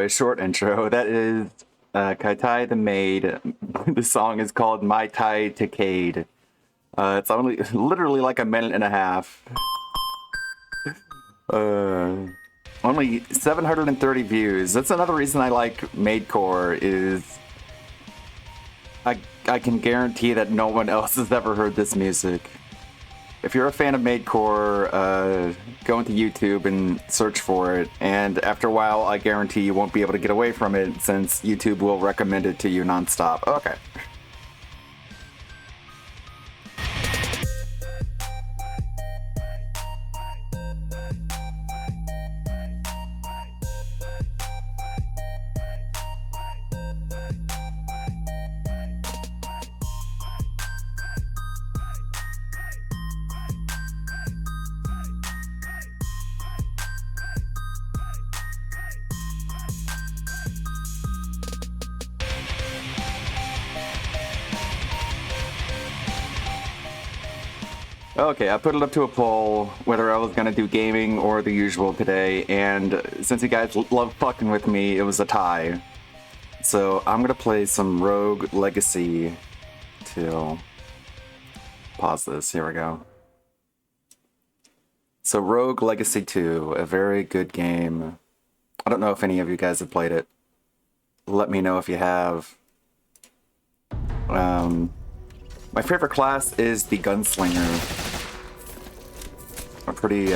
a short intro. That is Kai the Maid. The song is called My Tai Decade. It's only literally like a minute and a half. Only 730 views. That's another reason I like Maidcore is I can guarantee that no one else has ever heard this music. If you're a fan of Maidcore, go into YouTube and search for it, and after a while I guarantee you won't be able to get away from it since YouTube will recommend it to you nonstop. Okay. Okay, I put it up to a poll whether I was gonna do gaming or the usual today, and since you guys love fucking with me, it was a tie. So I'm gonna play some Rogue Legacy till... Pause this, here we go. So Rogue Legacy 2, a very good game. I don't know if any of you guys have played it. Let me know if you have. My favorite class is the Gunslinger. A pretty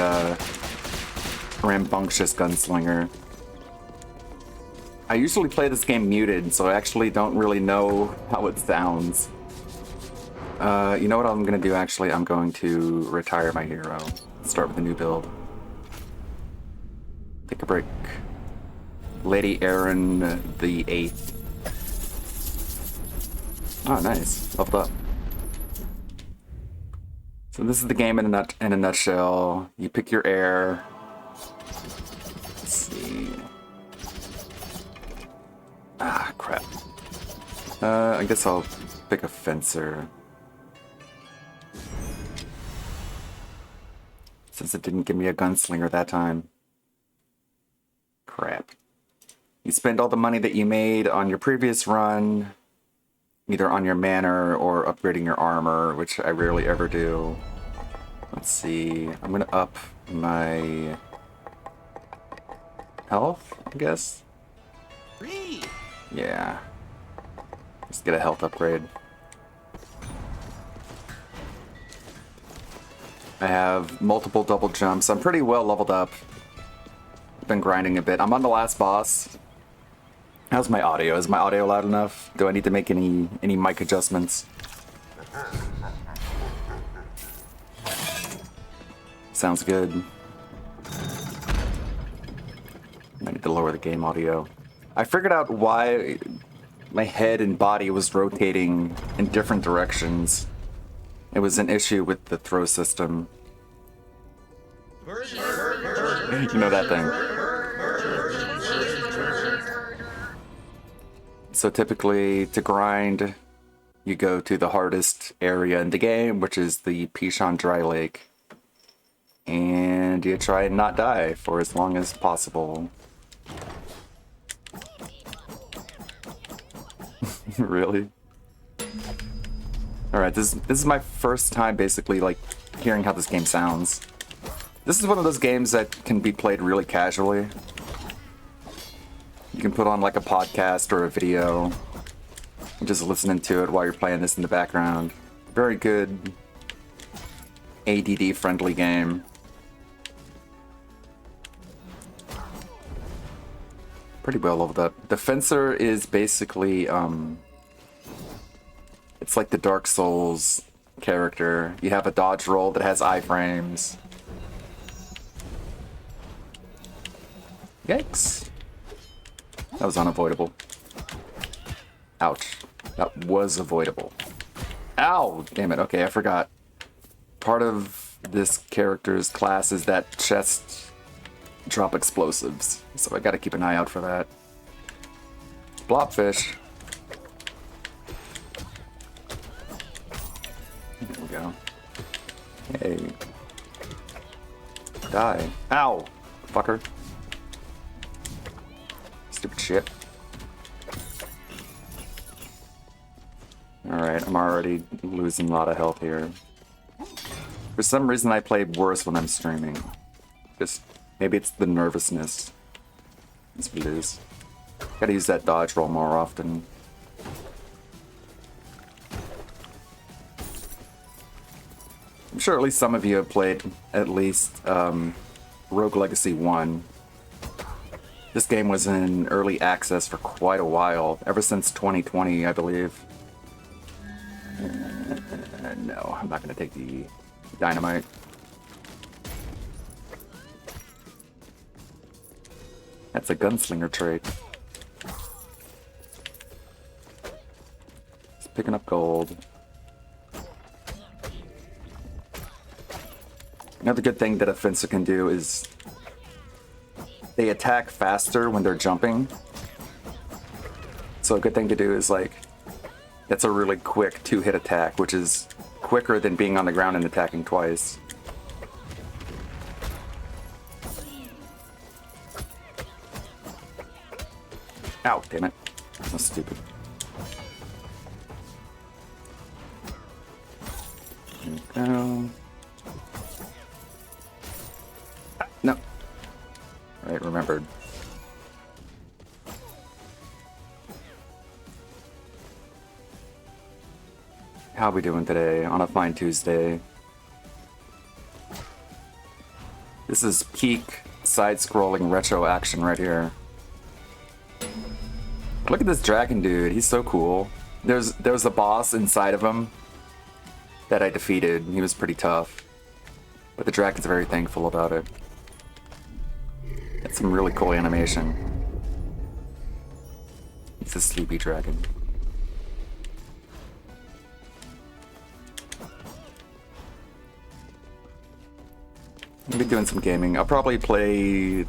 rambunctious gunslinger. I usually play this game muted, so I actually don't really know how it sounds. You know what I'm gonna do actually? I'm going to retire my hero. Start with a new build. Take a break. Lady Aaron the 8th. Oh, nice. Leveled up. So this is the game in a nutshell. You pick your heir. Let's see. Ah, crap. I guess I'll pick a fencer. Since it didn't give me a gunslinger that time. Crap. You spend all the money that you made on your previous run, either on your manor or upgrading your armor, which I rarely ever do. Let's see, I'm gonna up my health, I guess? Yeah. Let's get a health upgrade. I have multiple double jumps. I'm pretty well leveled up. I've been grinding a bit. I'm on the last boss. How's my audio? Is my audio loud enough? Do I need to make any mic adjustments? Sounds good. I need to lower the game audio. I figured out why my head and body was rotating in different directions. It was an issue with the throw system. You know that thing. So typically, to grind, you go to the hardest area in the game, which is the Pishon Dry Lake. And you try and not die for as long as possible. Really? Alright, this is my first time basically like hearing how this game sounds. This is one of those games that can be played really casually. You can put on like a podcast or a video and just listening to it while you're playing this in the background. Very good ADD friendly game. Pretty well leveled up. The Fencer is basically, it's like the Dark Souls character. You have a dodge roll that has iframes. Yikes. That was unavoidable. Ouch. That was avoidable. Ow! Damn it. Okay, I forgot. Part of this character's class is that chest drop explosives, so I gotta keep an eye out for that. Blobfish. There we go. Hey. Die. Ow! Fucker. Stupid shit. Alright, I'm already losing a lot of health here. For some reason I play worse when I'm streaming. Just, maybe it's the nervousness. That's what it is. Gotta use that dodge roll more often. I'm sure at least some of you have played at least Rogue Legacy 1. This game was in early access for quite a while, ever since 2020, I believe. No, I'm not going to take the dynamite. That's a gunslinger trait. It's picking up gold. Another good thing that a fencer can do is they attack faster when they're jumping. So a good thing to do is like, that's a really quick 2-hit attack, which is quicker than being on the ground and attacking twice. Ow, damn it. That's stupid. There we go. Ah, no. Right, remembered. How are we doing today on a fine Tuesday? This is peak side-scrolling retro action right here. Look at this dragon dude, he's so cool. There was a boss inside of him that I defeated. He was pretty tough. But the dragon's very thankful about it. That's some really cool animation. It's a sleepy dragon. I'll be doing some gaming. I'll probably play...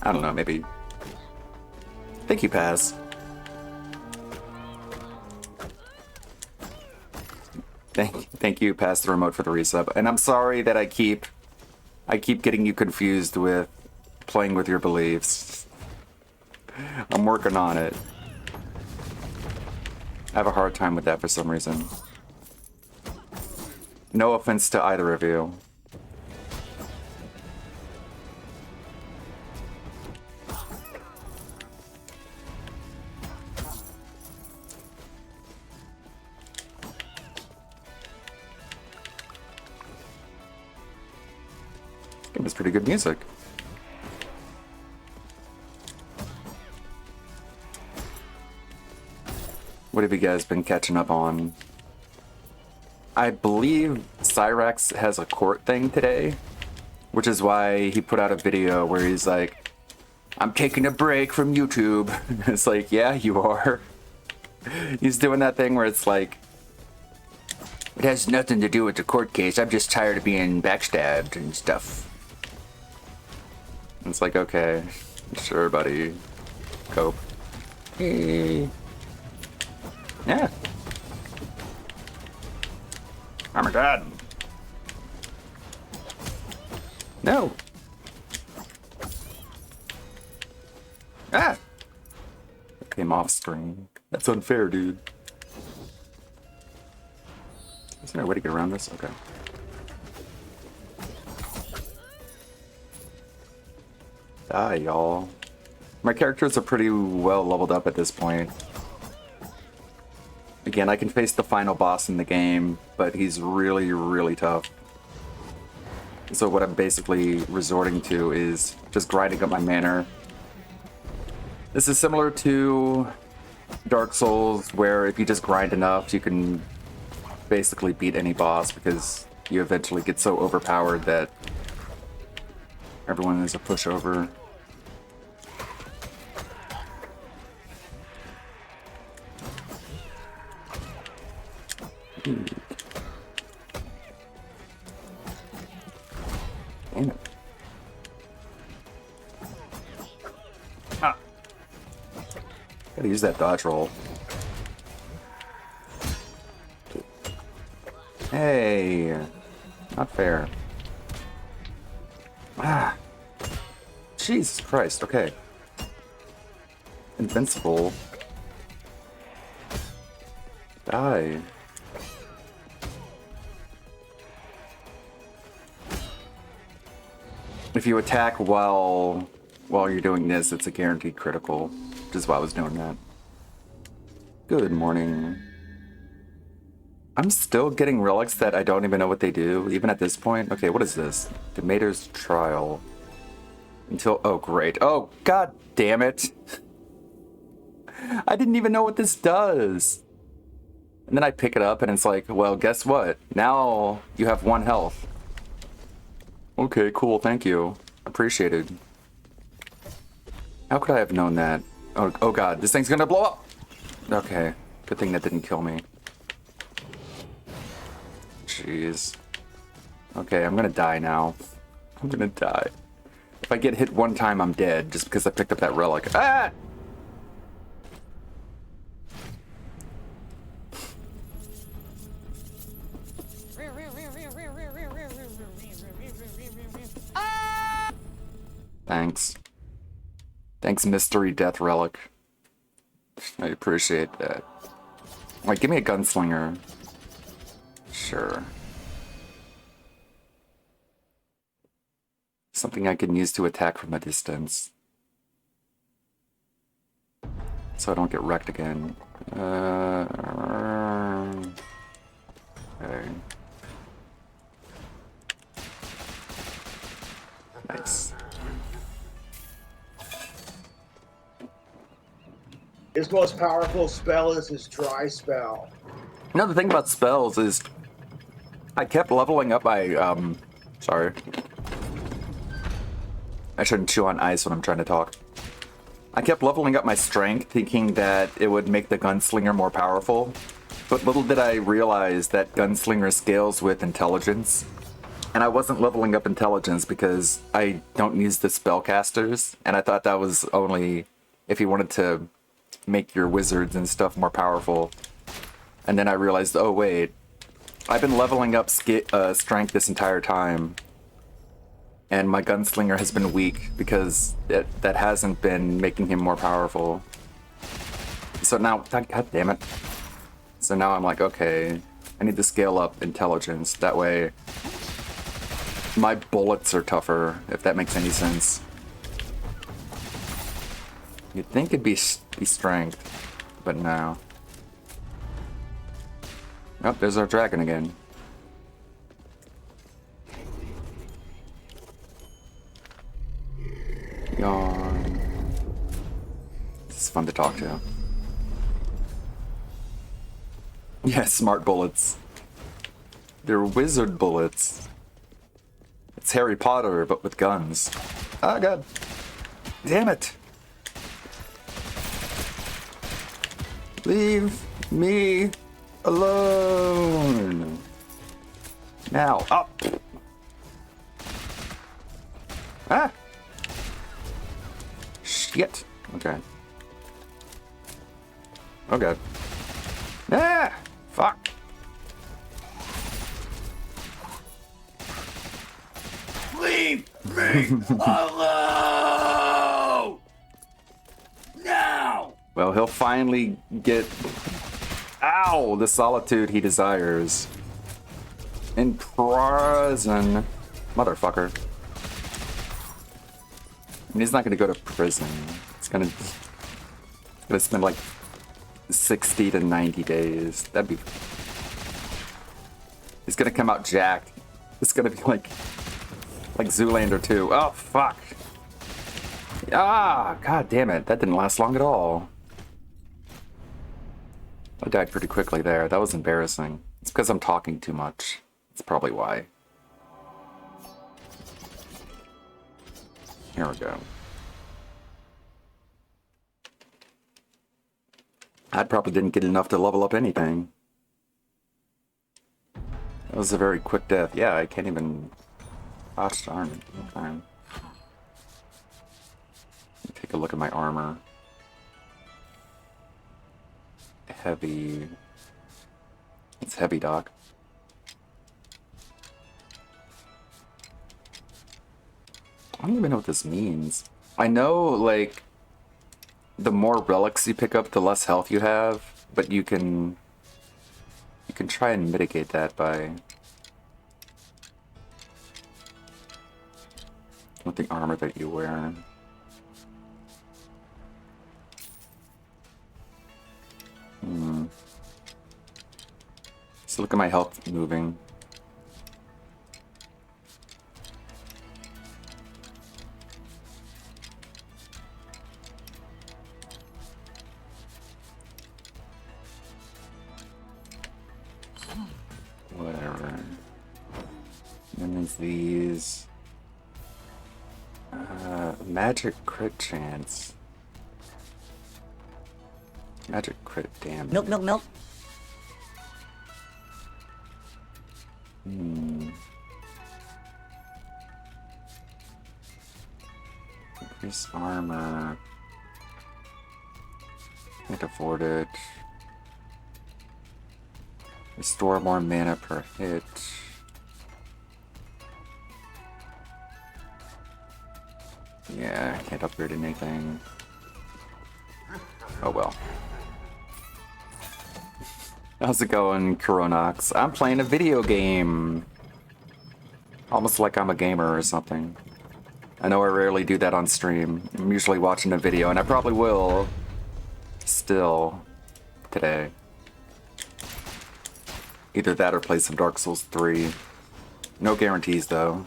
I don't know, maybe... Thank you, Paz. Thank you, Pass the Remote, for the resub. And I'm sorry that I keep getting you confused with playing with your beliefs. I'm working on it. I have a hard time with that for some reason. No offense to either of you. It was pretty good music. What have you guys been catching up on? I believe Cyrax has a court thing today, which is why he put out a video where he's like, I'm taking a break from YouTube. It's like, yeah, you are. He's doing that thing where it's like, it has nothing to do with the court case. I'm just tired of being backstabbed and stuff. It's like, okay, sure, buddy. Cope. Hey. Yeah. Oh my god. No. Ah. It came off screen. That's unfair, dude. Is there a way to get around this? Okay. Die, y'all. My characters are pretty well leveled up at this point. Again, I can face the final boss in the game, but he's really, really tough. So what I'm basically resorting to is just grinding up my mana. This is similar to Dark Souls, where if you just grind enough, you can basically beat any boss because you eventually get so overpowered that everyone is a pushover. Damn it. Ah. Gotta use that dodge roll. Hey, not fair. Ah. Jesus Christ, okay. invincible. Die. If you attack while you're doing this, it's a guaranteed critical, which is why I was doing that. Good morning. I'm still getting relics that I don't even know what they do, even at this point. Okay, what is this? Demeter's Trial. Until, oh great. Oh, god damn it. I didn't even know what this does. And then I pick it up and it's like, well, guess what? Now you have 1 health. Okay, cool, thank you. Appreciated. How could I have known that? Oh god, this thing's gonna blow up! Okay, good thing that didn't kill me. Jeez. Okay, I'm gonna die now. I'm gonna die. If I get hit 1 time, I'm dead, just because I picked up that relic. Ah! Thanks. Thanks, Mystery Death Relic. I appreciate that. Like, give me a gunslinger. Sure. Something I can use to attack from a distance. So I don't get wrecked again. Okay. Nice. His most powerful spell is his dry spell. You know, the thing about spells is I kept leveling up my, sorry. I shouldn't chew on ice when I'm trying to talk. I kept leveling up my strength, thinking that it would make the gunslinger more powerful. But little did I realize that gunslinger scales with intelligence. And I wasn't leveling up intelligence because I don't use the spellcasters. And I thought that was only if you wanted to make your wizards and stuff more powerful. And then I realized, oh wait, I've been leveling up strength this entire time. And my gunslinger has been weak because that hasn't been making him more powerful. So now, god damn it. So now I'm like, okay, I need to scale up intelligence. That way, my bullets are tougher, if that makes any sense. You'd think it'd be strength, but no. Oh, there's our dragon again. Yawn. This is fun to talk to. Yeah, smart bullets. They're wizard bullets. It's Harry Potter, but with guns. Oh god. Damn it. Leave me alone. Now, up. Ah. Shit. Okay. Oh god. Ah! Fuck. Leave me alone! Now! Well, he'll finally get... Ow! The solitude he desires. In prison. Motherfucker. And he's not gonna go to prison. It's gonna spend like 60 to 90 days. That'd be... He's gonna come out jacked. It's gonna be like Zoolander 2. Oh, fuck. Ah, god damn it. That didn't last long at all. I died pretty quickly there. That was embarrassing. It's because I'm talking too much. That's probably why. Here we go. I probably didn't get enough to level up anything. That was a very quick death. Yeah, I can't even... Gosh darn it. Okay. Take a look at my armor. Heavy. It's heavy, Doc. I don't even know what this means. I know, like, the more relics you pick up, the less health you have, but you can try and mitigate that by with the armor that you wear. So look at my health moving. Whatever. And then there's these. Magic crit chance. Magic crit damage. Milk, milk, milk. Increase armor. Can't afford it. Restore more mana per hit. Yeah, I can't upgrade anything. Oh well. How's it going, Coronox? I'm playing a video game. Almost like I'm a gamer or something. I know I rarely do that on stream. I'm usually watching a video, and I probably will still today. Either that or play some Dark Souls 3. No guarantees, though.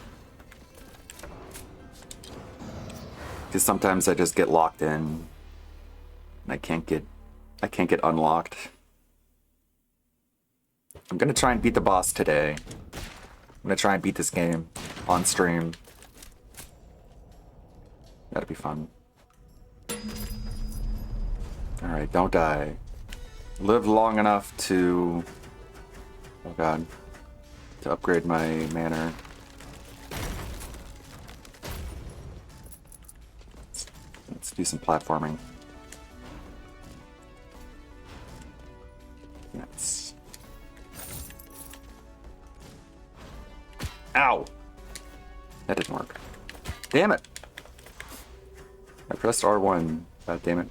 Because sometimes I just get locked in. And I can't get unlocked. I'm gonna try and beat the boss today. I'm gonna try and beat this game on stream. That'll be fun. Alright, don't die. Live long enough to... Oh god. To upgrade my mana. Let's do some platforming. Yes. Ow! That didn't work. Damn it! I pressed R1. God damn it.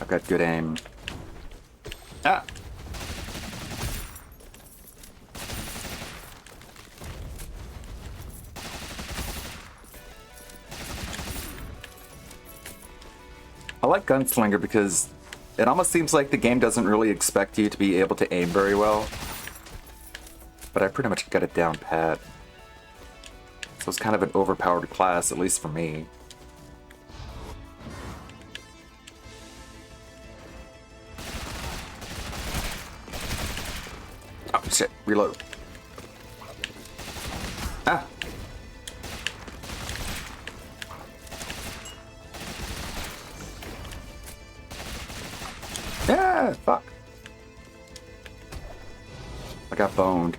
I've got good aim. Ah! I like Gunslinger because it almost seems like the game doesn't really expect you to be able to aim very well. But I pretty much got it down pat. So it's kind of an overpowered class, at least for me. Oh shit, reload. Ah! Yeah, fuck. I got boned.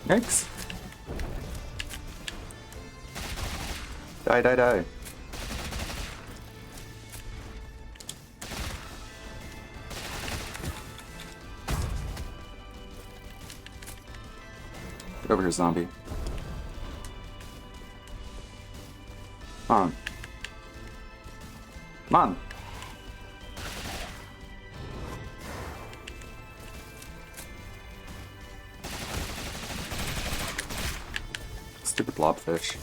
Yikes. Die, die, die. Get over here, zombie. Come on. Come on. Stupid blobfish.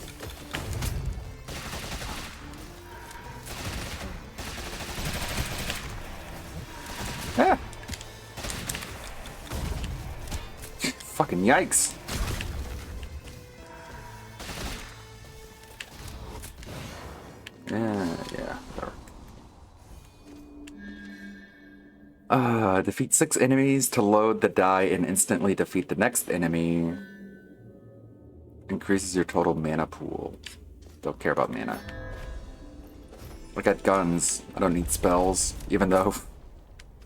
Ah! Fucking yikes. Yeah, whatever. Defeat 6 enemies to load the die and instantly defeat the next enemy. Increases your total mana pool. Don't care about mana. I got guns. I don't need spells, even though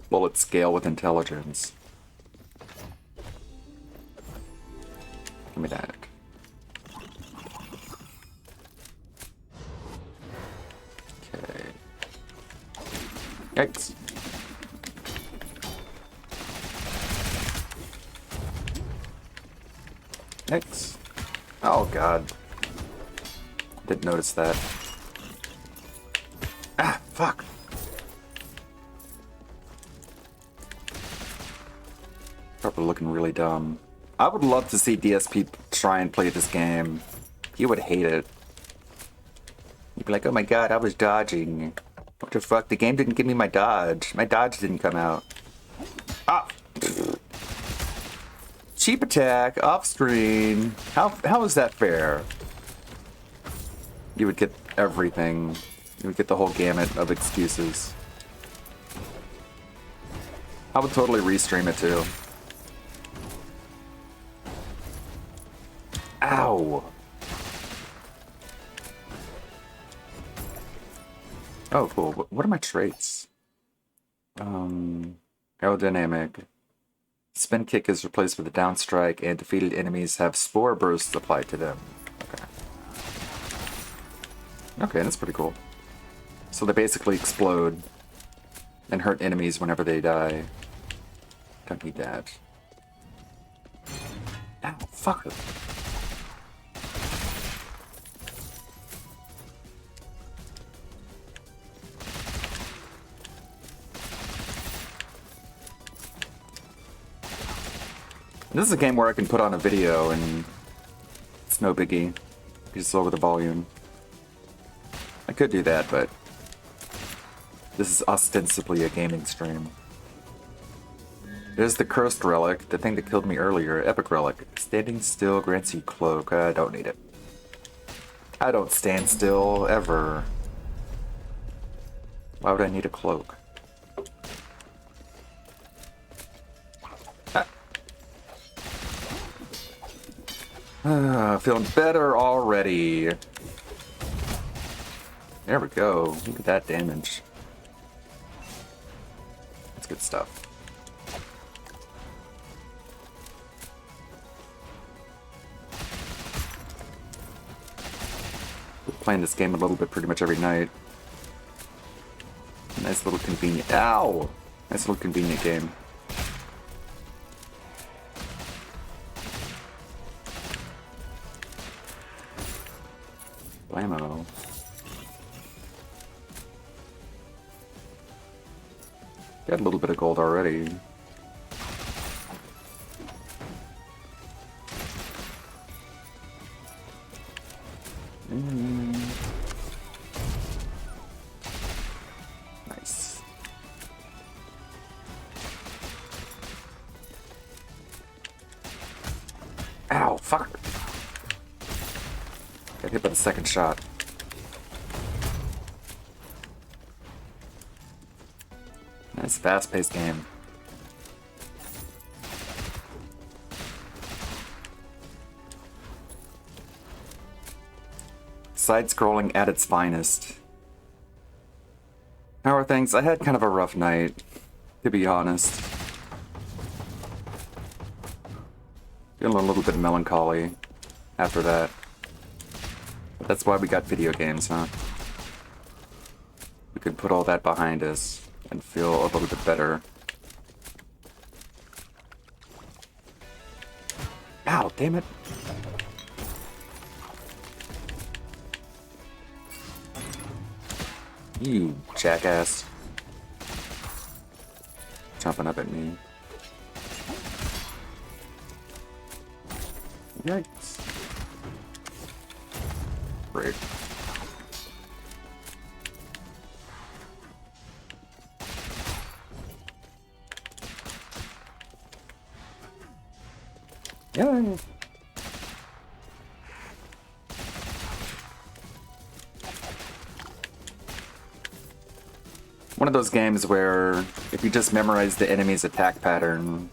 bullets scale with intelligence. Give me that. Yikes. Yikes. Oh, God. Didn't notice that. Ah, fuck. Probably looking really dumb. I would love to see DSP try and play this game. He would hate it. He'd be like, oh my god, I was dodging. What the fuck? The game didn't give me my dodge. My dodge didn't come out. Ah! Cheap attack, off screen. How is that fair? You would get everything. You would get the whole gamut of excuses. I would totally restream it too. Ow! Oh, cool. What are my traits? Aerodynamic. Spin kick is replaced with a down strike, and defeated enemies have spore bursts applied to them. Okay. Okay, that's pretty cool. So they basically explode and hurt enemies whenever they die. Don't need that. Ow, fuck it. This is a game where I can put on a video and it's no biggie. You just lower the volume. I could do that, but this is ostensibly a gaming stream. There's the cursed relic, the thing that killed me earlier, epic relic. Standing still grants you cloak. I don't need it. I don't stand still, ever. Why would I need a cloak? Feeling better already. There we go. Look at that damage. That's good stuff. We're playing this game a little bit pretty much every night. Nice little convenient. Ow! Nice little convenient game. Blammo. Got a little bit of gold already. Nice. Ow, fuck. Got hit by the second shot. Nice fast-paced game. Side-scrolling at its finest. How are things? I had kind of a rough night, to be honest. Feeling a little bit melancholy after that. But that's why we got video games, huh? We could put all that behind us and feel a little bit better. Ow, damn it. You jackass. Jumping up at me. Yikes. Great. Yay. One of those games where if you just memorize the enemy's attack pattern,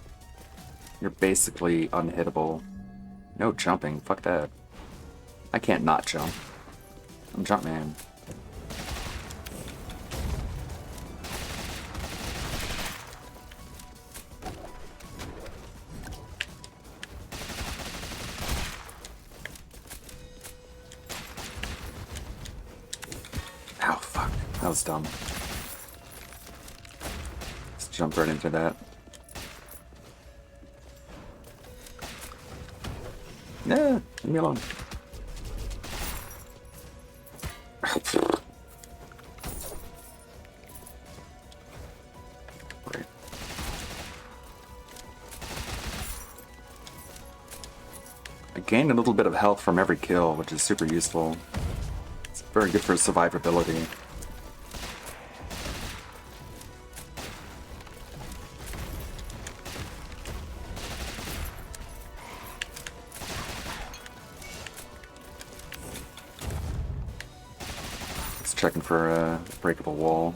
you're basically unhittable. No jumping, fuck that. I can't not jump. I'm Jumpman. Ow, fuck. That was dumb. jumped right into that. Nah, leave me alone. Great. I gained a little bit of health from every kill, which is super useful. It's very good for survivability. Checking for a breakable wall.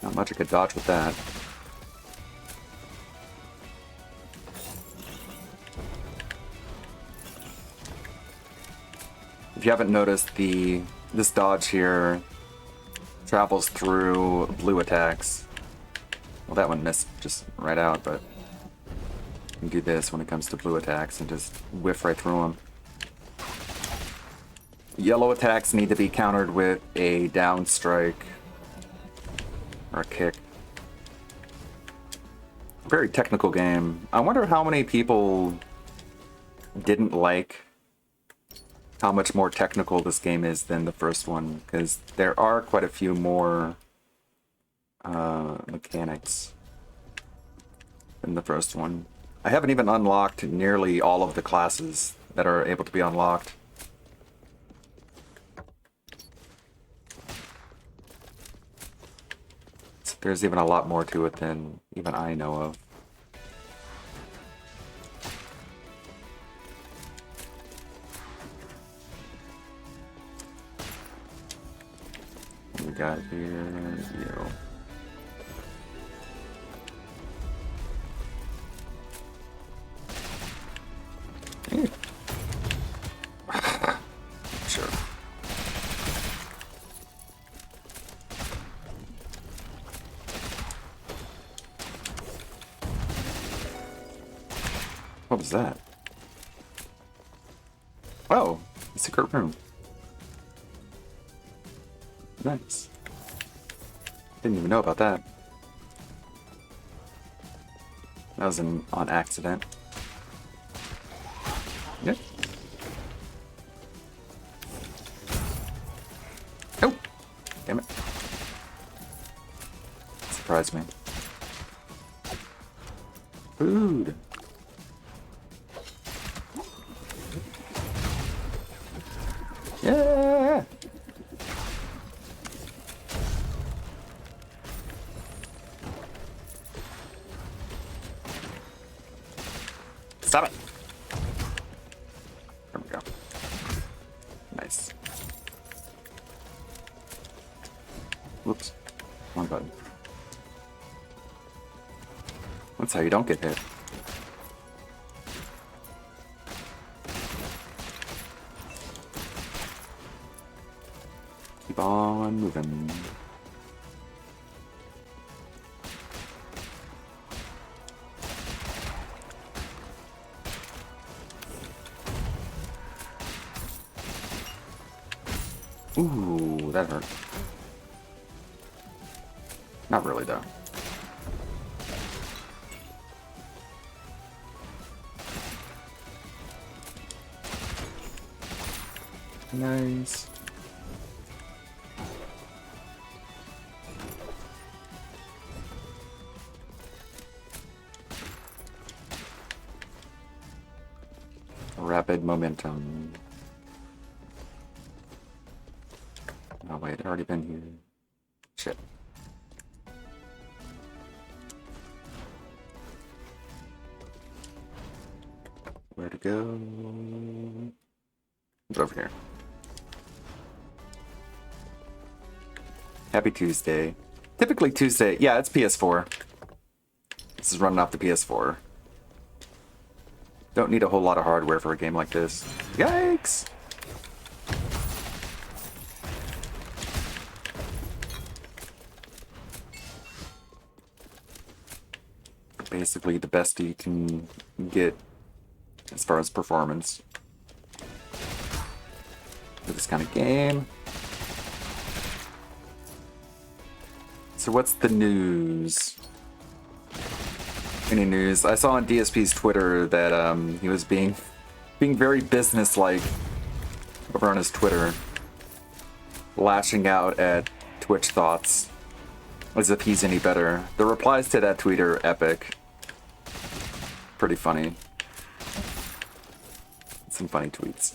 Not much I could dodge with that. If you haven't noticed, this dodge here travels through blue attacks. Well, that one missed just right out, but you can do this when it comes to blue attacks and just whiff right through them. Yellow attacks need to be countered with a down strike or a kick. Very technical game. I wonder how many people didn't like how much more technical this game is than the first one, because there are quite a few more mechanics than the first one. I haven't even unlocked nearly all of the classes that are able to be unlocked. So there's even a lot more to it than even I know of. What we got here? Yo. Sure. What was that? Oh, a secret room. Nice. Didn't even know about that. That was on accident. Yep. Oh! Damn it. Surprised me. Food! Yeah! Stop it! There we go. Nice. Whoops. Wrong button. That's how you don't get hit. Keep on moving. Ooh, that hurt. Not really, though. Nice. Rapid momentum. Oh wait, I've already been here. Shit. Where to go? It's over here. Happy Tuesday. Typically Tuesday. Yeah, it's PS4. This is running off the PS4. Don't need a whole lot of hardware for a game like this. Yikes! Basically the best you can get as far as performance for this kind of game. So what's the news? Any news? I saw on DSP's Twitter that he was being very businesslike over on his Twitter, lashing out at Twitch thoughts as if he's any better. The replies to that tweet are epic. Pretty funny. Some funny tweets.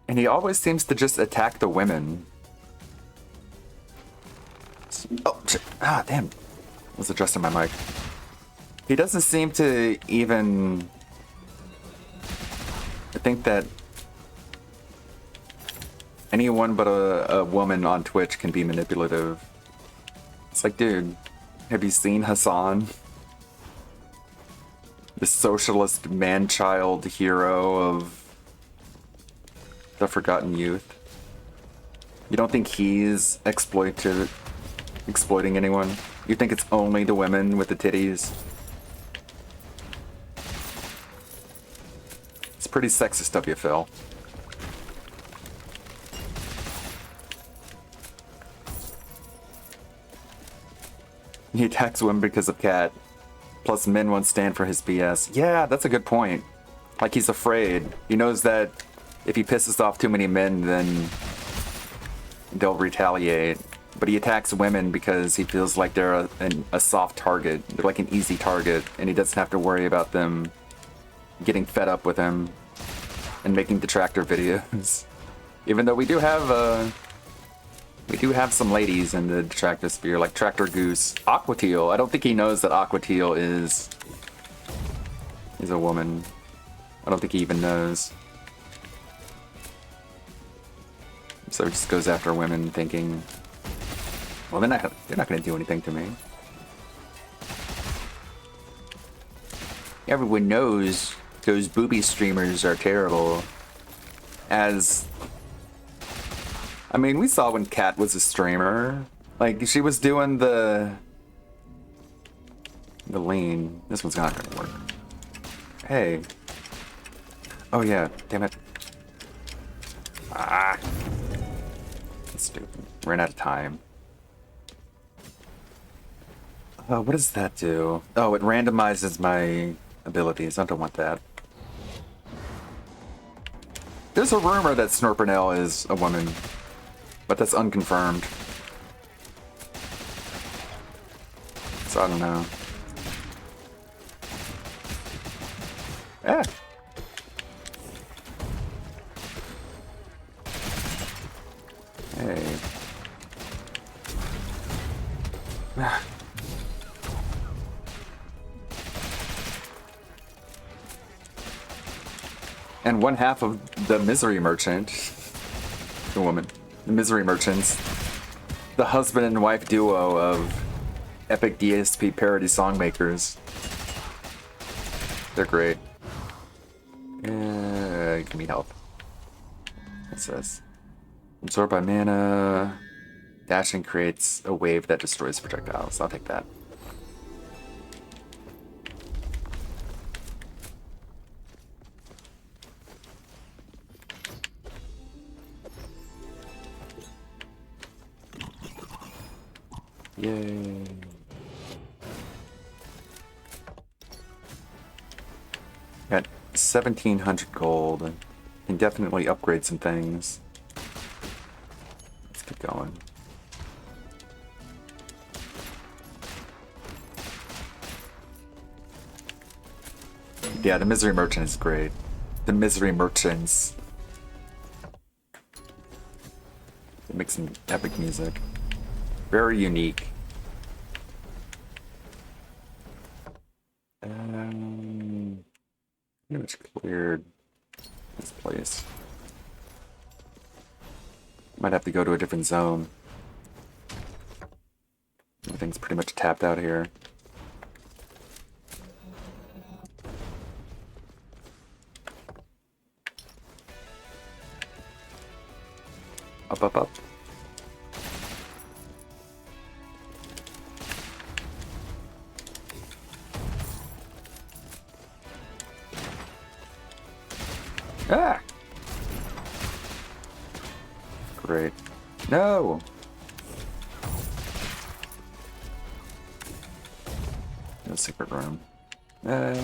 And he always seems to just attack the women. Oh, shit. Ah, damn. I was adjusting my mic. He doesn't seem to even think that anyone but a woman on Twitch can be manipulative. It's like, dude, have you seen Hassan? The socialist man-child hero of the Forgotten Youth. You don't think he's exploiting anyone? You think it's only the women with the titties? It's pretty sexist of you, Phil. He attacks women because of Cat. Plus men won't stand for his BS. Yeah, that's a good point. Like, he's afraid. He knows that if he pisses off too many men, then they'll retaliate. But he attacks women because he feels like they're a soft target. They're like an easy target, and he doesn't have to worry about them getting fed up with him and making detractor videos. Even though we do have some ladies in the detractor sphere, like Tractor Goose. Aquateal. I don't think he knows that Aquateal is a woman. I don't think he even knows. So he just goes after women thinking, well, they're not going to do anything to me. Everyone knows those booby streamers are terrible. I mean, we saw when Kat was a streamer. Like, she was doing the lean. This one's not gonna work. Hey. Oh yeah, damn it. Ah. That's stupid. Ran out of time. What does that do? Oh, it randomizes my abilities. I don't want that. There's a rumor that Snorpernell is a woman, but that's unconfirmed. So I don't know. Ah. Hey. And one half of the Misery Merchant, the woman, the Misery Merchants, the husband and wife duo of epic DSP parody songmakers. They're great. Give me help. What's this? Absorbed by mana. Dashing creates a wave that destroys projectiles. I'll take that. Yay. Got 1,700 gold. And can definitely upgrade some things. Let's keep going. Yeah, the Misery Merchant is great. The Misery Merchants. They make some epic music. Very unique. Pretty much cleared this place. Might have to go to a different zone. Everything's pretty much tapped out here. Up, up, up. Ah! Great. No! No secret room. You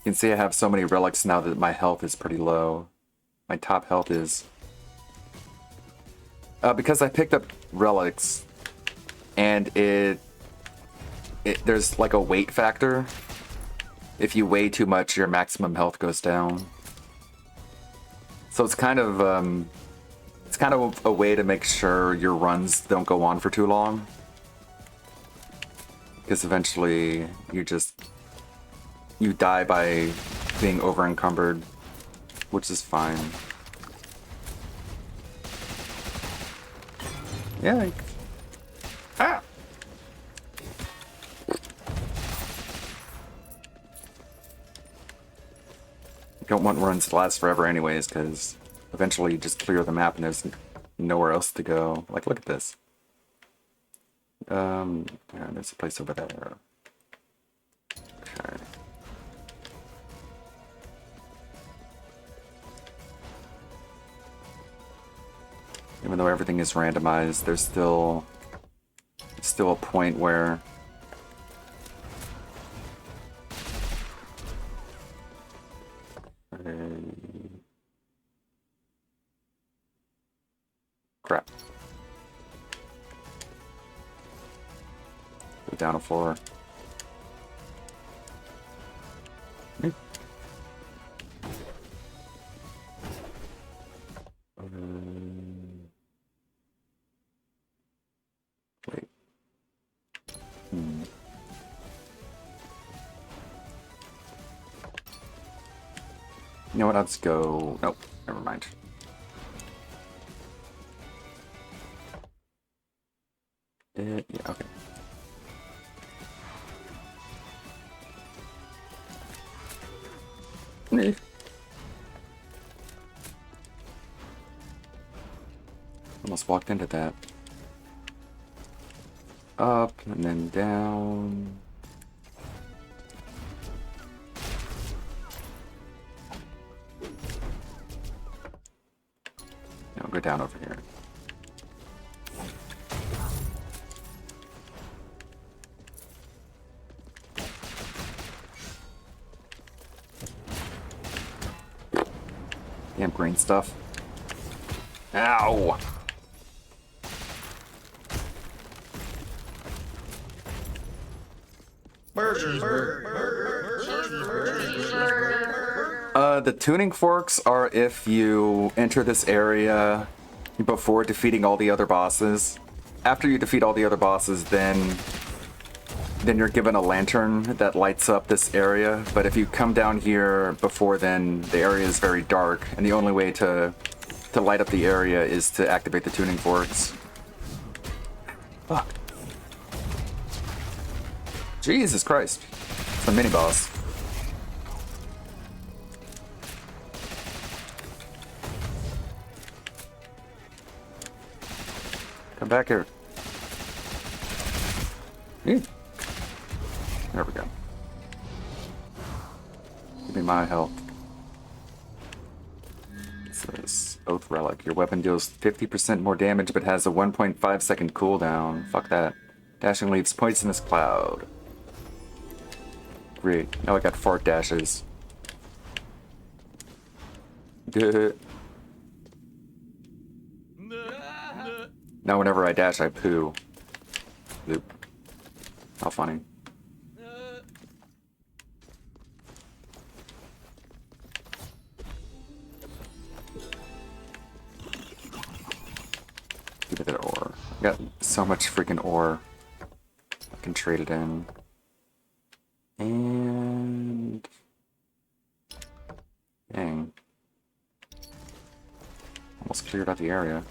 can see I have so many relics now that my health is pretty low. My top health is... because I picked up relics, and there's like a weight factor. If you weigh too much, your maximum health goes down. So it's kind of a way to make sure your runs don't go on for too long. Because eventually you die by being over encumbered, which is fine. Yeah. Ah! Don't want runs to last forever anyways, because eventually you just clear the map and there's nowhere else to go. Like, look at this. Yeah, there's a place over there. Okay. Even though everything is randomized, there's still a point where crap. Go down a floor. Wait. You know what? Let's go. Nope. Never mind. Yeah. Okay. Almost walked into that. Up and then down. No, go down over here. Damn green stuff. Ow! The tuning forks are if you enter this area before defeating all the other bosses. After you defeat all the other bosses, then you're given a lantern that lights up this area. But if you come down here before then, the area is very dark, and the only way to light up the area is to activate the tuning forks. Fuck. Jesus Christ. It's a mini-boss. Come back here. There we go. Give me my health. It says Oath Relic. Your weapon deals 50% more damage but has a 1.5 second cooldown. Fuck that. Dashing leaves poisonous cloud. Great. Now I got fart dashes. Good. Now whenever I dash, I poo. Loop. How funny. Give me that ore. I got so much freaking ore. I can trade it in. And... dang. Almost cleared out the area.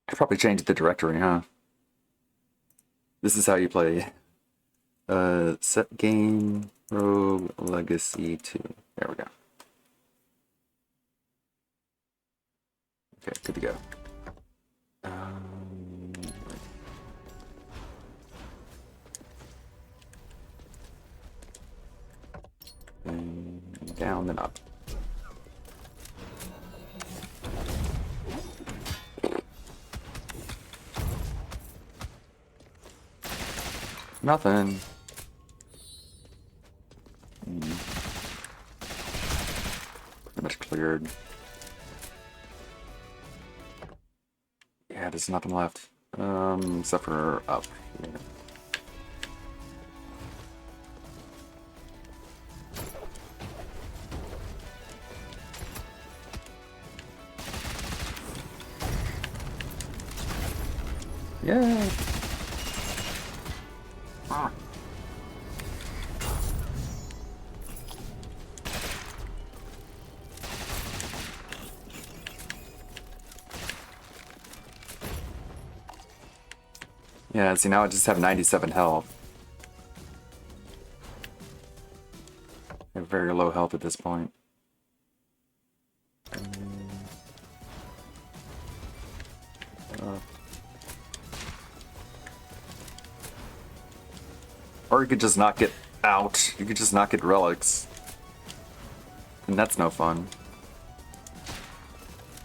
I probably changed the directory, huh? This is how you play. Set game, Rogue Legacy 2. There we go. Okay, good to go. down, then up. Nothing. Pretty much cleared. Yeah, there's nothing left. Except for up here. Yeah. Ah. Yeah, see now I just have 97 health. I have very low health at this point. Or you could just not get out. You could just not get relics. And that's no fun.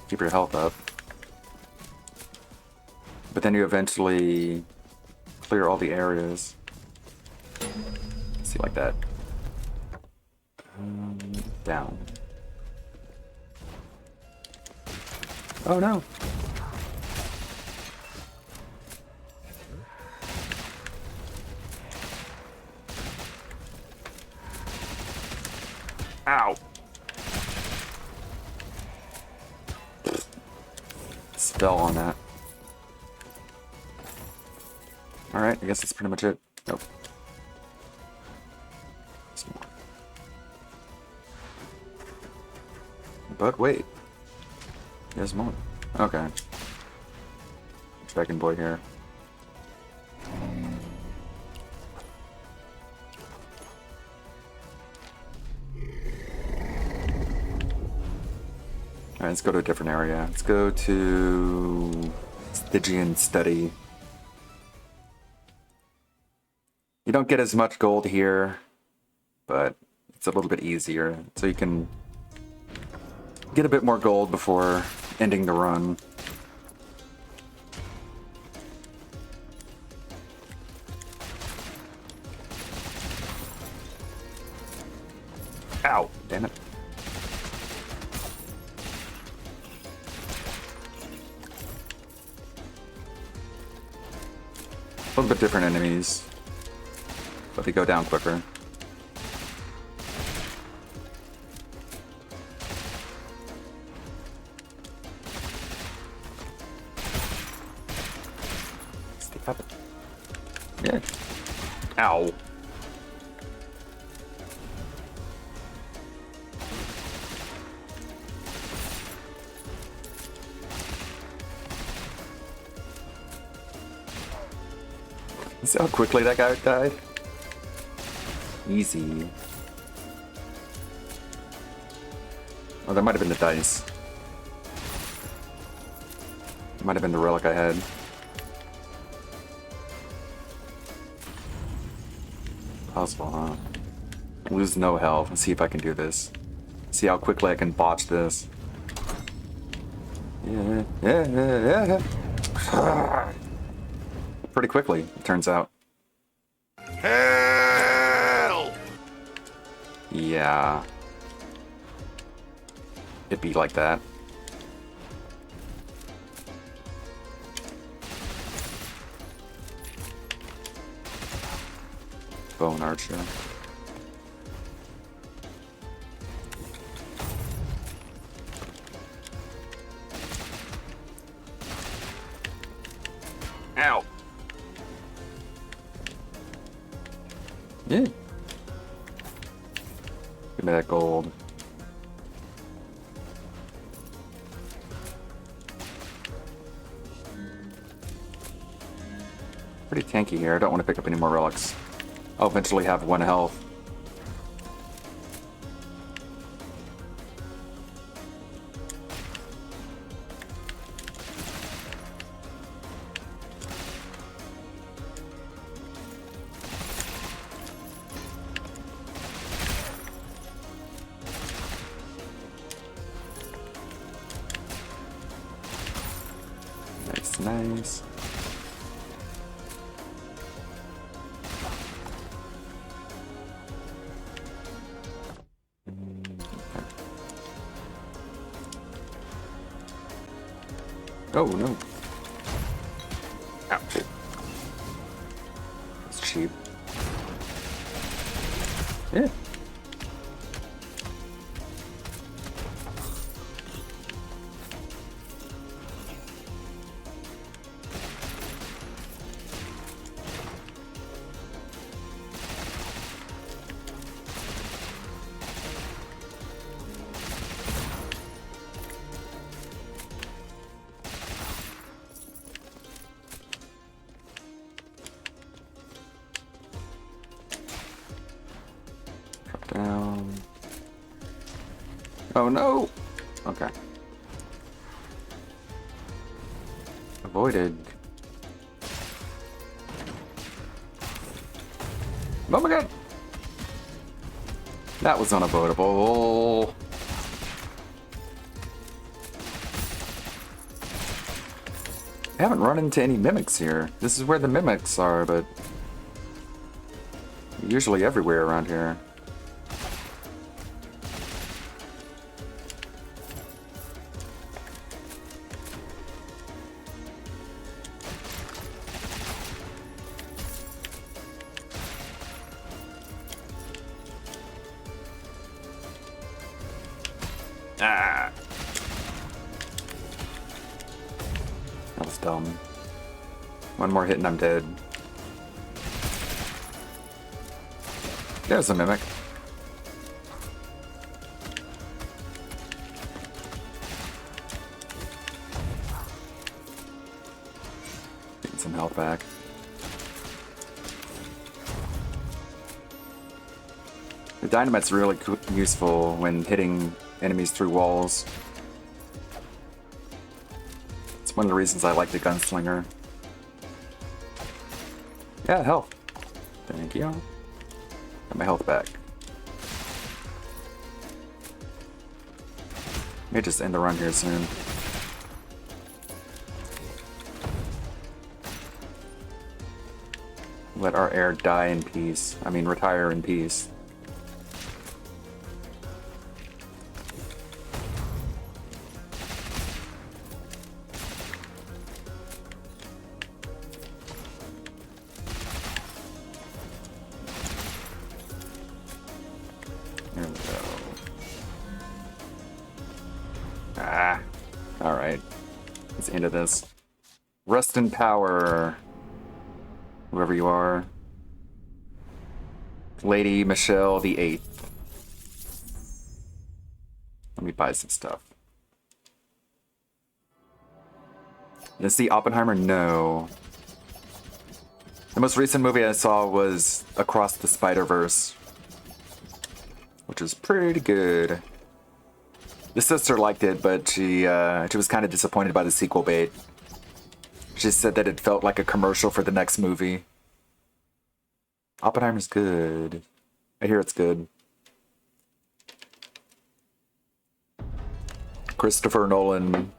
Keep your health up. But then you eventually clear all the areas. See, like that. Down. Oh no! Ow! Spell on that. Alright, I guess that's pretty much it. Nope. Some more. But wait. There's more. Okay. Dragon boy here. Alright, let's go to a different area. Let's go to Stygian Study. You don't get as much gold here, but it's a little bit easier. So you can get a bit more gold before ending the run. Ow! Damn it. A little bit different enemies, but they go down quicker. Stick up. Yeah. Ow. See how quickly that guy died? Easy. Oh, that might have been the dice. Might have been the relic I had. Possible, huh? Lose no health. Let's see if I can do this. See how quickly I can botch this. Yeah. Pretty quickly, it turns out. Hell! Yeah. It'd be like that. Bone archer. Ow! Yeah. Give me that gold. Pretty tanky here. I don't want to pick up any more relics. I'll eventually have 1 health. Nice. Oh no. Ouch. That's cheap. Yeah. Down. Oh no! Okay. Avoided. Oh my god! That was unavoidable. I haven't run into any mimics here. This is where the mimics are, but usually everywhere around here. Ah! That was dumb. One more hit and I'm dead. There's a mimic. Getting some health back. The dynamite's really useful when hitting enemies through walls. It's one of the reasons I like the gunslinger. Yeah, health. Thank you. Got my health back. May just end the run here soon. Let our heir die in peace. I mean, retire in peace. There we go. Ah. Alright. That's the end of this. Rest in power. Whoever you are. Lady Michelle the 8th. Let me buy some stuff. Did I see Oppenheimer? No. The most recent movie I saw was Across the Spider-Verse, which is pretty good. The sister liked it, but she was kind of disappointed by the sequel bait. She said that it felt like a commercial for the next movie. Oppenheimer's good. I hear it's good. Christopher Nolan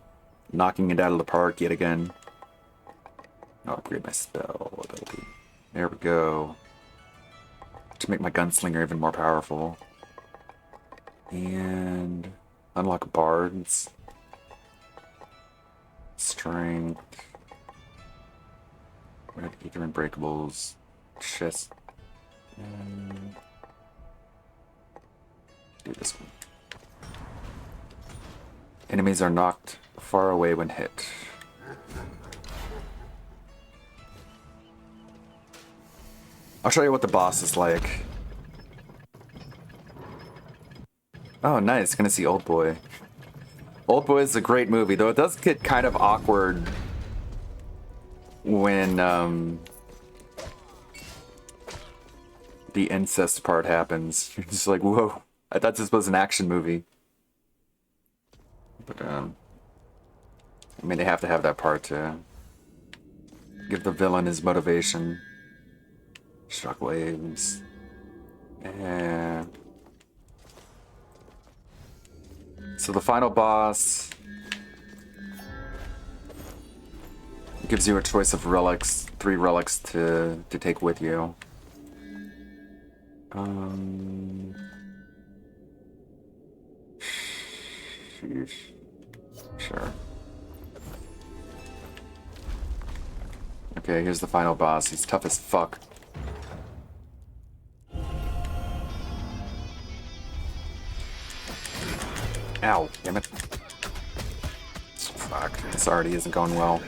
knocking it out of the park yet again. I'll upgrade my spell ability. There we go. To make my gunslinger even more powerful. And unlock bards. Strength. Ether Unbreakables. Chest. And do this one. Enemies are knocked far away when hit. I'll show you what the boss is like. Oh, nice. Gonna see Old Boy. Old Boy is a great movie, though it does get kind of awkward when the incest part happens. You're just like, whoa. I thought this was an action movie. But, I mean, they have to have that part to give the villain his motivation. Shockwaves. Yeah. So the final boss Gives you a choice of relics, 3 relics to take with you. Sheesh. Sure. Okay, here's the final boss. He's tough as fuck. Ow, damn it. Fuck, this already isn't going well.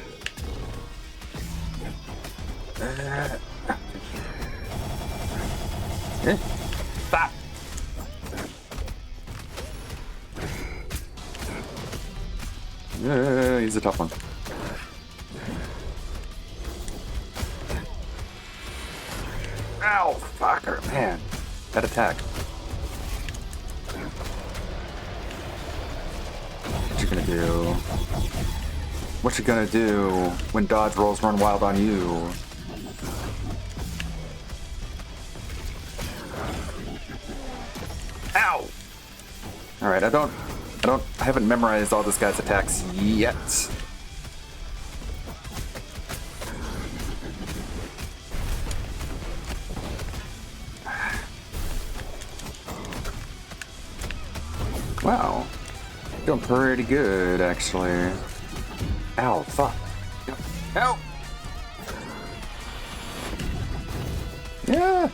Stop! He's a tough one. Ow, fucker, man. That attack. What you gonna do? What you gonna do when dodge rolls run wild on you? Ow! Alright, I haven't memorized all this guy's attacks yet. Wow. Doing pretty good, actually. Ow, fuck. Ow! Yeah!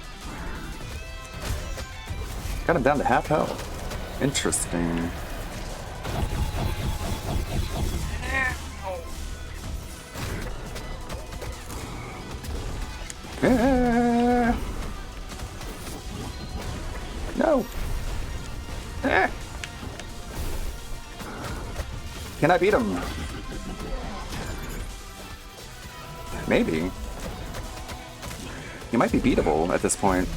Got him down to half health. Interesting. No! Can I beat him? Maybe. He might be beatable at this point.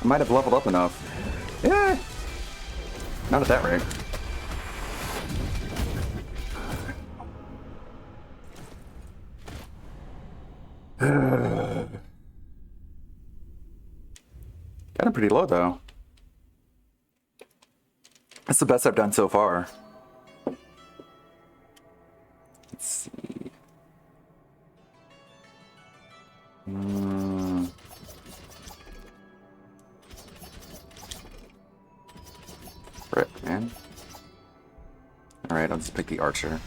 I might have leveled up enough. Yeah. Not at that rate. Got him pretty low though. That's the best I've done so far. Let's see. Frick, man. Alright, I'll just pick the archer.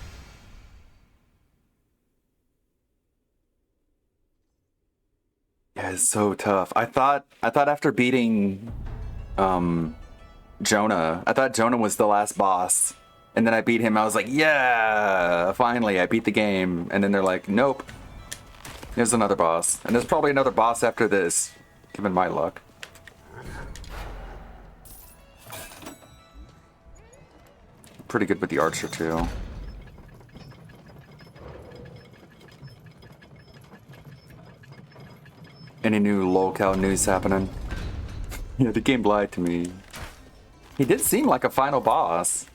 Yeah, it's so tough. I thought after beating Jonah, I thought Jonah was the last boss. And then I beat him, I was like, yeah, finally, I beat the game. And then they're like, nope. There's another boss. And there's probably another boss after this, given my luck. Pretty good with the archer, too. Any new locale news happening? Yeah, the game lied to me. He did seem like a final boss.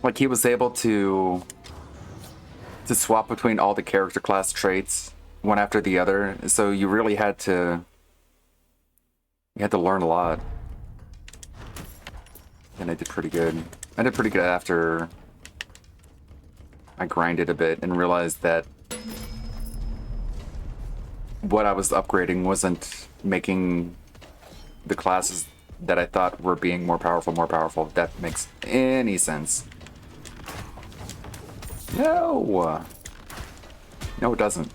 Like he was able to swap between all the character class traits one after the other. So you really had to learn a lot. And I did pretty good. I did pretty good after I grinded a bit and realized that what I was upgrading wasn't making the classes that I thought were being more powerful, if that makes any sense. No! No, it doesn't.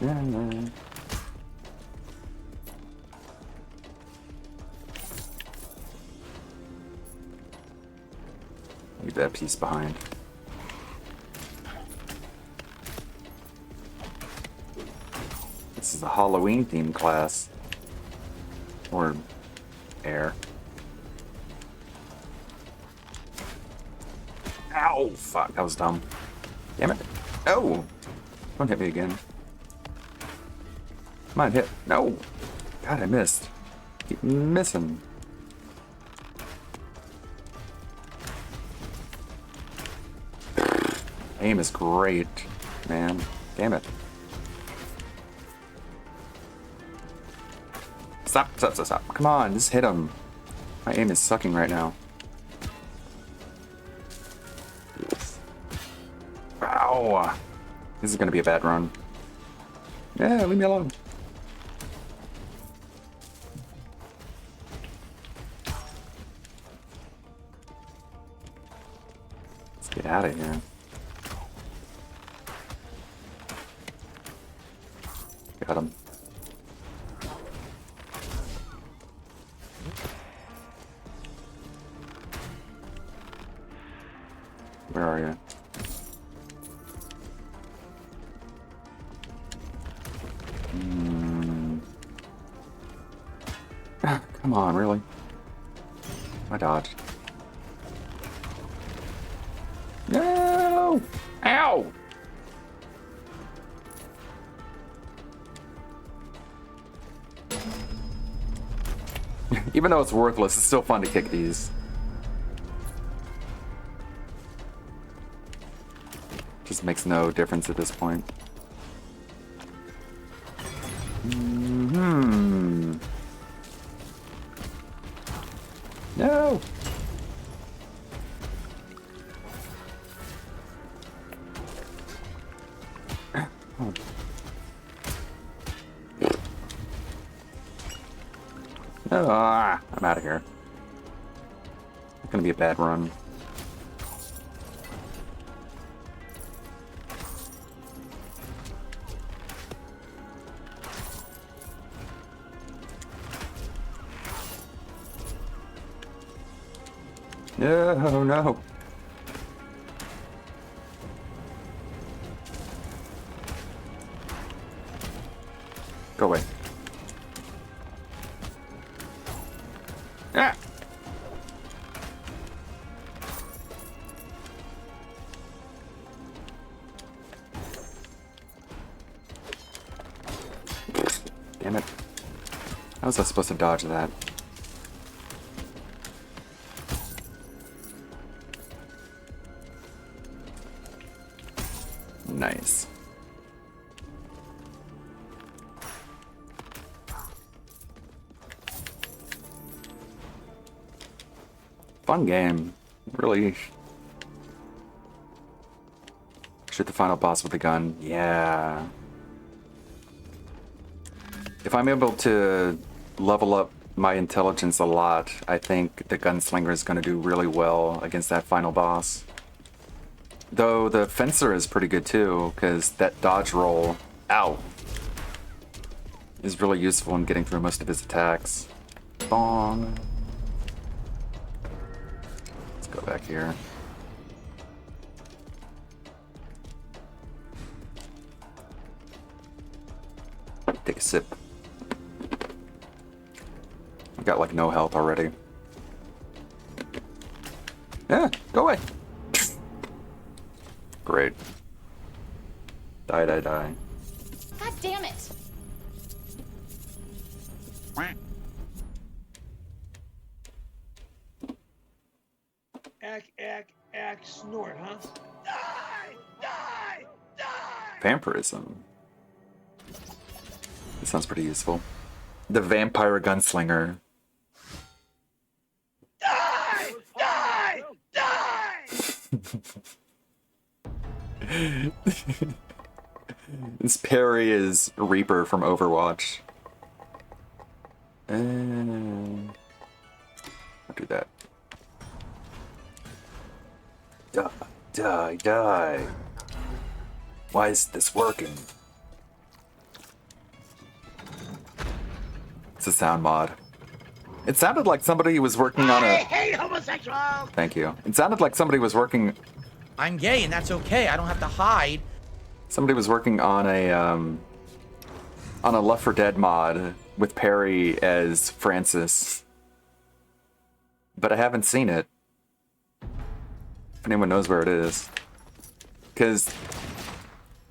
Yeah, no. Leave that piece behind. This is a Halloween themed class. Or air. Ow! Fuck, that was dumb. Damn it. Oh! Don't hit me again. Come on, hit. No! God, I missed. Keep missing. Aim is great, man. Damn it. Stop. Come on, just hit him. My aim is sucking right now. Ow! This is gonna be a bad run. Yeah, leave me alone. Let's get out of here. Got him. Where are you? Come on, really? I dodged. No! Ow! Even though it's worthless, it's still fun to kick these. Just makes no difference at this point. No! Oh. Ah, I'm out of here. It's gonna be a bad run. No, no. Go away. Ah! Damn it. How was I supposed to dodge that? Nice. Fun game. Really. Shoot the final boss with a gun. Yeah. If I'm able to level up my intelligence a lot, I think the gunslinger is going to do really well against that final boss. Though the fencer is pretty good too, because that dodge roll, ow, is really useful in getting through most of his attacks. Bong. Let's go back here. Take a sip. I got like no health already. Yeah, go away. Great. Die, die, die. God damn it! Ack, snort, huh? Die! Die! Die! Vampirism. This sounds pretty useful. The vampire gunslinger. Die! Die! Die! This parry is Reaper from Overwatch. I'll do that. Die, die, die. Why is this working? It's a sound mod. It sounded like somebody was working on a... I hate homosexuals! Thank you. It sounded like somebody was working... I'm gay and that's okay. I don't have to hide. Somebody was working on a Left 4 Dead mod with Perry as Francis. But I haven't seen it. If anyone knows where it is. Because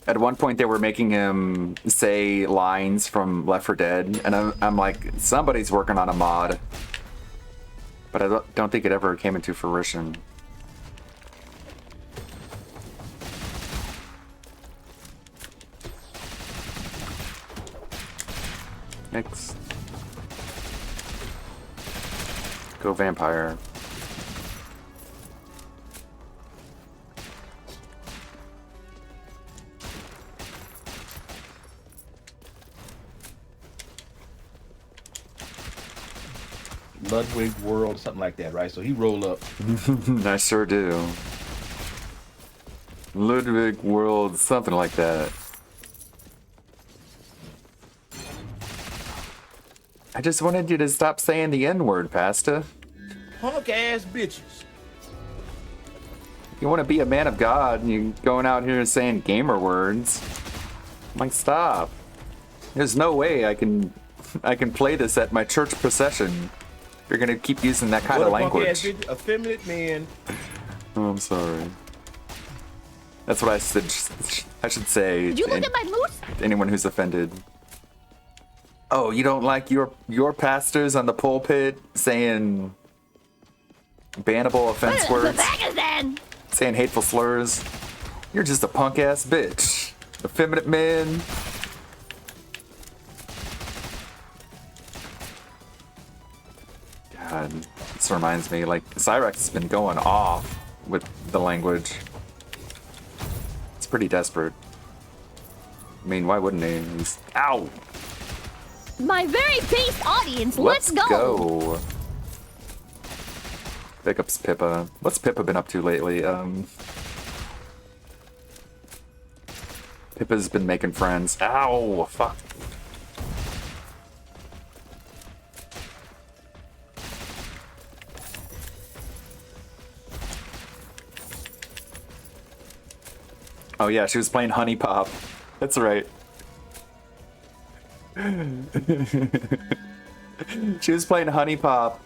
at one point they were making him say lines from Left 4 Dead, and I'm like, somebody's working on a mod. But I don't think it ever came into fruition. Next. Go vampire. Ludwig World, something like that, right? So he rolled up. I sure do. Ludwig World, something like that. I just wanted you to stop saying the N-word, Pasta. Punk ass bitches. You want to be a man of God, and you're going out here saying gamer words. I'm like, stop. There's no way I can play this at my church procession. You're gonna keep using that kind of language. Punk-ass bitch, effeminate man. Oh, I'm sorry. That's what I should say. Did you look at my moose? To anyone who's offended. Oh, you don't like your pastors on the pulpit saying bannable offense words? Saying hateful slurs? You're just a punk ass bitch. Effeminate man. God, this reminds me, like, Cyrex has been going off with the language. It's pretty desperate. I mean, why wouldn't he? He's... Ow! My very base audience, let's go! Pick up Pippa. What's Pippa been up to lately? Pippa's been making friends. Ow! Fuck. Oh yeah, she was playing Honey Pop. That's right. She was playing Honey Pop,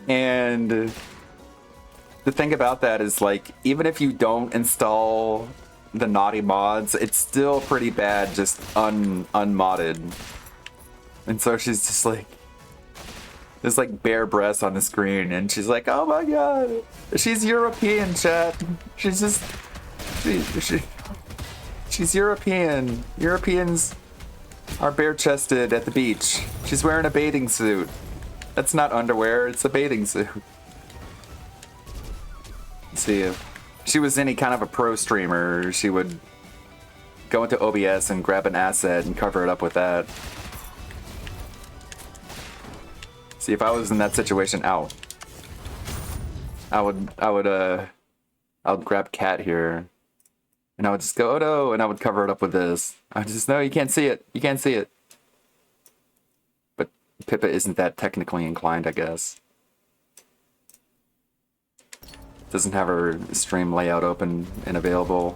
and the thing about that is, like, even if you don't install the naughty mods, it's still pretty bad just unmodded. And so she's just like, there's like bare breasts on the screen, and she's like, oh my god, she's European, chat. She's just, she's European. Europeans are bare-chested at the beach. She's wearing a bathing suit. That's not underwear, it's a bathing suit. See, if she was any kind of a pro streamer, she would go into OBS and grab an asset and cover it up with that. See, if I was in that situation, ow. I would grab Cat here, and I would just go, oh no, and I would cover it up with this. I just, no, you can't see it. You can't see it. But Pippa isn't that technically inclined, I guess. Doesn't have her stream layout open and available.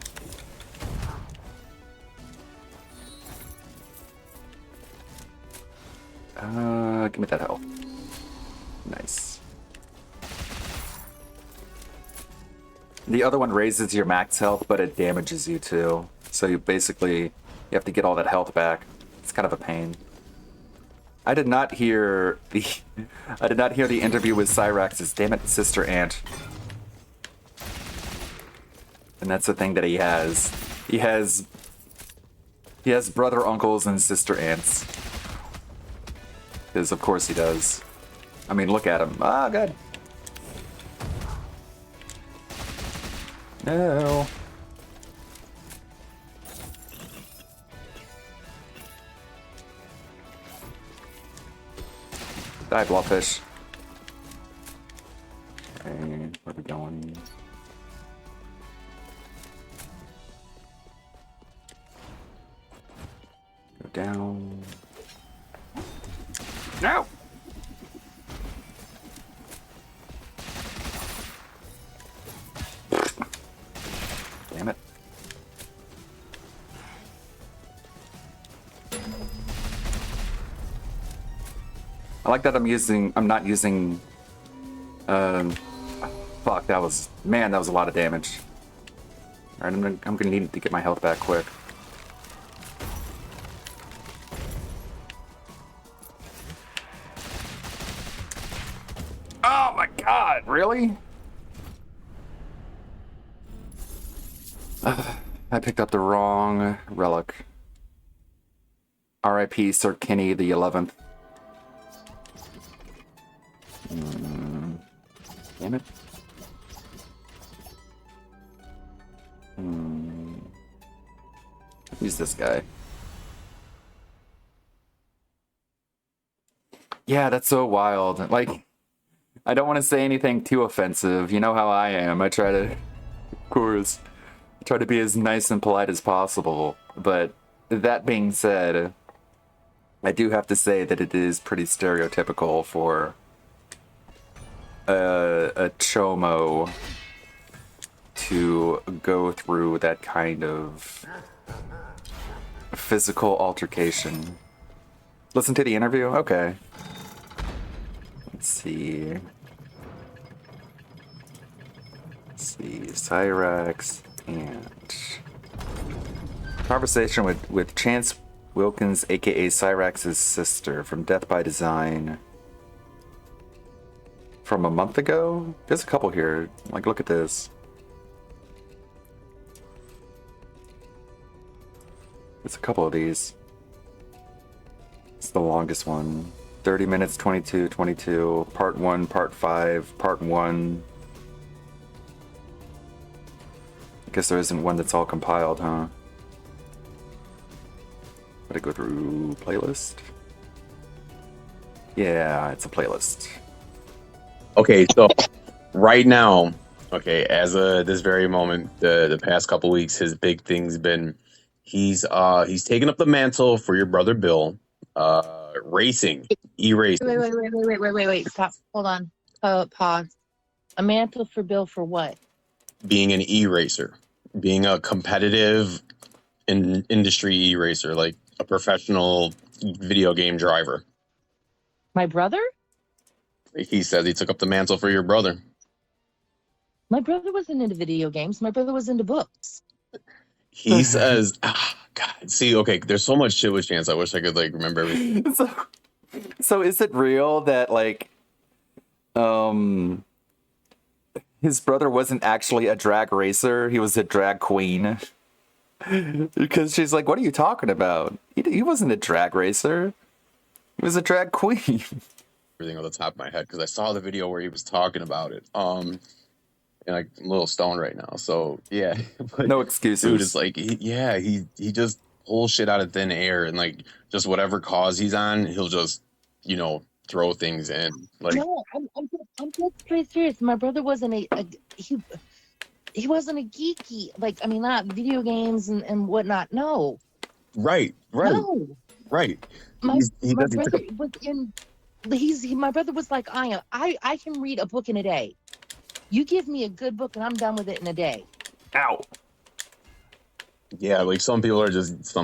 Give me that health. Nice. The other one raises your max health, but it damages you too. So you basically, you have to get all that health back. It's kind of a pain. I did not hear the interview with Cyrax's damn it sister aunt. And that's the thing that he has. He has brother uncles and sister aunts. Because of course he does. I mean, look at him. Ah, God. No. Die, Blobfish. Okay, where are we going? Go down. No! Damn it. I like that I'm not using, fuck, that was a lot of damage. Alright, I'm gonna need to get my health back quick. Oh my god, really? I picked up the wrong relic. R.I.P. Sir Kenny the 11th. Damn it. Who's this guy? Yeah, that's so wild. Like, I don't want to say anything too offensive. You know how I am. I try to, of course, try to be as nice and polite as possible. But that being said, I do have to say that it is pretty stereotypical for a chomo to go through that kind of physical altercation. Listen to the interview? Okay. Let's see. Cyrax and conversation with Chance Wilkins, aka Cyrax's sister, from Death by Design. From a month ago? There's a couple here. Like, look at this. There's a couple of these. It's the longest one. 30 minutes, 22, part 1, part 5, part 1. I guess there isn't one that's all compiled, huh? Gotta go through playlist. Yeah, it's a playlist. Okay, so right now, okay, as of this very moment, the past couple weeks, his big thing's been he's taken up the mantle for your brother Bill, racing, e-racing. Wait. Stop. Hold on. Pause. A mantle for Bill for what? Being an e-racer, being a competitive industry e-racer, like a professional video game driver. My brother? He says he took up the mantle for your brother. My brother wasn't into video games. My brother was into books. He says, God, see, okay, there's so much shit with Chance. I wish I could like remember everything. So is it real that like his brother wasn't actually a drag racer, he was a drag queen? Because she's like, what are you talking about? He wasn't a drag racer. He was a drag queen. Everything on the top of my head because I saw the video where he was talking about it. And like I'm a little stoned right now, so yeah. But, no excuses. Dude, it's like he just pulls shit out of thin air and like just whatever cause he's on, he'll just throw things in. Like no, I'm just pretty serious. My brother wasn't he wasn't a geeky, like, I mean, not video games and whatnot. No. Right. No. Right. My brother was in. My brother was like I am. I can read a book in a day. You give me a good book and I'm done with it in a day. Ow. Yeah, like some people are just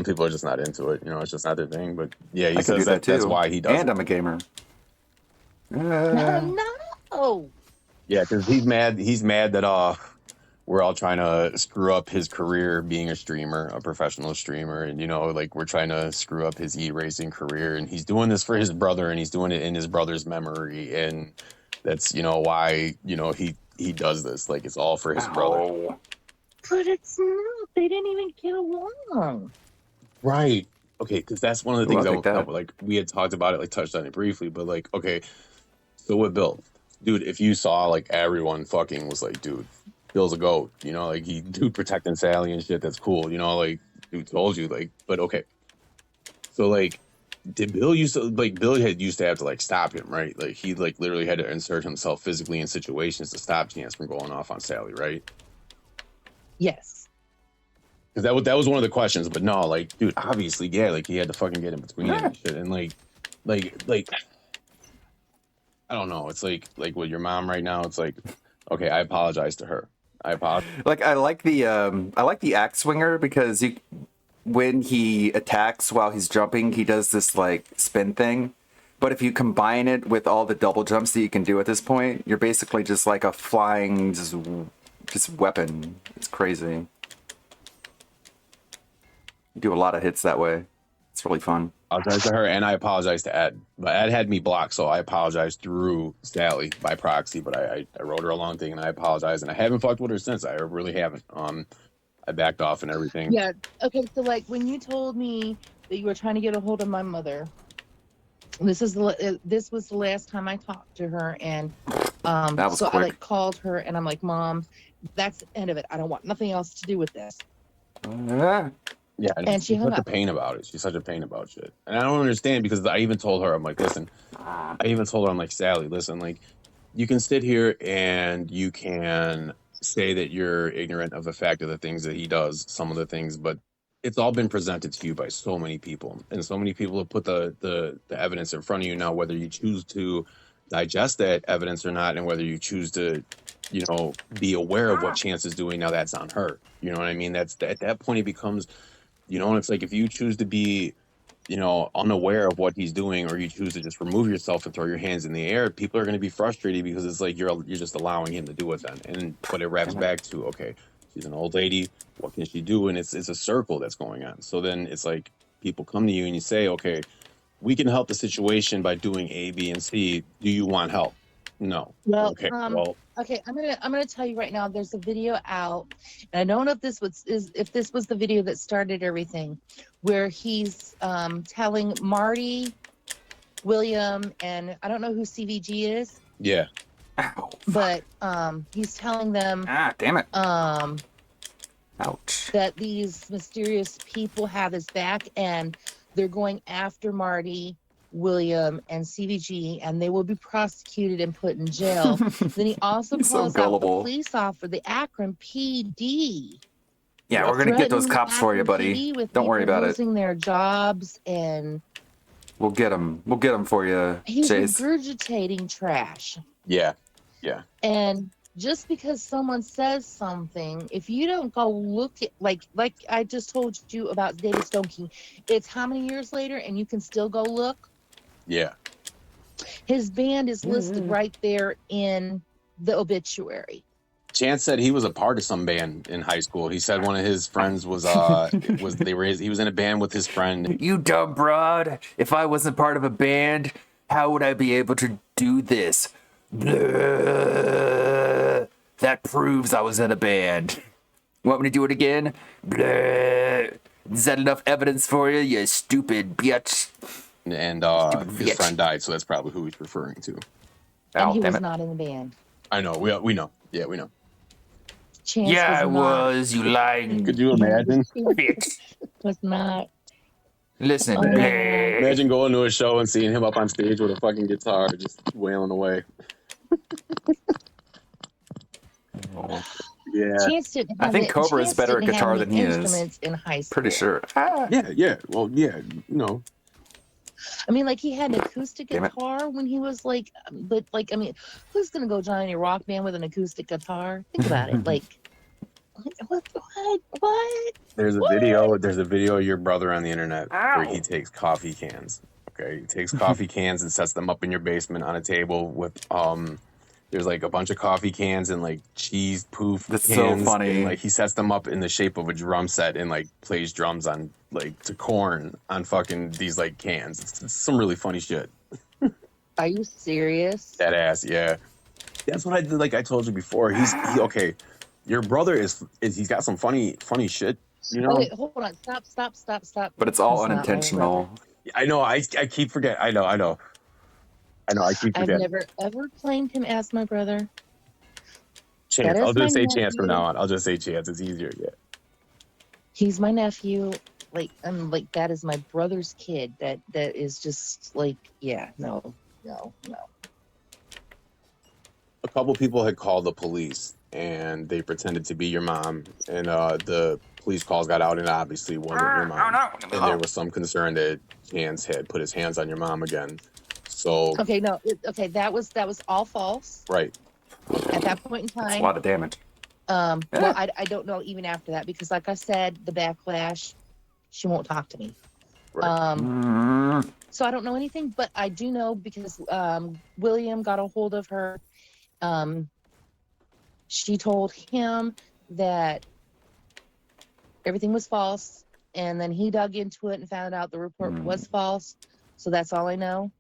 not into it. It's just not their thing. But yeah, he says that too. That's why he does. And I'm a gamer. No. Yeah, because he's mad that we're all trying to screw up his career being a streamer, a professional streamer, and like we're trying to screw up his e-racing career, and he's doing this for his brother, and he's doing it in his brother's memory, and that's why he does this, like it's all for his brother. But it's not. They didn't even get along. Right. Okay, because that's one of the things that like we had talked about it, like touched on it briefly, but like okay, so with Bill, dude, if you saw like everyone fucking was like, dude, Bill's a goat, like dude protecting Sally and shit. That's cool, like dude told you, like, but okay. So like, did Bill used to have to like stop him, right? Like he like literally had to insert himself physically in situations to stop Chance from going off on Sally, right? Yes. Because that was one of the questions, but no, like, dude, obviously, yeah, like he had to fucking get in between it and shit, and like, I don't know. It's like with your mom right now. It's like, okay, I apologize to her. I apologize. Like I like the axe swinger because when he attacks while he's jumping, he does this like spin thing. But if you combine it with all the double jumps that you can do at this point, you're basically just like a flying just weapon. It's crazy. You do a lot of hits that way. It's really fun. I apologize to her, and I apologize to Ed. But Ed had me blocked, so I apologize through Sally by proxy. But I wrote her a long thing, and I apologize, and I haven't fucked with her since. I really haven't. I backed off and everything. Yeah. Okay. So like when you told me that you were trying to get a hold of my mother, this was the last time I talked to her, and That was so I quick. like called her and I'm like, Mom, that's the end of it. I don't want nothing else to do with this. Yeah, And she she's hung such a up. pain about it. She's such a pain about shit. And I don't understand because I even told her, I'm like, listen, I'm like, Sally, listen, like, you can sit here and you can say that you're ignorant of the fact of the things that he does, some of the things, but it's all been presented to you by so many people. And so many people have put the evidence in front of you now, whether you choose to digest that evidence or not, and whether you choose to, be aware of what Chance is doing, now that's on her. You know what I mean? That's at that point it becomes, and it's like if you choose to be, unaware of what he's doing, or you choose to just remove yourself and throw your hands in the air, people are going to be frustrated because it's like you're just allowing him to do it then. But it wraps back to, okay, she's an old lady. What can she do? And it's a circle that's going on. So then it's like people come to you and you say, okay, we can help the situation by doing A, B, and C. Do you want help? No. Well, Okay. Well, okay, I'm gonna tell you right now. There's a video out, and I don't know if this was the video that started everything, where he's telling Marty, William, and I don't know who CVG is, yeah. Ow. but he's telling them Damn it. ouch, that Ouch. these mysterious people have his back and they're going after Marty, William, and CVG, and they will be prosecuted and put in jail. Then he also He's so calls out the gullible. police officer, the Akron PD. Yeah, we're gonna get those threatening cops for you, Akron buddy. PD with Don't worry people about it. losing their jobs, and We'll get them. We'll get them for you, he's Chase. regurgitating trash. Yeah. Yeah. And just because someone says something, if you don't go look at, like I just told you about David Stone King, it's how many years later, and you can still go look. Yeah. His band is listed right there in the obituary. Chance said he was a part of some band in high school. He said one of his friends he was in a band with his friend. You dumb broad. If I wasn't part of a band, how would I be able to do this? Blah. That proves I was in a band. Want me to do it again? Blah. Is that enough evidence for you, you stupid bitch? And his bitch. friend died, so that's probably who he's referring to. And he damn was it. not in the band. I know. We know. Yeah, we know. Chance Yeah, I was not. was, you lying Could you imagine? bitch. Was not. Listen, Oh. blah. Imagine going to a show and seeing him up on stage with a fucking guitar, just wailing away. Yeah. Chance didn't I have think it- Cobra is Chance better at didn't have guitar any than he is. instruments in high school. Pretty sure. Yeah. Well, yeah. I mean, like he had an acoustic Damn it. guitar when he was like, but like, I mean, who's gonna go join a rock band with an acoustic guitar? Think about it. Like, what? There's a video of your brother on the internet where he takes coffee cans. Okay, he takes coffee cans and sets them up in your basement on a table with there's like a bunch of coffee cans and like cheese poof That's cans. so funny. And like he sets them up in the shape of a drum set and like plays drums on like to Korn on fucking these like cans. It's some really funny shit. Are you serious? That ass, yeah. That's what I did. Like I told you before, okay. Your brother is he's got some funny shit, you know. Okay, hold on. Stop. But it's all He's not my unintentional. brother. I know. I keep forgetting. I know. I keep I've forgetting. never ever claimed him as my brother. Chance. That is I'll just my say Chance from nephew. now on. I'll just say Chance. It's easier. Yeah. He's my nephew. Like, I'm like, that is my brother's kid. That is just like, yeah, no. A couple people had called the police and they pretended to be your mom, and the police calls got out and obviously wasn't your mom. And there was some concern that Chance had put his hands on your mom again. So Okay, no. That was all false right. at that point in That's time. a lot of damage. Well, I don't know even after that, because like I said, the backlash, she won't talk to me. Right. So I don't know anything, but I do know because William got a hold of her. She told him that everything was false, and then he dug into it and found out the report was false. So that's all I know.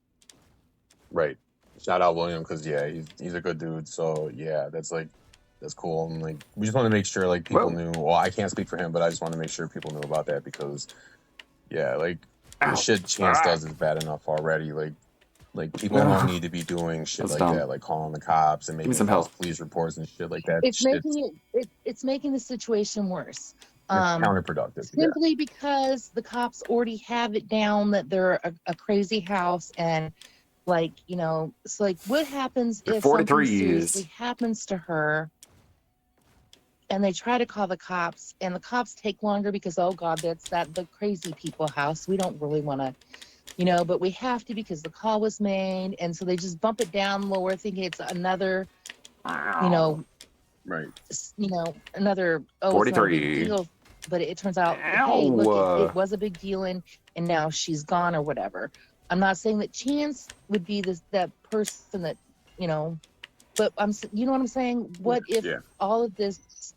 Right. Shout out William, because yeah, he's a good dude. So yeah, that's cool. And like we just want to make sure like people knew. Well, I can't speak for him, but I just want to make sure people knew about that, because yeah, like the shit Chance does is bad enough already. Like Like people don't need to be doing shit That's like dumb. that, like calling the cops and me making some false help. police reports and shit like that. It's making it's making the situation worse. It's counterproductive. Yeah. Simply because the cops already have it down that they're a crazy house, and like, you know, it's like, what happens They're if something 43s. seriously happens to her and they try to call the cops and the cops take longer because, oh God, that's the crazy people house. We don't really want to, you know, but we have to because the call was made. And so they just bump it down lower, thinking it's another, you know, Right. another, oh, it's not a big 43. deal. But it turns out, hey, look, Ow. it was a big deal, and now she's gone or whatever. I'm not saying that Chance would be that person that, you know, but you know what I'm saying? What if Yeah. all of this,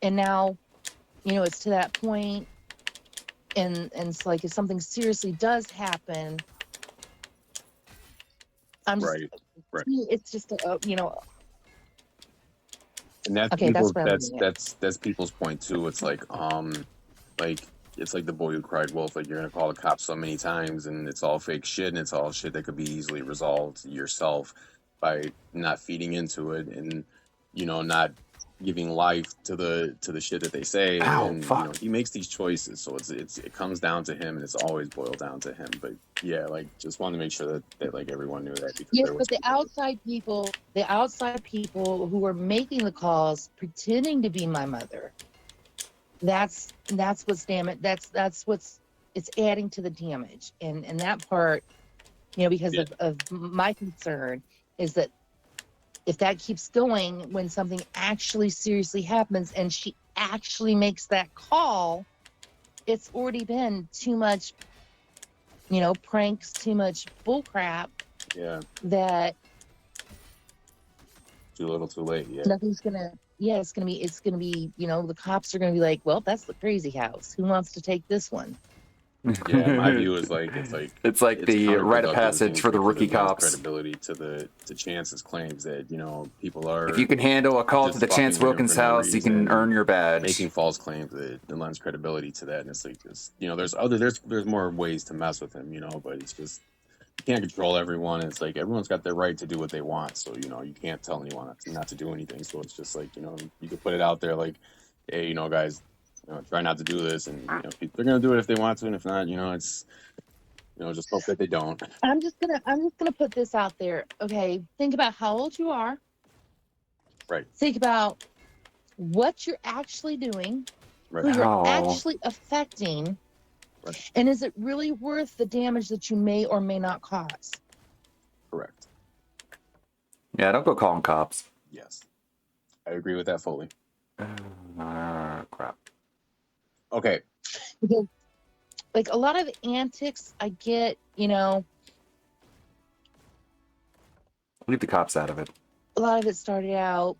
and now, you know, it's to that point, and it's like, if something seriously does happen, I'm just, Right. it's just, you know, And that's okay, people. that's what I'm doing. That's people's point too. It's like it's like the boy who cried wolf. Like you're gonna call the cops so many times, and it's all fake shit, and it's all shit that could be easily resolved yourself by not feeding into it, and you know, not giving life to the shit that they say. Ow, And fuck. you know, he makes these choices, so it comes down to him, and it's always boiled down to him. But yeah, like just wanted to make sure that like everyone knew that, because Yes, there was but the outside people who were making the calls, pretending to be my mother, that's what's damage. That's what's, it's adding to the damage. And that part, you know, because of my concern is that if that keeps going, when something actually seriously happens and she actually makes that call, it's already been too much, you know, pranks, too much bullcrap, that too little too late. nothing's gonna, it's gonna be, you know, the cops are gonna be like, well, that's the crazy house, who wants to take this one? Yeah, my view is like it's like the rite of passage for the rookie cops. Credibility to Chance's claims that, you know, people are. If you can handle a call to the Chance Wilkins house, you can earn your badge. Making false claims that lends credibility to that, and it's like this. You know, there's more ways to mess with him, you know, but it's just, you can't control everyone. It's like everyone's got their right to do what they want, so you know, you can't tell anyone not to do anything. So it's just like, you know, you could put it out there like, hey, you know, guys, you know, try not to do this, and you know, they're gonna do it if they want to, and if not, you know, it's, you know, just hope that they don't. I'm just gonna put this out there. Okay, think about how old you are. Right. Think about what you're actually doing, Right. who you're actually affecting, and is it really worth the damage that you may or may not cause? Correct. Yeah, don't go calling cops. Yes, I agree with that fully. Crap. Okay. Because, like, a lot of the antics, I get, you know, Leave the cops out of it. a lot of it started out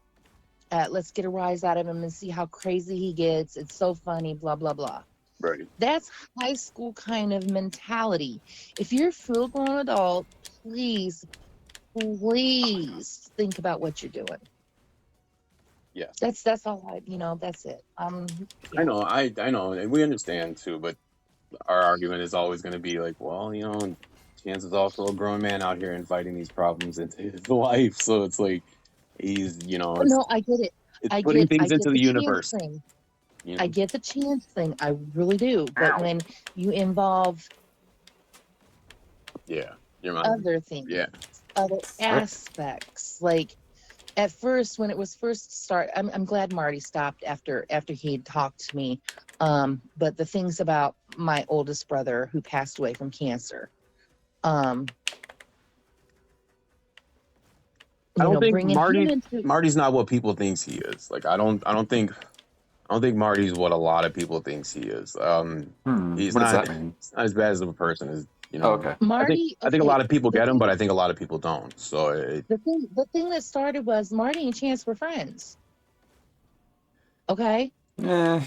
at, let's get a rise out of him and see how crazy he gets. It's so funny, blah, blah, blah. Right. That's high school kind of mentality. If you're a full-grown adult, please think about what you're doing. Yes. That's all I, you know, that's it. I know, and we understand too, but our argument is always going to be like, well, you know, Chance is also a grown man out here inviting these problems into his life, so it's like he's, you know, no, I get it. It's putting things into the universe. You know? I get the Chance thing, I really do. But when you involve other things, other aspects, like at first when it was first I'm glad Marty stopped after he had talked to me. But the things about my oldest brother who passed away from cancer, I don't think Marty's not what people thinks he is. Like I don't think Marty's what a lot of people thinks he is. He's not as bad as of a person as, you know. Okay. Marty, I think a lot of people get him, but I think a lot of people don't. So the thing that started was Marty and Chance were friends. Okay. Yeah.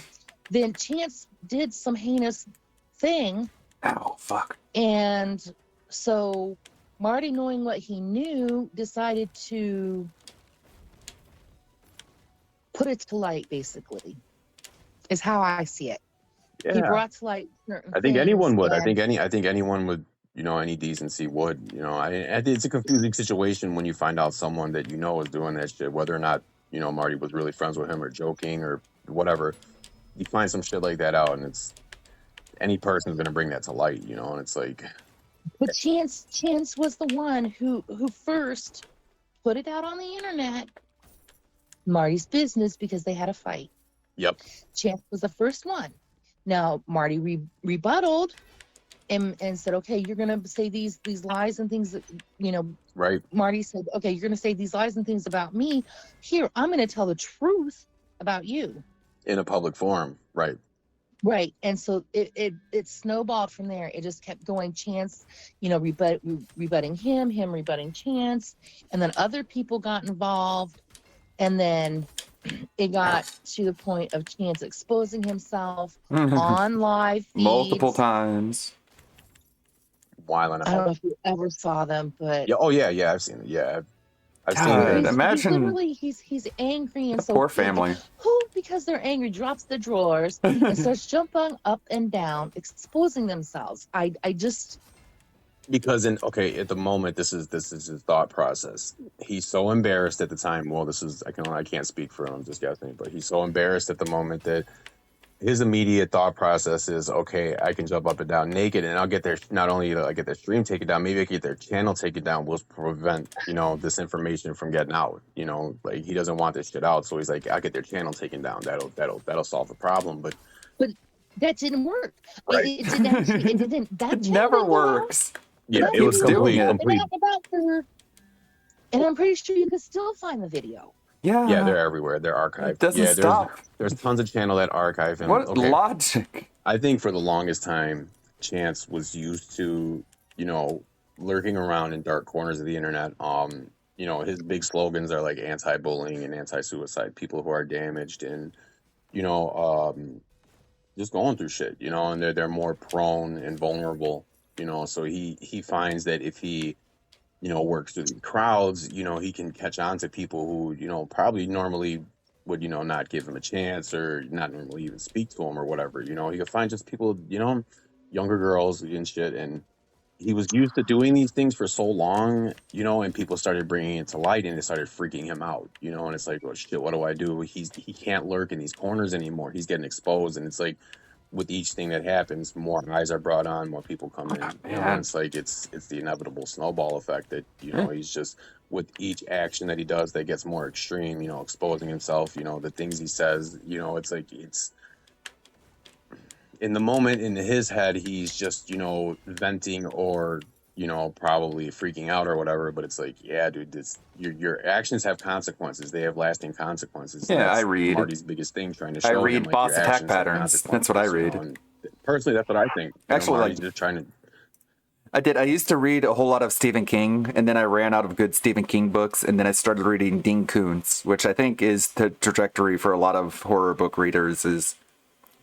Then Chance did some heinous thing. Ow, fuck. And so Marty, knowing what he knew, decided to put it to light, basically, is how I see it. Yeah. He brought to light certain I think things anyone would. I think anyone would any decency would. It's a confusing situation when you find out someone that is doing that shit, whether or not Marty was really friends with him or joking or whatever. You find some shit like that out, and it's any person's gonna bring that to light, and it's like, But Chance was the one who first put it out on the internet, Marty's business, because they had a fight. yep, Chance was the first one. Now Marty rebutted and said, okay, you're gonna say these lies and things that right, Marty said, okay, you're gonna say these lies and things about me. Here, I'm gonna tell the truth about you. in a public forum, right. Right. And so it snowballed from there. It just kept going. Chance, rebutting him rebutting Chance. And then other people got involved. And then it got to the point of Chance exposing himself on live feeds. Multiple times. While I don't know if you ever saw them, but yeah, oh yeah, I've seen it. Yeah, I've seen God, it. imagine he's literally he's angry, and so poor family. who, because they're angry, drops the drawers and starts jumping up and down, exposing themselves. I just Because at the moment, this is his thought process. He's so embarrassed at the time. Well, I can't speak for him, I'm just guessing, but he's so embarrassed at the moment that his immediate thought process is, okay, I can jump up and down naked, and I'll get their, not only do I get their stream taken down, maybe I can get their channel taken down, will prevent this information from getting out. Like, he doesn't want this shit out, so he's like, I'll get their channel taken down. That'll solve the problem. But that didn't work. Right. It didn't actually. It didn't. That It channel never didn't go out. works. yeah, It it was keeps doing complete. it. And I'm pretty sure you can still find the video. Yeah. Yeah, they're everywhere. They're archived. It doesn't stop. There's tons of channel that archive him. What logic? I think for the longest time, Chance was used to, lurking around in dark corners of the internet. His big slogans are like anti-bullying and anti-suicide, people who are damaged and, just going through shit, and they're more prone and vulnerable, so he finds that if he, works through the crowds, he can catch on to people who, probably normally would, not give him a chance or not normally even speak to him or whatever. He could find just people, younger girls and shit. And he was used to doing these things for so long, and people started bringing it to light and it started freaking him out, and it's like, oh shit, what do I do? He can't lurk in these corners anymore. He's getting exposed. And it's like, with each thing that happens, more eyes are brought on, more people come in. And it's like it's the inevitable snowball effect that he's just, with each action that he does that gets more extreme, exposing himself, the things he says, it's like it's in the moment in his head he's just venting or probably freaking out or whatever, but it's like, yeah, dude, your actions have consequences. They have lasting consequences. Yeah, That's I read Marty's biggest thing, trying to show I read him, like, boss your attack actions have patterns. That's what I read. consequences, and personally, that's what I think. Actually, Marty's like, just trying to. I used to read a whole lot of Stephen King, and then I ran out of good Stephen King books, and then I started reading Dean Koontz, which I think is the trajectory for a lot of horror book readers. Is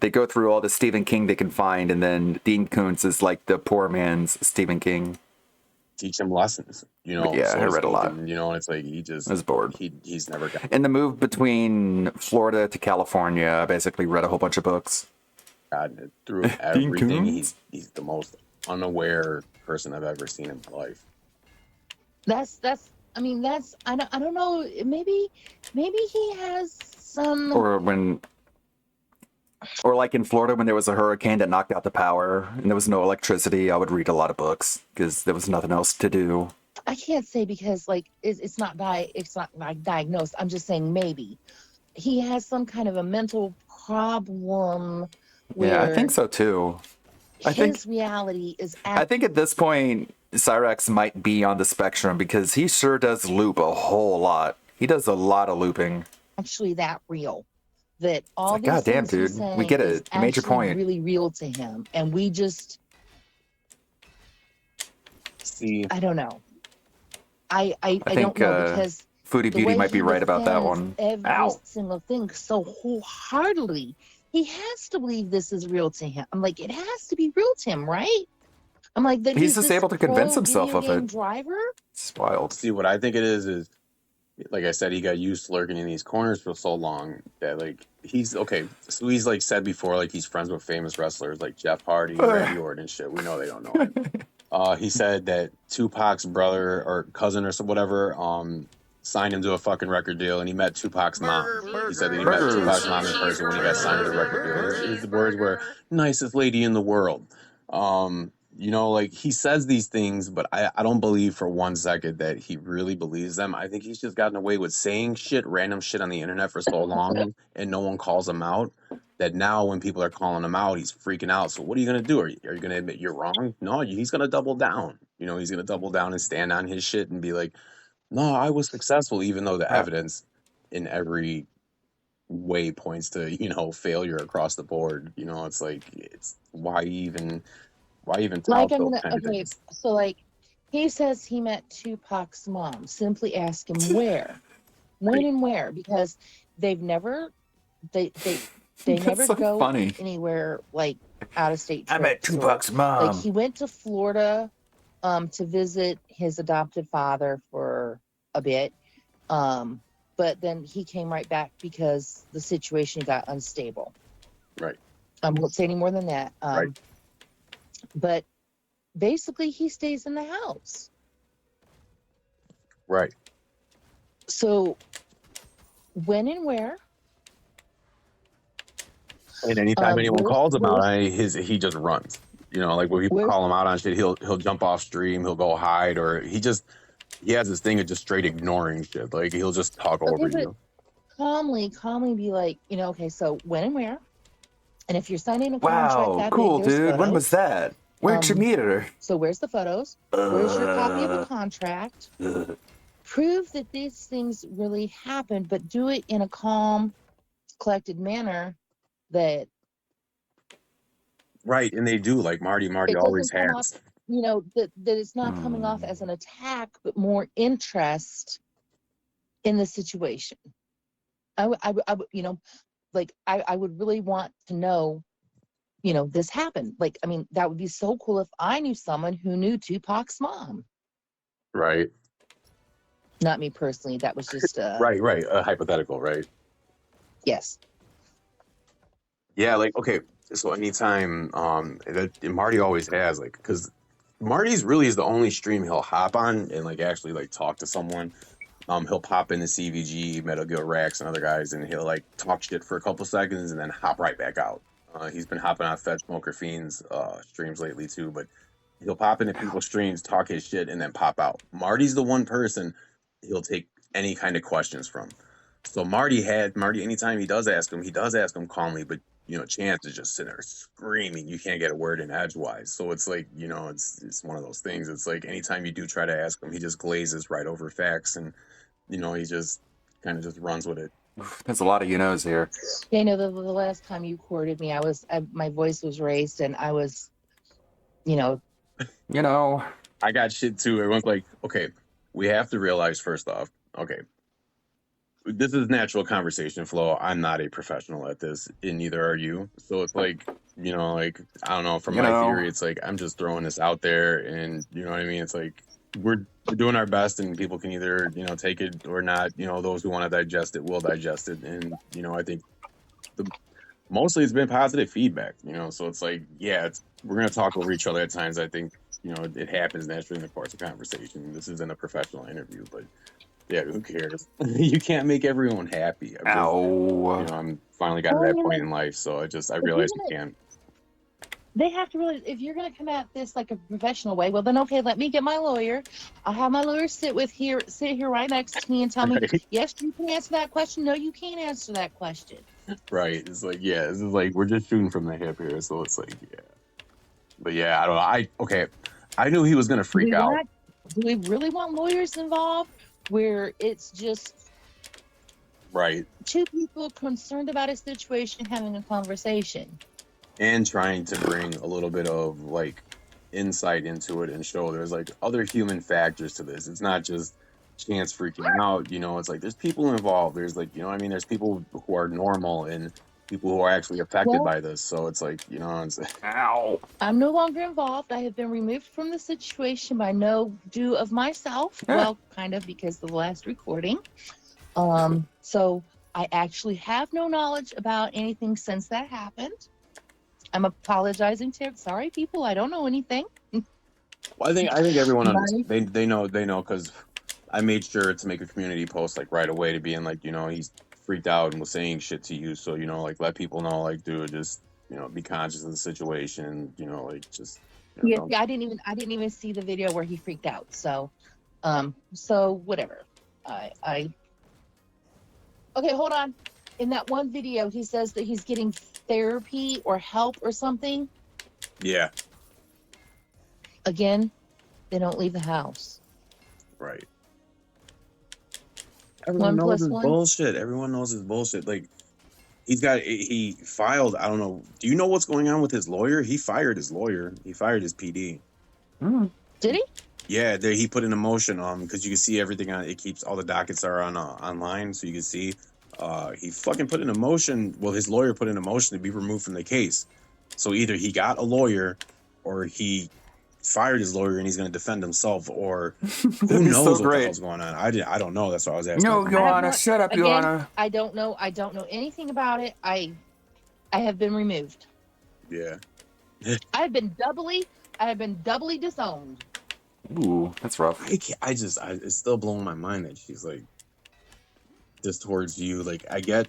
they go through all the Stephen King they can find, and then Dean Koontz is like the poor man's Stephen King. Teach him lessons, Yeah, I read a lot. and it's like he just I was bored. He's never got. In the move between Florida to California, I basically read a whole bunch of books. God, through everything, he's the most unaware person I've ever seen in my life. I don't know. Maybe he has some. Or like in Florida when there was a hurricane that knocked out the power and there was no electricity, I would read a lot of books because there was nothing else to do. I can't say because like it's not like diagnosed. I'm just saying maybe he has some kind of a mental problem. Yeah, I think so too. His reality is. I think at this point, Cyrax might be on the spectrum because he sure does loop a whole lot. He does a lot of looping. Actually, that real. That all like, these God damn, things dude, we get it. You made your point. Really real to him, and we just see. I don't know. I think, don't know because Foodie Beauty might be right about that one. Every single thing so wholeheartedly, he has to believe this is real to him. I'm like, it has to be real to him, right? I'm like, that he's just able to convince himself of it. Driver. It's wild. See, what I think it is like I said, he got used to lurking in these corners for so long that like he's okay. So he's like said before, like he's friends with famous wrestlers like Jeff Hardy, Randy Orton, and shit. We know they don't know him. He said that Tupac's brother or cousin or whatever signed him to a fucking record deal, and he met Tupac's mom. He said that he met Tupac's mom in person when he got signed to the record deal. His words were nicest lady in the world. You know, like he says these things, but I don't believe for one second that he really believes them. I think he's just gotten away with saying shit, random shit on the internet for so long, and no one calls him out. That now when people are calling him out, he's freaking out. So what are you gonna do? Are you gonna admit you're wrong? No, he's gonna double down. You know, he's gonna double down and stand on his shit and be like, no, I was successful, even though the evidence in every way points to, you know, failure across the board. You know, it's like, it's why even Like tout I'm those gonna kind of okay, things? so like he says he met Tupac's mom. Simply ask him where, when, and where, because they've never they That's never so go funny. anywhere like out of state I met trips or Tupac's like mom. he went to Florida to visit his adopted father for a bit. But then he came right back because the situation got unstable. Right. I won't say any more than that. Right. But basically he stays in the house. Right. So when and where? And anytime anyone where's, calls him out, where's, he just runs. You know, like when people where's call him out on shit, he'll jump off stream, he'll go hide, or he has this thing of just straight ignoring shit. Like he'll just talk okay, over but you. calmly be like, you know, okay, so when and where? And if you're signing a contract Wow, that cool, big, there's dude. When was photos. that? Where'd you meet her? So where's the photos? Where's your copy of the contract? Prove that these things really happened, but do it in a calm, collected manner that Right, and they do, like Marty it always doesn't come off, has. you know, that it's not coming off as an attack, but more interest in the situation. I would, you know, like I would really want to know, you know, this happened. Like, I mean, that would be so cool if I knew someone who knew Tupac's mom. Right. Not me personally. That was just Right. Hypothetical, right? yes. Yeah, like okay. So anytime and Marty always has like because Marty's really is the only stream he'll hop on and like actually like talk to someone. He'll pop into CVG, Metal Gear Rex, and other guys, and he'll like talk shit for a couple seconds and then hop right back out. He's been hopping on Fed Smoker Fiend's streams lately too, but he'll pop into people's streams, talk his shit, and then pop out. Marty's the one person he'll take any kind of questions from. So Marty, anytime he does ask him calmly, but you know, Chance is just sitting there screaming. You can't get a word in edgewise. So it's like, you know, it's one of those things. It's like anytime you do try to ask him, he just glazes right over facts, and you know, he just kind of just runs with it. There's a lot of you-knows here. Yeah, you know, the last time you courted me, my voice was raised, and I was, you know. You know. I got shit too. Everyone's like, okay, we have to realize first off, okay, this is natural conversation flow. I'm not a professional at this, and neither are you. So it's like, you know, like I don't know. From my theory, it's like I'm just throwing this out there, and you know what I mean. It's like we're doing our best, and people can either you know take it or not. You know, those who want to digest it will digest it, and you know, I think mostly it's been positive feedback. You know, so it's like, yeah, we're gonna talk over each other at times. I think you know it happens naturally in the course of conversation. This isn't a professional interview, but. Yeah, who cares? You can't make everyone happy. You know, I'm finally got to that point in life, so I realized you can't. They have to really, if you're going to come at this like a professional way, well then okay, let me get my lawyer. I'll have my lawyer sit here right next to me and tell me, yes, you can answer that question. No, you can't answer that question. Right. It's like, yeah, this is like we're just shooting from the hip here, so it's like, yeah. But yeah, I don't know. I knew he was gonna freak out. Do we really want lawyers involved? Where it's just right, two people concerned about a situation having a conversation and trying to bring a little bit of like insight into it and show there's like other human factors to this. It's not just Chance freaking out, you know. It's like there's people involved. There's like, you know what I mean, there's people who are normal and people who are actually affected by this. So it's like, you know, ow. I'm no longer involved. I have been removed from the situation by no due of myself. Well, kind of because of the last recording. So I actually have no knowledge about anything since that happened. I'm apologizing to sorry people. I don't know anything. Well, I think everyone Money. they know because I made sure to make a community post like right away to being like, you know, he's freaked out and was saying shit to you, so you know, like let people know, like, dude, just you know, be conscious of the situation, you know, like just you know, Yeah, don't. see, I didn't even see the video where he freaked out. So whatever. I okay, hold on. In that one video, he says that he's getting therapy or help or something. Yeah, Again, they don't leave the house. right. One Everyone knows plus his one. bullshit. Everyone knows his bullshit. Like he filed. I don't know. Do you know what's going on with his lawyer? He fired his lawyer. He fired his PD. Did he? Yeah, he put in a motion because you can see everything on it. Keeps all the dockets are on online, so you can see. He fucking put in a motion. Well, his lawyer put in a motion to be removed from the case. So either he got a lawyer, or he fired his lawyer and he's going to defend himself, or who knows what the hell's going on. I don't know. That's why I was asking. No, I have Joanna, not- shut up, again, Joanna. I don't know anything about it. I have been removed. Yeah. I have been doubly disowned. Ooh, that's rough. It's still blowing my mind that she's like just towards you. Like I get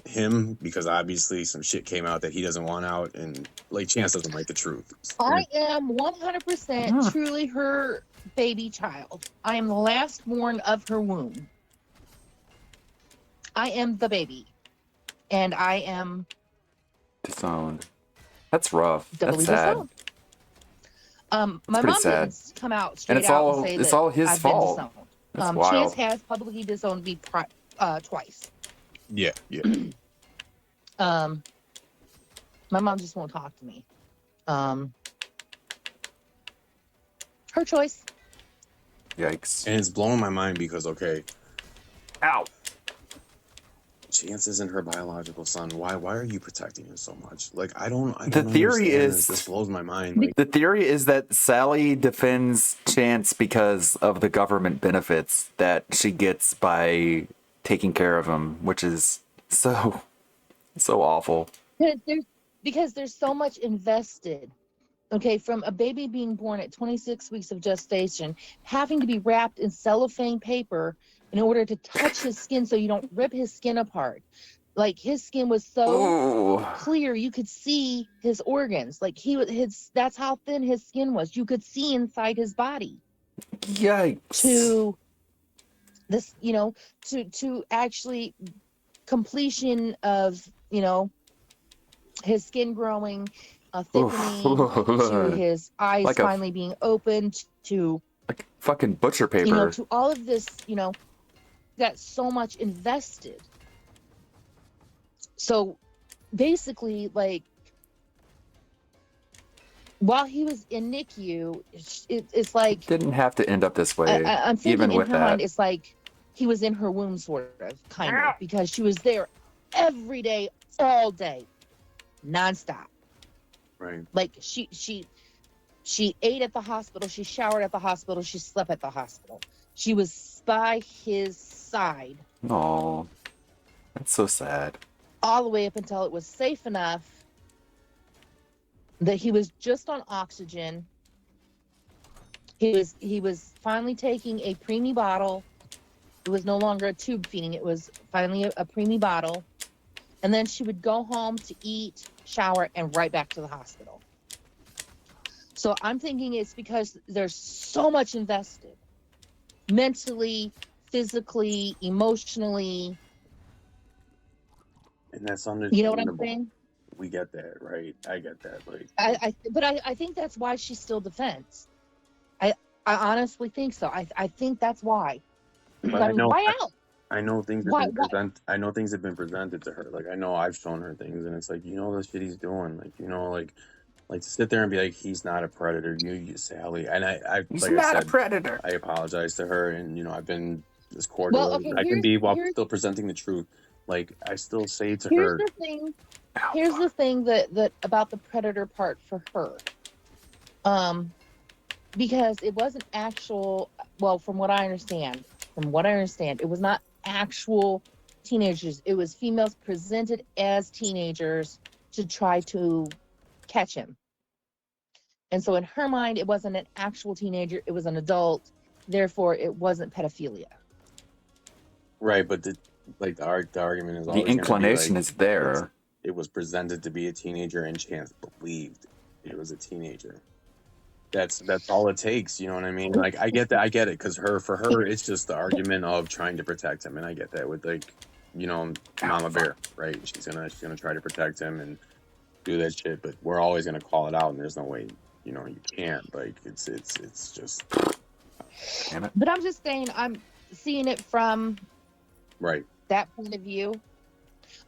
him because obviously some shit came out that he doesn't want out, and like Chance doesn't like the truth. I am 100% truly her baby child. I am the last born of her womb. I am the baby, and I am Disowned. That's rough. doubly That's sad. disowned. My pretty mom sad. didn't come out straight And it's out all- and say it's that all his I've fault. been disowned. That's Chance wild. has publicly disowned me twice. Yeah, yeah. My mom just won't talk to me. Her choice. Yikes. And it's blowing my mind because okay, Ow. Chance isn't her biological son. Why are you protecting him so much? Like I don't The theory understand is- this blows my mind. Like The theory is that Sally defends Chance because of the government benefits that she gets by taking care of him, which is so awful. Because there's so much invested. Okay, from a baby being born at 26 weeks of gestation, having to be wrapped in cellophane paper in order to touch his skin so you don't rip his skin apart. Like his skin was so Ooh. clear you could see his organs. Like that's how thin his skin was. You could see inside his body. Yikes. To this, to actually completion of, his skin growing, thickening, to his eyes Like a- finally being opened, to, Like fucking butcher paper. to all of this, that's so much invested. So basically, like, while he was in NICU, it's like, Didn't have to end up this way. I'm thinking even in with her mind, that. it's like he was in her womb, sort of, kind of, because she was there every day, all day, nonstop. right. Like she ate at the hospital, she showered at the hospital, she slept at the hospital. She was by his side Oh, that's so sad. all the way up until it was safe enough that he was just on oxygen. He was finally taking a preemie bottle. It was no longer a tube feeding. It was finally a preemie bottle. And then she would go home to eat, shower, and right back to the hospital. So I'm thinking it's because there's so much invested. Mentally, physically, emotionally. And that's understandable. You know what I'm saying? We get that, right? I get that. Like I think that's why she still defends. I honestly think so. I think that's why. But I mean, why out? I know things have Why- been I know things have been presented to her. Like I know I've shown her things, and it's like the shit he's doing. Like like to sit there and be like he's not a predator. You Sally, and I He's like I not a said, predator. I apologize to her, and I've been as cordial Well, as okay, I can be while here's- still presenting the truth. Like I still say to Here's her, the thing. Here's the thing that about the predator part for her. Because it wasn't actual. Well, from what I understand, it was not actual teenagers. It was females presented as teenagers to try to catch him. And so in her mind, it wasn't an actual teenager, it was an adult. Therefore, it wasn't pedophilia. Right, but the argument is The always gonna be inclination like is there. it was presented to be a teenager, and Chance believed it was a teenager. That's all it takes. You know what I mean? Like I get that. I get it because for her, it's just the argument of trying to protect him, and I get that with like, Mama Bear, right? She's gonna try to protect him and do that shit, but we're always gonna call it out, and there's no way, you can't. Like it's just Damn it. But I'm just saying, I'm seeing it from right. that point of view.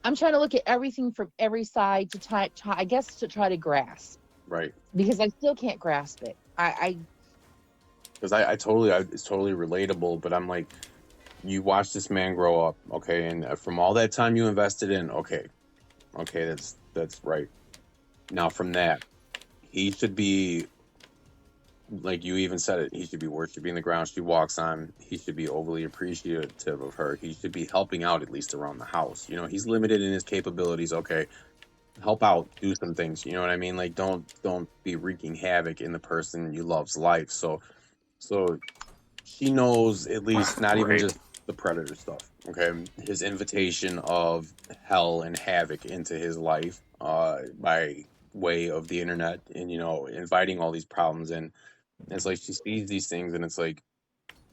I'm trying to look at everything from every side to try to grasp. Right. Because I still can't grasp it. Because it's totally relatable, but I'm like, you watch this man grow up, okay, and from all that time you invested in, okay, that's right. Now from that, he should be, like you even said it, he should be worshiping the ground she walks on. He should be overly appreciative of her. He should be helping out at least around the house. He's limited in his capabilities, okay. Help out, do some things, you know what I mean? Like don't be wreaking havoc in the person you love's life. So she knows at least not even just the predator stuff, okay? His invitation of hell and havoc into his life by way of the internet, and inviting all these problems in. It's like she sees these things, and it's like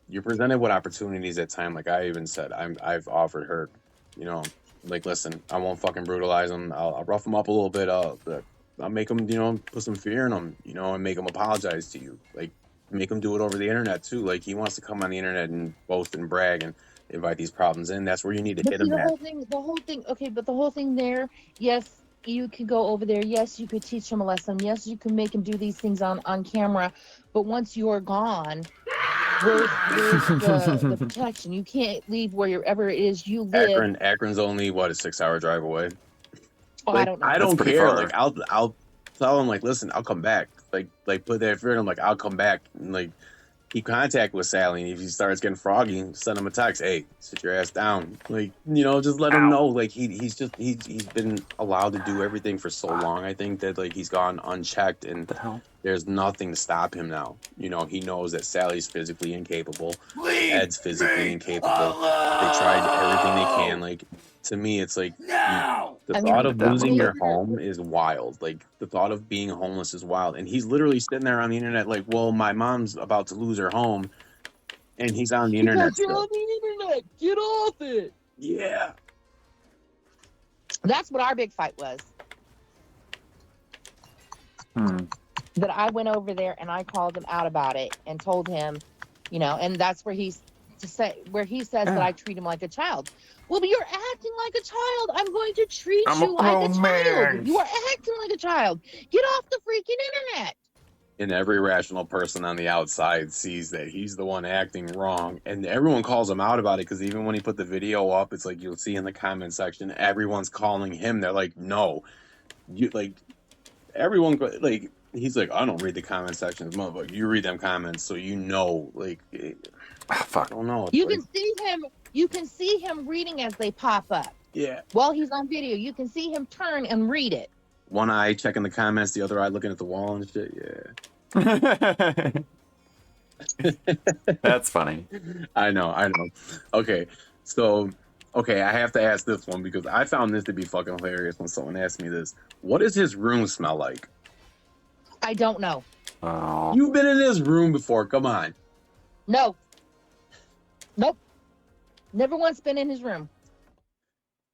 you're presented with opportunities at time. Like I even said, I've offered her, like, listen, I won't fucking brutalize him. I'll rough him up a little bit. I'll make him, put some fear in him, and make him apologize to you. Like, make him do it over the internet too. Like, he wants to come on the internet and boast and brag and invite these problems in. That's where you need to hit him the at. whole thing. Okay, but the whole thing there. Yes, you could go over there. Yes, you could teach him a lesson. Yes, you can make him do these things on camera. But once you're gone, where's the protection? You can't leave wherever it is you live. Akron's only a 6-hour drive away. Oh, Like, I don't know. I don't pretty care. far. Like I'll tell him, like, listen, I'll come back. Like put that fear in him. Like, I'll come back. And, like, keep contact with Sally. And if he starts getting froggy, send him a text. Hey, sit your ass down. Like, just let him know. Like he's been allowed to do everything for so long. I think that like he's gone unchecked, and there's nothing to stop him now. He knows that Sally's physically incapable. Ed's physically incapable. They tried everything they can. Like, to me, it's like the thought of losing your home is wild. Like, the thought of being homeless is wild. And he's literally sitting there on the internet like, well, my mom's about to lose her home, and he's on the internet. Because you're on the internet. Get off it. Yeah. That's what our big fight was. That I went over there and I called him out about it and told him, and that's where he says that I treat him like a child. Well, but you're acting like a child. I'm going to treat you like a child. You are acting like a child. Get off the freaking internet. And every rational person on the outside sees that he's the one acting wrong, and everyone calls him out about it, because even when he put the video up, it's like you'll see in the comment section, everyone's calling him. They're like, no, you, like, everyone, like, he's like, I don't read the comment sections, motherfucker. You read them comments, so like, fuck. I don't know. You can see him reading as they pop up. Yeah. While he's on video, you can see him turn and read it. One eye checking the comments, the other eye looking at the wall and shit. Yeah. That's funny. I know. Okay, so I have to ask this one, because I found this to be fucking hilarious when someone asked me this. What does his room smell like? I don't know. Oh. You've been in his room before. Come on. No. Nope. Never once been in his room.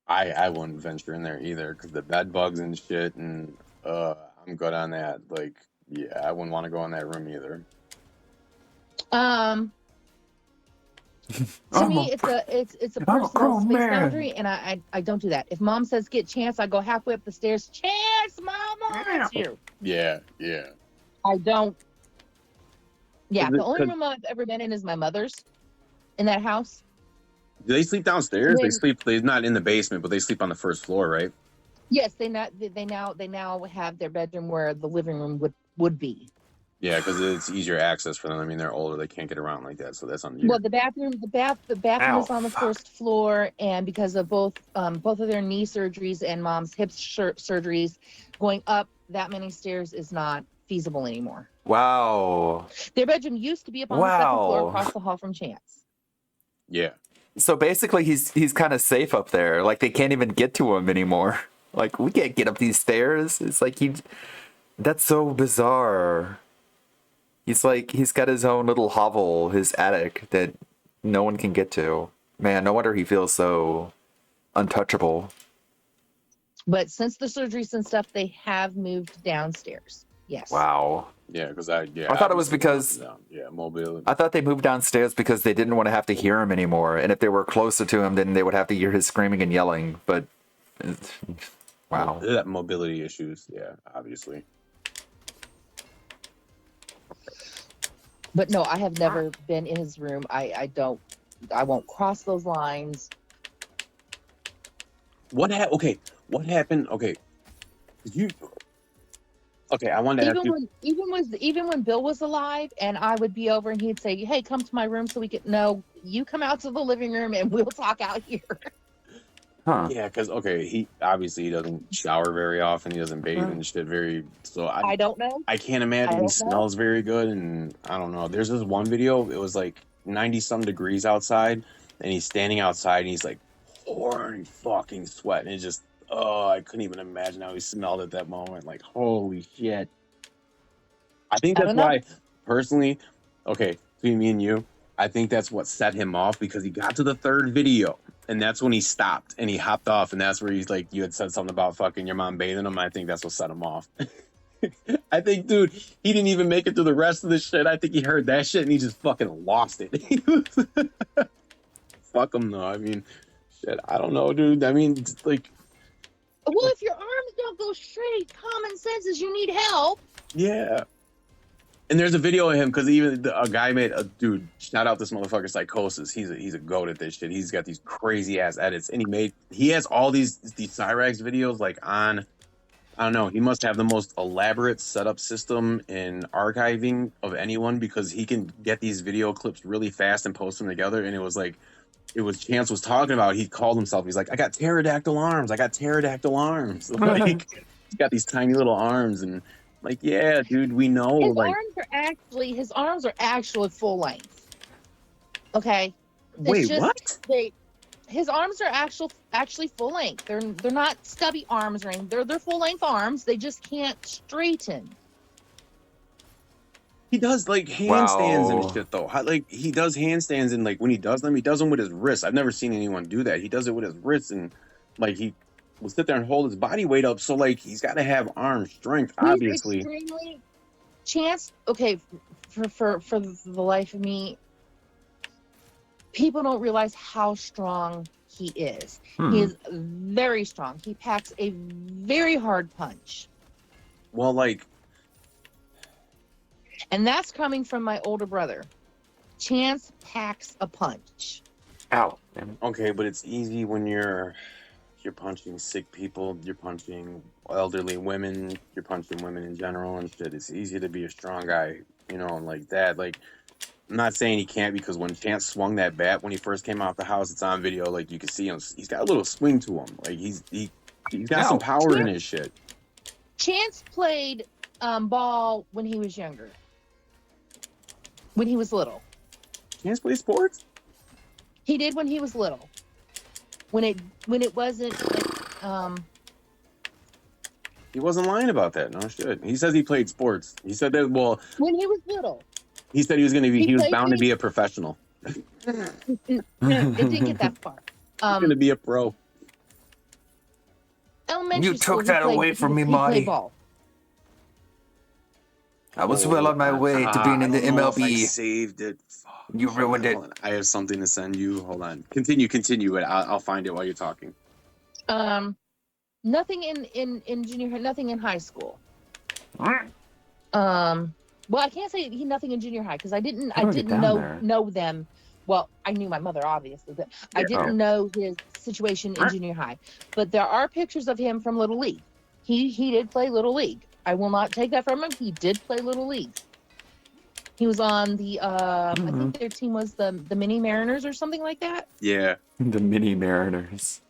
I wouldn't venture in there either, because the bed bugs and shit, and I'm good on that. Like, yeah, I wouldn't want to go in that room either. To me, it's a personal space boundary, and I don't do that. If mom says get Chance, I go halfway up the stairs. Chance, mama, it's here. Yeah. I don't. Yeah, The only room I've ever been in is my mother's. In that house. Do they sleep downstairs? They're not in the basement, but they sleep on the first floor, right? Yes, they now have their bedroom where the living room would be. Yeah, because it's easier access for them. I mean, they're older; they can't get around like that, so that's on you. Well, the bathroom is on the first floor, and because of both of their knee surgeries and mom's hip surgeries, going up that many stairs is not feasible anymore. Wow. Their bedroom used to be up on the second floor Wow. across the hall from Chance. Yeah. So basically, he's kind of safe up there. Like they can't even get to him anymore. Like we can't get up these stairs. It's like That's so bizarre. He's got his own little hovel, his attic that no one can get to. Man, no wonder he feels so untouchable. But since the surgeries and stuff, they have moved downstairs. Yes. Wow. Yeah, because I thought it was because mobility. I thought they moved downstairs because they didn't want to have to hear him anymore, and if they were closer to him, then they would have to hear his screaming and yelling. But wow, That mobility issues. Yeah, obviously. But no, I have never been in his room. I won't cross those lines. What happened? Okay, did you? Okay, I wanted to ask you. Even when Bill was alive, and I would be over, and he'd say, "Hey, come to my room so we can." No, you come out to the living room, and we'll talk out here. huh? Yeah, because he obviously doesn't shower very often. He doesn't bathe and shit very. So I don't know. I can't imagine he smells very good, and I don't know. There's this one video. It was like 90-some degrees outside, and he's standing outside, and he's like pouring fucking sweat, and it just. Oh, I couldn't even imagine how he smelled at that moment. Like, holy shit. I think that's why, personally, okay, between me and you, I think that's what set him off because he got to the third video and that's when he stopped and he hopped off. And that's where he's like, you had said something about fucking your mom bathing him. I think that's what set him off. I think, dude, he didn't even make it through the rest of the shit. I think he heard that shit and he just fucking lost it. Fuck him, though. I mean, shit, I don't know, dude. I mean, it's like, well, if your arms don't go straight, common sense is you need help. Yeah. And there's a video of him because even a guy made a dude. Shout out this motherfucker Psychosis. He's a goat at this shit. He's got these crazy ass edits, and he has all these Cyrax videos like on. I don't know. He must have the most elaborate setup system in archiving of anyone because he can get these video clips really fast and post them together. And it was Chance was talking about. He called himself. He's like, I got pterodactyl arms. Like he's got these tiny little arms and. Like, yeah, dude, we know. His arms are actually full length. Okay. Wait, what? His arms are actually full length. They're not stubby arms or anything. They're full length arms. They just can't straighten. He does like handstands and shit though. Like he does handstands and like when he does them with his wrists. I've never seen anyone do that. He does it with his wrists and like he will sit there and hold his body weight up. So like he's got to have arm strength, obviously. Extremely Chance. Okay, for the life of me, people don't realize how strong he is. He is very strong. He packs a very hard punch. Well, like, and that's coming from my older brother. Chance packs a punch. Ow. Okay, but it's easy when you're punching sick people, you're punching elderly women, you're punching women in general and shit. It's easy to be a strong guy, you know, like that. Like, I'm not saying he can't because when Chance swung that bat when he first came out the house, it's on video. Like, you can see him. He's got a little swing to him. Like, he's got some power in his shit. Chance played ball when he was younger. When he was little. Chance play sports? He did when he was little. When it wasn't like, he wasn't lying about that. No shit. He says he played sports. He said that. Well, when he was little. He said he was going to be. He was bound to be a professional. It didn't get that far. He's going to be a pro. Elementary You took that away from me, Marty. I was well on my way to being in the MLB. I saved it. You ruined it. I have something to send you. Hold on. Continue. I'll find it while you're talking. Nothing in junior, nothing in high school. Well, I can't say nothing in junior high because I didn't know them. Well, I knew my mother obviously, but I didn't know his situation in junior high. But there are pictures of him from Little League. He did play Little League. I will not take that from him. He did play Little League. He was on the I think their team was the Mini Mariners or something like that. Yeah, the Mini Mariners.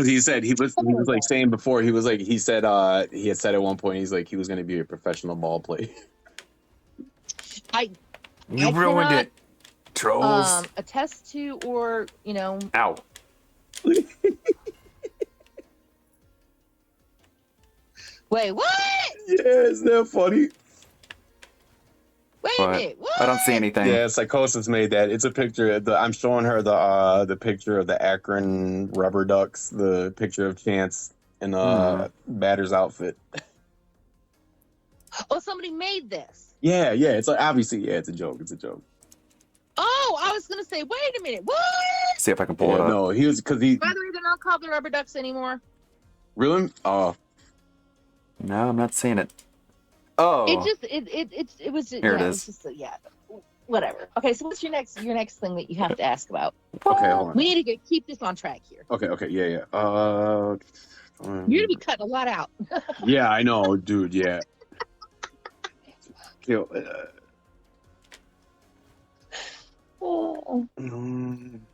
Because he was like saying before, he said he had said at one point he's like he was going to be a professional ball player. I You I ruined cannot, it, trolls. attest to, or Ow. wait, what? Yeah, isn't that funny? Wait a What? minute, what? I don't see anything. Yeah, Psychosis made that. It's a picture. I'm showing her the picture of the Akron Rubber Ducks, the picture of Chance in Batter's outfit. Oh, somebody made this. Yeah. It's like obviously, it's a joke. It's a joke. Oh, I was gonna say, wait a minute, what? See if I can pull it up. No, he was because he By the way, they're not called the Rubber Ducks anymore. really. Oh, No, I'm not seeing it. Oh. It was just, Here it yeah, is. It was just whatever. Okay, so what's your next thing that you have to ask about? okay, hold on. We need to keep this on track here. Okay, yeah. You're gonna be cutting a lot out. Yeah, I know, dude. Yeah.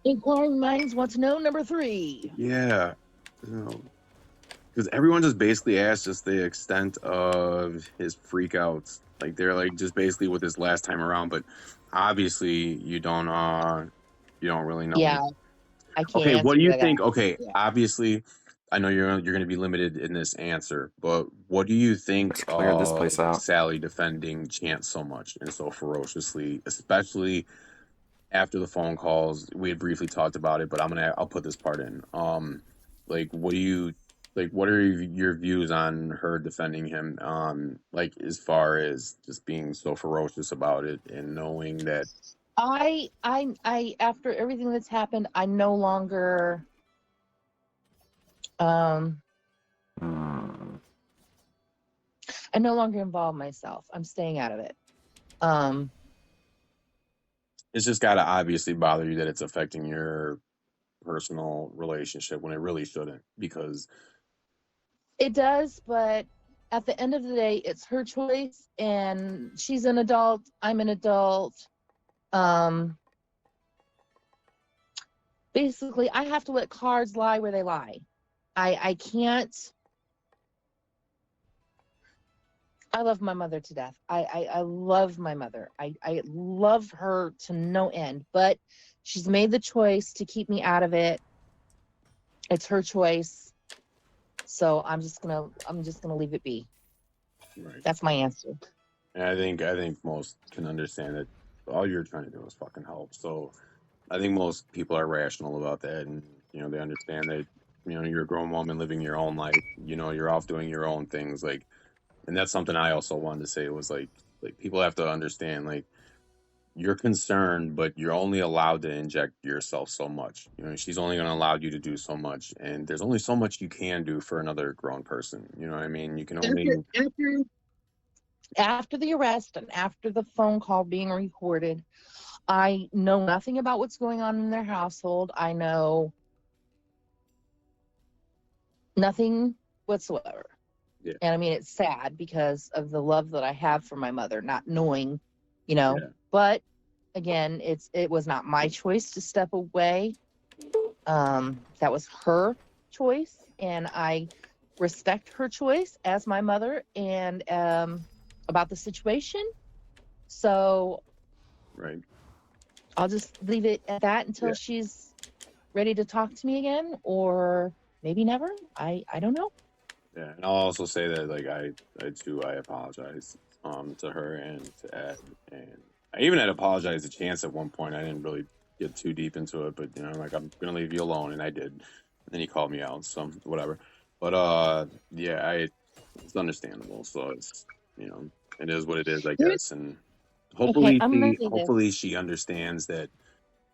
Inquiring minds want to know number 3. Yeah. Because everyone just basically asked just the extent of his freakouts. Like they're like just basically with his last time around, but obviously you don't really know. Yeah, I can't. Okay, what do you think? That. Okay, Yeah. obviously, I know you're going to be limited in this answer, but what do you think Let's clear this place out. Sally defending Chance so much and so ferociously, especially after the phone calls? We had briefly talked about it, but I'll put this part in. Like, what are your views on her defending him? Like as far as just being so ferocious about it and knowing that. I after everything that's happened, I no longer I no longer involve myself. I'm staying out of it. It's just got to obviously bother you that it's affecting your personal relationship when it really shouldn't, because it does, but at the end of the day, it's her choice, and she's an adult, I'm an adult. Basically, I have to let cards lie where they lie. I can't. I love my mother to death. I love my mother. I love her to no end, but she's made the choice to keep me out of it. It's her choice. So I'm just gonna leave it be. Right. That's my answer. And I think most can understand that all you're trying to do is fucking help. So I think most people are rational about that, and they understand that you're a grown woman living your own life. You're off doing your own things, like. And that's something I also wanted to say was like people have to understand, like, you're concerned, but you're only allowed to inject yourself so much. She's only going to allow you to do so much, and there's only so much you can do for another grown person. You know what I mean? You can only after the arrest and after the phone call being recorded, I know nothing about what's going on in their household. I know nothing whatsoever. Yeah. And I mean, it's sad because of the love that I have for my mother, not knowing, but again, it was not my choice to step away. That was her choice, and I respect her choice as my mother and about the situation. So right. I'll just leave it at that until she's ready to talk to me again, or maybe never. I don't know. Yeah, and I'll also say that, like, I apologize to her and to Ed, and I even had apologized to Chance at one point. I didn't really get too deep into it, but like, I'm gonna leave you alone, and I did. And then he called me out, so whatever. But it's understandable. So it's it is what it is, I guess, and hopefully she understands that.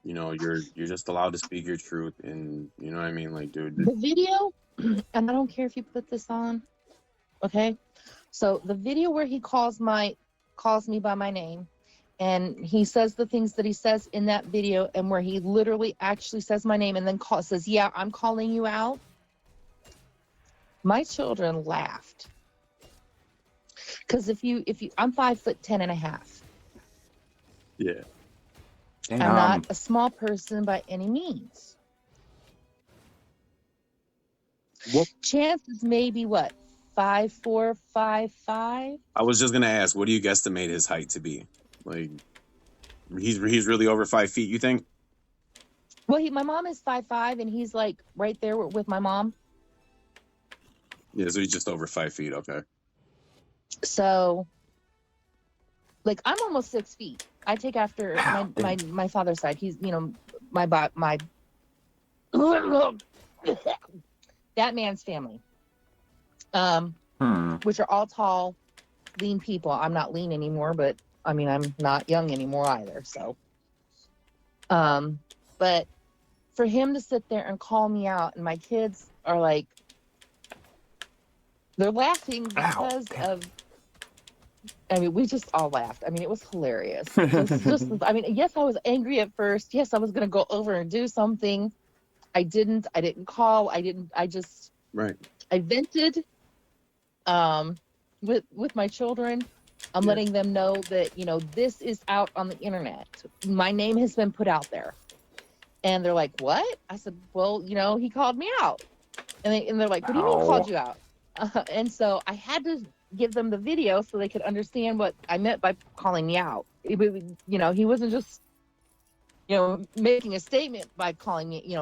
You're just allowed to speak your truth, and you know what I mean, like, dude. The video, and I don't care if you put this on, okay? So the video where he calls me by my name, and he says the things that he says in that video, and where he literally actually says my name and then says, "Yeah, I'm calling you out." My children laughed, because if you, I'm 5'10.5". Yeah. I'm not a small person by any means. What? Chance is maybe what, 5'4", 5'5". I was just gonna ask, what do you guesstimate his height to be? Like, he's really over 5 feet. You think? Well, my mom is 5'5", and he's like right there with my mom. Yeah, so he's just over 5 feet. Okay. So, like, I'm almost 6 feet. I take after my father's side. He's, my that man's family, which are all tall, lean people. I'm not lean anymore, but I mean, I'm not young anymore either. So, but for him to sit there and call me out, and my kids are like, they're laughing because of. I mean, we just all laughed. I mean, it was hilarious. I mean, yes, I was angry at first. Yes, I was going to go over and do something. I didn't call. I just, Right. I vented, with my children. I'm letting them know that, this is out on the internet. My name has been put out there. And they're like, what? I said, well, he called me out. And they're like, what do you mean called you out? And so I had to give them the video so they could understand what I meant by calling me out. He wasn't just, making a statement by calling me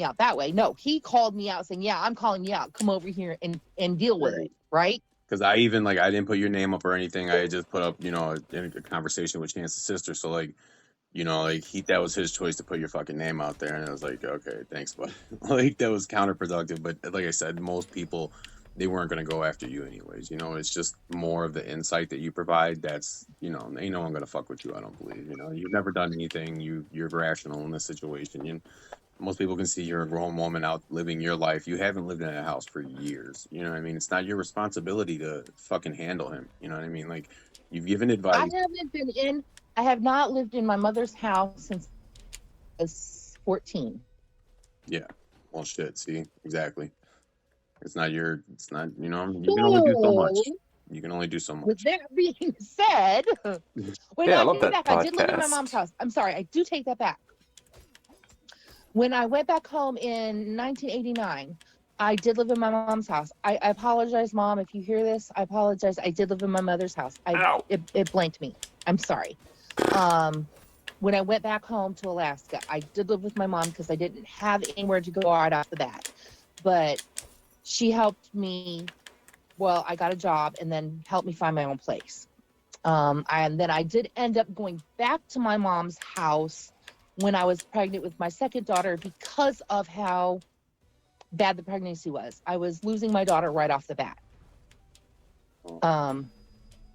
out that way. No, he called me out saying, yeah, I'm calling you out. Come over here and deal with it. Right. Because I even I didn't put your name up or anything. I just put up, a conversation with Chance's sister. So that was his choice to put your fucking name out there. And I was like, okay, thanks, but that was counterproductive. But like I said, most people, they weren't going to go after you anyways. It's just more of the insight that you provide. That's, ain't no one going to fuck with you. I don't believe, you've never done anything. You're rational in this situation. Most people can see you're a grown woman out living your life. You haven't lived in a house for years. You know what I mean? It's not your responsibility to fucking handle him. You know what I mean? Like, you've given advice. I have not lived in my mother's house since I was 14. Yeah. Well, shit. See, exactly. You can only do so much. You can only do so much. With that being said, I love that I did live in my podcast. mom's house. I'm sorry, I do take that back. When I went back home in 1989, I did live in my mom's house. I apologize, Mom, if you hear this. I apologize. I did live in my mother's house. It blanked me. I'm sorry. When I went back home to Alaska, I did live with my mom because I didn't have anywhere to go right off the bat. But she helped me. Well, I got a job and then helped me find my own place. And then I did end up going back to my mom's house when I was pregnant with my second daughter because of how bad the pregnancy was. I was losing my daughter right off the bat.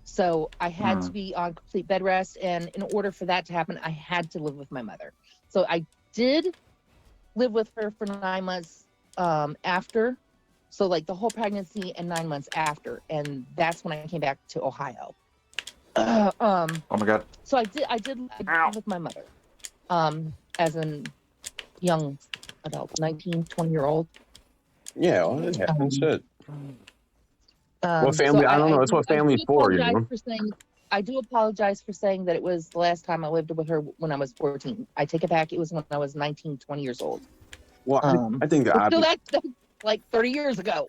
So I had to be on complete bed rest. And in order for that to happen, I had to live with my mother. So I did live with her for 9 months after. So like the whole pregnancy and 9 months after. And that's when I came back to Ohio. Oh my God. So I did live with my mother as a young adult, 19, 20-year-old. Yeah, well, it happens. Shit. What So family? I don't know. That's what family's for, I do apologize for saying that it was the last time I lived with her when I was 14. I take it back. It was when I was 19, 20 years old. Well, I think that's like 30 years ago.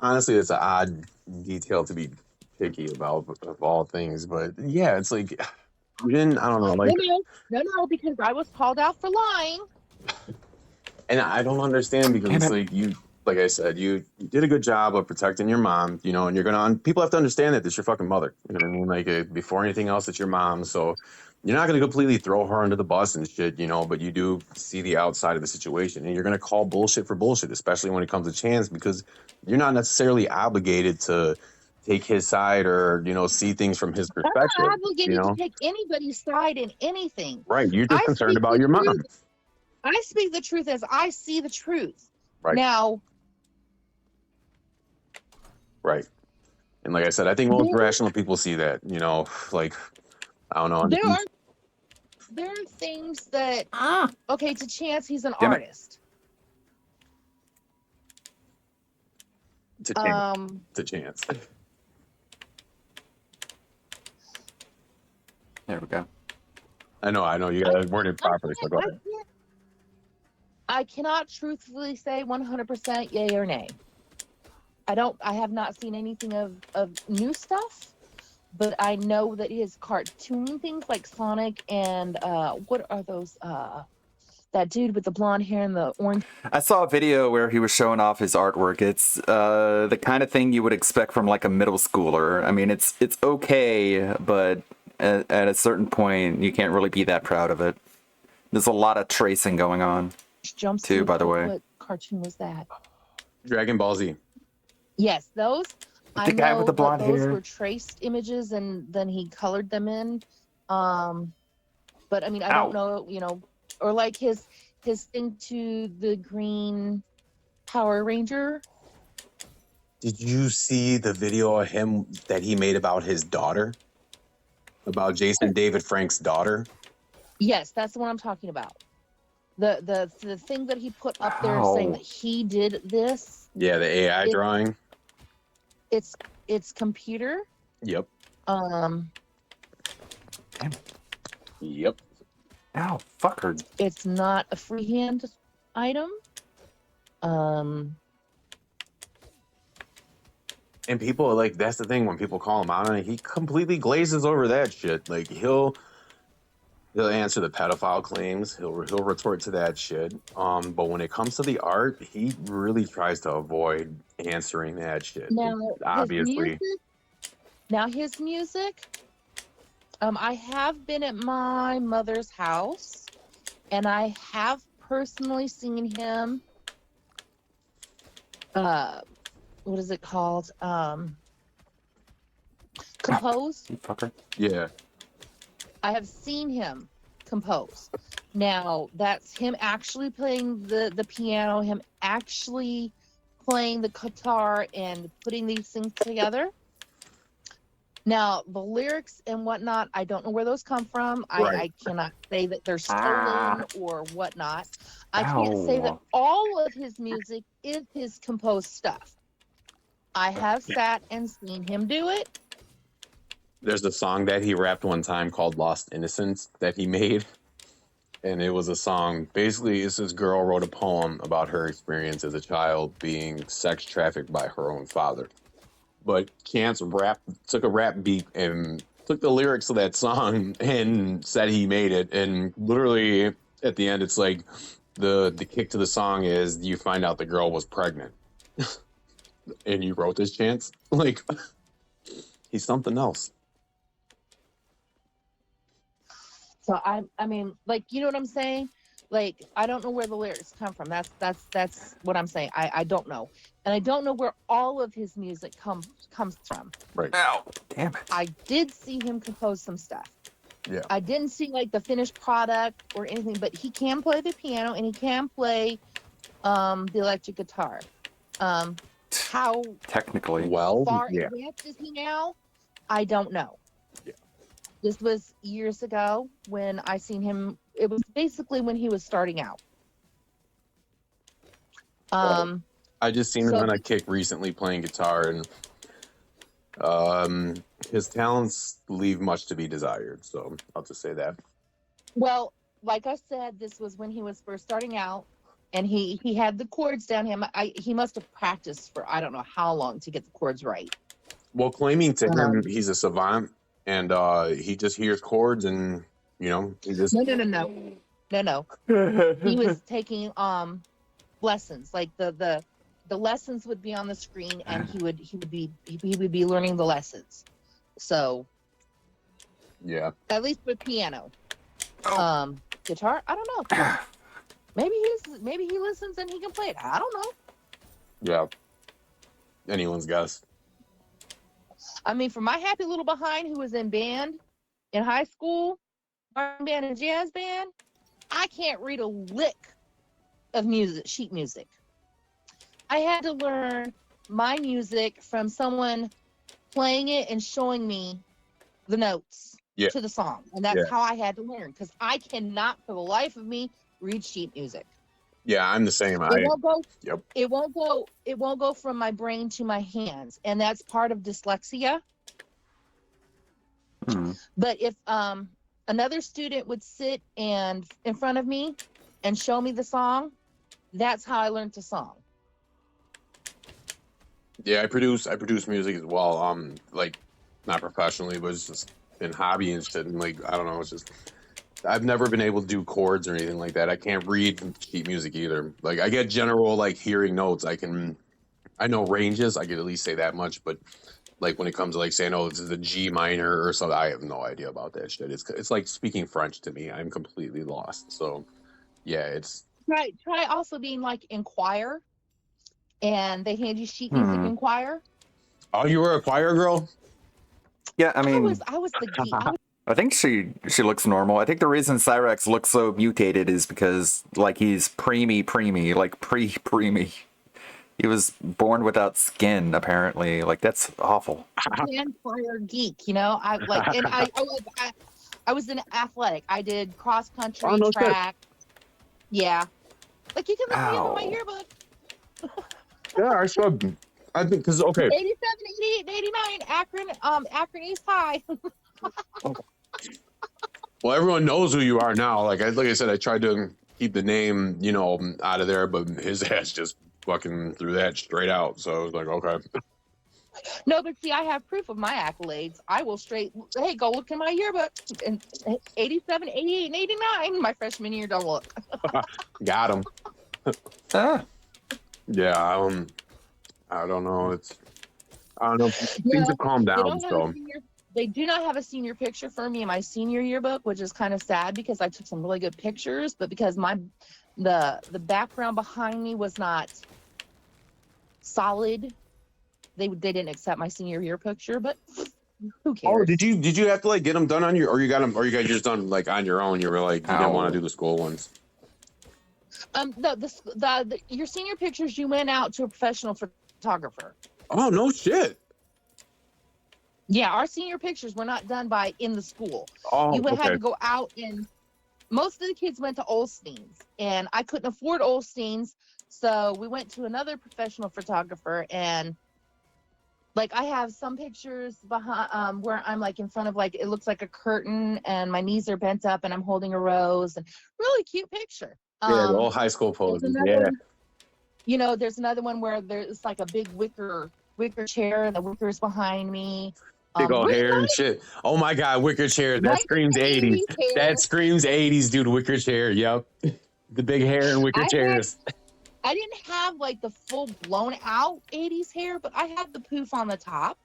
Honestly, it's an odd detail to be picky about of all things. But yeah, it's like, you didn't, I don't know. Like, No, because I was called out for lying. And I don't understand because it's like like I said, you did a good job of protecting your mom, and people have to understand that this is your fucking mother. You know what I mean? Like, before anything else, it's your mom. So you're not going to completely throw her under the bus and shit, but you do see the outside of the situation, and you're going to call bullshit for bullshit, especially when it comes to Chance, because you're not necessarily obligated to take his side or, see things from his perspective. I'm not obligated to take anybody's side in anything. Right. You're just concerned about your mom. I speak the truth as I see the truth. Right. Now. Right. And like I said, I think most rational people see that, like, I don't know. There are things that, okay, to Chance, he's an artist. To Chance. There we go. I know, you got to word it properly, so go ahead. I cannot truthfully say 100% yay or nay. I have not seen anything of new stuff, but I know that his cartoon things like Sonic and what are those that dude with the blonde hair and the orange. I saw a video where he was showing off his artwork. It's the kind of thing you would expect from like a middle schooler. I mean, it's okay, but at a certain point, you can't really be that proud of it. There's a lot of tracing going on. Jumpsuit. Too, by the way. What cartoon was that? Dragon Ball Z. Yes, those. The guy with the blonde those hair. were traced images, and then he colored them in. But I mean, I don't know, or like his thing to the Green Power Ranger. Did you see the video of him that he made about his daughter? About Jason David Frank's daughter? Yes, that's the one I'm talking about. The thing that he put up there saying that he did this. Yeah, the AI drawing. It's computer. Yep. Yep. Ow, fucker. It's not a freehand item. And people like, that's the thing, when people call him out on it, he completely glazes over that shit. Like he'll answer the pedophile claims, he'll retort to that shit. But when it comes to the art, he really tries to avoid answering that shit. Now, obviously. His music, I have been at my mother's house, and I have personally seen him. What is it called? Compose. You fucker. Yeah. I have seen him compose. Now, that's him actually playing the piano, him actually playing the guitar and putting these things together. Now, the lyrics and whatnot, I don't know where those come from. Right. I cannot say that they're stolen or whatnot. I can't say that all of his music is his composed stuff. I have sat and seen him do it. There's a song that he rapped one time called Lost Innocence that he made. And it was a song, basically, it's this girl wrote a poem about her experience as a child being sex trafficked by her own father. But Chance took a rap beat and took the lyrics of that song and said he made it. And literally at the end, it's like the kick to the song is you find out the girl was pregnant. And you wrote this, Chance? Like, he's something else. So I mean, like, you know what I'm saying? Like, I don't know where the lyrics come from. That's what I'm saying. I don't know. And I don't know where all of his music comes from. Right. Ow, damn it. I did see him compose some stuff. Yeah. I didn't see like the finished product or anything, but he can play the piano and he can play the electric guitar. How Technically. far yeah. advanced is he now? I don't know. Yeah. This was years ago when I seen him. It was basically when he was starting out. I just seen him on a kick recently playing guitar, and his talents leave much to be desired. So I'll just say that. Well, like I said, this was when he was first starting out, and he had the chords down. He must have practiced for I don't know how long to get the chords right. Well, claiming to him he's a savant, and he just hears chords, and he just No. He was taking lessons. Like the lessons would be on the screen, and he would be learning the lessons. So yeah. at least with piano, guitar, I don't know. Maybe he listens and he can play it. I don't know. Yeah. Anyone's guess. I mean, for my happy little behind who was in band in high school, marching band and jazz band, I can't read a lick of sheet music. I had to learn my music from someone playing it and showing me the notes to the song. And that's how I had to learn, because I cannot for the life of me read sheet music. Yeah, I'm the same. It won't go from my brain to my hands, and that's part of dyslexia. But if another student would sit in front of me and show me the song, that's how I learned the song. Yeah, I produce music as well. Like not professionally, but it's just in hobby and shit. And like I don't know, it's just I've never been able to do chords or anything like that. I can't read sheet music either. Like I get general like hearing notes. I know ranges. I could at least say that much. But like when it comes to like saying, oh, this is a G minor or something, I have no idea about that shit. It's like speaking French to me. I'm completely lost. So yeah, it's Try also being like in choir, and they hand you sheet music in choir. oh, you were a choir girl? Yeah, I mean, I was the geek. I think she looks normal. I think the reason Cyrax looks so mutated is because like he's preemie, like preemie. He was born without skin, apparently. Like that's awful. And choir geek, you know. I like, and I was in athletic. I did cross country, Oh, no shit. track. Yeah, like you can look me up in my Ow. yearbook. Yeah, I should. I think because okay. 87, 88, 89, Akron East High. Well, everyone knows who you are now. Like I said, I tried to keep the name, you know, out of there, but his ass just fucking threw that straight out. So I was like, okay. No, but see, I have proof of my accolades. I will hey, go look in my yearbook. And 87, 88, and 89, my freshman year, don't look. Got him. Ah. Yeah, I don't know. I don't know. Things have calmed down. So They do not have a senior picture for me in my senior yearbook, which is kind of sad because I took some really good pictures, but because the background behind me was not solid, they didn't accept my senior year picture. But who cares? oh, did you have to like get them done on your, or you got them, or you guys just done like on your own? You were like you didn't want to do the school ones. Your senior pictures, you went out to a professional photographer. Oh no shit. Yeah, our senior pictures were not done in the school. Oh, You had okay. to go out, and most of the kids went to Olstein's, and I couldn't afford Olstein's, so we went to another professional photographer. And like I have some pictures behind where I'm like in front of like it looks like a curtain, and my knees are bent up, and I'm holding a rose, and really cute picture. Yeah, the old high school poses. Yeah. One, you know, there's another one where there's like a big wicker chair, and the wicker's behind me. Big old really hair and nice. shit. Oh my god, wicker chair. That screams 80s. hair. That screams 80s, dude. Wicker chair. Yep. The big hair and wicker chairs. I didn't have like the full blown out 80s hair, but I had the poof on the top.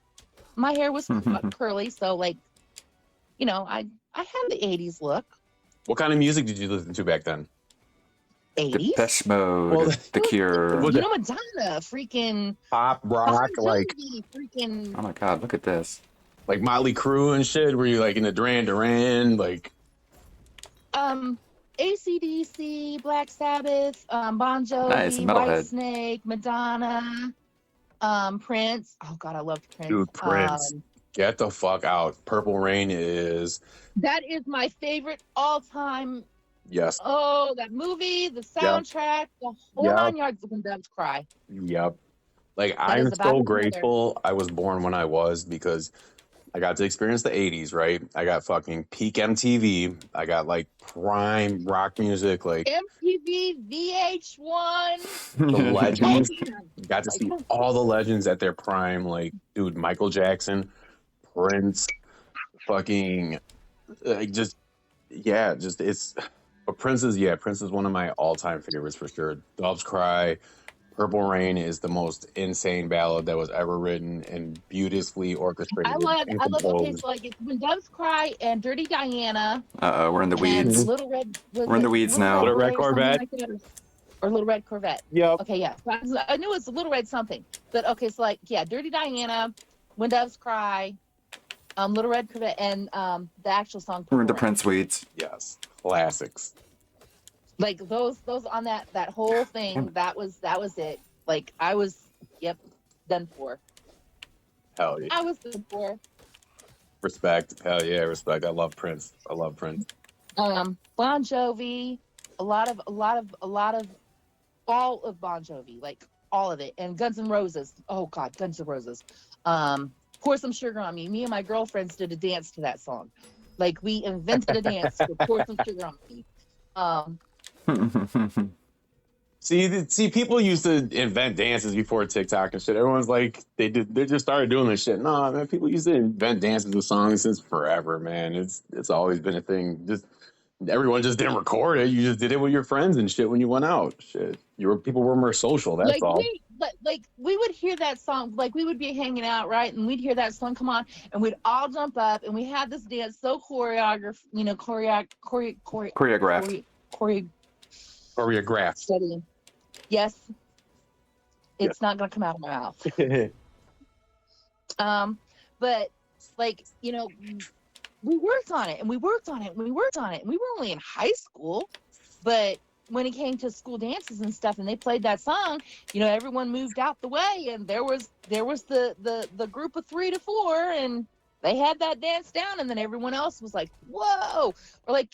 My hair was curly, so like, you know, I had the 80s look. What kind of music did you listen to back then? 80s? Depeche Mode, Well, The Cure. Was You it know, Madonna, freaking pop rock, Bon like Jovi, freaking Oh my god, look at this. Motley Crue and shit? Were you like in the Duran, like? AC/DC, Black Sabbath, Bon Jovi, Nice, metalhead. Whitesnake, Madonna, Prince. Oh God, I loved Prince. Dude, Prince. Get the fuck out. Purple Rain is That is my favorite all-time. yes. Oh, that movie, the soundtrack, the whole Yep. 9 yards of When Doves Cry. Yep. Like That I'm is about so his mother. grateful I was born when I was, because I got to experience the 80s, right? I got fucking peak MTV. I got like prime rock music, like MTV, VH1. the legends. Damn. Got to see all the legends at their prime, like dude, Michael Jackson, Prince, fucking just it's but Prince is one of my all-time favorites for sure. Doves Cry, Purple Rain is the most insane ballad that was ever written and beautifully orchestrated. I love, and okay, composed. so like it's When Doves Cry and Dirty Diana. Uh-oh, we're in the And weeds. Little Red. We're in the weeds now. Little Red or something Corvette? like that, or Little Red Corvette. Yep. Okay, yeah. So I knew it's Little Red something. But okay, so like, yeah, Dirty Diana, When Doves Cry, Little Red Corvette, and the actual song. We're in the Purple Rain. Prince weeds. Yes. Classics. Like those on that whole thing, that was it. Like I was, done for. Hell yeah. I was done for. Respect. Hell yeah, respect. I love Prince. Bon Jovi, a lot of all of Bon Jovi, like all of it, and Guns N' Roses. Oh God, Guns N' Roses. Pour Some Sugar on Me. Me and my girlfriends did a dance to that song. Like we invented a dance to Pour Some Sugar on Me. See, people used to invent dances before TikTok and shit. Everyone's like, they just started doing this shit. No, man, people used to invent dances with songs since forever, man. It's always been a thing. Just everyone just didn't record it. You just did it with your friends and shit when you went out. Shit, people were more social. That's all. Like we would hear that song, like we would be hanging out, right, and we'd hear that song come on, and we'd all jump up, and we had this dance so choreographed, Choreographed. Studying. Yes, it's not gonna come out of my mouth. But like we worked on it, and we worked on it, and we worked on it, and we were only in high school, but when it came to school dances and stuff, and they played that song, everyone moved out the way, and there was the group of 3 to 4, and they had that dance down, and then everyone else was like, whoa, or like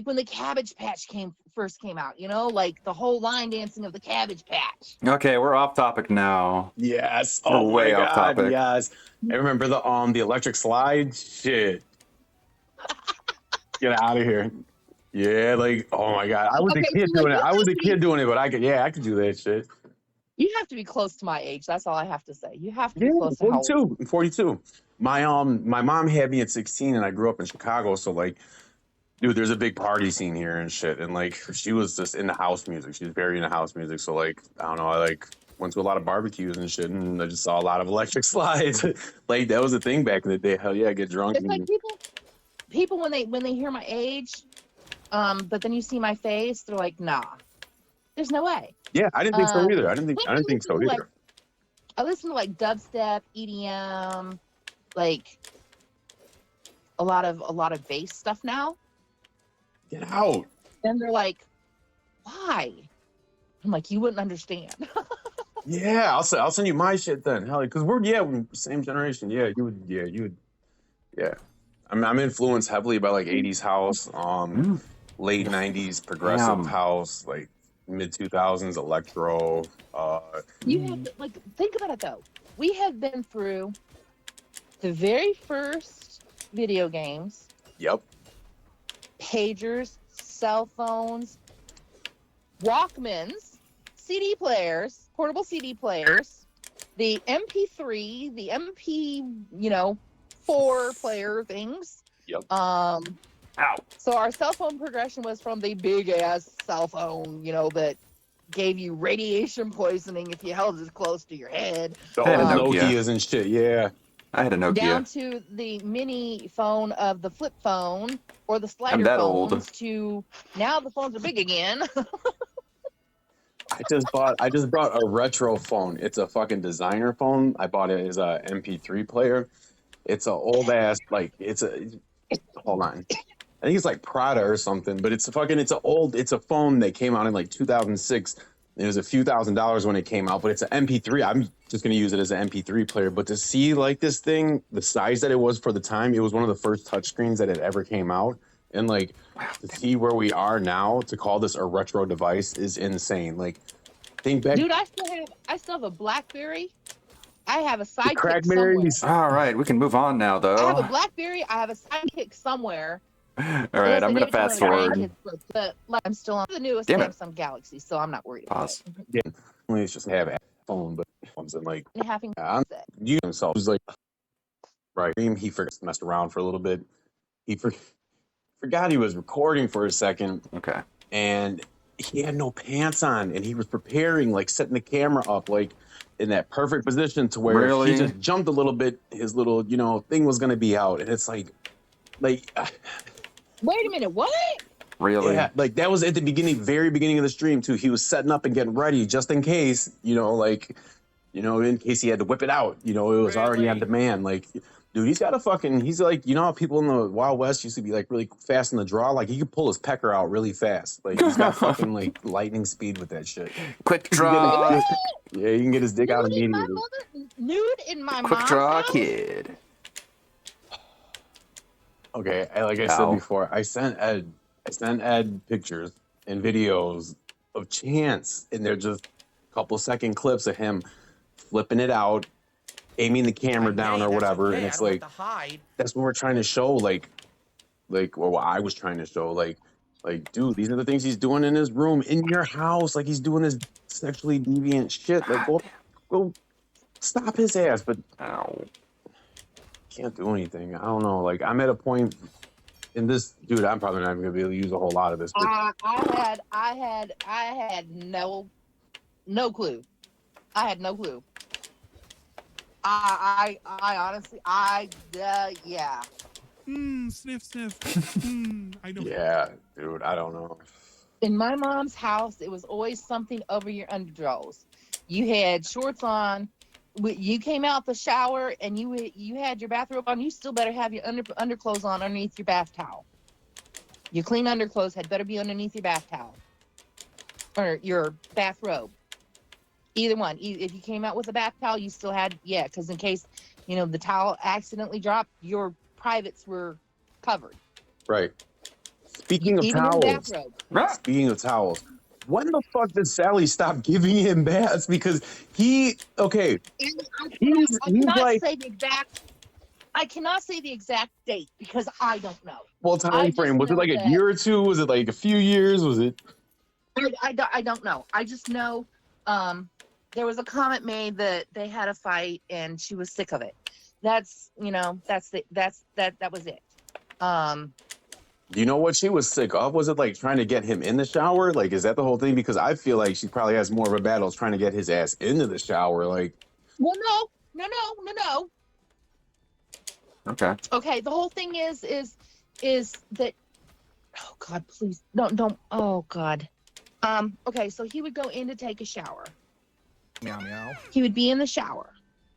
when the Cabbage Patch first came out, like the whole line dancing of the Cabbage Patch. Okay, we're off topic now. Yes. We're way my off God, topic. yes. I remember the electric slide. Shit. Get out of here. Yeah, like, oh my God. I was a kid doing it. I was a kid doing it, but I could do that shit. You have to be close to my age. That's all I have to say. You have to be close to 42. 42. My mom had me at 16, and I grew up in Chicago, so like, dude, there's a big party scene here and shit, and like, she was just into house music. She was very into house music, so like, I don't know, I like went to a lot of barbecues and shit, and I just saw a lot of electric slides. Like, that was a thing back in the day. Hell yeah, get drunk. It's like people when they hear my age, but then you see my face, they're like, nah, there's no way. Yeah, I didn't think so either. I didn't think so either. I listen to like dubstep, EDM, like a lot of bass stuff now. Get out. And they're like, why? I'm like, you wouldn't understand. Yeah, I'll send you my shit then. Hell, because we're same generation. Yeah, you would. Yeah, I'm influenced heavily by like 80s house, late 90s progressive house, like mid 2000s electro. You have to, think about it though. We have been through the very first video games. Yep. Pagers, cell phones, Walkmans, CD players, portable CD players, the MP3, the MP, 4 player things. Yep. Ow. So our cell phone progression was from the big ass cell phone, that gave you radiation poisoning if you held it close to your head. Nokias and shit. Yeah. I had a Nokia. Down to the mini phone of the flip phone or the slider I'm that phones old. to now the phones are big again. I just brought a retro phone. It's a fucking designer phone. I bought it as a MP3 player. It's an old ass, hold on. I think it's like Prada or something, but it's a phone that came out in like 2006. It was a few $1,000s when it came out, but it's an MP3. I'm just going to use it as an MP3 player. But to see like this thing, the size that it was for the time, it was one of the first touchscreens that had ever came out. And like to see where we are now, to call this a retro device is insane. Like, think back. Dude, I still have a BlackBerry. I have a Sidekick Crackberries. somewhere. All right, we can move on now, though. I have a BlackBerry. I have a Sidekick somewhere. All right, I'm going to fast forward. But I'm still on the newest Samsung Galaxy, so I'm not worried about it. Yeah, it's just have a phone, but ones and like Having you himself was like, right? He messed around for a little bit. He forgot he was recording for a second. Okay. And he had no pants on, and he was preparing, like setting the camera up, like in that perfect position to where if he just jumped a little bit, his little, thing was gonna be out, and it's like. Wait a minute, what? Really? Yeah, like that was at the very beginning of the stream too. He was setting up and getting ready just in case, in case he had to whip it out. It was already on demand. Like, dude, he's like, how people in the Wild West used to be like really fast in the draw. Like, he could pull his pecker out really fast. Like, he's got fucking like lightning speed with that shit. Quick draw. Yeah, you can get his dick out immediately. Nude in my Quick draw kid. Okay, like I said before, I sent Ed pictures and videos of Chance, and they're just a couple second clips of him flipping it out, aiming the camera down or whatever, and it's like that's what we're trying to show, what I was trying to show, like Like, dude, these are the things he's doing in his room, in your house. Like, he's doing this sexually deviant shit. Like, go stop his ass. But Ow. can't do anything. I don't know. Like, I'm at a point in this, dude. I'm probably not even gonna be able to use a whole lot of this. But I had no clue. I had no clue. I honestly, yeah. Sniff, sniff. I don't. yeah, dude, I don't know. In my mom's house, it was always something over your underdrawers. You had shorts on. You came out the shower and you had your bathrobe on. You still better have your underclothes on underneath your bath towel. Your clean underclothes had better be underneath your bath towel or your bathrobe. Either one. If you came out with a bath towel, you still had, because in case, the towel accidentally dropped, your privates were covered. Right. Speaking of Even in the towels, bathrobe. speaking of towels, when the fuck did Sally stop giving him baths? Because he's I cannot say the exact date because I don't know. Well, time frame, was it like a year or two? Was it like a few years? Was it? I don't know. I just know there was a comment made that they had a fight and she was sick of it. That was it. Do you know what she was sick of? Was it like trying to get him in the shower? Like, is that the whole thing? Because I feel like she probably has more of a battle trying to get his ass into the shower. Like, well, no. Okay. The whole thing is that. Oh God, please don't. Oh God. Okay, so he would go in to take a shower. Meow meow. He would be in the shower.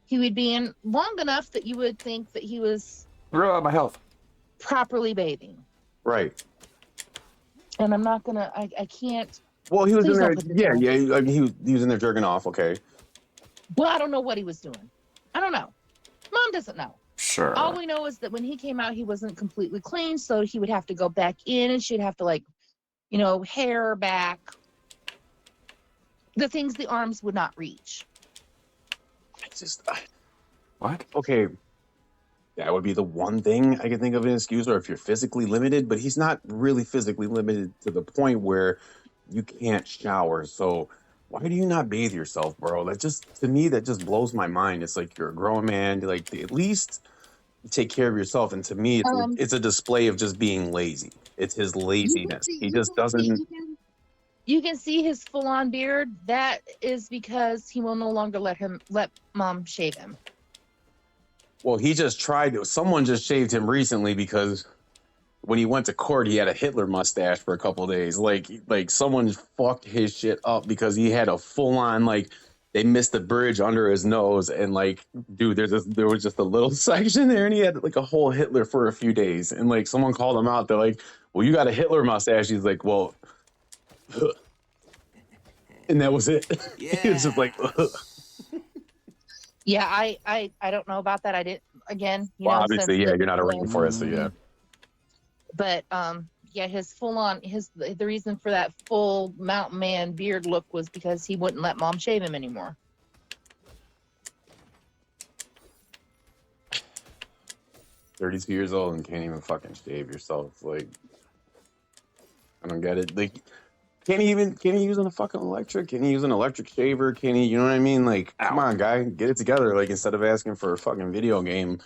He would be in long enough that you would think that he was My health. properly bathing. right. And I'm not gonna. I can't. Well, he was Please in there. don't put this on. Yeah. I mean, he was in there jerking off. Okay. Well, I don't know what he was doing. I don't know. Mom doesn't know. Sure. All we know is that when he came out, he wasn't completely clean, so he would have to go back in, and she'd have to hair back. The things the arms would not reach. It's just What? okay. That would be the one thing I can think of an excuse, or if you're physically limited, but he's not really physically limited to the point where you can't shower. So why do you not bathe yourself, bro? That just blows my mind. It's like you're a grown man. Like, at least take care of yourself. And to me, it's a display of just being lazy. It's his laziness. He just doesn't. You can see his full-on beard. That is because he will no longer let Mom shave him. Well, he just tried to. Someone just shaved him recently because when he went to court, he had a Hitler mustache for a couple of days. Like someone fucked his shit up because he had a full-on, they missed the bridge under his nose, and dude, there was just a little section there, and he had a whole Hitler for a few days, and someone called him out. They're like, "Well, you got a Hitler mustache." He's like, "Well," and that was it. Yeah. It's just like. Yeah, I don't know about that. I didn't. Again, Well, obviously, you're not arranging for it, so yeah. But his full-on the reason for that full mountain man beard look was because he wouldn't let Mom shave him anymore. 32 years old and can't even fucking shave yourself. I don't get it. Can he use a fucking electric? Can he use an electric shaver? Can he, you know what I mean? Come on, guy, get it together. Instead of asking for a fucking video game,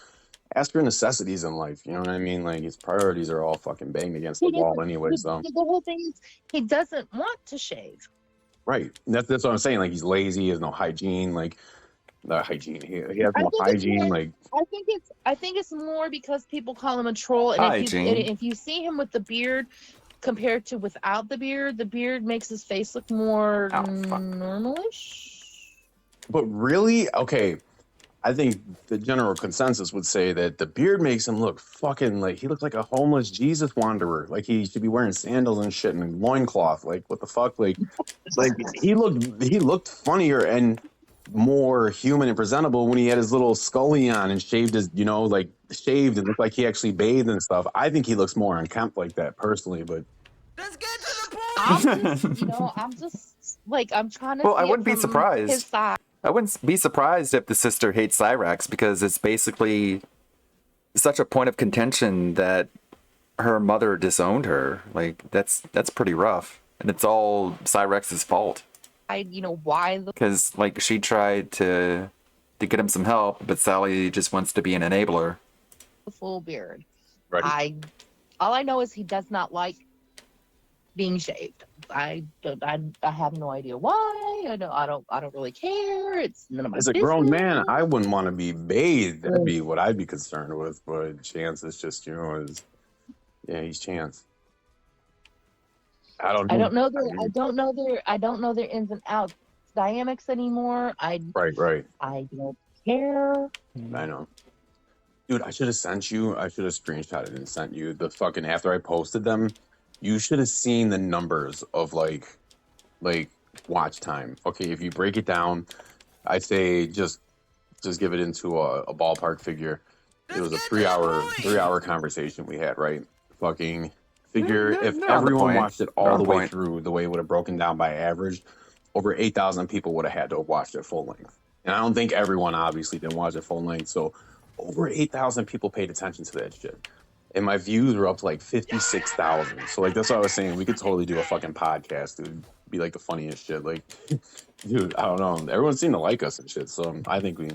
ask for necessities in life. You know what I mean? His priorities are all fucking banged against the wall anyway. So the whole thing is he doesn't want to shave. Right. That's what I'm saying. He's lazy. He has no hygiene. Not hygiene. He has no hygiene. I think it's more because people call him a troll, and if you see him with the beard compared to without the beard makes his face look more normalish. But really, okay, I think the general consensus would say that the beard makes him look fucking he looks like a homeless Jesus wanderer. He should be wearing sandals and shit and a loincloth. What the fuck? He looked funnier and more human and presentable when he had his little scully on and shaved his, shaved and looked like he actually bathed and stuff. I think he looks more unkempt like that personally, but Let's get to the point. I'm just I'm trying to. Well, I wouldn't be surprised. His side. I wouldn't be surprised if the sister hates Cyrax because it's basically such a point of contention that her mother disowned her. Like that's pretty rough, and it's all Cyrex's fault. Why the Because like she tried to get him some help, but Sally just wants to be an enabler. full beard? Right. All I know is he does not like being shaved. I have no idea why. I don't really care. It's none of my As a business. grown man, I wouldn't want to be bathed. That'd be what I'd be concerned with. But Chance is just, he's Chance. I don't know. I don't know their ins and outs dynamics anymore. Right. I don't care. I know. Dude, I should have screenshotted and sent you the fucking, after I posted them, you should have seen the numbers of like watch time. Okay, if you break it down, I'd say just give it into a ballpark figure. It was a 3-hour conversation we had, right? Fucking figure if everyone watched it all the way through, the way it would have broken down by average, over 8,000 people would have had to have watched it full length. And I don't think everyone obviously didn't watch it full length, so over 8,000 people paid attention to that shit. And my views were up to like 56,000. So like that's what I was saying. We could totally do a fucking podcast, dude. Be like the funniest shit. Like, dude, I don't know. Everyone seemed to like us and shit. So I think we.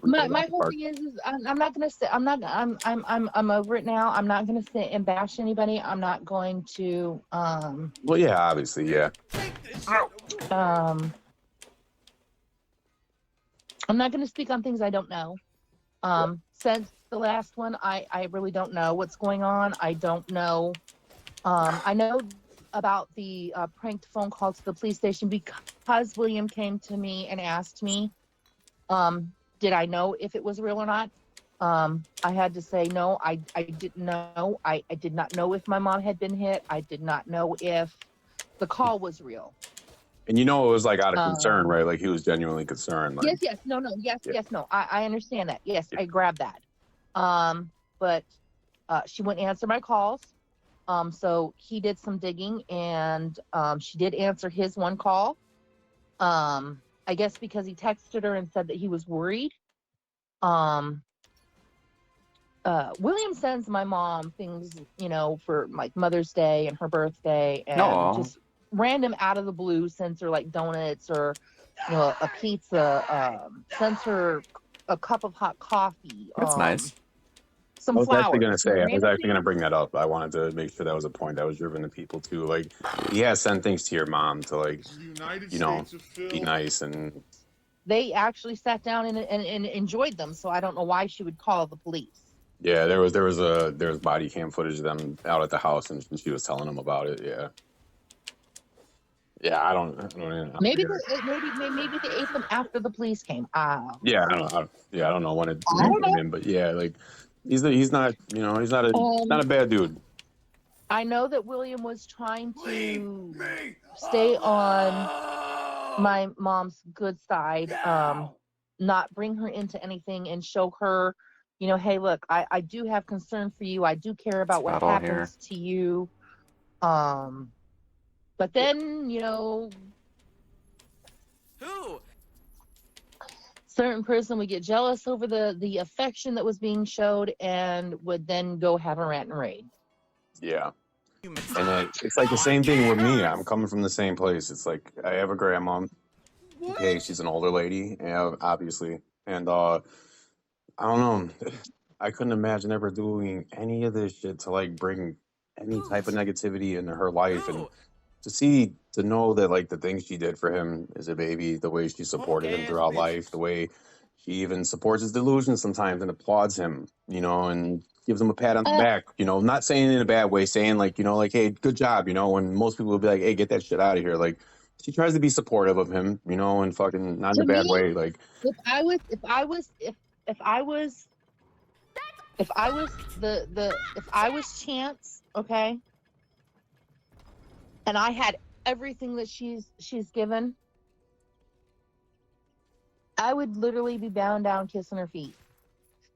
My whole thing is I'm not gonna sit. I'm over it now. I'm not gonna sit and bash anybody. I'm not going to. Well, yeah, obviously, yeah. I'm not gonna speak on things I don't know. Since the last one, I really don't know what's going on. I don't know. I know about the pranked phone call to the police station because William came to me and asked me, did I know if it was real or not? I had to say, no, I didn't know. I did not know if my mom had been hit. I did not know if the call was real. And it was like out of concern, right? Like he was genuinely concerned. Like, yes, no. I understand that. Yes, I grabbed that. But she wouldn't answer my calls. So he did some digging and she did answer his one call. I guess because he texted her and said that he was worried. William sends my mom things, for like Mother's Day and her birthday and just random out of the blue, sends her like donuts or, a pizza, sends her a cup of hot coffee. That's nice. Some flowers. I was actually going to bring that up. I wanted to make sure that was a point that was driven to people too. Like, send things to your mom to like, be nice. And they actually sat down and enjoyed them. So I don't know why she would call the police. Yeah, there was body cam footage of them out at the house, and she was telling them about it. Yeah. Yeah, I don't know. Maybe they ate them after the police came. Yeah, I don't know when it came in, but yeah, like he's not a bad dude. I know that William was trying to stay on my mom's good side, not bring her into anything and show her, hey, look, I do have concern for you. I do care about what happens to you. But then, Who? certain person would get jealous over the affection that was being showed and would then go have a rant and rave. Yeah. And it's like the same thing with me. I'm coming from the same place. It's like I have a grandma. Okay, she's an older lady, obviously. And I don't know. I couldn't imagine ever doing any of this shit to like bring any type of negativity into her life. And to know that like the things she did for him as a baby, the way she supported him throughout life, the way she even supports his delusions sometimes and applauds him, and gives him a pat on the back, not saying it in a bad way, saying like, like, hey, good job, when most people would be like, hey, get that shit out of here. Like she tries to be supportive of him, and fucking not in a bad way. Like if I was Chance, okay, and I had everything that she's given, I would literally be bowing down, kissing her feet,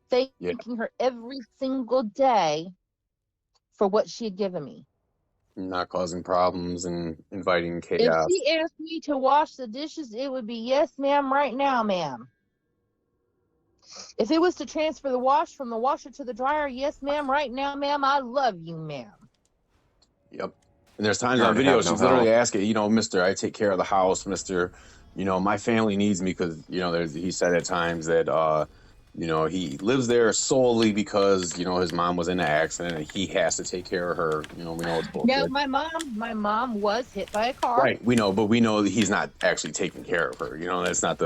thanking her every single day for what she had given me. Not causing problems and inviting chaos. If she asked me to wash the dishes, it would be, yes, ma'am, right now, ma'am. If it was to transfer the wash from the washer to the dryer, yes, ma'am. Right now, ma'am, I love you, ma'am. Yep. And there's times You on already video have no she's literally help. asking, you know, Mister, I take care of the house, Mister. You know, my family needs me because you know, he said at times that you know, he lives there solely because you know his mom was in an accident and he has to take care of her. You know, we know it's Now, bullshit. my mom was hit by a car. Right. We know, but we know that he's not actually taking care of her. You know, that's not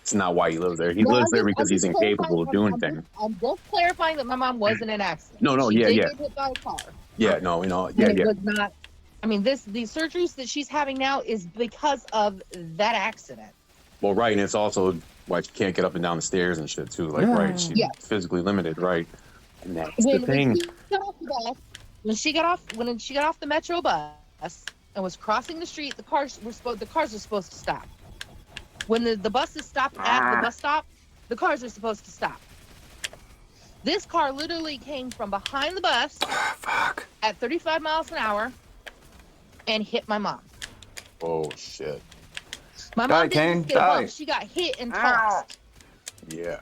it's not why he lives there. He No, lives there because I'm he's just clarifying. incapable of doing things. I'm just clarifying that my mom was in an accident. No, She yeah, did yeah. get hit by a car. Yeah, no, you know, And yeah, it yeah. was not. I mean, these surgeries that she's having now is because of that accident. Well, right, and it's also why she can't get up and down the stairs and shit too. Like, Yeah. right, she's Yeah. physically limited, right? And that's the When thing. she got off the bus, when she got off the metro bus and was crossing the street, the cars were supposed to stop. When the buses stopped at the bus stop, the cars are supposed to stop. This car literally came from behind the bus Fuck. at 35 miles an hour and hit my mom. Oh shit. My Die, mom didn't Kane, just get a die. bump; she got hit and tossed. Yeah.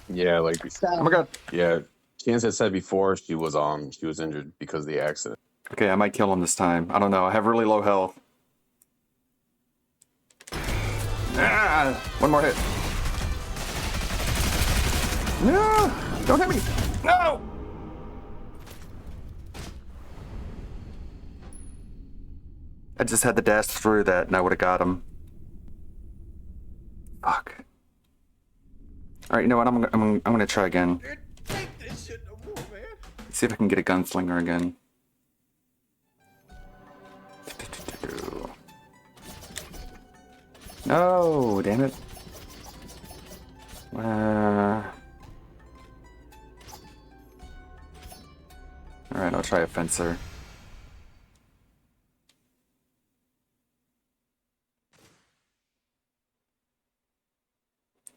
Yeah, like So, Oh my god. yeah. Chance had said before she was injured because of the accident. Okay, I might kill him this time. I don't know. I have really low health. Ah, one more hit. No! Don't hit me! No! I just had to dash through that and I would have got him. Fuck. Alright, you know what? I'm gonna try again. Dude, take this shit no more, man. See if I can get a gunslinger again. No, damn it. Alright, I'll try a fencer.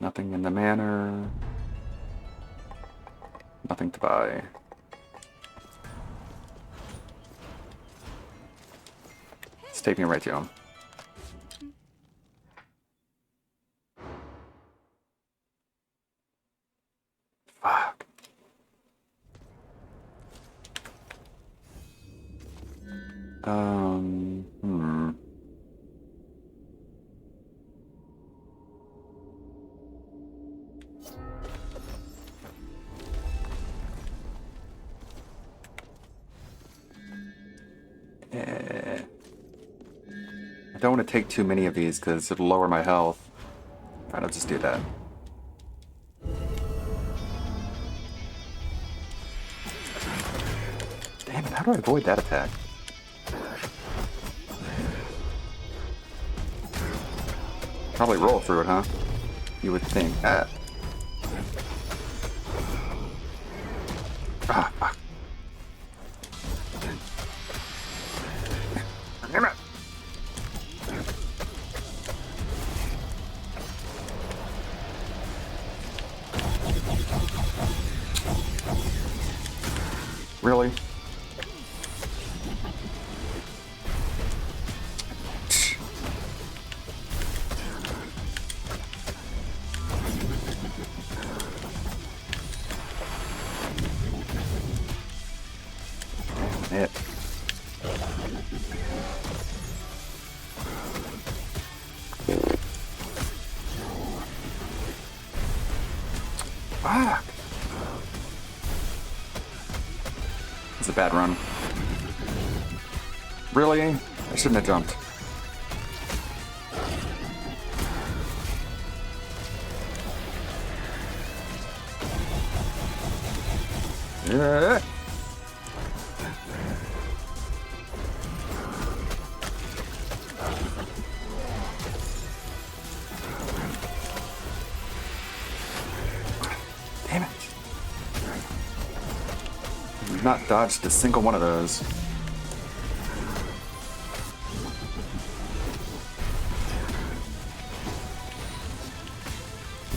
Nothing in the manor. Nothing to buy. It's taking me right to him. Fuck. Hmm. I don't want to take too many of these because it'll lower my health. Alright, I'll just do that. Damn it, how do I avoid that attack? Probably roll through it, huh? You would think. Ah, fuck. Damn it. Really? Damn it. Fuck. It's a bad run. Really? I shouldn't have jumped. Yeah. Damn it. I've not dodged a single one of those.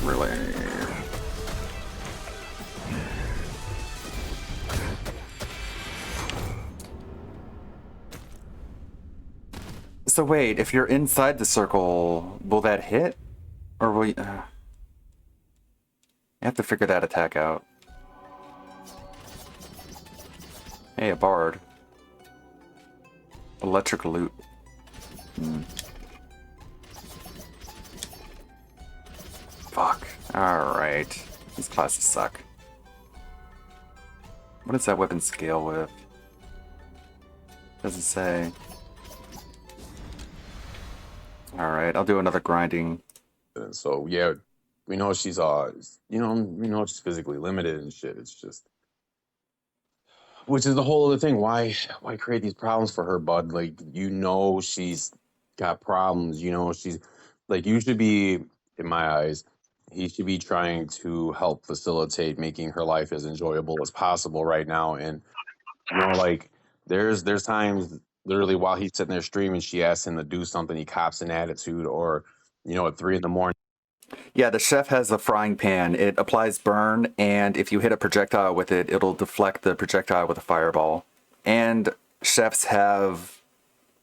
Really? So wait, if you're inside the circle, will that hit? Or will you... you have to figure that attack out. Hey, a bard. Electric loot. Fuck. Alright. These classes suck. What does that weapon scale with? Doesn't say. Alright, I'll do another grinding. And so yeah, we know she's we know she's physically limited and shit. It's just, which is the whole other thing. Why create these problems for her, bud? Like, you know, she's got problems. You know, she's like, you should be, in my eyes, he should be trying to help facilitate making her life as enjoyable as possible right now. And you know, like, there's times literally while he's sitting there streaming, she asks him to do something, he cops an attitude, or you know, at 3 a.m. Yeah, the chef has a frying pan. It applies burn, and if you hit a projectile with it, it'll deflect the projectile with a fireball. And chefs have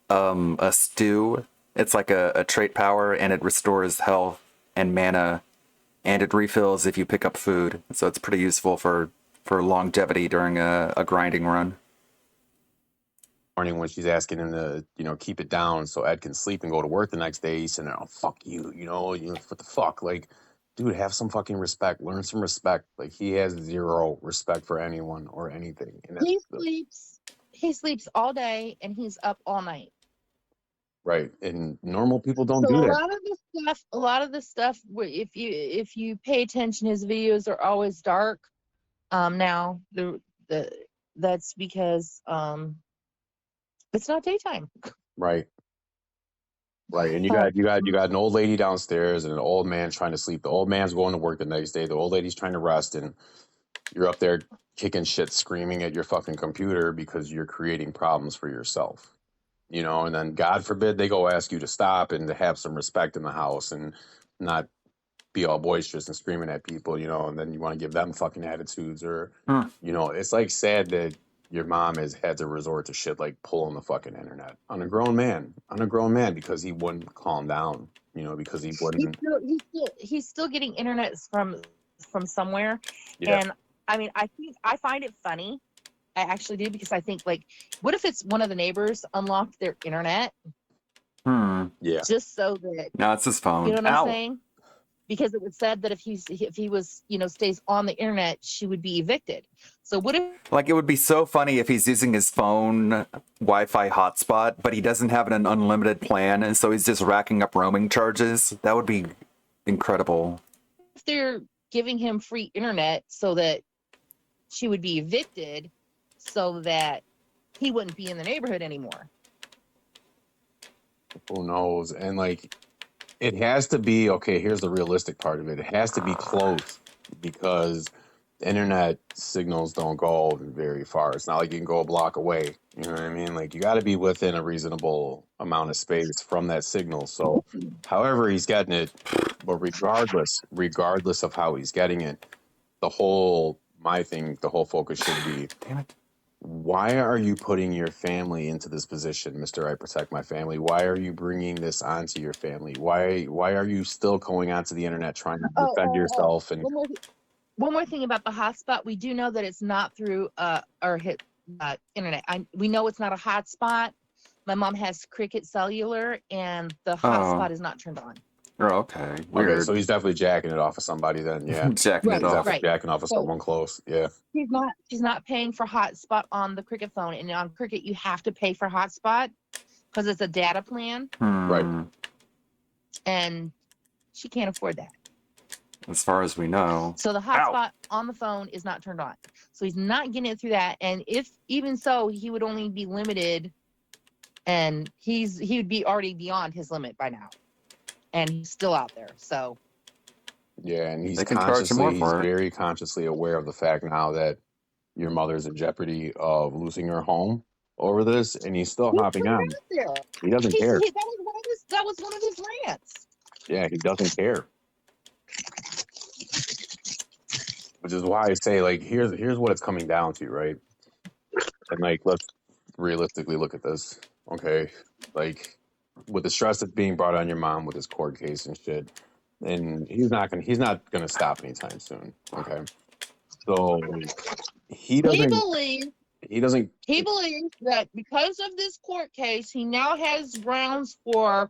a stew. It's like a trait power, and it restores health and mana, and it refills if you pick up food. So it's pretty useful for longevity during a grinding run. Morning when she's asking him to, you know, keep it down so Ed can sleep and go to work the next day. He's saying, "Oh, fuck you," you know, what the fuck? Like, dude, have some fucking respect. Learn some respect. Like, he has zero respect for anyone or anything. And He sleeps all day and he's up all night. right. And normal people don't So do a that. lot of the stuff, if you pay attention, his videos are always dark. Now that's because it's not daytime. Right. Right. And you got an old lady downstairs and an old man trying to sleep. The old man's going to work the next day. The old lady's trying to rest, and you're up there kicking shit, screaming at your fucking computer because you're creating problems for yourself. You know, and then God forbid they go ask you to stop and to have some respect in the house and not be all boisterous and screaming at people, you know, and then you want to give them fucking attitudes, or you know, it's like sad that your mom has had to resort to shit like pulling the fucking internet on a grown man, because he wouldn't calm down, you know, because he wouldn't. He's still getting internet from somewhere. Yeah. And I mean, I find it funny. I actually do, because I think, like, what if it's one of the neighbors unlocked their internet Yeah. just so that, No, it's his phone. you know what Ow. I'm saying? Because it was said that if he was, you know, stays on the internet, she would be evicted. So what if, Like, it would be so funny if he's using his phone Wi-Fi hotspot, but he doesn't have an unlimited plan, and so he's just racking up roaming charges. That would be incredible. if they're giving him free internet so that she would be evicted, so that he wouldn't be in the neighborhood anymore? Who knows? And like, it has to be, okay, here's the realistic part of it. It has to be close, because the internet signals don't go very far. It's not like you can go a block away. You know what I mean? Like, you got to be within a reasonable amount of space from that signal. So however he's getting it, but regardless of how he's getting it, the whole focus should be, Damn it. why are you putting your family into this position, Mr. I protect my family? Why are you bringing this onto your family? Why are you still going onto the internet trying to defend yourself? And One more thing about the hotspot. We do know that it's not through internet. We know it's not a hotspot. My mom has Cricket Cellular, and the hotspot is not turned on. Oh, okay. Weird. okay, so he's definitely jacking it off of somebody then. Yeah. Jacking Right, it off. right. Jacking off of someone close. Yeah. She's not paying for hotspot on the Cricket phone, and on Cricket you have to pay for hotspot because it's a data plan, Right. and she can't afford that. As far as we know. So the hotspot on the phone is not turned on. So he's not getting it through that. And if even so, he would only be limited, and he would be already beyond his limit by now, and he's still out there. So Yeah, and he's They can charge you more for it. very consciously aware of the fact now that your mother's in jeopardy of losing her home over this, and he's still hopping on. there. He doesn't care. That was one of his rants. Yeah, he doesn't care. Which is why I say, like, here's what it's coming down to, right? And like, let's realistically look at this. Okay, like, with the stress that's being brought on your mom with this court case and shit, and he's not gonna stop anytime soon. Okay, so he He doesn't believes he doesn't that because of this court case, he now has grounds for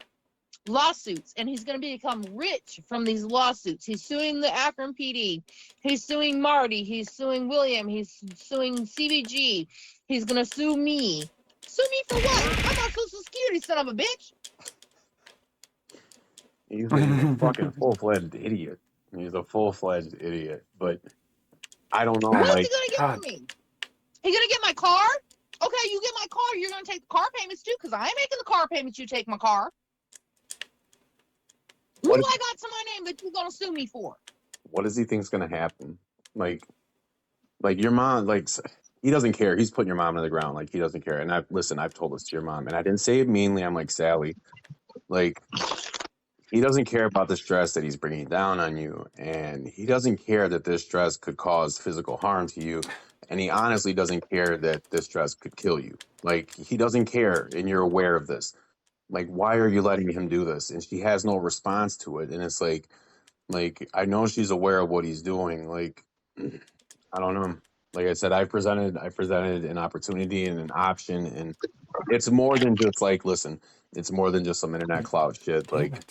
lawsuits, and he's going to become rich from these lawsuits. He's suing the Akron PD. He's suing Marty. He's suing William. He's suing CBG. He's going to sue me. Sue me for what? I'm on Social Security, son of a bitch. he's a fucking full-fledged idiot. He's a full-fledged idiot. But I don't know, What is like he going to get God. from me? He going to get my car? Okay, you get my car. You're going to take the car payments too, because I ain't making the car payments. You take my car. What do I got to my name that you're going to sue me for? what does he think's gonna happen? Like your mom, like he doesn't care. He's putting your mom on the ground, like he doesn't care. And I've told this to your mom, and I didn't say it meanly. I'm like, Sally, like he doesn't care about the stress that he's bringing down on you, and he doesn't care that this stress could cause physical harm to you, and he honestly doesn't care that this stress could kill you. Like he doesn't care, and you're aware of this. Like, why are you letting him do this? And she has no response to it, and it's like I know she's aware of what he's doing. Like I don't know. Like I said, I presented an opportunity and an option, and it's more than just like, listen, it's more than just some internet clout shit. Damn Like it.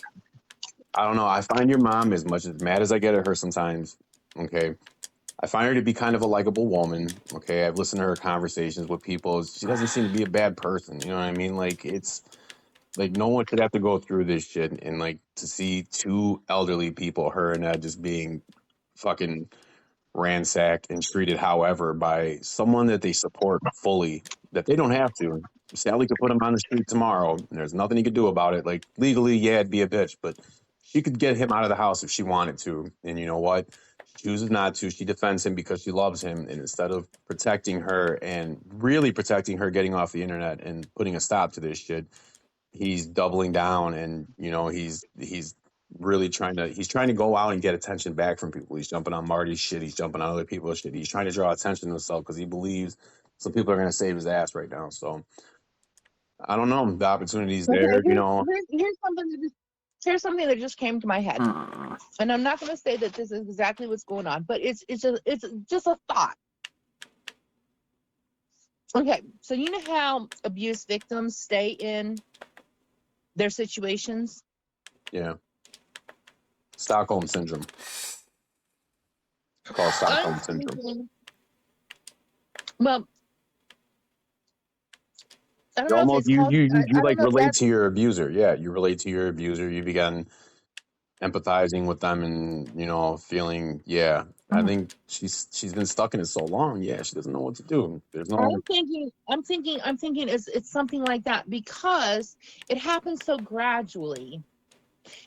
I don't know. I find your mom, as much as mad as I get at her sometimes, okay, I find her to be kind of a likable woman. Okay, I've listened to her conversations with people. She doesn't seem to be a bad person. You know what I mean? Like it's like no one should have to go through this shit, and like to see two elderly people, her and Ed, just being fucking ransacked and treated however by someone that they support fully, that they don't have to. Sally could put him on the street tomorrow and there's nothing he could do about it. Like legally, yeah, it'd be a bitch, but she could get him out of the house if she wanted to. And you know what? She chooses not to. She defends him because she loves him. And instead of protecting her and really protecting her getting off the internet and putting a stop to this shit, he's doubling down, and you know he's really trying to go out and get attention back from people. He's jumping on Marty's shit. He's jumping on other people's shit. He's trying to draw attention to himself because he believes some people are going to save his ass right now. So I don't know. The opportunity's Okay, there, you know. here's something that just came to my head, Hmm. and I'm not going to say that this is exactly what's going on, but it's just a thought. Okay, so you know how abuse victims stay in their situations? Yeah. Stockholm syndrome. It's called Stockholm I'm syndrome. thinking, well, I don't You know if almost it's called. you I don't like know if relate that's. to your abuser. Yeah, you relate to your abuser. You began empathizing with them and you know feeling, yeah, I think she's been stuck in it so long. Yeah, she doesn't know what to do. There's no I'm thinking it's something like that because it happens so gradually,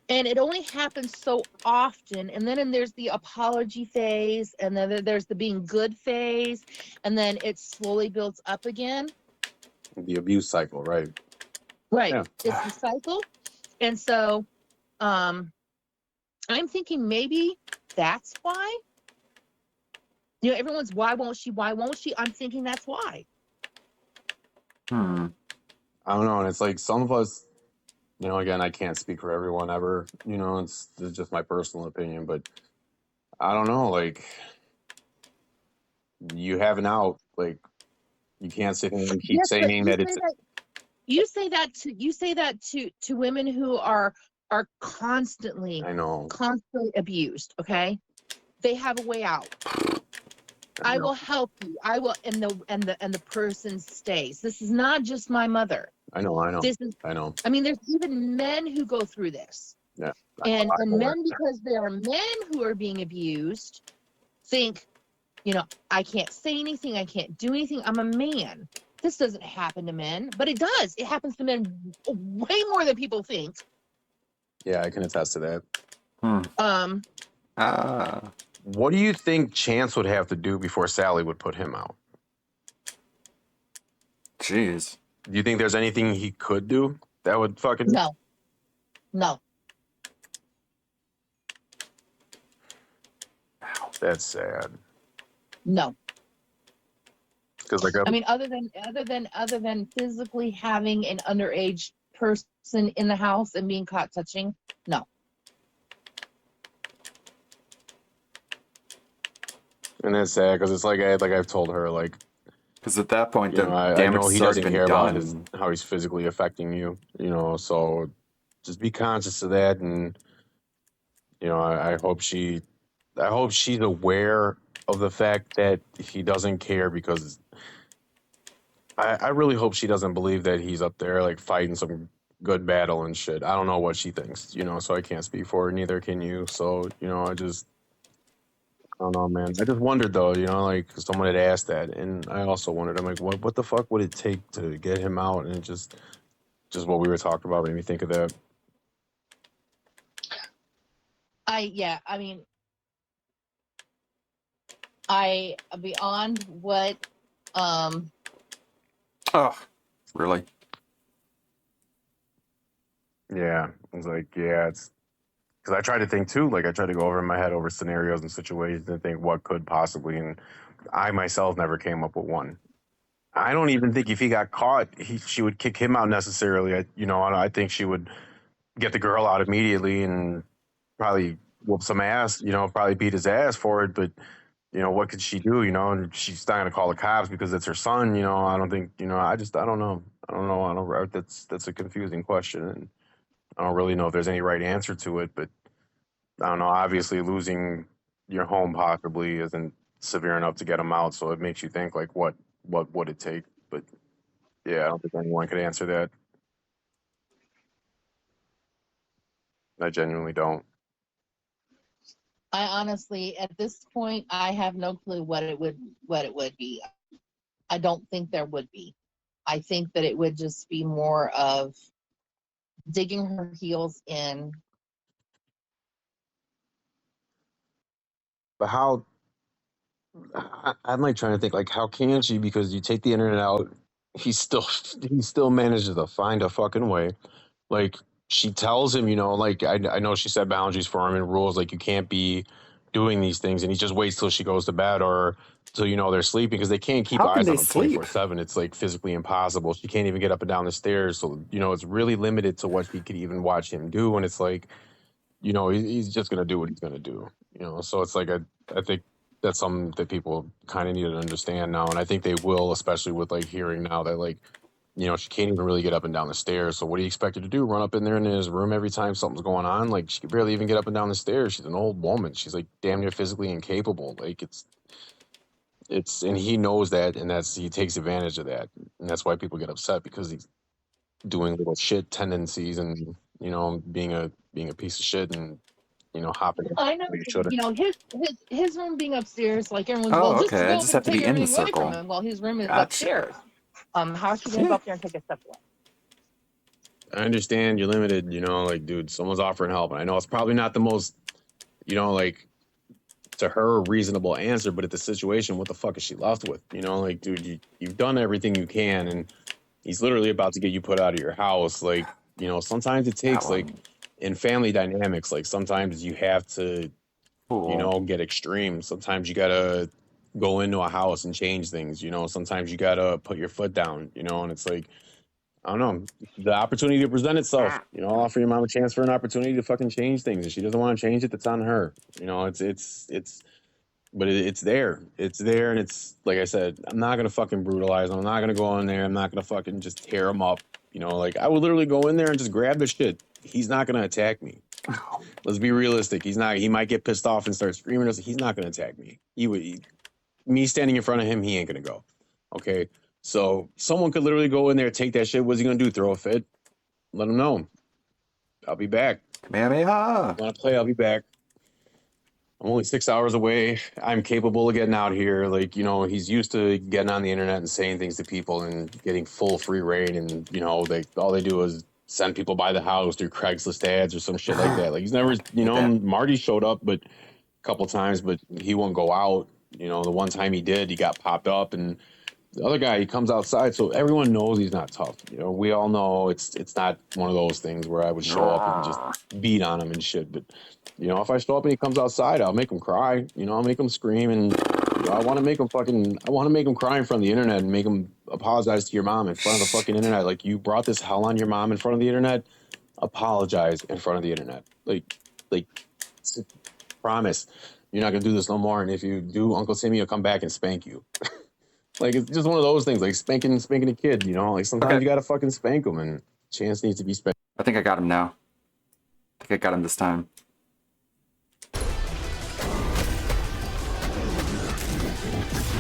and it only happens so often, and then there's the apology phase, and then there's the being good phase, and then it slowly builds up again. the abuse cycle, right? Right, Yeah. it's the cycle, and so I'm thinking maybe that's why. You know, everyone's why won't she? Why won't she? I'm thinking that's why. Hmm. I don't know, and it's like some of us, you know, again, I can't speak for everyone ever, you know, it's just my personal opinion, but I don't know, like you have an out, like you can't sit here and keep Yes, but saying that it's you say that to women who are constantly I know. abused. Okay, they have a way out. I will help you. I will, and the person stays. This is not just my mother. I know. This is. I know. I mean, there's even men who go through this, Yeah. and I know men, because there are men who are being abused, think, you know, I can't say anything. I can't do anything. I'm a man. This doesn't happen to men, but it does. It happens to men way more than people think. Yeah, I can attest to that. Um, What do you think Chance would have to do before Sally would put him out? Jeez. Do you think there's anything he could do that would fucking no. That's sad. No. Because like I mean, other than physically having an underage person in the house and being caught touching. No. And that's sad because it's like I've told her, like, Because at that point, you the know, I damage know he has already doesn't been care about done. how he's physically affecting you, you know, so just be conscious of that. And, you know, I hope she's aware of the fact that he doesn't care, because I really hope she doesn't believe that he's up there like fighting some good battle and shit. I don't know what she thinks, you know, so I can't speak for her, neither can you. So, you know, I don't know, man. I just wondered though, you know, like someone had asked that, and I also wondered. I'm like, what the fuck would it take to get him out? And just what we were talking about made me think of that. I mean, I beyond what Oh, really? Yeah, it's like, yeah, it's because I tried to think too. Like I tried to go over in my head over scenarios and situations and think what could possibly, and I myself never came up with one. I don't even think if he got caught, she would kick him out necessarily. I think she would get the girl out immediately and probably whoop some ass. You know, probably beat his ass for it. But you know, what could she do? You know, and she's not gonna call the cops because it's her son. You know, I don't think. You know, I don't know. I don't know. I don't. That's a confusing question, and I don't really know if there's any right answer to it. But I don't know. Obviously, losing your home possibly isn't severe enough to get him out. So it makes you think like, what would it take? But yeah, I don't think anyone could answer that. I genuinely don't. I honestly, at this point, I have no clue what it would be. I don't think there would be. I think that it would just be more of digging her heels in. But how? I'm like trying to think like, how can she? Because you take the internet out, he still manages to find a fucking way. Like she tells him, you know, like I know she set boundaries for him and rules, like you can't be doing these things, and he just waits till she goes to bed or till you know they're sleeping, because they can't keep How can eyes they on him sleep? 24/7. It's like physically impossible. She can't even get up and down the stairs, so you know it's really limited to what he could even watch him do. And it's like, you know, he's just gonna do what he's gonna do. You know, so it's like I think that's something that people kind of need to understand now, and I think they will, especially with like hearing now that like, you know, she can't even really get up and down the stairs. So what do you expect her to do? Run up in there in his room every time something's going on? Like she can barely even get up and down the stairs. She's an old woman. She's like damn near physically incapable. Like and he knows that, and he takes advantage of that, and that's why people get upset, because he's doing little shit tendencies and, you know, being a piece of shit and, you know, hopping I know, like he should have. you know, his room being upstairs, like everyone's, well, Oh, just okay. I go just over and have to take be in the everything away from circle. him while his room is Gotcha. upstairs. How is she gonna go up there and take a step away? I understand you're limited, you know, like, dude, someone's offering help, and I know it's probably not the most, you know, like, to her reasonable answer, but at the situation, what the fuck is she left with? You know, like, dude, you've done everything you can, and he's literally about to get you put out of your house. Like, you know, sometimes it That takes, like, one. in family dynamics, like, sometimes you have to, you Cool. know, get extreme. Sometimes you gotta go into a house and change things, you know. Sometimes you gotta put your foot down, you know, and it's like, I don't know, the opportunity to present itself. You know, I'll offer your mom a chance for an opportunity to fucking change things. If she doesn't want to change it, that's on her. You know, but it's there. It's there, and it's like I said, I'm not gonna fucking brutalize him. I'm not gonna go in there. I'm not gonna fucking just tear him up. You know, like I would literally go in there and just grab the shit. He's not gonna attack me. Let's be realistic. He's not. He might get pissed off and start screaming. He's not gonna attack me. Me standing in front of him, he ain't gonna go. Okay. So someone could literally go in there, take that shit. What's he gonna do? Throw a fit? Let him know. I'll be back. Kamehameha. Want to play? I'll be back. I'm only 6 hours away. I'm capable of getting out here. Like, you know, he's used to getting on the internet and saying things to people and getting full free reign. And, you know, all they do is send people by the house through Craigslist ads or some shit like that. Like he's never, you know, that. Marty showed up, but a couple times, but he won't go out. You know, the one time he did, he got popped up, and The other guy, he comes outside, so everyone knows he's not tough. You know, we all know it's not one of those things where I would show up and just beat on him and shit. But you know, if I show up and he comes outside, I'll make him cry. You know, I'll make him scream, and you know, I want to make him cry in front of the internet and make him apologize to your mom in front of the fucking internet. Like, you brought this hell on your mom in front of the internet. Apologize in front of the internet. Like, promise you're not gonna do this no more. And if you do, Uncle Timmy will come back and spank you. Like, it's just one of those things, like spanking a kid, you know? Like, sometimes you gotta fucking spank them, and Chance needs to be spanked. I think I got him now. I think I got him this time.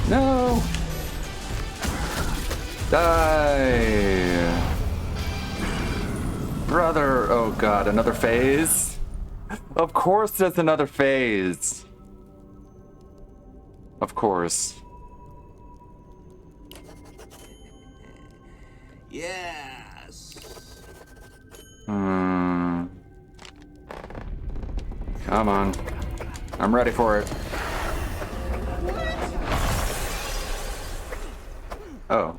No! Die! Brother! Oh god, another phase? Of course there's another phase! Of course. Yes. Come on. I'm ready for it. Oh.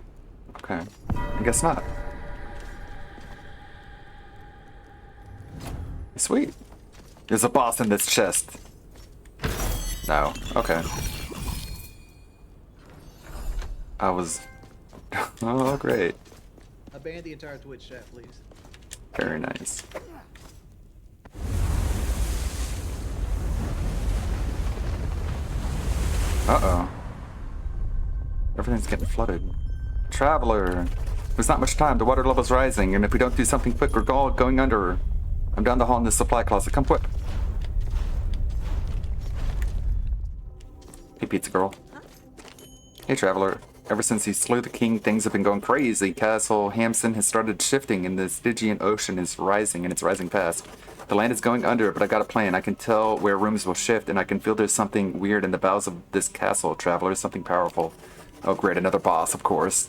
Okay. I guess not. Sweet. There's a boss in this chest. No. Okay. I was... Oh, great. Abandon the entire Twitch chat, please. Very nice. Uh-oh. Everything's getting flooded. Traveler! There's not much time. The water level's rising, and if we don't do something quick, we're all going under. I'm down the hall in this supply closet. Come quick. Hey, pizza girl. Hey, Traveler. Ever since he slew the king, things have been going crazy. Castle Hamson has started shifting, and the Stygian Ocean is rising, and it's rising fast. The land is going under, but I got a plan. I can tell where rooms will shift, and I can feel there's something weird in the bowels of this castle, Traveler. Something powerful. Oh, great, another boss, of course.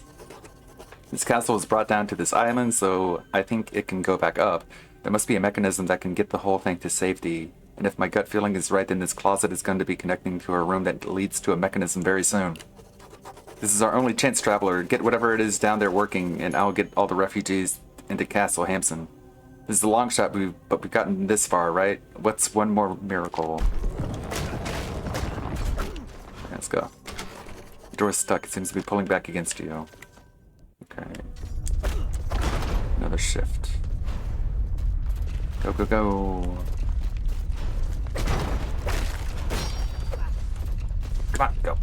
This castle was brought down to this island, so I think it can go back up. There must be a mechanism that can get the whole thing to safety. And if my gut feeling is right, then this closet is going to be connecting to a room that leads to a mechanism very soon. This is our only chance, Traveler. Get whatever it is down there working, and I'll get all the refugees into Castle Hamson. This is a long shot, but we've gotten this far, right? What's one more miracle? Let's go. The door's stuck. It seems to be pulling back against you. Okay. Another shift. Go, go, go. Come on, go.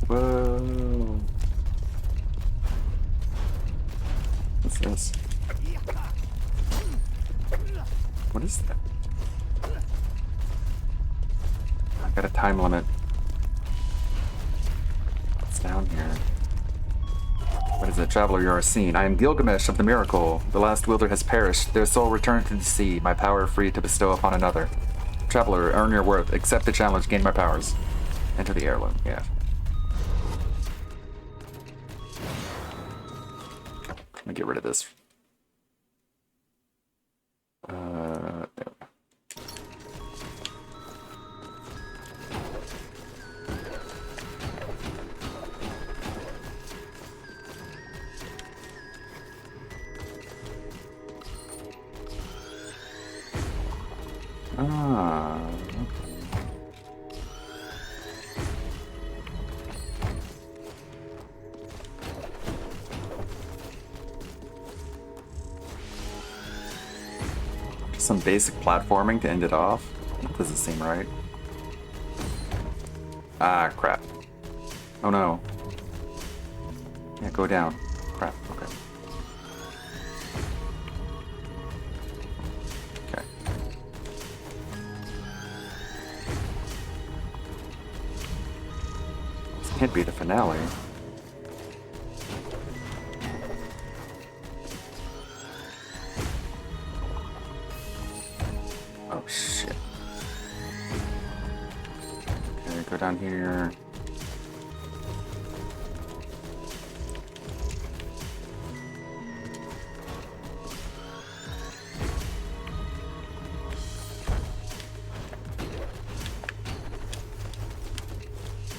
Whoa. What's this? What is that? I got a time limit. What's down here? What is it? Traveler, you are seen. I am Gilgamesh of the Miracle. The last wielder has perished. Their soul returned to the sea. My power free to bestow upon another. Traveler, earn your worth. Accept the challenge. Gain my powers. Enter the heirloom. Yeah. Let me get rid of this. There. Ah, okay. Just some basic platforming to end it off. That doesn't seem right. Ah, crap. Oh no. Yeah, go down. Crap, okay. Okay. This can't be the finale. Oh shit. Okay, go down here.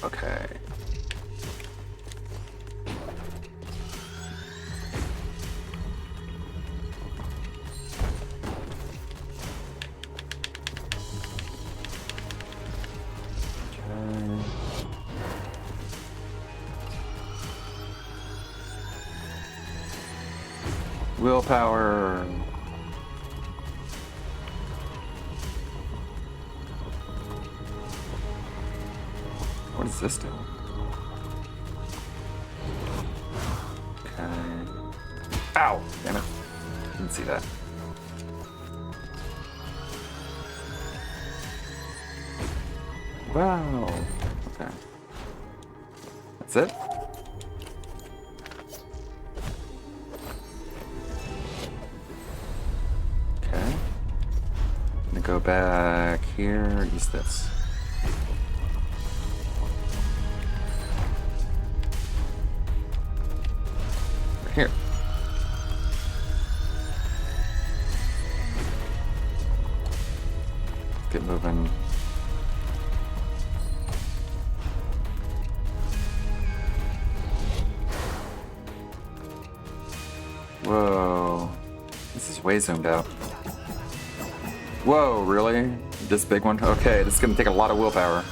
Okay. Willpower. What does this do? Okay. Ow! Damn it. Didn't see that. Wow. Okay. That's it? Okay. Gonna go back here. Use this. Right here. Get moving. Whoa. This is way zoomed out. Whoa, really? This big one? Okay, this is gonna take a lot of willpower.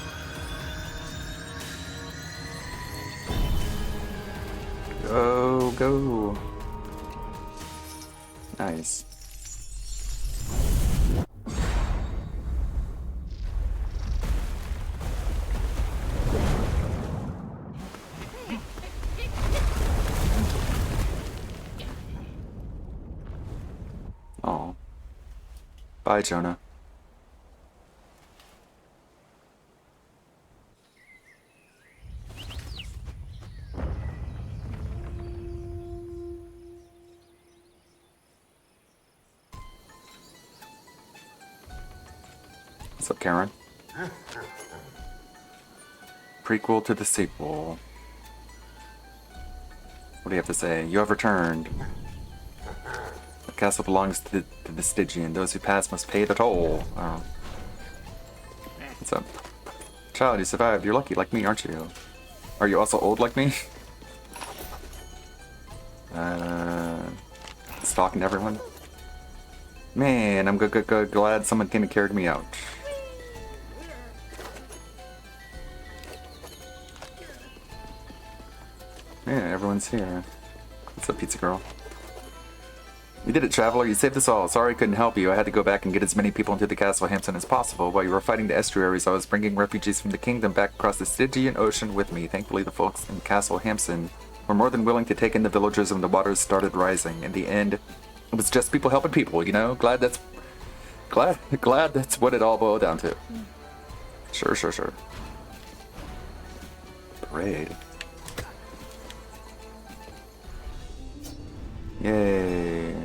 Go, go. Nice. Oh. Bye, Jonah. What's up, Karen? Prequel to the sequel. What do you have to say? You have returned. The castle belongs to the Stygian. Those who pass must pay the toll. Oh. What's up? Child, you survived. You're lucky like me, aren't you? Are you also old like me? Stalking everyone? Man, I'm glad someone came and carried me out. Yeah, everyone's here. What's up, pizza girl? You did it, traveler. You saved us all. Sorry I couldn't help you. I had to go back and get as many people into the Castle Hampton as possible. While you were fighting the estuaries, I was bringing refugees from the kingdom back across the Stygian Ocean with me. Thankfully, the folks in Castle Hampton were more than willing to take in the villagers when the waters started rising. In the end, it was just people helping people, you know? Glad that's what it all boiled down to. Sure. Parade. Yay.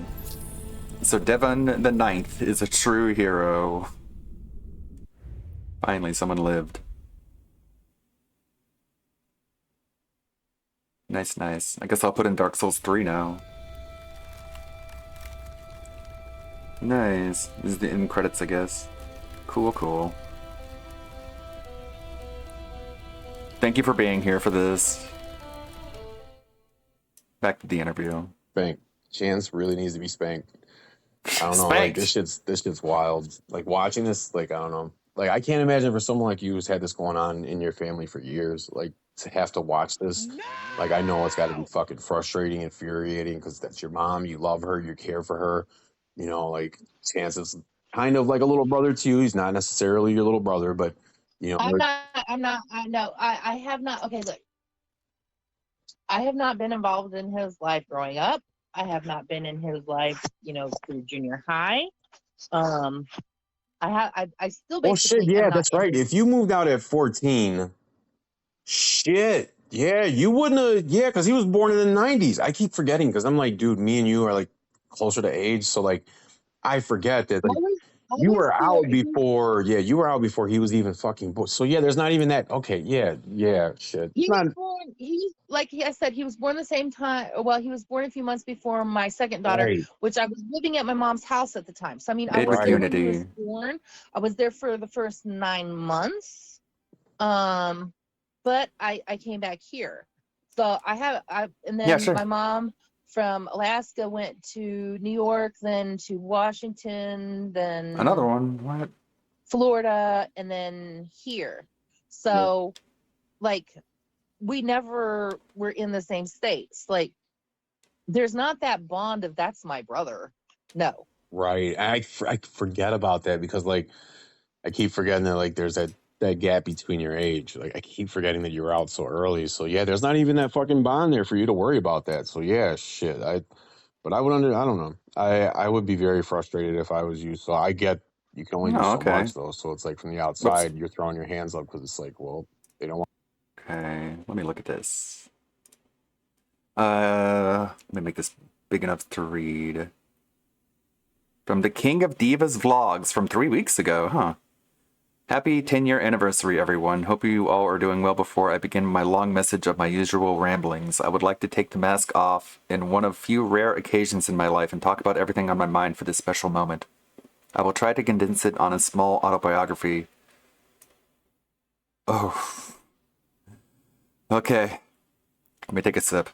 So Devon the Ninth is a true hero. Finally, someone lived. Nice. I guess I'll put in Dark Souls 3 now. Nice. This is the end credits, I guess. Cool. Thank you for being here for this. Back to the interview. Spank. Chance really needs to be spanked. I don't know. Like this shit's wild. Like watching this, like I don't know. Like I can't imagine for someone like you who's had this going on in your family for years, like to have to watch this. No! Like I know it's got to be fucking frustrating, infuriating, because that's your mom. You love her. You care for her. You know, like Chance is kind of like a little brother to you. He's not necessarily your little brother, but you know. I'm not. I know. I have not. Okay, look. I have not been involved in his life growing up. I have not been in his life, you know, through junior high. I still basically. Oh shit! Yeah, that's right. If you moved out at 14, shit. Yeah, you wouldn't have. Yeah, because he was born in the 90s. I keep forgetting because I'm like, dude, me and you are like closer to age, so like I forget that. Like, you were out before. Yeah, you were out before he was even fucking born. So yeah, there's not even that. Okay, yeah, shit. He was born. He like I said, he was born the same time. Well, he was born a few months before my second daughter, Right. which I was living at my mom's house at the time. So I mean, Made I was with there when he Unity. was born. I was there for the first 9 months. But I came back here. So and then Yeah, sure. my mom from Alaska went to New York, then to Washington, then Another one. What? Florida, and then here. So like we never were in the same states. Like There's not that bond of that's my brother. No. Right. I forget about that because like I keep forgetting that like there's that gap between your age. Like I keep forgetting that you were out so early. So yeah, there's not even that fucking bond there for you to worry about that. So yeah, shit. But I don't know. I would be very frustrated if I was you. So I get you can only do Oh, so okay. much though. So it's like from the Whoops. outside, you're throwing your hands up because it's like, well, they don't want. Okay, let me look at this. Let me make this big enough to read. From the King of Divas vlogs from 3 weeks ago, huh? Happy 10-year anniversary, everyone. Hope you all are doing well. Before I begin my long message of my usual ramblings, I would like to take the mask off in one of few rare occasions in my life and talk about everything on my mind for this special moment. I will try to condense it on a small autobiography. Oh. Okay. Let me take a sip.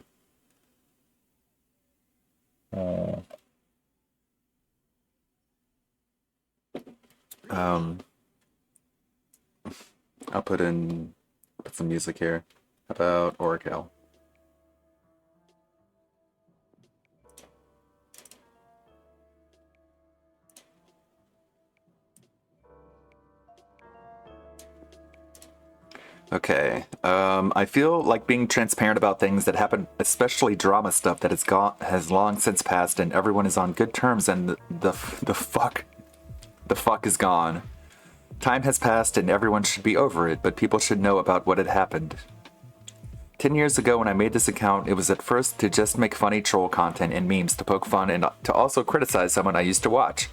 I'll put some music here. How about Oracle? Okay. I feel like being transparent about things that happen, especially drama stuff that has long since passed, and everyone is on good terms, and the fuck is gone. Time has passed, and everyone should be over it, but people should know about what had happened. 10 years ago, when I made this account, it was at first to just make funny troll content and memes to poke fun and to also criticize someone I used to watch.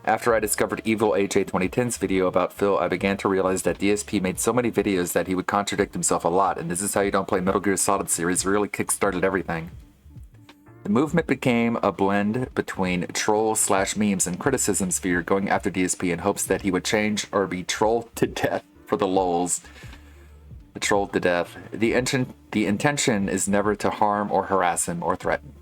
After I discovered Evil AJ 2010's video about Phil, I began to realize that DSP made so many videos that he would contradict himself a lot, and This Is How You Don't Play Metal Gear Solid series really kickstarted everything. The movement became a blend between troll/memes and criticism sphere, going after DSP in hopes that he would change or be trolled to death for the lols. Trolled to death. The intention is never to harm or harass him or threaten.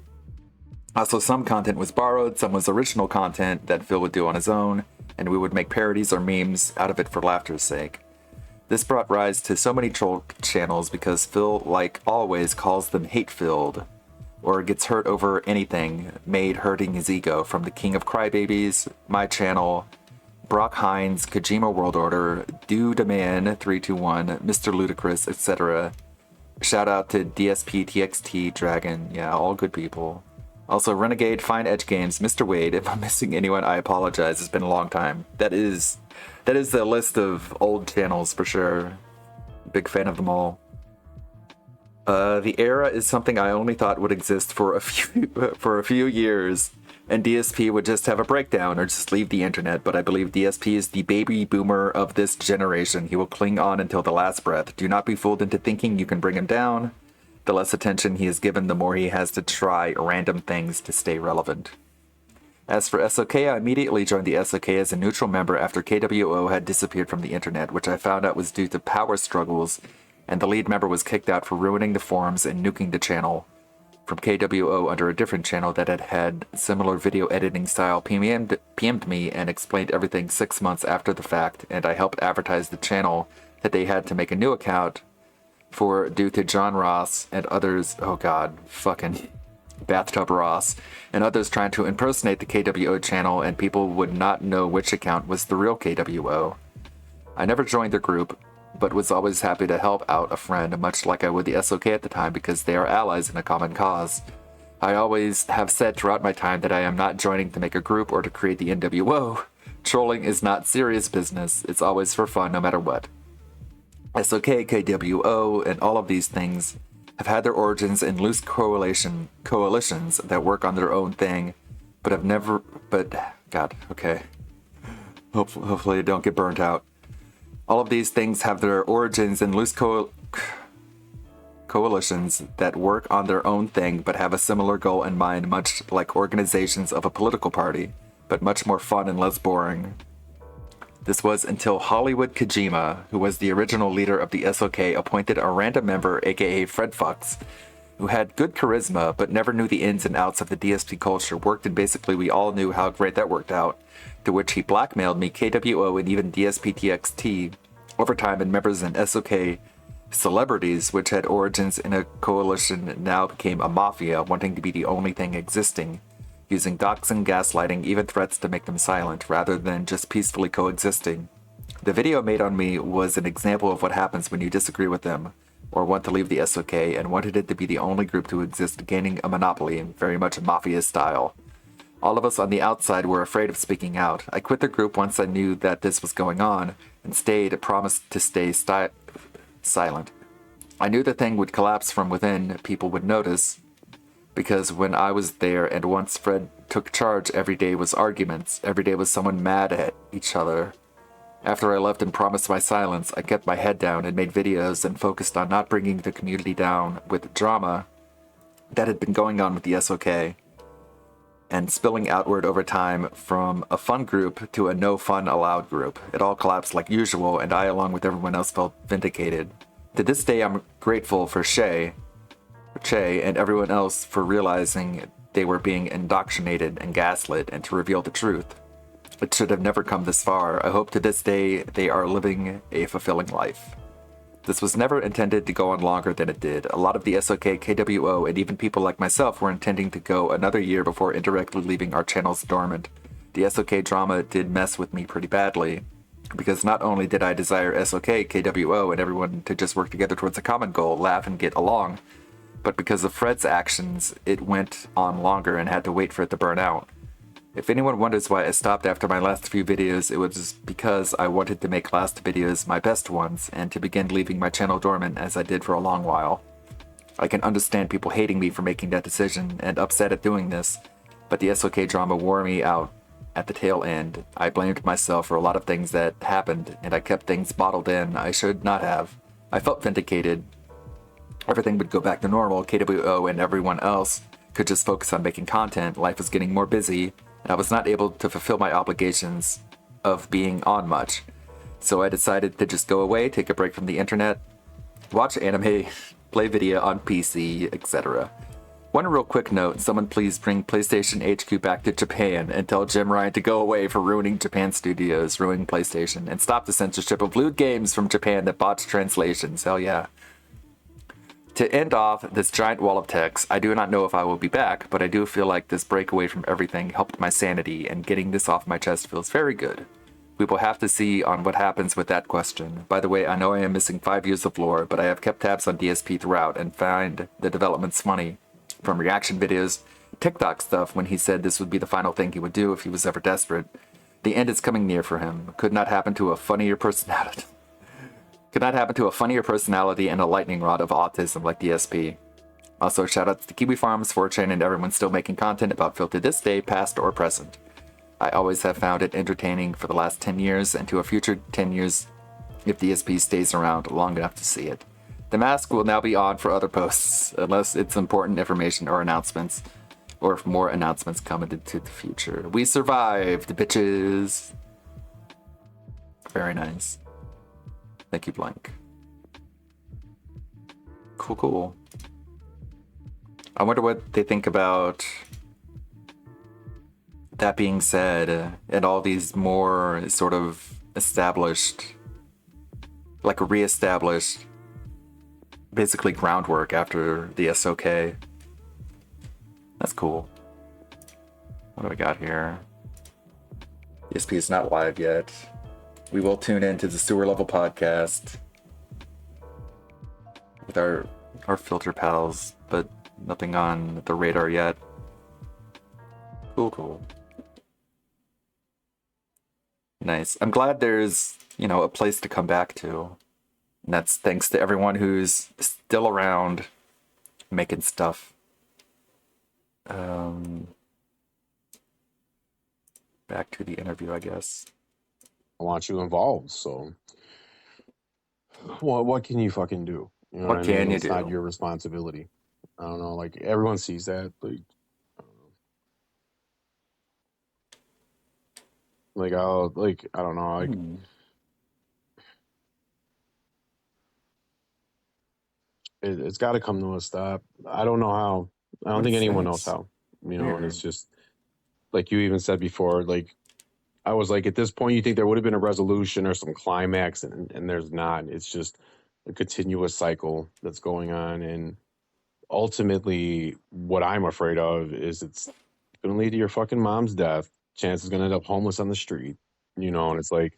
Also, some content was borrowed, some was original content that Phil would do on his own, and we would make parodies or memes out of it for laughter's sake. This brought rise to so many troll channels because Phil, like always, calls them hate-filled, or gets hurt over anything made hurting his ego, from the King of Crybabies, my channel, Brock Hines, Kojima World Order, Dudeman 321, Mr. Ludacris, etc. Shout out to DSP, TXT, Dragon, yeah, all good people. Also, Renegade, Fine Edge Games, Mr. Wade. If I'm missing anyone, I apologize. It's been a long time. That is the list of old channels for sure. Big fan of them all. The era is something I only thought would exist for a few years, and DSP would just have a breakdown or just leave the internet. But I believe DSP is the baby boomer of this generation. He will cling on until the last breath. Do not be fooled into thinking you can bring him down. The less attention he is given, the more he has to try random things to stay relevant. As for SOK, I immediately joined the SOK as a neutral member after KWO had disappeared from the internet, which I found out was due to power struggles, and the lead member was kicked out for ruining the forums and nuking the channel. From KWO under a different channel that had similar video editing style PM'd me and explained everything 6 months after the fact, and I helped advertise the channel that they had to make a new account due to John Ross and others, oh god, fucking Bathtub Ross, and others trying to impersonate the KWO channel, and people would not know which account was the real KWO. I never joined the group, but was always happy to help out a friend, much like I would the SOK at the time, because they are allies in a common cause. I always have said throughout my time that I am not joining to make a group or to create the NWO. Trolling is not serious business, it's always for fun no matter what. SOK, KWO, and all of these things have had their origins in loose coalitions that work on their own thing, God, okay. Hopefully I don't get burnt out. All of these things have their origins in loose coalitions that work on their own thing but have a similar goal in mind, much like organizations of a political party, but much more fun and less boring. This was until Hollywood Kojima, who was the original leader of the SOK, appointed a random member, aka Fred Fucks, who had good charisma but never knew the ins and outs of the DSP culture, worked, and basically we all knew how great that worked out, to which he blackmailed me, KWO, and even DSP TXT over time, and members in SOK Celebrities, which had origins in a coalition, now became a mafia, wanting to be the only thing existing, using doxing, gaslighting, even threats to make them silent, rather than just peacefully coexisting. The video made on me was an example of what happens when you disagree with them, or want to leave the SOK, and wanted it to be the only group to exist, gaining a monopoly, very much mafia style. All of us on the outside were afraid of speaking out. I quit the group once I knew that this was going on, and promised to stay silent. I knew the thing would collapse from within, people would notice, because when I was there and once Fred took charge, every day was arguments, every day was someone mad at each other. After I left and promised my silence, I kept my head down and made videos and focused on not bringing the community down with drama that had been going on with the SOK, and spilling outward over time from a fun group to a no fun allowed group. It all collapsed like usual, and I, along with everyone else, felt vindicated. To this day, I'm grateful for Che, and everyone else for realizing they were being indoctrinated and gaslit, and to reveal the truth. It should have never come this far. I hope to this day they are living a fulfilling life. This was never intended to go on longer than it did. A lot of the SOK, KWO, and even people like myself were intending to go another year before indirectly leaving our channels dormant. The SOK drama did mess with me pretty badly, because not only did I desire SOK, KWO, and everyone to just work together towards a common goal, laugh and get along, but because of Fred's actions, it went on longer and had to wait for it to burn out. If anyone wonders why I stopped after my last few videos, it was because I wanted to make last videos my best ones, and to begin leaving my channel dormant as I did for a long while. I can understand people hating me for making that decision, and upset at doing this, but the SOK drama wore me out at the tail end. I blamed myself for a lot of things that happened, and I kept things bottled in I should not have. I felt vindicated. Everything would go back to normal, KWO and everyone else could just focus on making content, life was getting more busy, and I was not able to fulfill my obligations of being on much. So I decided to just go away, take a break from the internet, watch anime, play video on PC, etc. One real quick note, someone please bring PlayStation HQ back to Japan and tell Jim Ryan to go away for ruining Japan studios, ruining PlayStation, and stop the censorship of lewd games from Japan that botch translations. Hell yeah. To end off this giant wall of text, I do not know if I will be back, but I do feel like this break away from everything helped my sanity, and getting this off my chest feels very good. We will have to see on what happens with that question. By the way, I know I am missing 5 years of lore, but I have kept tabs on DSP throughout and find the developments funny. From reaction videos, TikTok stuff when he said this would be the final thing he would do if he was ever desperate. The end is coming near for him. Could not happen to a funnier personality. Could not happen to a funnier personality and a lightning rod of autism like DSP. Also, shoutouts to Kiwi Farms, 4chan, and everyone still making content about Phil to this day, past or present. I always have found it entertaining for the last 10 years, and to a future 10 years if DSP stays around long enough to see it. The mask will now be on for other posts, unless it's important information or announcements, or if more announcements come into the future. We survived, bitches! Very nice. Thank you, Blank. Cool, cool. I wonder what they think about that being said, and all these more sort of established, like re-established, basically groundwork after the SOK. That's cool. What do we got here? ESP is not live yet. We will tune into the Sewer Level podcast with our filter pals, but nothing on the radar yet. Cool, cool. Nice. I'm glad there's, a place to come back to. And that's thanks to everyone who's still around making stuff. Back to the interview, I guess. I want you involved, so what can you fucking do? You know What can you it's do? not your responsibility. I don't know, like everyone sees that, but I don't know, it's got to come to a stop. I don't know how. I don't think anyone knows how. And it's just like you even said before. Like I was like, at this point, you think there would have been a resolution or some climax, and there's not. It's just a continuous cycle that's going on. And ultimately, what I'm afraid of is it's going to lead to your fucking mom's death. Chance is going to end up homeless on the street, you know, and it's like,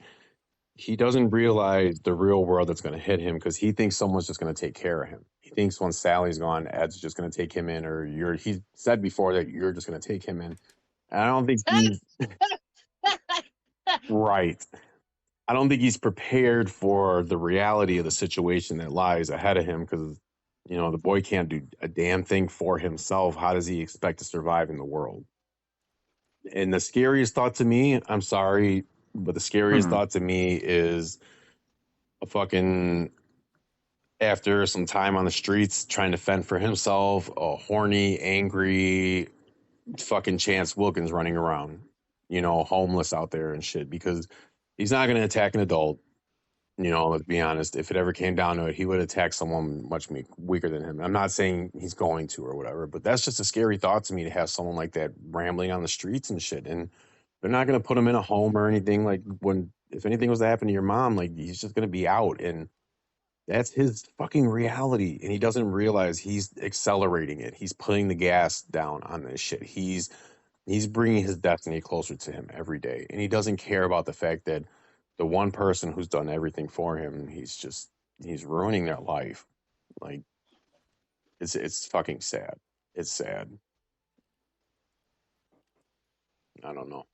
he doesn't realize the real world that's going to hit him because he thinks someone's just going to take care of him. He thinks once Sally's gone, Ed's just going to take him in, or he said before that you're just going to take him in. And I don't think he's right. I don't think he's prepared for the reality of the situation that lies ahead of him because, you know, the boy can't do a damn thing for himself. How does he expect to survive in the world? And the scariest thought to me, I'm sorry, but the scariest thought to me is a fucking, after some time on the streets trying to fend for himself, a horny, angry fucking Chance Wilkins running around, you know, homeless out there and shit, because he's not going to attack an adult. You know, let's be honest. If it ever came down to it, he would attack someone much weaker than him. I'm not saying he's going to or whatever, but that's just a scary thought to me to have someone like that rambling on the streets and shit. And they're not going to put him in a home or anything. Like if anything was to happen to your mom, like he's just going to be out, and that's his fucking reality. And he doesn't realize he's accelerating it. He's putting the gas down on this shit. He's bringing his destiny closer to him every day, and he doesn't care about the fact that the one person who's done everything for him, he's ruining their life. Like it's fucking sad. It's sad. I don't know.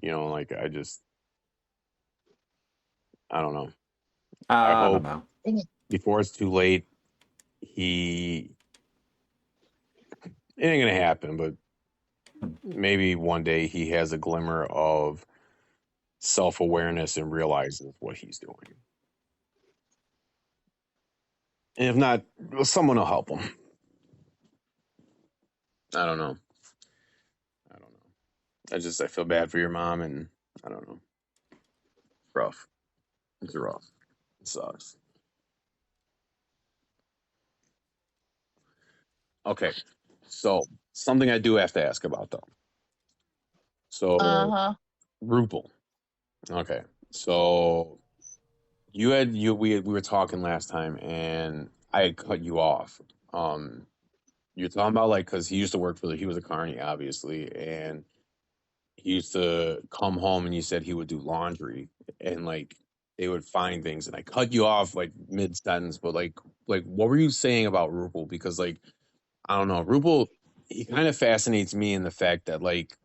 You know, like I don't know. I I don't hope know. before it's too late, it ain't gonna happen, but maybe one day he has a glimmer of self-awareness and realizes what he's doing. And if not, someone will help him. I don't know. I feel bad for your mom, and I don't know. It's rough. It's rough. It sucks. Okay. So something I do have to ask about though. So Rupal. Okay. So we were talking last time, and I had cut you off. You're talking about like because he used to work he was a carny, obviously, and he used to come home and you said he would do laundry and like they would find things, and I cut you off like mid sentence, but like what were you saying about Rupal? Because like I don't know, Rupal, he kind of fascinates me in the fact that like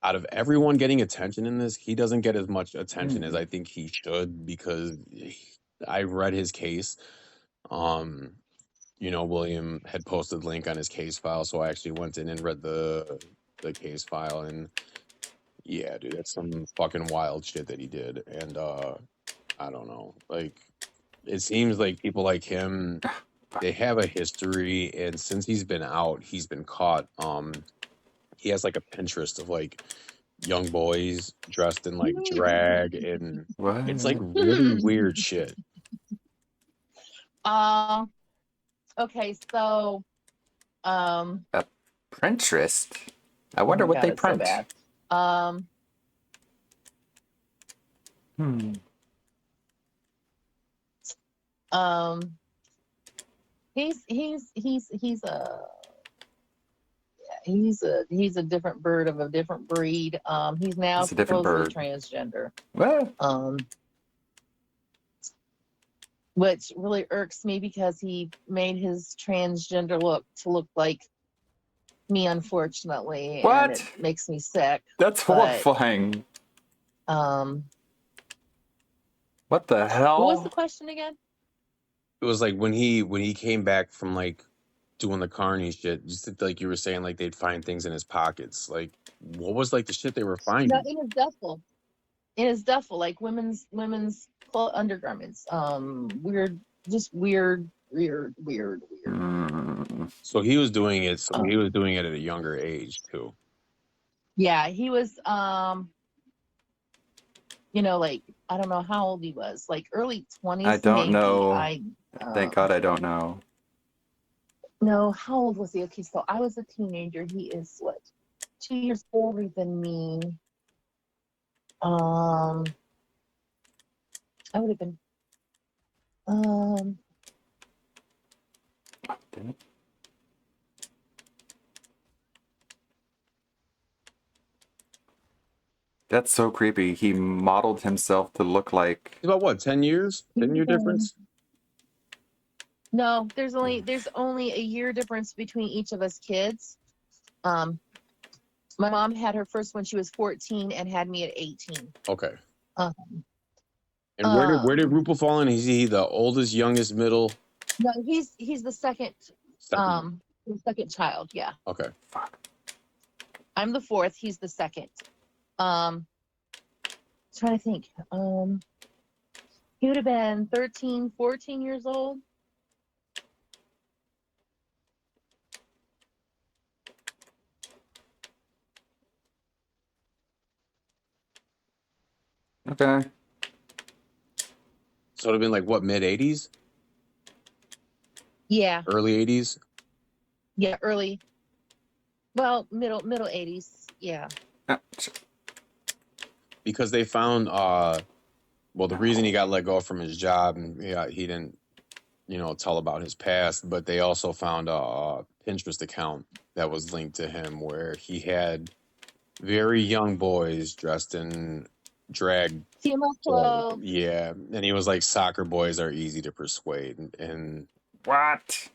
out of everyone getting attention in this, he doesn't get as much attention as I think he should because I read his case. You know, William had posted a link on his case file, so I actually went in and read the case file, and yeah, dude, that's some fucking wild shit that he did. And I don't know. Like it seems like people like him, they have a history, and since he's been out, he's been caught. He has like a Pinterest of like young boys dressed in like drag, and What? it's like really weird shit. Okay, so A Pinterest? I wonder oh my what God, they it's so print. bad. He's a different bird of a different breed. He's now It's a different supposedly bird. transgender. What? Which really irks me because he made his transgender look to look like me, unfortunately, and What? it makes me sick. That's But horrifying. what What the hell? was the question again? It was like when he came back from like doing the carny shit, just like you were saying, like they'd find things in his pockets. Like what was like the shit they were finding? No, in his duffel. In his duffel, like women's undergarments. Weird. So he was doing it. So he was doing it at a younger age too. Yeah, he was. You know, like I don't know how old he was, like early 20s. I don't maybe. know. Thank God I don't know. No, how old was he? Okay, so I was a teenager. He is what, 2 years older than me. I would have been Um, Damn it. That's so creepy. He modeled himself to look like. About what, 10 years? 10-year difference? no, there's only a year difference between each of us kids. My mom had her first when she was 14 and had me at 18. Okay. Um, And where did Rupel fall in? Is he the oldest, youngest, middle? no, he's the second Second. the second child. Yeah, Okay. I'm the fourth. He's the second. Trying to think. He would have been 13, 14 years old. Okay. So it would have been like what, mid 80s? Yeah, Early 80s? yeah, early. Well, middle 80s. Yeah. Because they found well, the reason he got let go from his job, and yeah, he didn't, tell about his past, but they also found a Pinterest account that was linked to him where he had very young boys dressed in drag. Female clothes. Yeah, and he was like, soccer boys are easy to persuade, and What?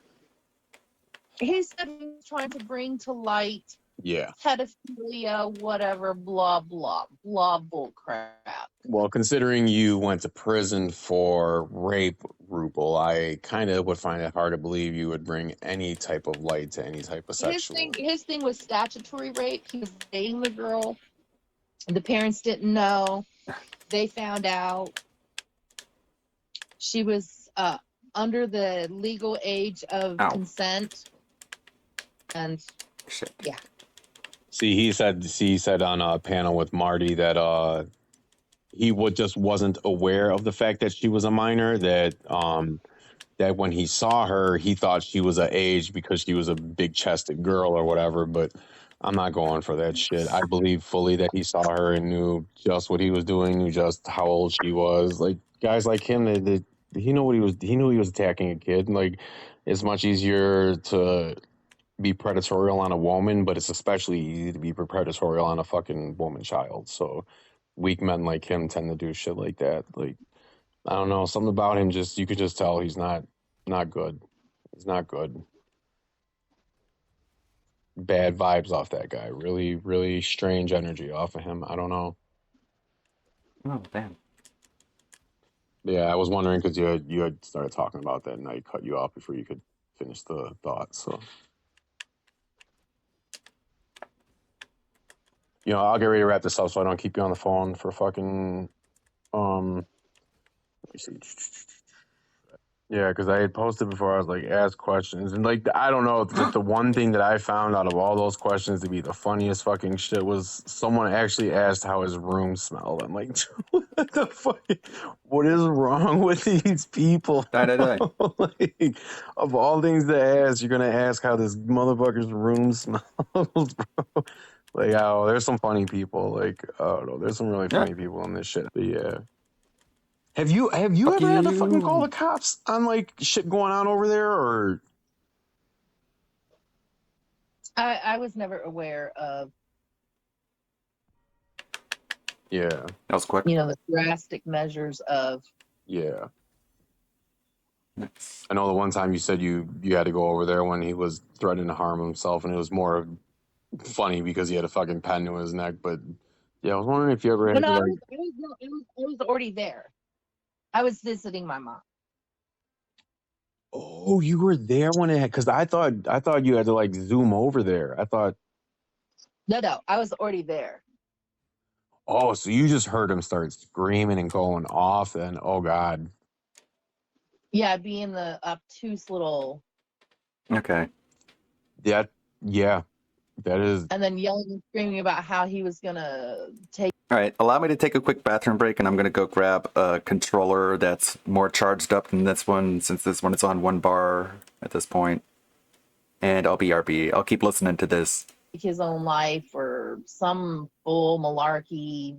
He said he was trying to bring to light yeah. pedophilia, whatever, blah, blah, blah, bull crap. Well, considering you went to prison for rape, Rupel, I kind of would find it hard to believe you would bring any type of light to any type of sexual. His thing was statutory rape. He was dating the girl. The parents didn't know. They found out. She was under the legal age of consent. And shit. Yeah. See, he said on a panel with Marty that he wasn't aware of the fact that she was a minor, that when he saw her, he thought she was of age because she was a big chested girl or whatever, but I'm not going for that shit. I believe fully that he saw her and knew just what he was doing, knew just how old she was. Like, guys like him, he knew he was attacking a kid. Like, it's much easier to be predatory on a woman, but it's especially easy to be predatory on a fucking woman child. So weak men like him tend to do shit like that. Like, I don't know, something about him, just you could just tell he's not good. He's not good. Bad vibes off that guy. Really, really strange energy off of him. I don't know. Oh, damn. Yeah, I was wondering because you had started talking about that and I cut you off before you could finish the thought. So, I'll get ready to wrap this up so I don't keep you on the phone for fucking let me see. Yeah, because I had posted before. I was like, ask questions, and like, I don't know, the one thing that I found out of all those questions to be the funniest fucking shit was someone actually asked how his room smelled. I'm like, what the fuck? What is wrong with these people? Like, of all things to ask, you're gonna ask how this motherfucker's room smells, bro. Like, oh, there's some funny people. Like, I don't know, there's some really funny people in this shit. But yeah. Have you ever had to fucking call the cops on like shit going on over there, or? I was never aware of. Yeah, that was quick. The drastic measures of. Yeah. I know the one time you said you had to go over there when he was threatening to harm himself, and it was more funny because he had a fucking pen to his neck. But yeah, I was wondering if you ever had. No, I was already there. I was visiting my mom. Oh, you were there when it had, because I thought you had to like zoom over there. I thought. No, I was already there. Oh, so you just heard him start screaming and going off, and oh god. Yeah, being the obtuse little. Okay. Yeah, that is. And then yelling and screaming about how he was gonna take. All right, allow me to take a quick bathroom break, and I'm going to go grab a controller that's more charged up than this one, since this one is on one bar at this point. And I'll BRB. I'll keep listening to this. His own life or some bull malarkey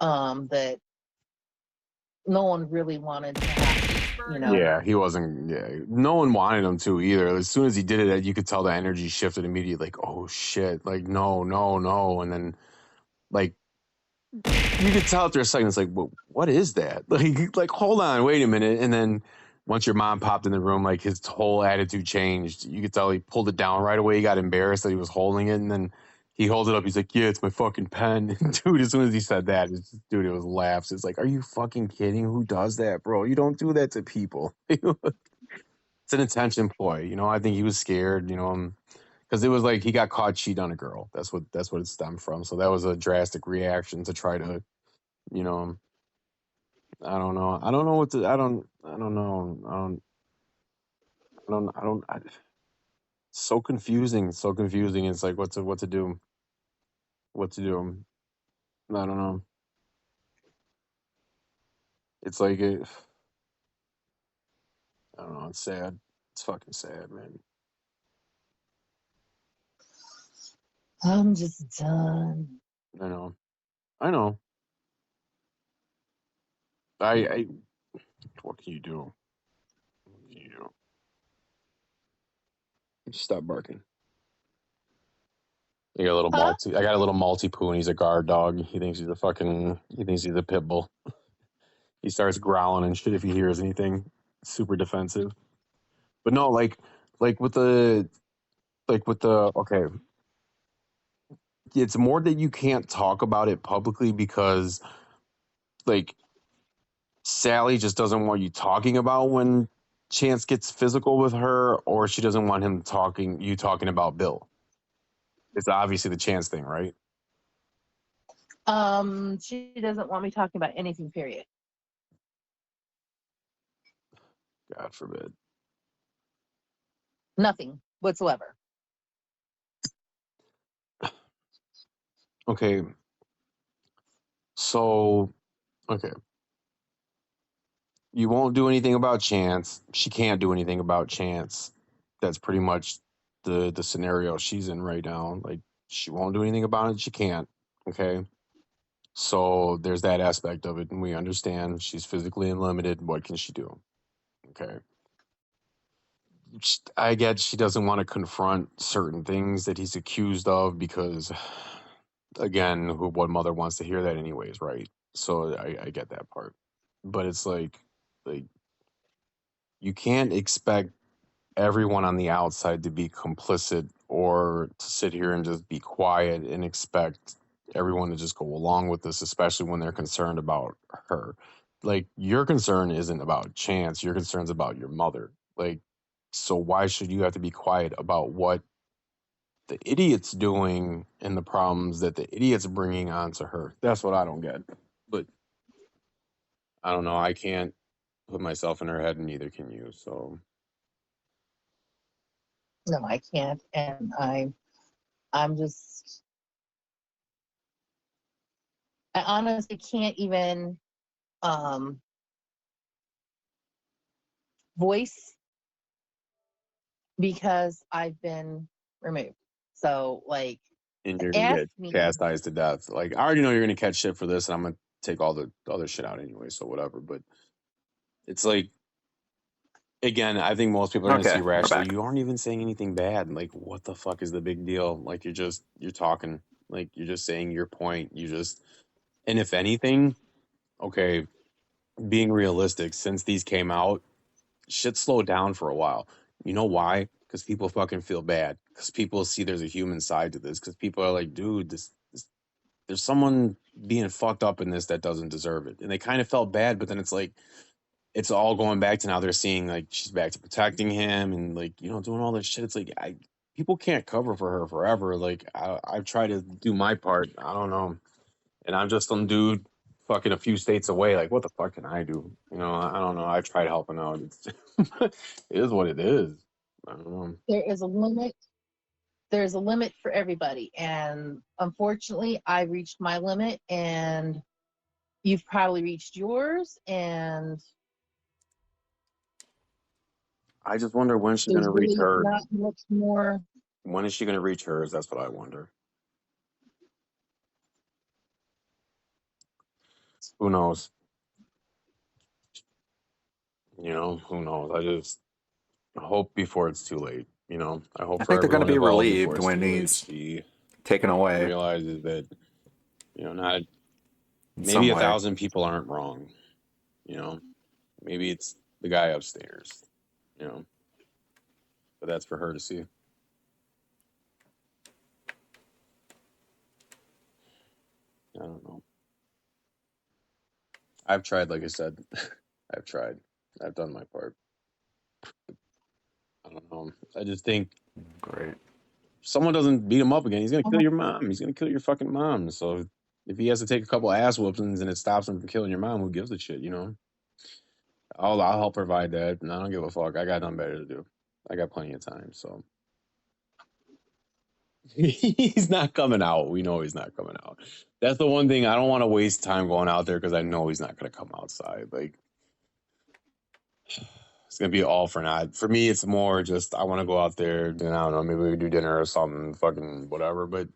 that no one really wanted to have, Yeah, he wasn't. Yeah, no one wanted him to either. As soon as he did it, you could tell the energy shifted immediately. Like, oh shit! Like, no, no, no. And then, like, you could tell after a second, it's like, what is that? Like, hold on, wait a minute. And then once your mom popped in the room, like his whole attitude changed. You could tell he pulled it down right away. He got embarrassed that he was holding it, and then he holds it up. He's like, "Yeah, it's my fucking pen." Dude, as soon as he said that, dude, it was laughs. It's like, are you fucking kidding? Who does that, bro? You don't do that to people. It's an attention ploy. I think he was scared. Because it was like he got caught cheating on a girl. That's what it stemmed from. So that was a drastic reaction to try to, you know, I don't know. I don't know what to. I don't know. So confusing. So confusing. It's like what to do. What to do. I don't know. It's like I don't know. It's sad. It's fucking sad, man. I'm just done. I know. I know. I what can you do? What can you do? Stop barking. I got a little Huh? multi. I got a little multi poo, and he's a guard dog. He thinks he's a fucking. He thinks he's a pit bull. He starts growling and shit if he hears anything. Super defensive. But no, like with the okay, it's more that you can't talk about it publicly because like Sally just doesn't want you talking about when Chance gets physical with her, or she doesn't want you talking about Bill. It's obviously the Chance thing, right? She doesn't want me talking about anything, period. God forbid. Nothing whatsoever. Okay. So, okay. You won't do anything about Chance. She can't do anything about Chance. That's pretty much the scenario she's in right now. Like she won't do anything about it. She can't. Okay. So there's that aspect of it, and we understand she's physically unlimited. What can she do? Okay. I get she doesn't want to confront certain things that he's accused of because, again, what mother wants to hear that anyways, right? So I get that part, but it's like you can't expect everyone on the outside to be complicit or to sit here and just be quiet and expect everyone to just go along with this, especially when they're concerned about her. Like your concern isn't about Chance, your concern's about your mother. Like, so why should you have to be quiet about what the idiot's doing and the problems that the idiot's bringing onto her? That's what I don't get. But I don't know. I can't put myself in her head, and neither can you. So No, I can't. And I'm just, I honestly can't even voice because I've been removed. So like and you're gonna ask get me. chastised to death. Like I already know you're gonna catch shit for this, and I'm gonna take all the other shit out anyway. So whatever. But it's like again, I think most people are gonna Okay, see we're rationally. back. You aren't even saying anything bad. Like what the fuck is the big deal? Like you're talking. Like you're just saying your point. And if anything, okay, being realistic, since these came out, shit slowed down for a while. You know why? Because people fucking feel bad. Because people see there's a human side to this. Because people are like, dude, this there's someone being fucked up in this that doesn't deserve it. And they kind of felt bad, but then it's like it's all going back to now they're seeing like she's back to protecting him and like, doing all this shit. It's like people can't cover for her forever. Like I've tried to do my part. I don't know. And I'm just some dude fucking a few states away. Like, what the fuck can I do? I don't know. I've tried helping out. It is what it is. I don't know. There is a limit. There's a limit for everybody. And unfortunately, I reached my limit and you've probably reached yours. And I just wonder when she's there's gonna reach really hers. not much more. When is she gonna reach hers? That's what I wonder. Who knows? You know, who knows? I just hope before it's too late. You know, I hope I for think they're going to everyone be involved before relieved it's when too late. he's She taken away realizes that, you know, not in maybe some way. 1,000 people aren't wrong. You know, maybe it's the guy upstairs. You know, but that's for her to see. I don't know. I've tried, like I said, I've tried. I've done my part. I don't know. I just think Great. if someone doesn't beat him up again, he's gonna kill your mom. He's gonna kill your fucking mom. So if he has to take a couple ass whoopings and it stops him from killing your mom, who gives a shit? You know, I'll help provide that, and I don't give a fuck. I got nothing better to do. I got plenty of time. So he's not coming out. We know he's not coming out. That's the one thing I don't want to waste time going out there because I know he's not gonna come outside. Like it's gonna be all for naught. For me, it's more just I want to go out there and I don't know, maybe we do dinner or something, fucking whatever. But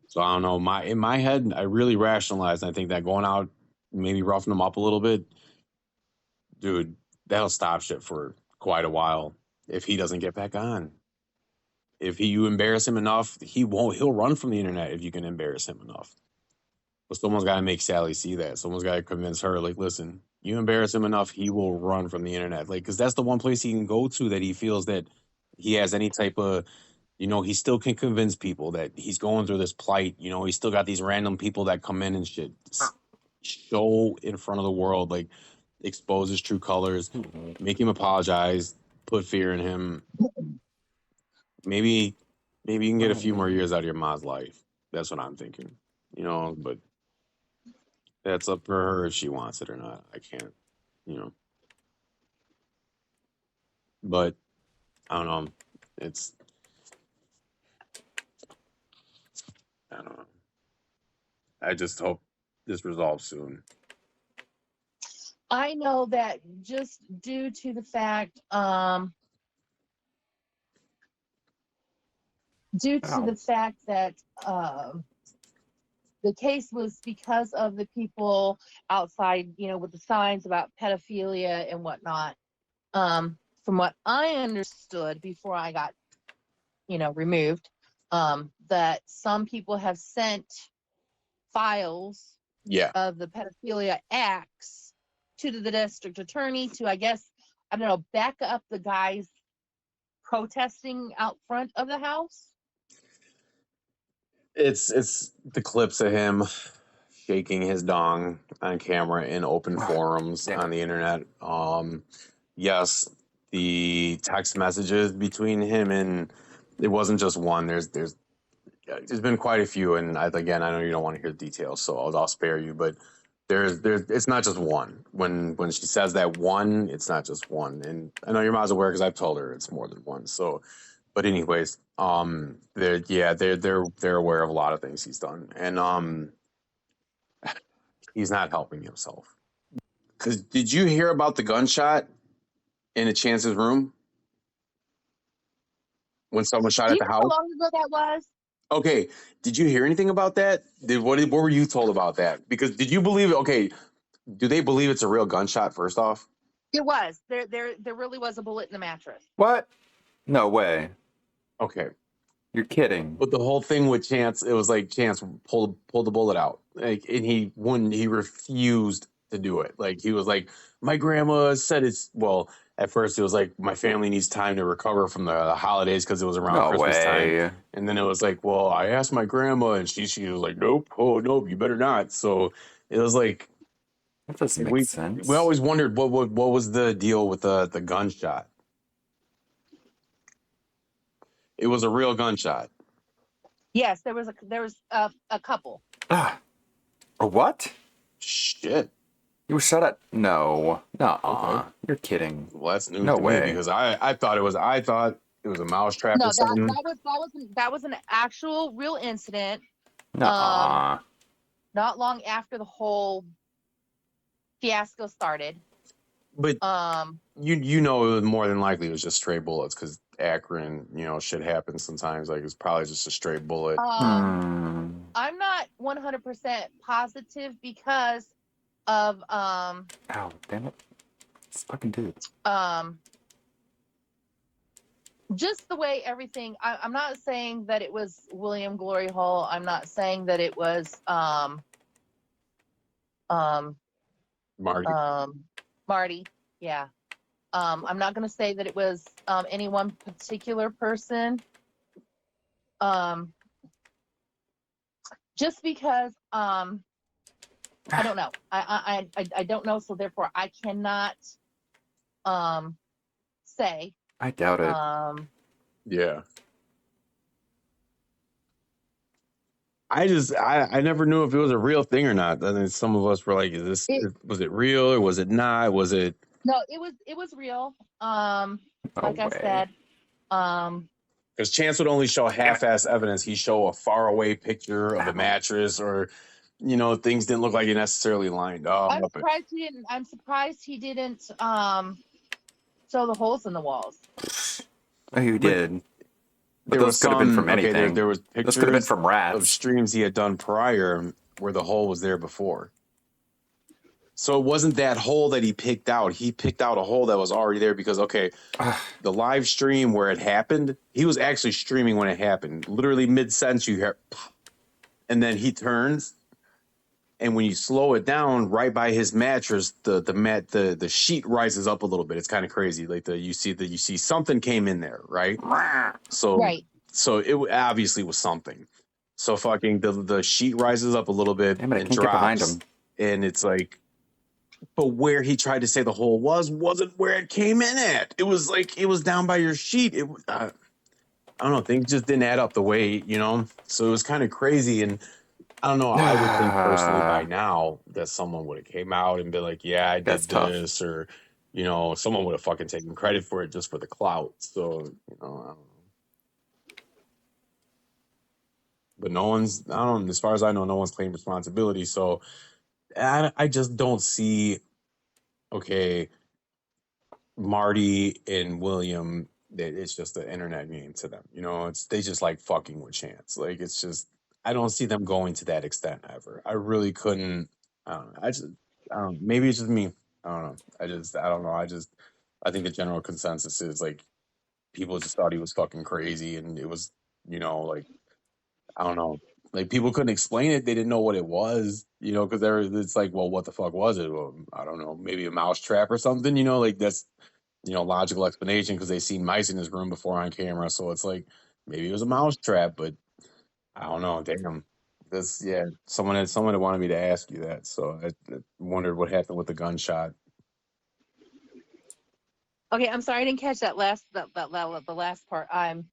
so I don't know. In my head, I really rationalized. I think that going out, maybe roughing him up a little bit, dude, that'll stop shit for quite a while. If he doesn't get back on, if you embarrass him enough, he won't. He'll run from the internet if you can embarrass him enough. But someone's got to make Sally see that. Someone's got to convince her, like, listen, you embarrass him enough, he will run from the internet. Like, because that's the one place he can go to that he feels that he has any type of, you know, he still can convince people that he's going through this plight. You know, he's still got these random people that come in and shit. Show in front of the world, like, expose his true colors, make him apologize, put fear in him. Maybe you can get a few more years out of your mom's life. That's what I'm thinking. You know, but that's up for her if she wants it or not. I can't, you know. But I don't know. It's I don't know. I just hope this resolves soon. I know that just due to the fact, that the case was because of the people outside, you know, with the signs about pedophilia and whatnot. From what I understood before I got, you know, removed, that some people have sent files Yeah. of the pedophilia acts to the district attorney to, I guess, I don't know, back up the guys protesting out front of the house. It's the clips of him shaking his dong on camera in open forums Damn on it. the internet. Yes, the text messages between him and it wasn't just one. There's been quite a few, and again, I know you don't want to hear the details, so I'll spare you. But there's it's not just one. When she says that one, it's not just one. And I know your mom's aware because I've told her it's more than one. So, but anyways, they're aware of a lot of things he's done, and he's not helping himself. Because did you hear about the gunshot in a Chance's room when someone shot Do at you the know how house? long ago that was? Okay, did you hear anything about that? What were you told about that? Because did you believe it? Okay, do they believe it's a real gunshot? First off, It was. There really was a bullet in the mattress. What? No way. okay, You're kidding. but the whole thing with Chance, it was like Chance pulled the bullet out, like, and he wouldn't. He refused to do it. Like he was like, my grandma said it's well. At first, it was like my family needs time to recover from the holidays because it was around No Christmas time. way. And then it was like, well, I asked my grandma, and she was like, nope, oh nope, you better not. So it was like That doesn't make we sense. always wondered what was the deal with the gunshot. It was a real gunshot. Yes, there was a couple. Ah. A what? Shit. You were shot at? No. Nuh-uh. Okay. You're kidding. Well, that's news No to way. me because I thought it was a mousetrap No, or something. that was an actual real incident. Nuh-uh. Not long after the whole fiasco started. But you know it was more than likely it was just stray bullets because Akron, you know, shit happens sometimes. Like it's probably just a stray bullet. I'm not 100% positive because of Ow, damn it. This fucking dude. Just the way everything. I'm not saying that it was William Glory Hole. I'm not saying that it was Marty. Marty. Yeah. I'm not going to say that it was any one particular person. Just because I don't know. I don't know, so therefore I cannot say. I doubt it. Yeah. I never knew if it was a real thing or not. I mean, some of us were like, was it real or was it not? Was it? No, it was real. Like I said, because Chance would only show half-ass evidence. He'd show a faraway picture of the mattress, or things didn't look like it necessarily lined up. I'm surprised he didn't sew the holes in the walls. Oh, he did. But There those could have been from anything. Okay, there was pictures those could have been from rats. of streams he had done prior where the hole was there before. So it wasn't that hole that he picked out. He picked out a hole that was already there because, okay, the live stream where it happened, he was actually streaming when it happened. Literally mid-sentence, you hear, pop, and then he turns, and when you slow it down, right by his mattress, the sheet rises up a little bit. It's kind of crazy. Like you see something came in there, right? So it obviously was something. So fucking the sheet rises up a little bit and drops, get behind him. And it's like, but where he tried to say the hole wasn't where it came in at. It was like it was down by your sheet. It I don't know, things just didn't add up the way, So it was kind of crazy. And I don't know. I would think personally by now that someone would have came out and been like, "Yeah, I did this," or someone would have fucking taken credit for it just for the clout. So I don't know. But no one's. I don't know. As far as I know, no one's claimed responsibility. So I just don't see. Okay, Marty and William. It's just an internet game to them. They just like fucking with Chance. Like it's just. I don't see them going to that extent ever. I really couldn't. I don't know. I don't know. Maybe it's just me. I don't know. I don't know. I think the general consensus is like people just thought he was fucking crazy, and it was, like I don't know. Like people couldn't explain it. They didn't know what it was, because it's like, well, what the fuck was it? Well, I don't know. Maybe a mouse trap or something. Like that's logical explanation because they seen mice in his room before on camera. So it's like maybe it was a mouse trap, but. I don't know. Damn. Someone had wanted me to ask you that, so I wondered what happened with the gunshot. Okay, I'm sorry I didn't catch that the last part. I'm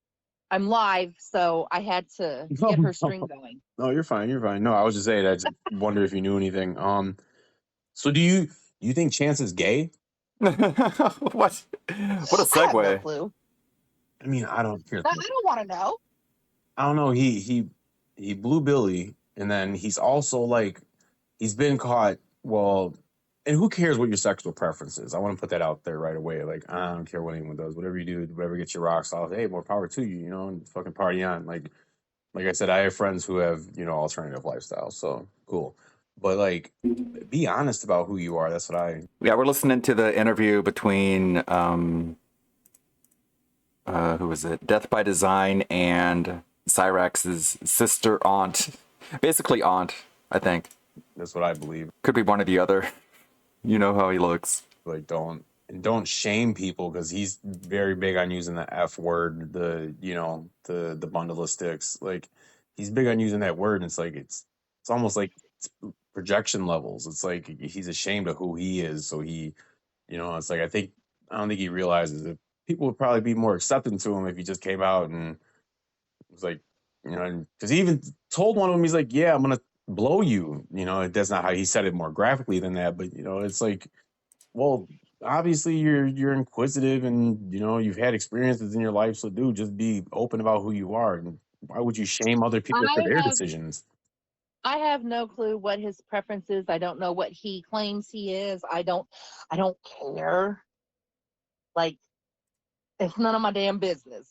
live, so I had to get her string going. No, you're fine. You're fine. No, I was just saying. I just wonder if you knew anything. So do you think Chance is gay? What a segue. I have no clue. I mean, I don't want to know. I don't know. He blew Billy, and then he's also like he's been caught. Well, and who cares what your sexual preference is? I want to put that out there right away. Like I don't care what anyone does. Whatever you do, whatever gets your rocks off. Hey, more power to you. And fucking party on. Like I said, I have friends who have alternative lifestyles. So cool. But like, be honest about who you are. That's what I. Yeah, we're listening to the interview between who was it? Death by Design and Cyrax's sister, aunt, basically aunt, I think. That's what I believe. Could be one or the other. You know how he looks. Like don't shame people because he's very big on using the F word, the bundle of sticks. Like he's big on using that word, and it's like it's almost like it's projection levels. It's like he's ashamed of who he is, so he, it's like I don't think he realizes that people would probably be more accepting to him if he just came out and was like, because he even told one of them, he's like, yeah, I'm gonna blow you. That's not how he said it more graphically than that, but it's like, well, obviously you're inquisitive and you've had experiences in your life, so dude, just be open about who you are. And why would you shame other people for their decisions? I have no clue what his preference is. I don't know what he claims he is. I don't care. Like, it's none of my damn business.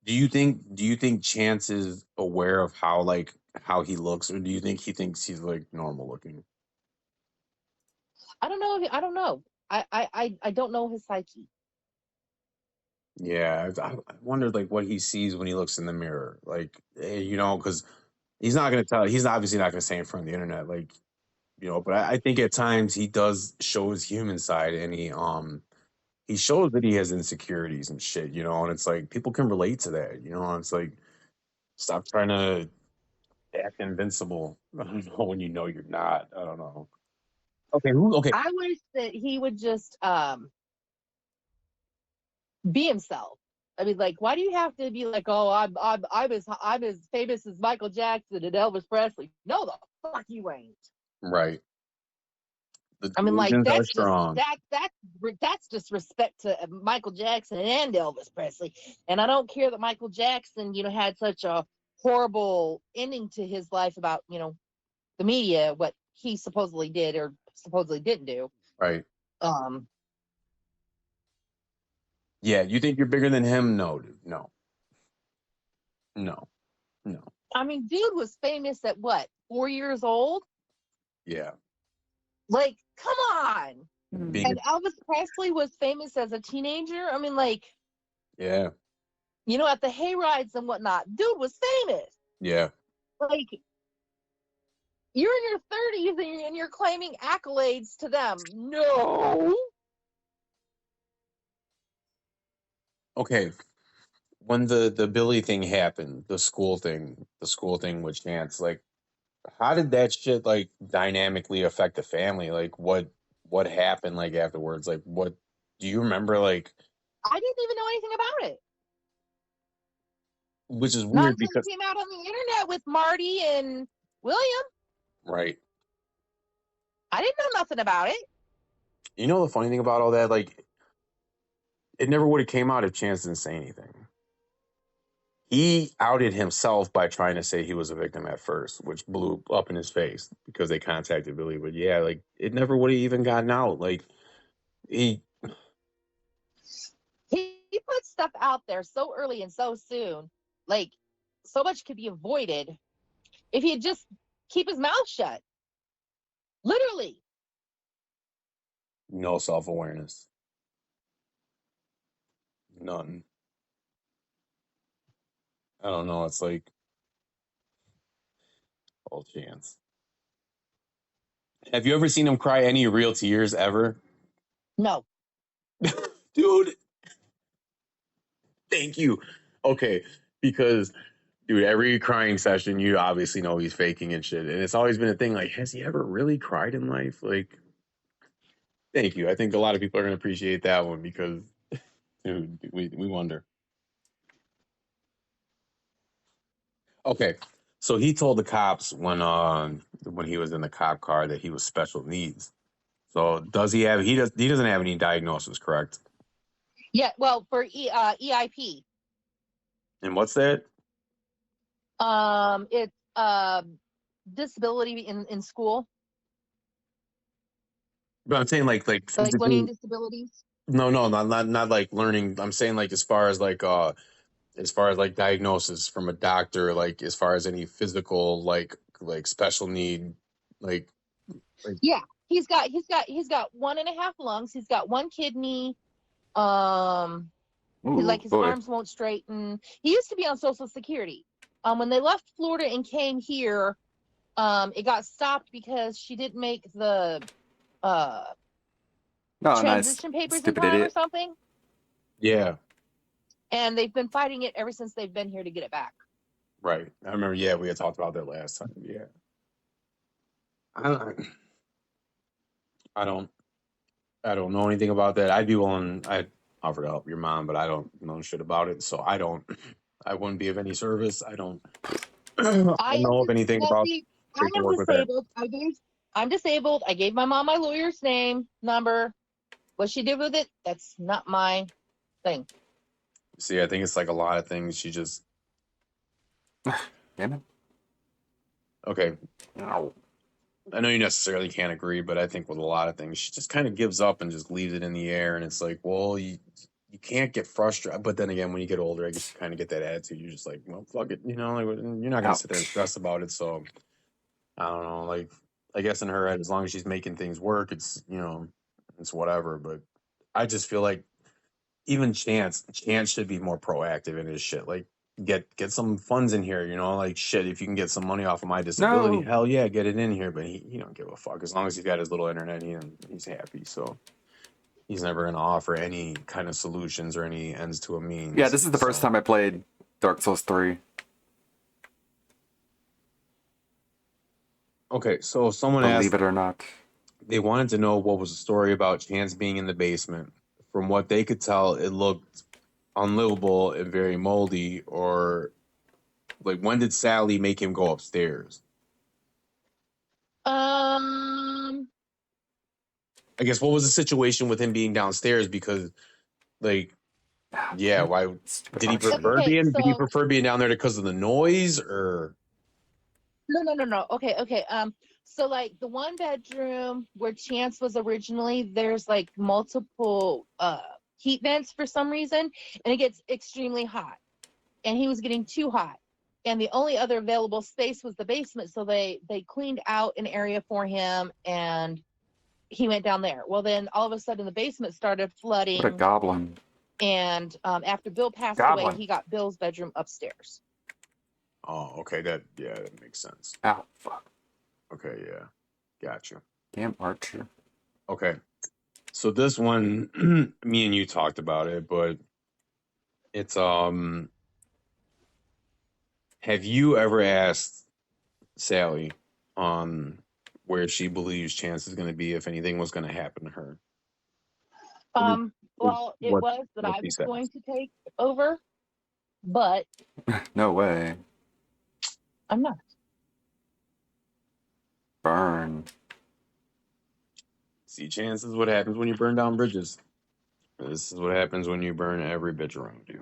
Do you think Chance is aware of how he looks, or do you think he thinks he's like normal looking? I don't know. I don't know his psyche. Yeah, I wondered like what he sees when he looks in the mirror, like you know, because he's not gonna tell. He's obviously not gonna say in front of the internet, like you know. But I think at times he does show his human side, and he shows that he has insecurities and shit, you know. And it's like people can relate to that, you know. And it's like stop trying to act invincible. I don't know when you know you're not. I don't know. Okay, okay. I wish that he would just be himself. I mean, like, why do you have to be like, oh, I'm as famous as Michael Jackson and Elvis Presley? No, the fuck you ain't. Right. The I mean, like, delusions are that's just strong. that's just respect to Michael Jackson and Elvis Presley. And I don't care that Michael Jackson, you know, had such a horrible ending to his life about, you know, the media, what he supposedly did or supposedly didn't do. Right. Um, Yeah, you think you're bigger than him? No, dude. No. No. No. I mean, dude was famous at what, 4 years old? Yeah. Like, come on. Being And Elvis Presley was famous as a teenager. I mean, like, yeah. you know, at the hay rides and whatnot, dude was famous. Yeah. Like, you're in your 30s and you're claiming accolades to them. No. Okay. When the Billy thing happened, the school thing with Chance, like how did that shit like dynamically affect the family? Like what happened like afterwards? Like what do you remember like I didn't even know anything about it. which is Not weird until because it came out on the internet with Marty and William. right. I didn't know nothing about it. You know the funny thing about all that, like it never would have came out if Chance didn't say anything. He outed himself by trying to say he was a victim at first, which blew up in his face because they contacted Billy. But yeah, like it never would have even gotten out. Like he He put stuff out there so early and so soon. Like, so much could be avoided if he'd just keep his mouth shut. Literally. no self-awareness. None. I don't know. It's like all Chance. Have you ever seen him cry any real tears ever? No. Dude, thank you. Okay, because dude, every crying session, you obviously know he's faking and shit. And it's always been a thing like, has he ever really cried in life? Like, thank you. I think a lot of people are going to appreciate that one because, dude, we wonder. Okay, so he told the cops when he was in the cop car that he was special needs. So does he have? He doesn't have any diagnosis, correct? Yeah, well, for EIP. And what's that? It's disability in school, But I'm saying like like physically. learning disabilities. No, not like learning. I'm saying like as far as like diagnosis from a doctor, like as far as any physical like special need, like Yeah, he's got 1.5 lungs. He's got 1 kidney. Like his boy. arms won't straighten. He used to be on Social Security. When they left Florida and came here, it got stopped because she didn't make the Oh, nice. transition papers in Stupid time or idiot. something. yeah, And they've been fighting it ever since they've been here to get it back. right. I remember. Yeah, we had talked about that last time. Yeah, I don't I don't know anything about that. I'd be willing. I'd offer to help your mom, but I don't know shit about it, so I wouldn't be of any service. I don't I am know of anything well, about see, I am paperwork with that. disabled. I'm disabled. I gave my mom my lawyer's name, number. What she did with it, that's not my thing. See, I think it's like a lot of things. She just Damn it. okay. Ow. I know you necessarily can't agree, but I think with a lot of things, she just kind of gives up and just leaves it in the air. And it's like, well, you can't get frustrated. But then again, when you get older, I guess you kind of get that attitude. You're just like, well, fuck it, you know, like, you're not gonna sit there and stress about it. So I don't know, like I guess in her head, as long as she's making things work, it's it's whatever. But I just feel like even Chance should be more proactive in his shit. Like get some funds in here, you know, like shit. If you can get some money off of my disability, No. hell yeah, get it in here. But he don't give a fuck as long as he's got his little internet. He's happy. So he's never gonna offer any kind of solutions or any ends to a means. Yeah, this is the first time I played Dark Souls 3. Okay, so someone Believe asked, it or not. they wanted to know what was the story about Chance being in the basement. From what they could tell, it looked unlivable and very moldy. Or like, when did Sally make him go upstairs? Um, I guess what was the situation with him being downstairs? Because like, yeah, why Stupid did he box. prefer Okay, being? Did he so- prefer being down there because of the noise, or? no. Okay. So like the one bedroom where Chance was originally, there's like multiple heat vents for some reason, and it gets extremely hot. And he was getting too hot. And the only other available space was the basement. So they cleaned out an area for him and he went down there. Well, then all of a sudden the basement started flooding. What a goblin. And after Bill passed Goblin. away, he got Bill's bedroom upstairs. Oh, okay, that makes sense. Ow, fuck. Okay, yeah, gotcha. Damn Archer. Okay, so this one, me and you talked about it, but it's have you ever asked Sally where she believes Chance is going to be if anything was going to happen to her? Well, it what- was that what I he was said. going to take over, but No way. I'm not. Burn. See, Chance, this is what happens when you burn down bridges. This is what happens when you burn every bitch around you.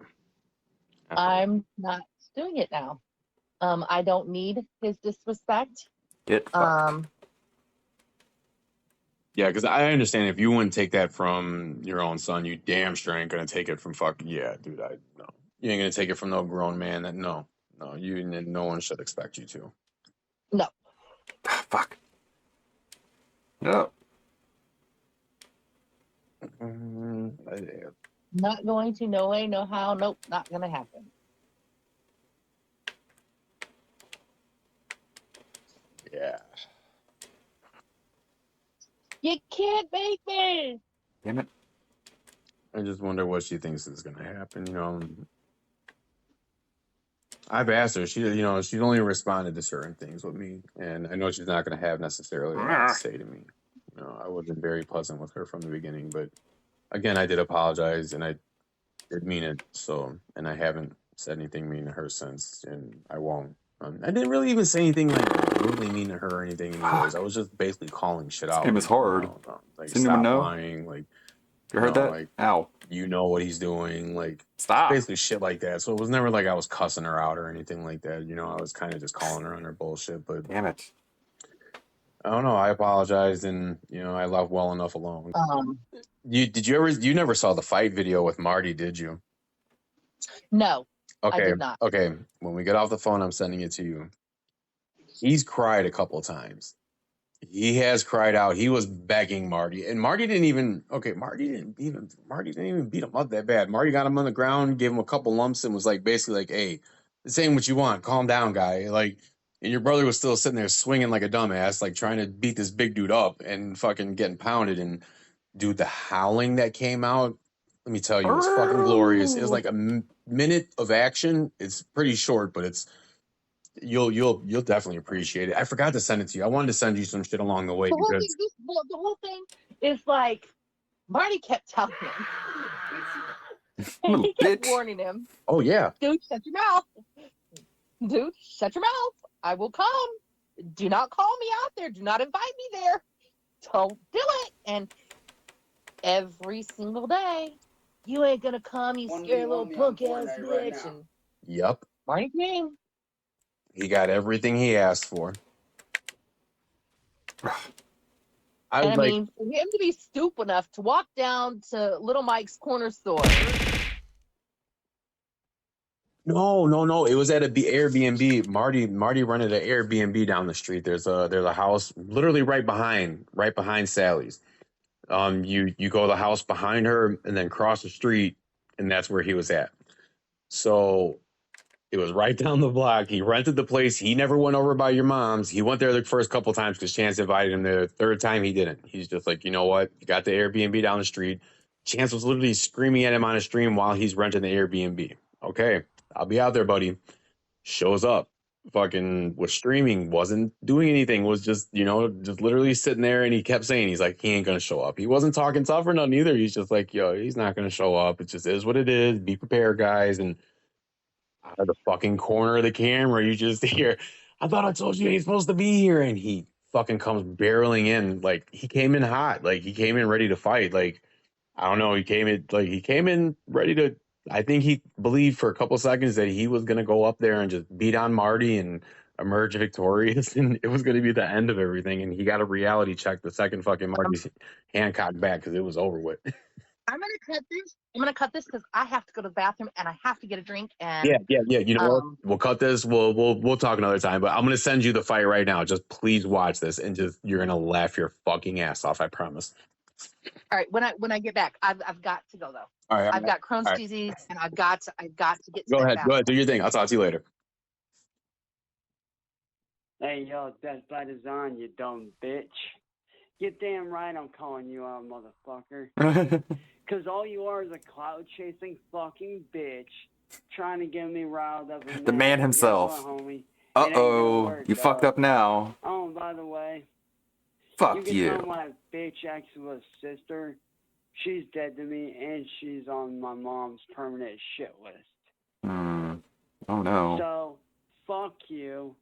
I'm not doing it now. I don't need his disrespect. Get fucked. Yeah, because I understand if you wouldn't take that from your own son, you damn sure ain't gonna take it from fucking dude. No, you ain't gonna take it from no grown man. No, no one should expect you to. No. Fuck. No. Not going to. No way, no how. Nope, not gonna happen. Yeah. You can't make me. Damn it. I just wonder what she thinks is gonna happen. You know, I've asked her. She's only responded to certain things with me, and I know she's not gonna have necessarily a lot to say to me. You know, I wasn't very pleasant with her from the beginning, but again, I did apologize, and I did mean it. So, and I haven't said anything mean to her since, and I won't. I didn't really even say anything like really mean to her or anything. Anyways, I was just basically calling shit out. game is hard. Like, Does anyone stop know? lying. Like, You heard that? Like, Ow. you know what he's doing. Like, Stop. basically shit like that. So it was never like I was cussing her out or anything like that. You know, I was kind of just calling her on her bullshit. But Damn it. I don't know. I apologized, and I left well enough alone. Did You never saw the fight video with Marty, did you? No. Okay. I did not. Okay. When we get off the phone, I'm sending it to you. He's cried a couple times. He has cried out. He was begging Marty, and Marty didn't even beat him up that bad. Marty got him on the ground, gave him a couple lumps, and was like, basically like, "Hey, this ain't what you want. Calm down, guy." Like, and your brother was still sitting there swinging like a dumbass, like trying to beat this big dude up and fucking getting pounded. And dude, the howling that came out, let me tell you, it was fucking glorious. It was like a minute of action. It's pretty short, but it's. You'll definitely appreciate it. I forgot to send it to you. I wanted to send you some shit along the way because The whole thing is like Marty kept telling him. And he kept Bitch. warning him. oh yeah, Dude, shut your mouth. Dude, shut your mouth. I will come. Do not call me out there. Do not invite me there. Don't do it. And every single day, you ain't gonna come, you scary little punk ass bitch. And yep. Marty came. He got everything he asked for. I And was I like, mean, for him to be stupid enough to walk down to Little Mike's corner store. no. It was at a Airbnb. Marty rented an Airbnb down the street. There's a house literally right behind Sally's. You go to the house behind her and then cross the street, and that's where he was at. So it was right down the block. He rented the place. He never went over by your mom's. He went there the first couple times because Chance invited him there. The third time he didn't. He's just like, you know what? You got the Airbnb down the street. Chance was literally screaming at him on a stream while he's renting the Airbnb. Okay, I'll be out there, buddy. Shows up. Fucking was streaming, wasn't doing anything, was just, just literally sitting there, and he kept saying, he's like, he ain't gonna show up. He wasn't talking tough or nothing either. He's just like, yo, he's not gonna show up. It just is what it is. Be prepared, guys. And out of the fucking corner of the camera, you just hear, I thought I told you he ain't supposed to be here. And he fucking comes barreling in. Like, he came in hot. Like, he came in ready to fight. Like, I don't know. He came in ready to, I think he believed for a couple seconds that he was going to go up there and just beat on Marty and emerge victorious. And it was going to be the end of everything. And he got a reality check the second fucking Marty's Hancock back because it was over with. I'm gonna cut this. I'm gonna cut this because I have to go to the bathroom and I have to get a drink. And Yeah. You know what? We'll cut this. We'll talk another time. But I'm gonna send you the fight right now. Just please watch this, and just you're gonna laugh your fucking ass off. I promise. all right, when I get back, I've got to go though. All right. I've got Crohn's All right. disease, and I've got to get to Go that ahead. bathroom. Go ahead. Do your thing. I'll talk to you later. Hey, yo, Death by Design, you dumb bitch. Get damn right I'm calling you out, motherfucker. Because all you are is a cloud-chasing fucking bitch trying to get me riled up. The man himself. Guess what, homie? Uh-oh, you fucked up now. Oh, by the way, Fuck you you. can tell my bitch ex-was sister. She's dead to me, and she's on my mom's permanent shit list. Oh, no. So, fuck you.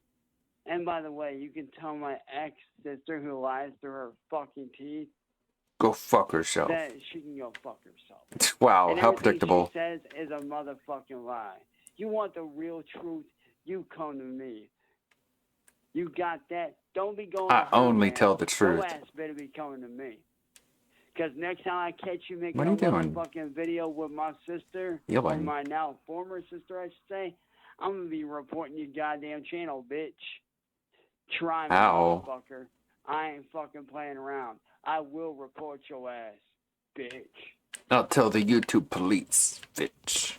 And by the way, you can tell my ex-sister who lies through her fucking teeth Go fuck herself. that she can go fuck herself. Wow, And how everything predictable. she says is a motherfucking lie. You want the real truth, you come to me. You got that? Don't be going I to her, only man. tell the truth. Your ass better be coming to me. Because next time I catch you making What are you a doing? motherfucking video with my sister, or Healing. my now former sister, I should say, I'm going to be reporting your goddamn channel, bitch. Try me, Ow. motherfucker. I ain't fucking playing around. I will report your ass, bitch. I'll tell the YouTube police, bitch.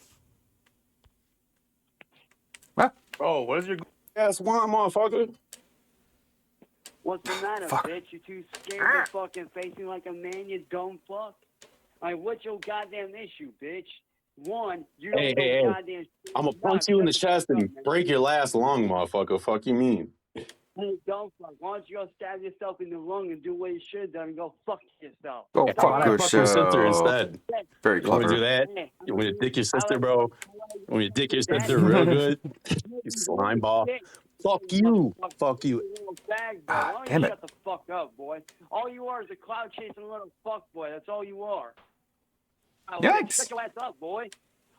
What? Oh, what is your ass want, motherfucker? What's the matter, Fuck. bitch? You too scared to fucking face me like a man, you dumb fuck? Like, what's your goddamn issue, bitch? One, you don't Hey. goddamn shit. I'm gonna punch you in the chest and break your last lung, motherfucker. Fuck you mean? Hey, dumb fuck. Why don't you go stab yourself in the lung and do what you should have done and go fuck yourself? Go How fuck about I fuck your sister yourself. instead? Very You want to do clever. that? Hey, You want to dick your sister, I bro? like- You want to dick your That- sister real good? You slime ball. Fuck you. Fuck you. Little bag boy. Ah, Why don't damn you it. shut the fuck up, boy? All you are is a cloud chasing little fuck boy. That's all you are. Oh, Yikes. Shut your ass up, boy.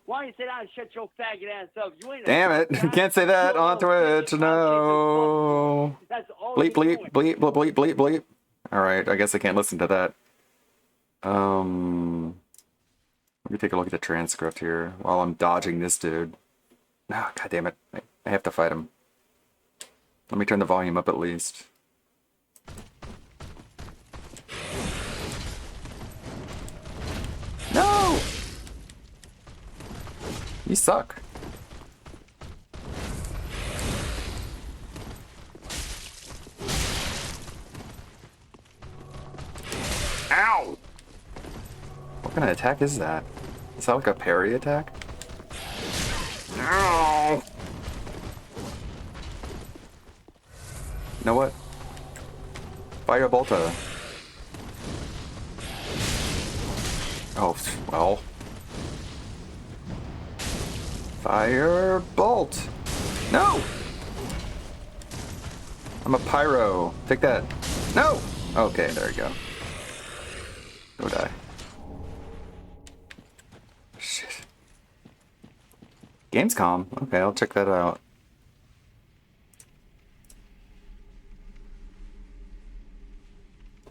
Why don't you sit down and shut your faggot ass up? You ain't a Damn it. guy. Can't say that You're a on little bitch, Twitch. cloud chasing fuck boy. No. That's all Bleep, you're bleep, doing. bleep, bleep, bleep, bleep, bleep. Alright, I guess I can't listen to that. Let me take a look at the transcript here while I'm dodging this dude. Ah, God damn it. I have to fight him. Let me turn the volume up at least. No! You suck. Ow! What kind of attack is that? Is that like a parry attack? Ow! You know what? Fire Bolta. Oh, well. Fire Bolt! No! I'm a pyro. Take that. No! Okay, there you go. Go die. Shit. Gamescom. Okay, I'll check that out.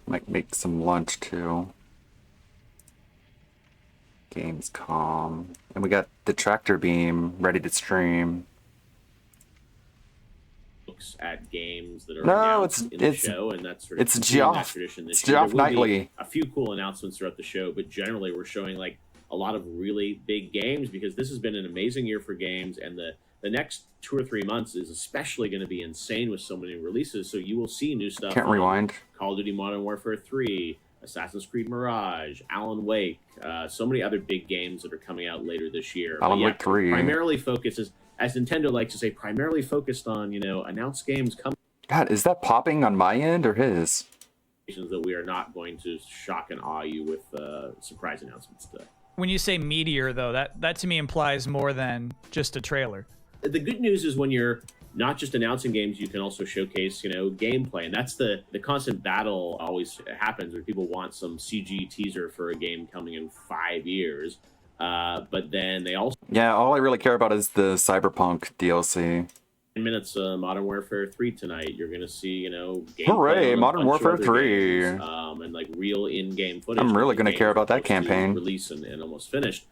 Might make some lunch too. Gamescom. And we got the tractor beam ready to stream. looks at games that are No, announced it's- in the it's- show, and that's sort of it's continuing that Geoff. tradition this It's year. Geoff There will be Nightly. a few cool announcements throughout the show, but generally we're showing like a lot of really big games because this has been an amazing year for games, and the next 2 or 3 months is especially going to be insane with so many releases. So you will see new stuff. Can't rewind. Call of Duty Modern Warfare 3, Assassin's Creed Mirage, Alan Wake, so many other big games that are coming out later this year. Alan But yeah, Wake 3. primarily focuses, as Nintendo likes to say, primarily focused on, announced games coming God, is that popping on my end or his? that we are not going to shock and awe you with surprise announcements today. When you say meteor, though, that to me implies more than just a trailer. The good news is when you're not just announcing games, you can also showcase, gameplay. And that's the constant battle always happens where people want some CG teaser for a game coming in 5 years. But then they also... Yeah, all I really care about is the Cyberpunk DLC. 10 minutes Modern Warfare 3 tonight. You're going to see, gameplay Hooray, on a Modern bunch of Warfare other 3. games, and like real in-game footage. I'm really from gonna games care about that close to campaign. Release and almost finished.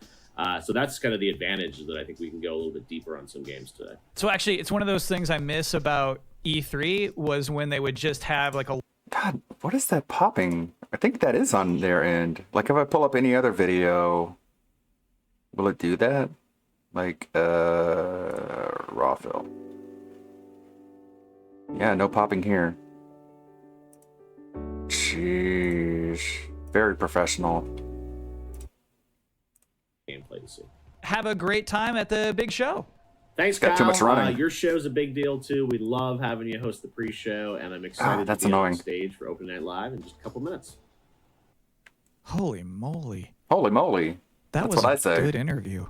So that's kind of the advantage that I think we can go a little bit deeper on some games today. So actually, it's one of those things I miss about E3 was when they would just have like a... God, what is that popping? I think that is on their end. Like if I pull up any other video, will it do that? Like, raw fill. Yeah, no popping here. Sheesh. Very professional. Gameplay to see. Have a great time at the big show. Thanks, Got Kyle. too much running. Your show's a big deal too. We love having you host the pre-show, and I'm excited that's to be annoying. on stage for Open Night Live in just a couple minutes. Holy moly. Holy moly. That That's was what I a say. good interview.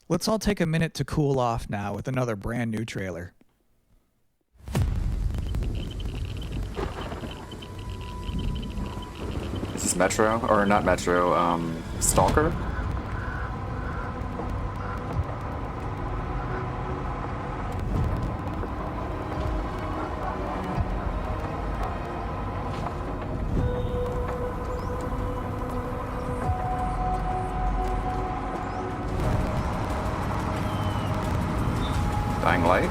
Let's all take a minute to cool off now with another brand new trailer. Is this Metro? Or not Metro, Stalker? Dying Light?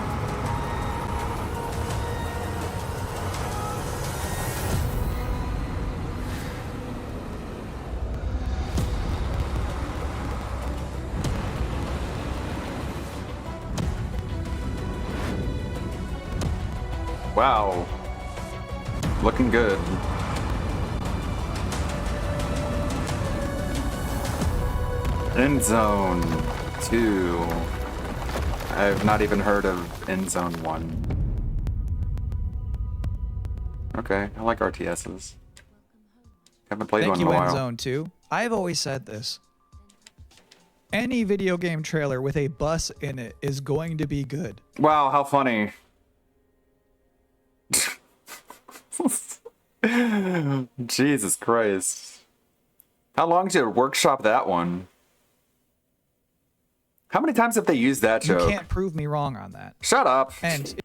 Wow. Looking good. End Zone 2. I've not even heard of End Zone 1. Okay, I like RTSs. Haven't played Thank one in you, a while. Endzone 2. I've always said this. Any video game trailer with a bus in it is going to be good. Wow, how funny. Jesus Christ. How long did you workshop that one? How many times have they used that You joke? can't prove me wrong on that. Shut up. And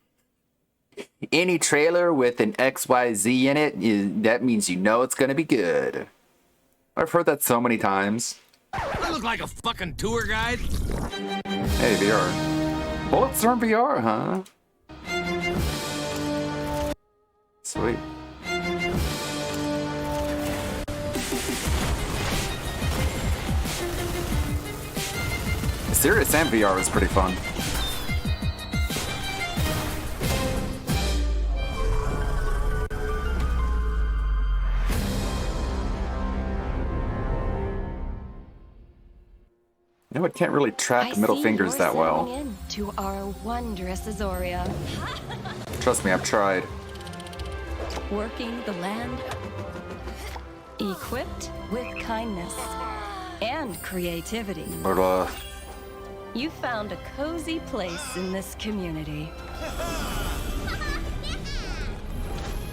Any trailer with an XYZ in it, that means you know it's gonna be good. I've heard that so many times. I look like a fucking tour guide. Hey, VR. Bulletstorm VR, huh? Sweet. Serious Sam VR was pretty fun. You know, it can't really track middle fingers that well. To our wondrous Azoria, Trust me, I've tried. working the land, equipped with kindness and creativity. But, You found a cozy place in this community.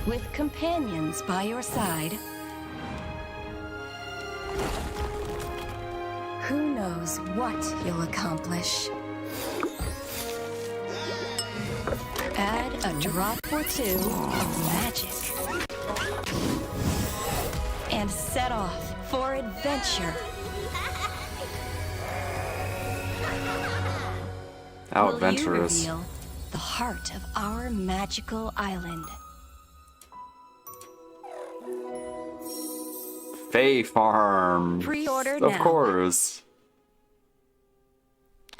With companions by your side, who knows what you'll accomplish. Add a drop or two of magic and set off for adventure. how Will you adventurous. reveal the heart of our magical island. Fae Farm. Pre-order Of now. course.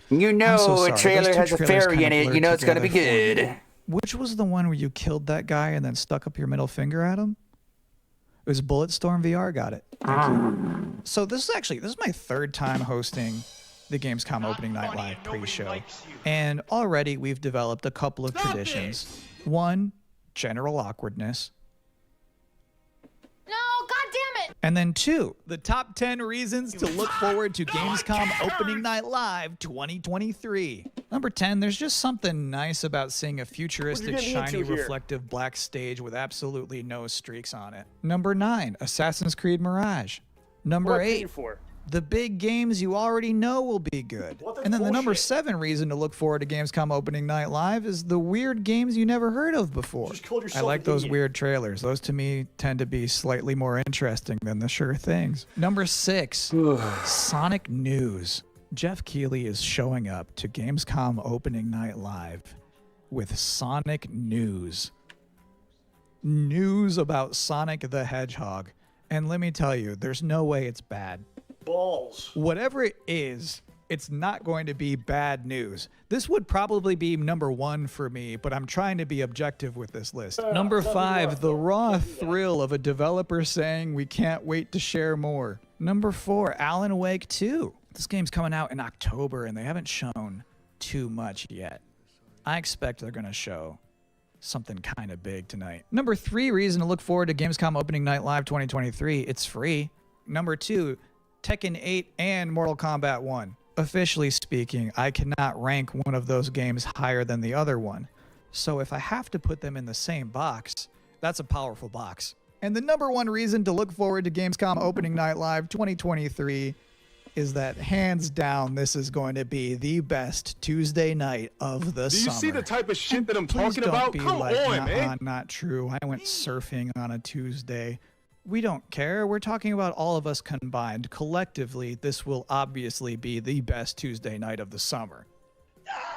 You I'm know so a sorry. trailer Those two has a trailers fairy in kinda it. You blurred know it's gonna be together for me. good. Which was the one where you killed that guy and then stuck up your middle finger at him? It was Bulletstorm VR. Got it. Thank you. So this is my third time hosting the Gamescom Opening Night Live pre-show, and already we've developed a couple of traditions. One, general awkwardness. No, God damn it! And then two, the top 10 reasons to look forward to Gamescom Opening Night Live 2023. Number 10, there's just something nice about seeing a futuristic, shiny, reflective black stage with absolutely no streaks on it. Number 9, Assassin's Creed Mirage. Number 8, the big games you already know will be good. And then the number 7 reason to look forward to Gamescom Opening Night Live is the weird games you never heard of before. I like those weird trailers. Those to me tend to be slightly more interesting than the sure things. Number 6, Sonic News. Jeff Keighley is showing up to Gamescom Opening Night Live with Sonic News. News about Sonic the Hedgehog. And let me tell you, there's no way it's bad. Balls. Whatever it is, it's not going to be bad news. This would probably be number 1 for me, but I'm trying to be objective with this list. Number 5, the raw thrill of a developer saying we can't wait to share more. Number 4, Alan Wake 2. This game's coming out in October and they haven't shown too much yet. I expect they're going to show something kind of big tonight. Number 3 reason to look forward to Gamescom Opening Night Live 2023. It's free. Number 2, Tekken 8 and Mortal Kombat 1. Officially speaking, I cannot rank one of those games higher than the other one. So if I have to put them in the same box, that's a powerful box. And the number 1 reason to look forward to Gamescom Opening Night Live 2023 is that hands down, this is going to be the best Tuesday night of the summer. Do you see the type of shit that I'm Please talking don't about? be Come like, on, man. Not true. I went surfing on a Tuesday. We don't care. We're talking about all of us combined. Collectively, this will obviously be the best Tuesday night of the summer.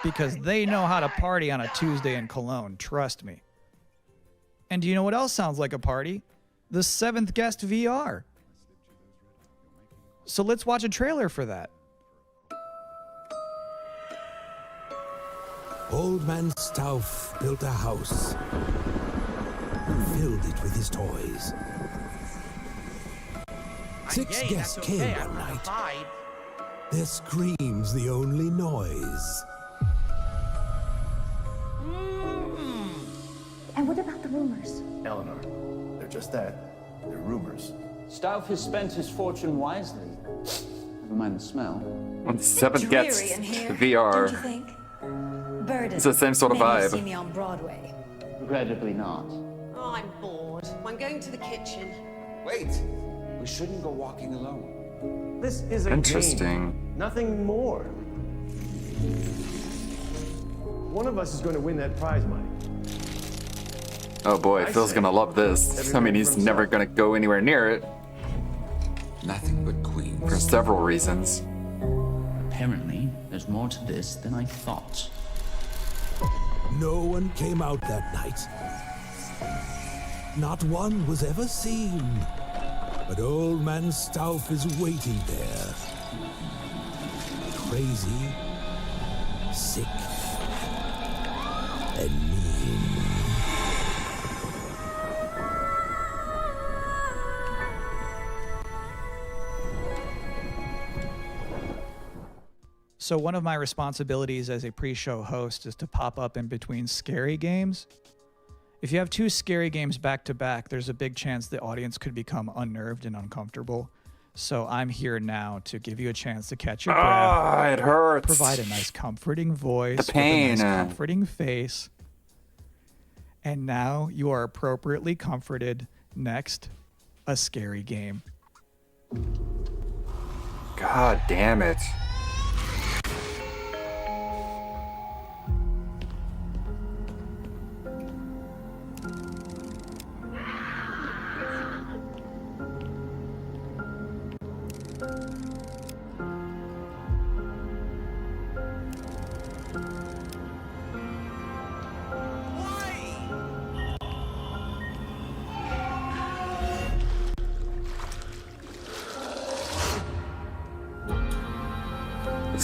Because they know how to party on a Tuesday in Cologne, trust me. And do you know what else sounds like a party? The 7th Guest VR. So let's watch a trailer for that. Old Man Stauff built a house, filled it with his toys. 6 guests came one night. Their screams the only noise. And what about the rumors? Eleanor, they're just that. They're rumors. Stauff has spent his fortune wisely. Never mind the smell. When the 7th gets Dreary in here, VR. don't you think? Burden. It's the same sort of Many have vibe. seen me on Broadway. Regrettably not. Oh, I'm bored. I'm going to the kitchen. Wait! We shouldn't go walking alone. This is a Interesting. game. Nothing more. One of us is going to win that prize money. Oh boy, Phil's gonna love this. I mean, he's never gonna go anywhere near it. Nothing but queens. For several reasons. Apparently, there's more to this than I thought. No one came out that night. Not one was ever seen. But Old Man Stauff is waiting there. Crazy, sick, and mean. So one of my responsibilities as a pre-show host is to pop up in between scary games. If you have 2 scary games back to back, there's a big chance the audience could become unnerved and uncomfortable. So I'm here now to give you a chance to catch your breath. Ah, it hurts. Provide a nice comforting voice. The pain. With a nice comforting face. And now you are appropriately comforted. Next, a scary game. God damn it.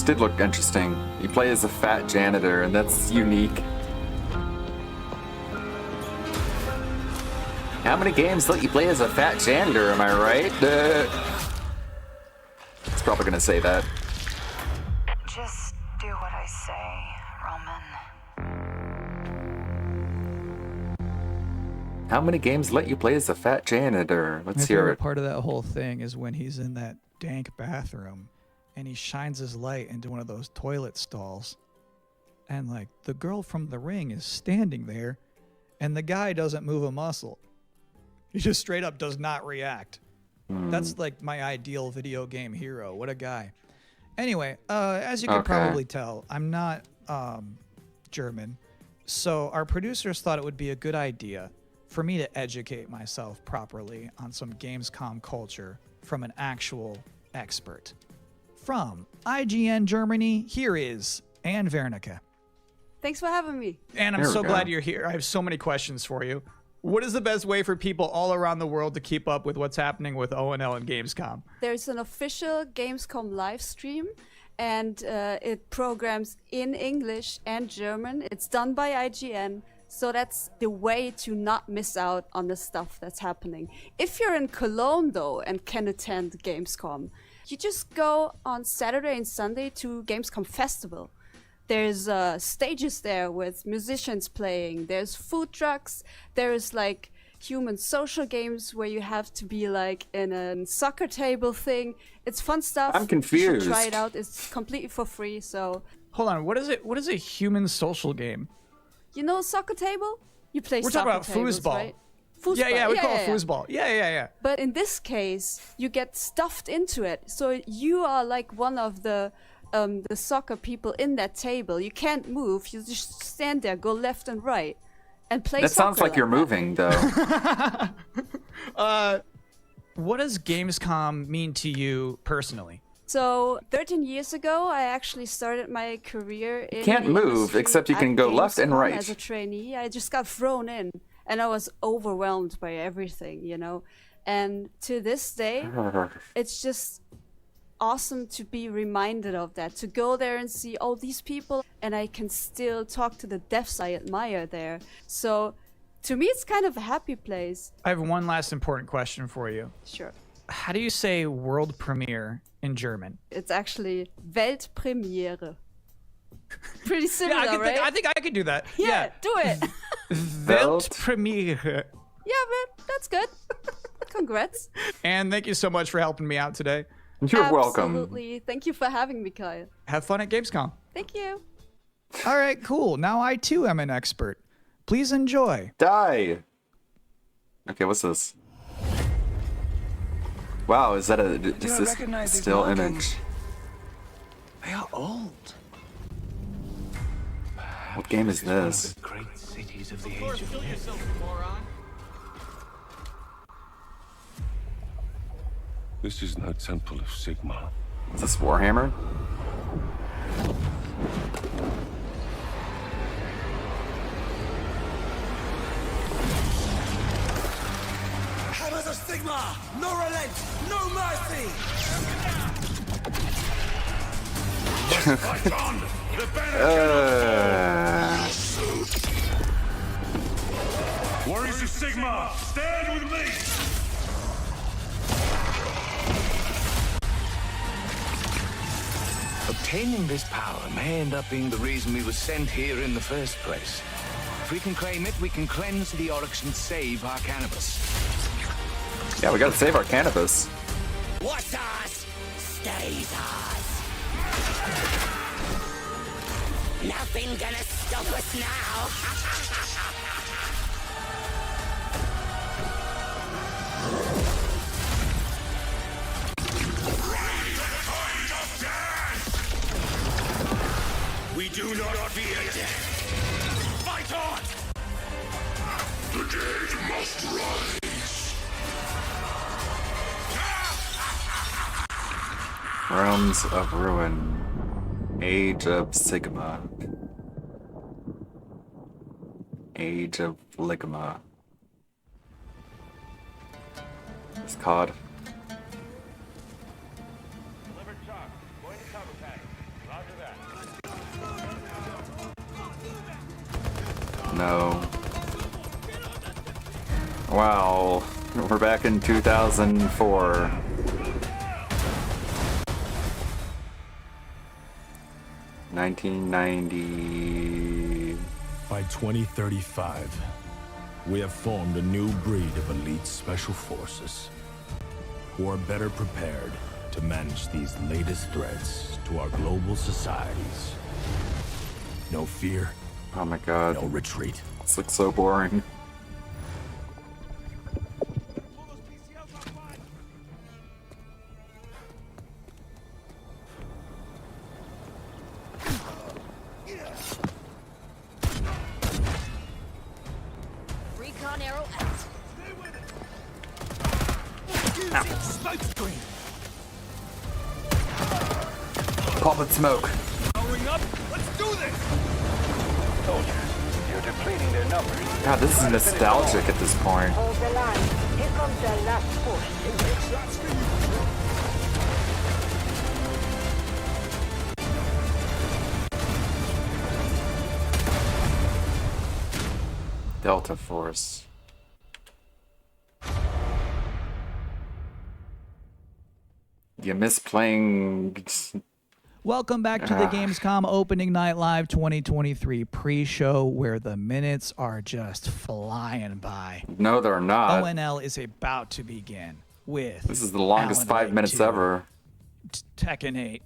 did look interesting. You play as a fat janitor, and that's unique. How many games let you play as a fat janitor, am I right? It's probably gonna say that. Just do what I say, Roman. How many games let you play as a fat janitor? My Let's hear favorite it. part of that whole thing is when he's in that dank bathroom and he shines his light into one of those toilet stalls. And like the girl from The Ring is standing there and the guy doesn't move a muscle. He just straight up does not react. That's like my ideal video game hero. What a guy. Anyway, as you can probably tell, I'm not German. So our producers thought it would be a good idea for me to educate myself properly on some Gamescom culture from an actual expert. From IGN Germany, here is Anne Wernicke. Thanks for having me. And I'm so glad you're here. I have so many questions for you. What is the best way for people all around the world to keep up with what's happening with ONL and Gamescom? There's an official Gamescom live stream, and it programs in English and German. It's done by IGN, so that's the way to not miss out on the stuff that's happening. If you're in Cologne, though, and can attend Gamescom, you just go on Saturday and Sunday to Gamescom Festival. There's stages there with musicians playing. There's food trucks. There's like human social games where you have to be like in a soccer table thing. It's fun stuff. I'm confused. You should try it out. It's completely for free. So hold on, what is it? What is a human social game? You know soccer table? You play We're soccer talking about tables, foosball. right? Foosball. Yeah, we call it foosball. Yeah. But in this case, you get stuffed into it. So you are like one of the soccer people in that table. You can't move. You just stand there, go left and right, and play That soccer sounds like you're moving, though. What does Gamescom mean to you personally? So 13 years ago, I actually started my career in can't the move, industry except you can at go left and Gamescom right. As a trainee, I just got thrown in, and I was overwhelmed by everything, you know. And to this day, it's just awesome to be reminded of that, to go there and see all these people, and I can still talk to the devs I admire there. So to me, it's kind of a happy place. I have one last important question for you. Sure. How do you say world premiere in German? It's actually Weltpremiere. Pretty similar, right? I think I could do that. Yeah, do it. Weltpremiere. Yeah, man, that's good. Congrats. And thank you so much for helping me out today. You're welcome. Absolutely. Thank you for having me, Kyle. Have fun at Gamescom. Thank you. All right, cool. Now I too am an expert. Please enjoy. Die. Okay, what's this? Wow, is that a still image? They are old. What game is this? Great cities of the age of myth. This is no temple of Sigma. Is this Warhammer? Hammers of Sigma! No relent! No mercy! Fight on! The banner Warriors of Sigma, stand with me! Obtaining this power may end up being the reason we were sent here in the first place. If we can claim it, we can cleanse the Oryx and save our cannabis. Yeah, we gotta save our cannabis. What's ours stays ours. Nothing gonna stop us now. We do not fear death. Fight on! The dead must rise. Realms of Ruin. Age of Sigma. Age of Ligma. It's called. No. Wow. We're back in 2004. $1990. By 2035, we have formed a new breed of elite special forces who are better prepared to manage these latest threats to our global societies. No fear. Oh my god. No retreat. This looks so boring. Recon arrow out. Smoke screen. Pop and smoke. Powering up. Let's do this. Soldiers, you're depleting their numbers. God, this is nostalgic at this point. Hold the line. Here comes the last push. Delta Force. You miss playing. Welcome back to the Gamescom Opening Night Live 2023 pre-show, where the minutes are just flying by. No, they're not. ONL is about to begin with. This is the longest Alan 5 Wake minutes 2, ever. Tekken 8,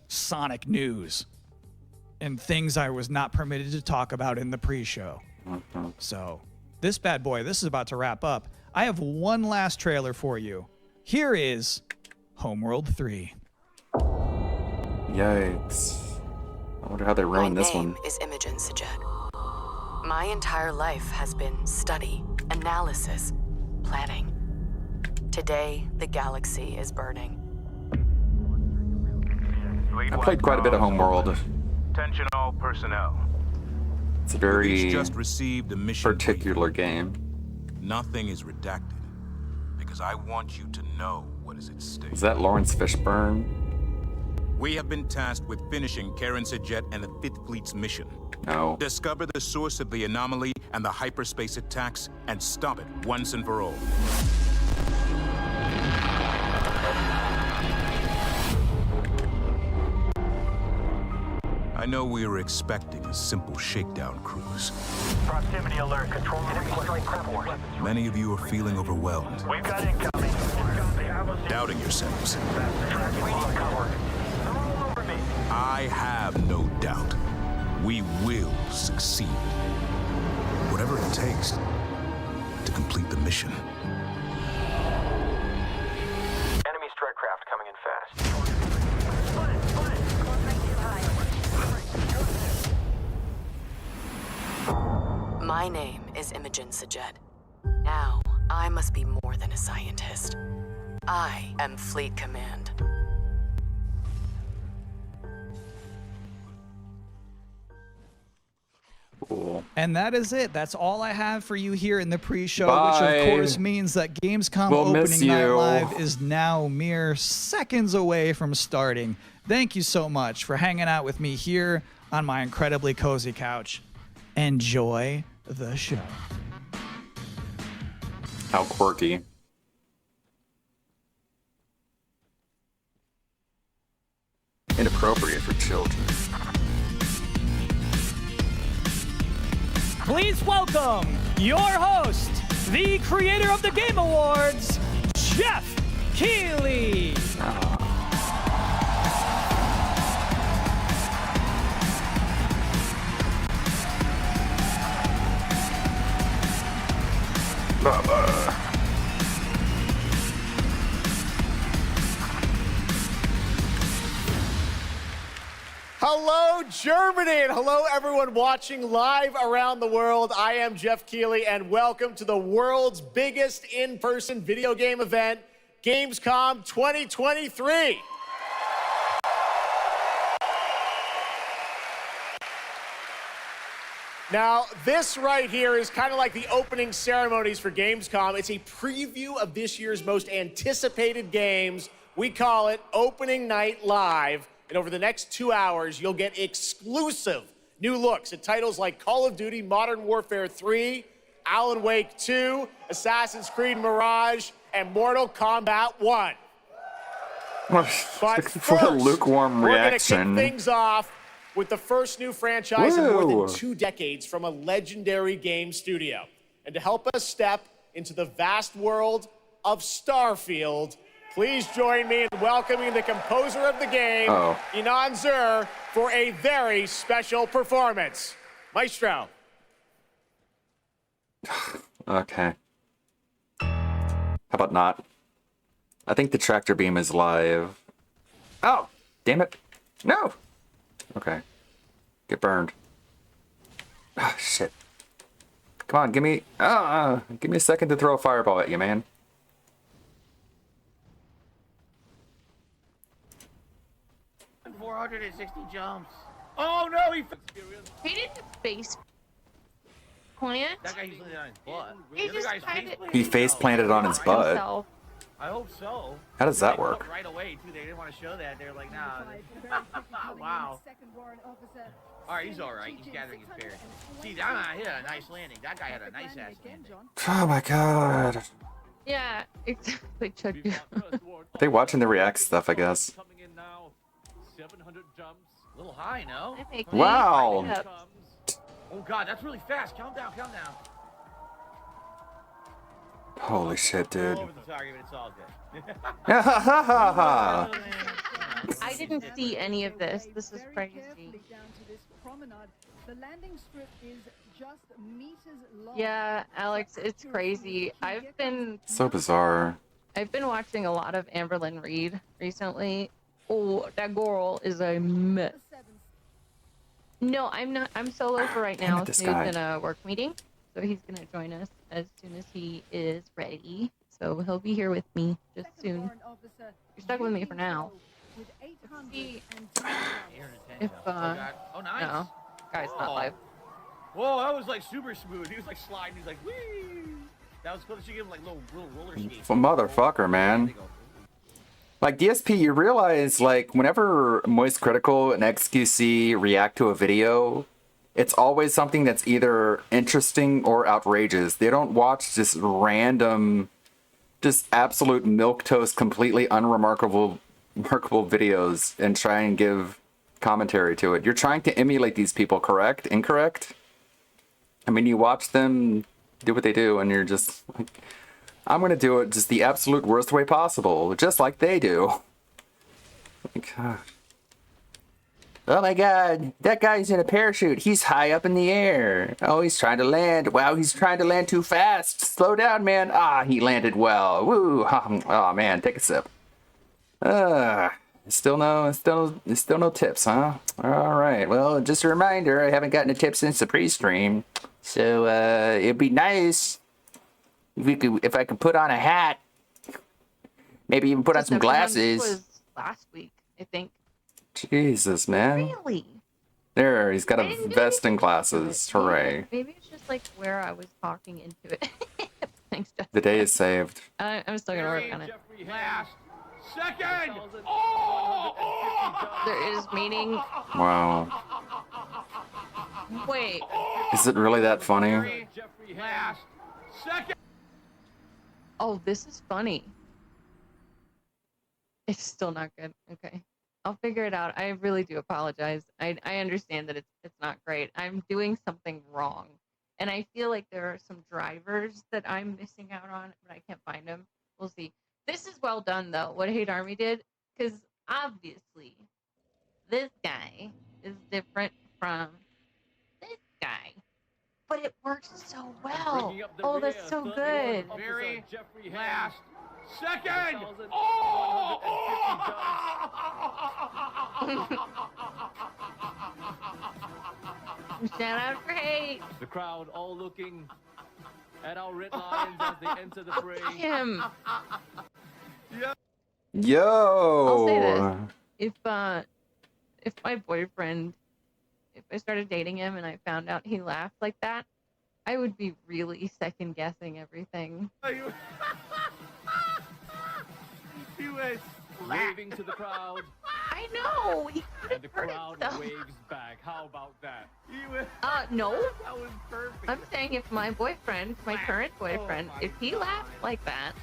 Sonic news, and things I was not permitted to talk about in the pre-show. So, this bad boy, this is about to wrap up. I have one last trailer for you. Here is Homeworld 3. Yikes. I wonder how they ruined this one. My name is Imogen Sajet. My entire life has been study, analysis, planning. Today, the galaxy is burning. I played quite a bit of Homeworld. Attention all personnel. It's a very just received a mission particular game. Nothing is redacted because I want you to know what is at stake. Is that Lawrence Fishburne? We have been tasked with finishing Karen Sajet and the 5th Fleet's mission. No. Discover the source of the anomaly and the hyperspace attacks and stop it once and for all. I know we were expecting a simple shakedown cruise. Proximity alert. Control enemy strike force. Many of you are feeling overwhelmed, We've got incoming. doubting yourselves. We need cover. They're all over me. I have no doubt. We will succeed. Whatever it takes to complete the mission. Enemy strike craft coming in fast. My name is Imogen Sajet. Now, I must be more than a scientist. I am Fleet Command. Cool. And that is it. That's all I have for you here in the pre-show, which Bye. of course means that Gamescom We'll miss Opening Night you. Live is now mere seconds away from starting. Thank you so much for hanging out with me here on my incredibly cozy couch. Enjoy the show. How quirky. Inappropriate for children. Please welcome your host, the creator of the Game Awards, Jeff Keighley. Baba. Hello, Germany, and hello, everyone watching live around the world. I am Jeff Keighley, and welcome to the world's biggest in-person video game event, Gamescom 2023. Now, this right here is kind of like the opening ceremonies for Gamescom. It's a preview of this year's most anticipated games. We call it Opening Night Live. And over the next 2 hours, you'll get exclusive New looks at titles like Call of Duty Modern Warfare 3, Alan Wake 2, Assassin's Creed Mirage, and Mortal Kombat 1. But For a first, lukewarm we're reaction. going to kick things off with the first new franchise in more Woo. than 2 decades from a legendary game studio. And to help us step into the vast world of Starfield, please join me in welcoming the composer of the game, Inan Zur, for a very special performance. Maestro. Okay. How about not? I think the tractor beam is live. Oh, damn it. No. Okay. Get burned. Oh, shit. Come on, give me a second to throw a fireball at you, man. And 460 jumps. Oh no, he didn't face plant. That guy usually on his butt. He just kind of He face planted on his butt. I hope so. How does that They work? looked right away too. They didn't want to show that. They were like, nah. Wow. All right, he's all right. He's gathering his bearings. See, that hit a nice landing. That guy had a nice ass landing. Oh my god. Yeah, exactly. Chuck. They watching the React stuff, I guess. 700 jumps. A little high, no? Wow. Oh god, that's really fast. Calm down, calm down. Holy shit, dude. All over the target, but it's all good. I didn't see any of this. This is crazy. Yeah, Alex, it's crazy. So bizarre. I've been watching a lot of Amberlynn Reed recently. Oh, that girl is a mess. No, I'm not. I'm solo for right now. this Snoop's guy. in a work meeting, so he's gonna join us as soon as he is ready. So he'll be here with me just soon. You're stuck with me for now. Let's see if oh, nice. no, guy's not live. Whoa, that was like super smooth. He was like sliding. He was like, whee! That was cool. She gave him like little roller skates. Motherfucker, man. Like, DSP, you realize, like, whenever Moist Critical and XQC react to a video, it's always something that's either interesting or outrageous. They don't watch just random, just absolute milquetoast, completely unremarkable videos and try and give commentary to it. You're trying to emulate these people, correct? Incorrect? I mean, you watch them do what they do, and you're just like, I'm going to do it just the absolute worst way possible, just like they do. Like, oh my god, that guy's in a parachute. He's high up in the air. Oh, he's trying to land. Wow, he's trying to land too fast. Slow down, man. Ah, he landed well. Woo. Oh man, take a sip. Still no tips, huh? All right. Well, just a reminder, I haven't gotten a tip since the pre-stream. So, it'd be nice if I could put on a hat, maybe even put on some glasses. Was last week, I think. Jesus, man. Really? There, he's got a vest and glasses. Hooray. Maybe it's just like where I was talking into it. Thanks, Jeff. The day is saved. I'm still gonna work on it. Last second. There is meaning. Wow. Wait. Is it really that funny? Last second. Oh, this is funny. It's still not good. Okay. I'll figure it out. I really do apologize. I understand that it's not great. I'm doing something wrong. And I feel like there are some drivers that I'm missing out on, but I can't find them. We'll see. This is well done, though, what Hate Army did, because obviously this guy is different from this guy. But it works so well. Oh, that's so good. Very last second. Shout out for Hate. The crowd all looking at our red lions as they enter the fray. Him. Yo. I'll say this: if my boyfriend, if I started dating him and I found out he laughed like that, I would be really second guessing everything. He was waving to the crowd, I know. He and the crowd waves back. How about that? No. That was perfect. I'm saying if my boyfriend, my current boyfriend, if he laughed like that,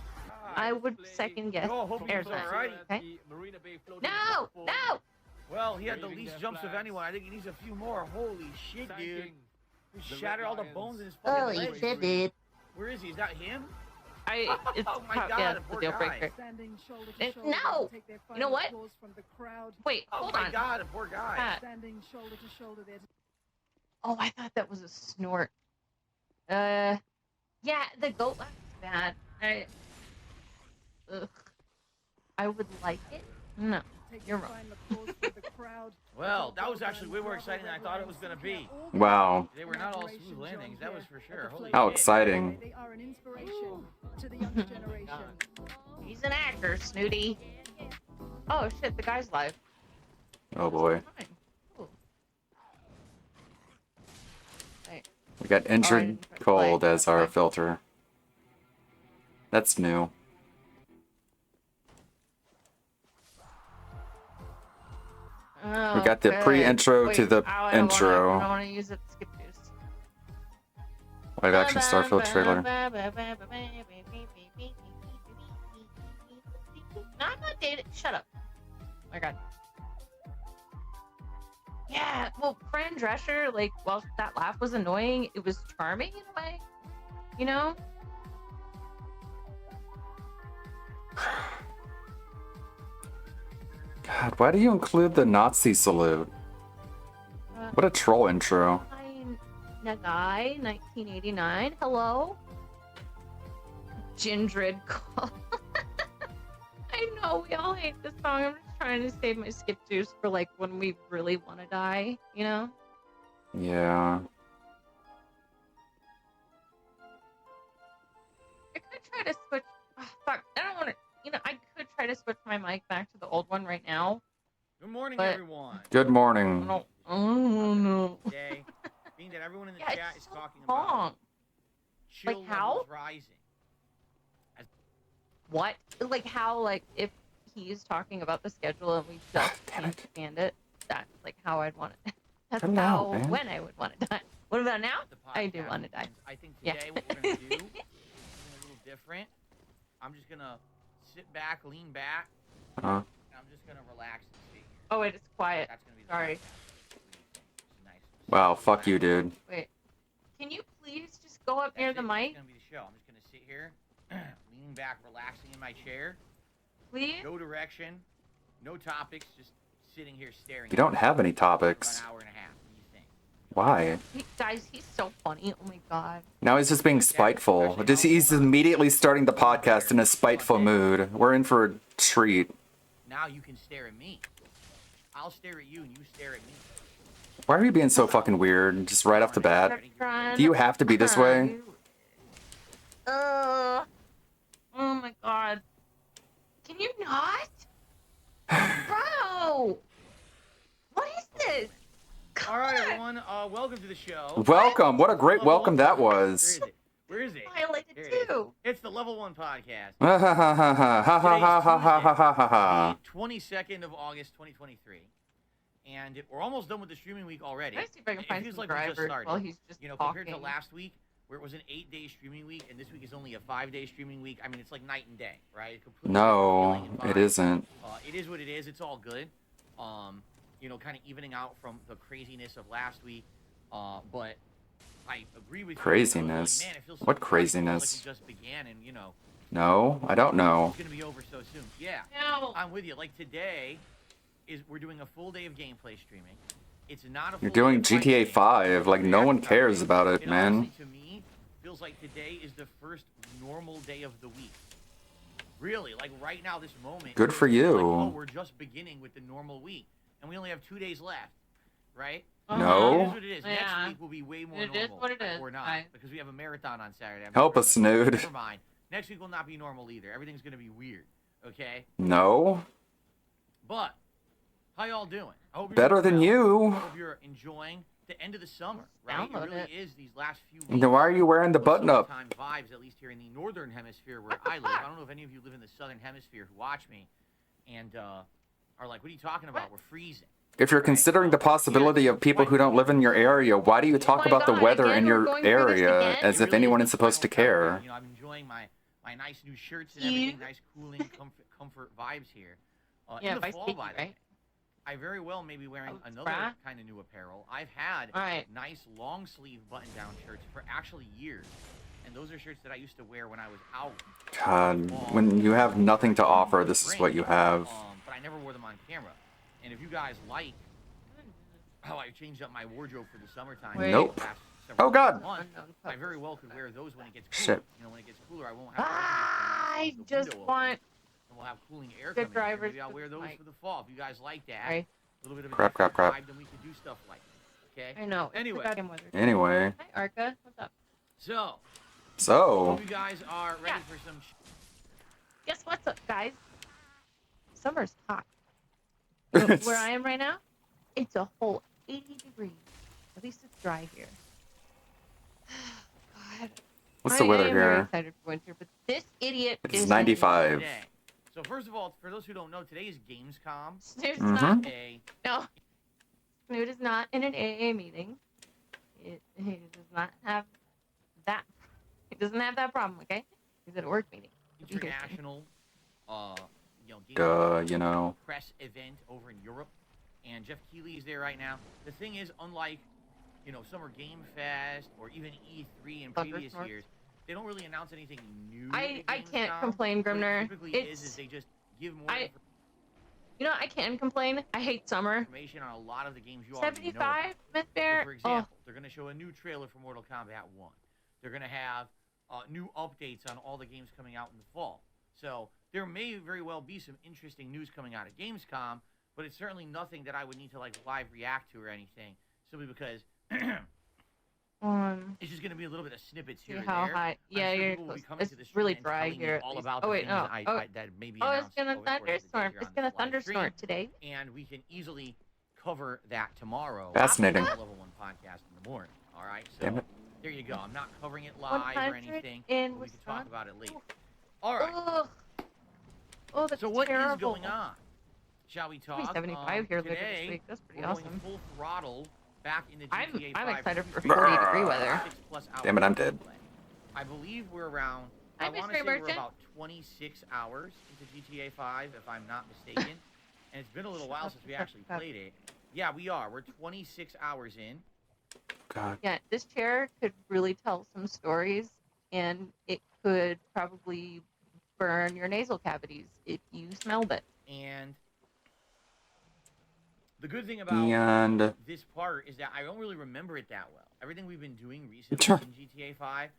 I would second guess airtime. Alright. Okay? No! No! Well, he had the least jumps of anyone. I think he needs a few more. Holy shit, dude. He shattered all the bones in his fucking Holy legs. shit, dude. Where is he? Is that him? It's oh my top, god, yeah, the it's poor the deal guy. breaker. No! You know what? Wait, Oh hold my on. god, the poor guy. Oh, I thought that was a snort. Yeah, the goat laugh is bad. I would like it. No, you're wrong. Well, that was actually way more exciting than I thought it was going to be. Wow. They were not all smooth landings, that was for sure. Holy How shit. exciting. They are an inspiration to the younger generation. He's an actor, Snooty. Oh shit, the guy's live. Oh boy. Ooh. Right. We got injured cold as our filter. That's new. We got the pre-intro to the intro. I don't want to use it. Skip juice. Live action Starfield trailer. No, I'm not dating. Shut up. Oh my god. Yeah, well, Fran Drescher, like, while that laugh was annoying, it was charming in a way. You know? God, why do you include the Nazi salute? What a troll intro. Hi, Nagai, 1989. Hello? Gindred call. I know, we all hate this song. I'm just trying to save my skip juice for, like, when we really want to die, you know? Yeah. I could try to switch. Oh, fuck, I don't want to. You know, I could try to switch my mic back to the old one right now. Good morning, but... everyone. Good morning. No. Oh, no. Today, being that everyone in the Yeah, chat it's is so talking long. about chill Like how? levels rising. What? Like how, like, if he's talking about the schedule and we just can't stand it, that's like how I'd want it. That's Chill how, out, man. when I would want to die. What about now? I do want to die. I think today what we're going to do is something a little different. I'm just going to sit back, lean back, and I'm just going to relax and sit here. Oh, wait, it's quiet. That's going to be the Sorry. Wow, fuck you, dude. Wait. Can you please just go up near the mic? It's going to be the show. I'm just going to sit here, leaning back, relaxing in my chair. Please? No direction, no topics, just sitting here staring. You don't have any topics. For an hour and a half. What do you think? Why? Guys, he's so funny. Oh my god. Now he's just being spiteful. He's immediately starting the podcast in a spiteful mood. We're in for a treat. Now you can stare at me. I'll stare at you and you stare at me. Why are you being so fucking weird? Just right off the bat. Do you have to be this way? Oh my god. Can you not? Bro! What is this? All right, everyone. Welcome to the show. Welcome. What a great welcome that was. Where is it? Violated too. It's the Level 1 podcast. Ha ha ha ha ha ha ha ha ha ha ha ha. 22nd of August, 2023. And we're almost done with the streaming week already. Let me see if I can find feels some like we just drivers started. while he's just compared to talking. last week, where it was an 8-day streaming week, and this week is only a 5-day streaming week. I mean, it's like night and day, right? No, it isn't. It is what it is. It's all good. Kind of evening out from the craziness of last week. But I agree with craziness. You. Man, it feels so what fast. craziness? It feels like we just began, and No, I don't know. it's gonna be over so soon. Yeah, no. I'm with you. Like today, we're doing a full day of gameplay streaming. It's not a. You're doing GTA 5. Like no one cares about it, man. Honestly, to me, feels like today is the first normal day of the week. Really, like right now, this moment. Good for you. Like, oh, we're just beginning with the normal week, and we only have 2 days left, right? No. It is what it is. Yeah. Next week will be way more normal. It is what it is. Or not, Right. because we have a marathon on Saturday. Help us, Snood. Never mind. Next week will not be normal either. Everything's gonna be weird. Okay. No. But how y'all doing? I hope you're Better doing than well. you. I hope you're enjoying the end of the summer, right? Download It really it. is these last few weeks. Then why are you wearing the button up? Summertime vibes, at least here in the northern hemisphere where I live. I don't know if any of you live in the southern hemisphere who watch me. and are like, "What are you talking about? We're freezing." If you're considering the possibility of people who don't live in your area, why do you talk about the weather in your area as if anyone is supposed to care? You know, I'm enjoying my nice new shirts and everything, nice cooling comfort vibes here. Yeah, in the fall, by the way, right? I very well may be wearing another kind of new apparel. I've had nice long sleeve button down shirts for actually years. And those are shirts that I used to wear when I was out. God, when you have nothing to offer, this is what you have. But I never wore them on camera. And if you guys like how I changed up my wardrobe for the summertime, Nope. Oh God. months, I very well could wear those when it gets cooler. Shit. You know, when it gets cooler, I won't have. I just want. And we'll have cooling air good coming in. drivers. Maybe I'll wear those for the fall. If you guys like that, Right. a little bit of a Crap. vibe, then we could do stuff like that. Okay. I know. Anyway. Anyway. Hi, Arca. What's up? So. Hope you guys are ready for some. Guess what's up, guys? Summer's hot. Where I am right now, it's a whole 80 degrees. At least it's dry here. God. What's the weather I am here? very excited for winter, but this idiot It's is 95. Today. So first of all, for those who don't know, today is Gamescom. Snoot's Mm-hmm. not. A No. Snoot is not in an AA meeting. He does not have that. He doesn't have that problem. Okay. He's at a work meeting. international, you know, press event over in Europe, and Jeff Keighley is there right now. The thing is, unlike, Summer Game Fest or even E3 in previous years, they don't really announce anything new. I can't complain, Grimner. Typically, is they just give more I can complain. I hate summer. information on a lot of the games you already know. 75, Myth Bear. So for example, they're going to show a new trailer for Mortal Kombat 1. They're going to have new updates on all the games coming out in the fall. So there may very well be some interesting news coming out at Gamescom, but it's certainly nothing that I would need to live react to or anything, simply because it's just going to be a little bit of snippets here and how there. high? Yeah, I'm sure you're people will be close. coming It's to the stream really and dry telling me here at all least. about Oh the wait, things no. that may be Oh, announced it's gonna over the course of the day thunderstorm. here It's on gonna this live stream. thunderstorm today. And we can easily cover that tomorrow. Fascinating. On the Level 1 podcast in the morning. All right, so Damn it. there you go. I'm not covering it live or anything. in We can talk about it later. All right. Oh, that's So what is terrible. going on? Shall we talk? It's gonna be 75 here later this today, week. That's pretty we're going awesome. full throttle back into GTA 5. I'm excited for 40-degree weather. 6+ hours Damn it, I'm dead. play. I believe we're around. Hi, I want to Mystery say we're Merchant. about 26 hours into GTA 5, if I'm not mistaken. And it's been a little while since we actually played it. Yeah, we are. We're 26 hours in. God. Yeah, this chair could really tell some stories, and it could probably burn your nasal cavities if you smelled it. And the good thing about this part is that I don't really remember it that well. Everything we've been doing recently in GTA 5,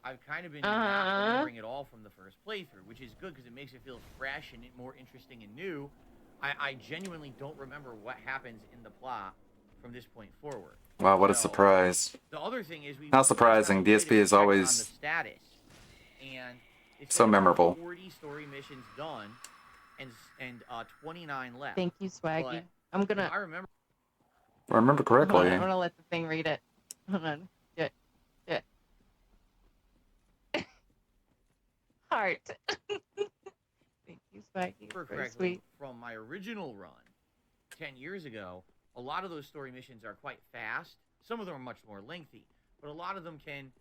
I've kind of been not remembering it all from the first playthrough, which is good because it makes it feel fresh and more interesting and new. I genuinely don't remember what happens in the plot from this point forward. Wow, what a surprise. The other thing is How surprising. DSP is always status, and it's so memorable. 40 story missions done, and 29 left. Thank you, Swaggy. But I'm gonna. I remember. If I remember correctly. I'm gonna let the thing read it. Hold on. Shit. Heart. Thank you, Swaggy. Very Correctly, sweet. from my original run 10 years ago, a lot of those story missions are quite fast. Some of them are much more lengthy, but a lot of them can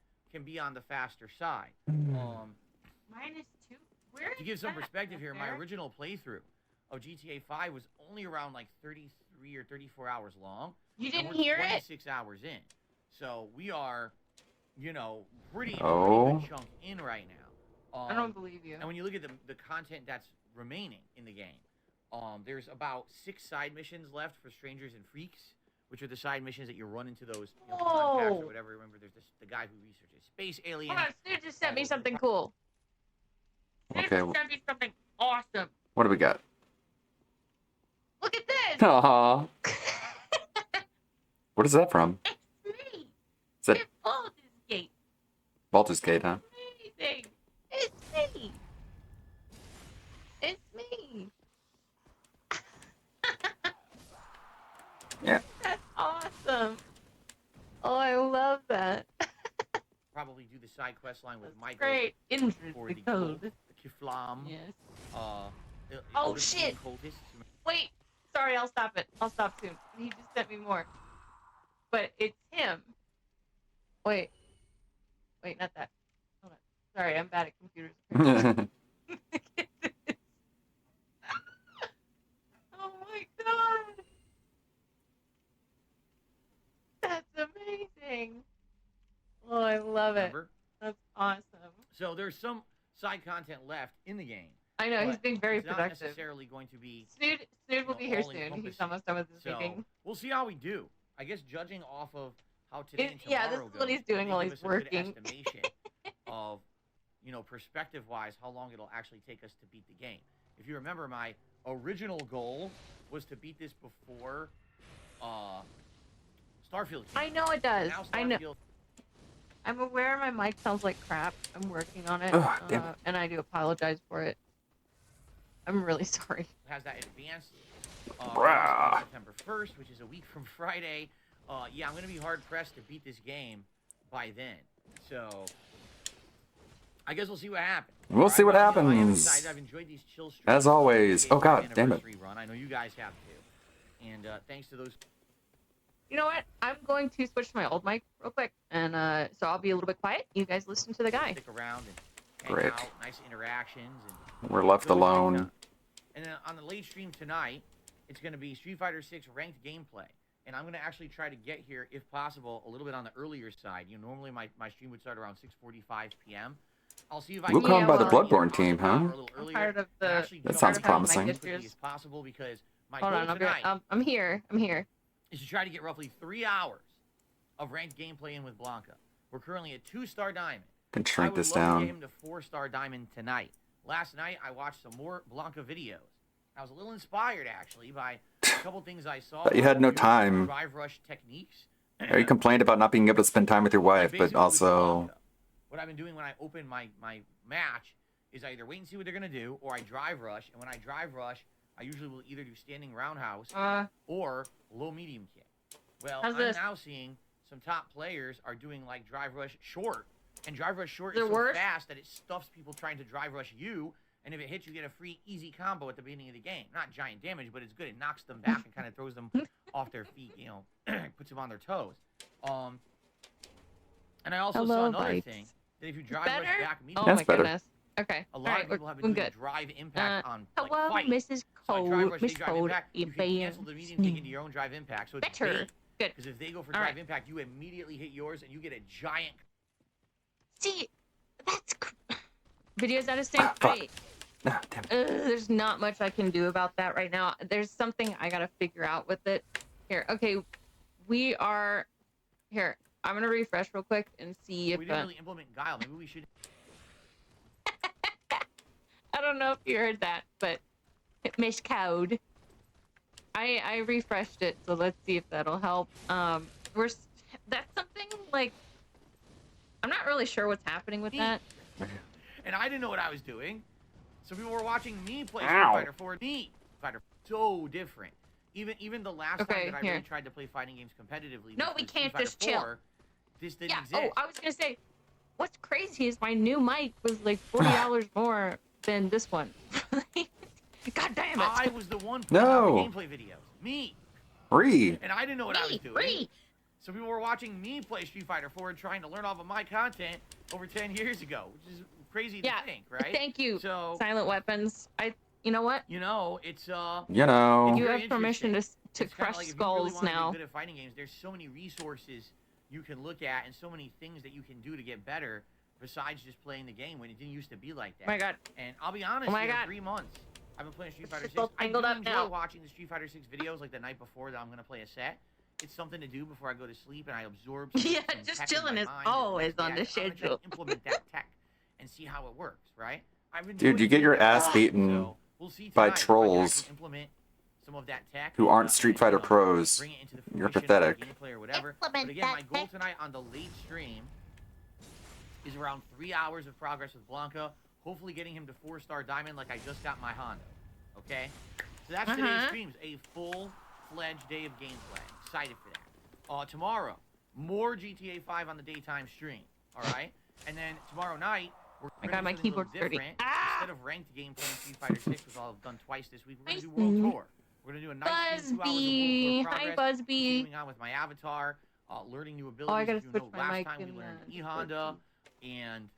be on the faster side. Minus 2. Where To give some perspective here, my original playthrough of GTA 5 was only around 33 or 34 hours long. You and didn't we're hear it? 26 hours in. So we are, pretty Oh. good chunk in right now. I don't believe you. And when you look at the content that's remaining in the game, there's about 6 side missions left for Strangers and Freaks, which are the side missions that you run into those contacts or whatever. Remember, there's the guy who researches space aliens. Hold on, Stu just sent me something cool. Stu Okay. just sent me something awesome. What do we got? Look at this. Aww. What is that from? It's me. Is that It's Baldur's Gate. Baldur's Gate, huh? Amazing. It's me. It's me. Yeah. That's awesome. Oh, I love that. Probably do the side quest line with Michael. Great. For the Code. Kiflam. Yes. Oh shit! Wait, sorry, I'll stop it. I'll stop soon. He just sent me more. But it's him. Wait, not that. Hold on. Sorry, I'm bad at computers. Oh my god! That's amazing. Oh, I love it. Remember? That's awesome. So there's some side content left in the game. I know, he's being very it's productive. Not necessarily going to be. Snood will be here soon. He's almost done with his meeting. We'll see how we do. I guess judging off of how today and tomorrow yeah, this is what he's doing while he's working. Estimation of, perspective-wise, how long it'll actually take us to beat the game. If you remember, my original goal was to beat this before Starfield. I know it does. I know. I'm aware my mic sounds like crap. I'm working on it, and I do apologize for it. I'm really sorry. Has that advanced September 1st, which is a week from Friday. Yeah, I'm going to be hard-pressed to beat this game by then. So, I guess we'll see what happens. We'll see what happens. I've enjoyed these chill streams. As always. Oh, God, damn it. Run. I know you guys have too. And thanks to those... You know what? I'm going to switch to my old mic real quick, and so I'll be a little bit quiet. You guys listen to the guy. Stick around and hang out, nice interactions. And we're left alone. And then on the late stream tonight, it's going to be Street Fighter 6 ranked gameplay. And I'm going to actually try to get here, if possible, a little bit on the earlier side. Normally my stream would start around 6:45 p.m. I'll see if I can... Wukong by the Bloodborne team, huh? Part of the... That sounds promising. As possible, because my Hold on, I'm here. Is to try to get roughly 3 hours of ranked gameplay in with Blanca. We're currently at 2-star diamond. Can shrink this down. I would love down. to get him to 4-star diamond tonight. Last night, I watched some more Blanca videos. I was a little inspired, actually, by a couple things I saw. But you had no time. Drive rush techniques. You complained about not being able to spend time with your wife, but also... What I've been doing when I open my match is I either wait and see what they're going to do, or I drive rush. And when I drive rush, I usually will either do standing roundhouse or low-medium kick. Well, I'm now seeing some top players are doing, like, drive rush short. And drive rush short is so fast that it stuffs people trying to drive rush you. And if it hits, you get a free, easy combo at the beginning of the game. Not giant damage, but it's good. It knocks them back and kind of throws them off their feet, puts them on their toes. And I also saw another thing, that if you drive rush back medium... Oh, my goodness. Okay. A lot of people have been doing drive impact on hello, fight. Mrs. Code. Miss Code. You can cancel the medium kick into your own drive impact. So it's better. Good. Because if they go for drive impact, you immediately hit yours, and you get a giant... See, that's... Videos out of sync. There's not much I can do about that right now. There's something I gotta figure out with it. Here, okay. We are... Here, I'm gonna refresh real quick and see if... We didn't really implement Guile. Maybe we should... I don't know if you heard that, but Miss Code. I refreshed it, so let's see if that'll help. That's something like I'm not really sure what's happening with that. And I didn't know what I was doing, so people were watching me play Street Fighter 4. Fighter so different. Even the last time that I really tried to play fighting games competitively. No, we can't just chill. This didn't exist. Oh, I was gonna say, what's crazy is my new mic was like $40 more than this one. God damn it! I was the one putting out the gameplay videos. Me. And I didn't know what I was doing. So people were watching me play Street Fighter 4 and trying to learn off of my content over 10 years ago, which is crazy to think, right? Thank you. So Silent Weapons. You know what? It's you have permission to crush skulls really now. To be good at fighting games, there's so many resources you can look at and so many things that you can do to get better besides just playing the game when it didn't used to be like that. Oh my God. And I'll be honest, in 3 months, I've been playing Street Fighter 6. I do enjoy watching the Street Fighter 6 videos like the night before that I'm going to play a set. It's something to do before I go to sleep, and I absorb some just chilling is always on the schedule. Implement that tech and see how it works, right? Dude, you get your ass beaten by trolls some of that tech who aren't Street Fighter pros. You're pathetic. But again, my goal tonight on the late stream is around 3 hours of progress with Blanca, hopefully getting him to 4-star diamond like I just got my Honda. Okay? So that's today's streams, a full-fledged day of gameplay. Excited for that. Tomorrow, more GTA 5 on the daytime stream. All right? And then tomorrow night, My God, my keyboard's dirty. Instead of ranked game playing Street Fighter 6, which I've done twice this week, we're gonna do World Tour. We're gonna do a nice 2 hours of World Tour progress. Hi, Busby. Continuing on with my avatar, learning new abilities. Oh, I gotta As you switch know, my last mic time we and, learned E-Honda and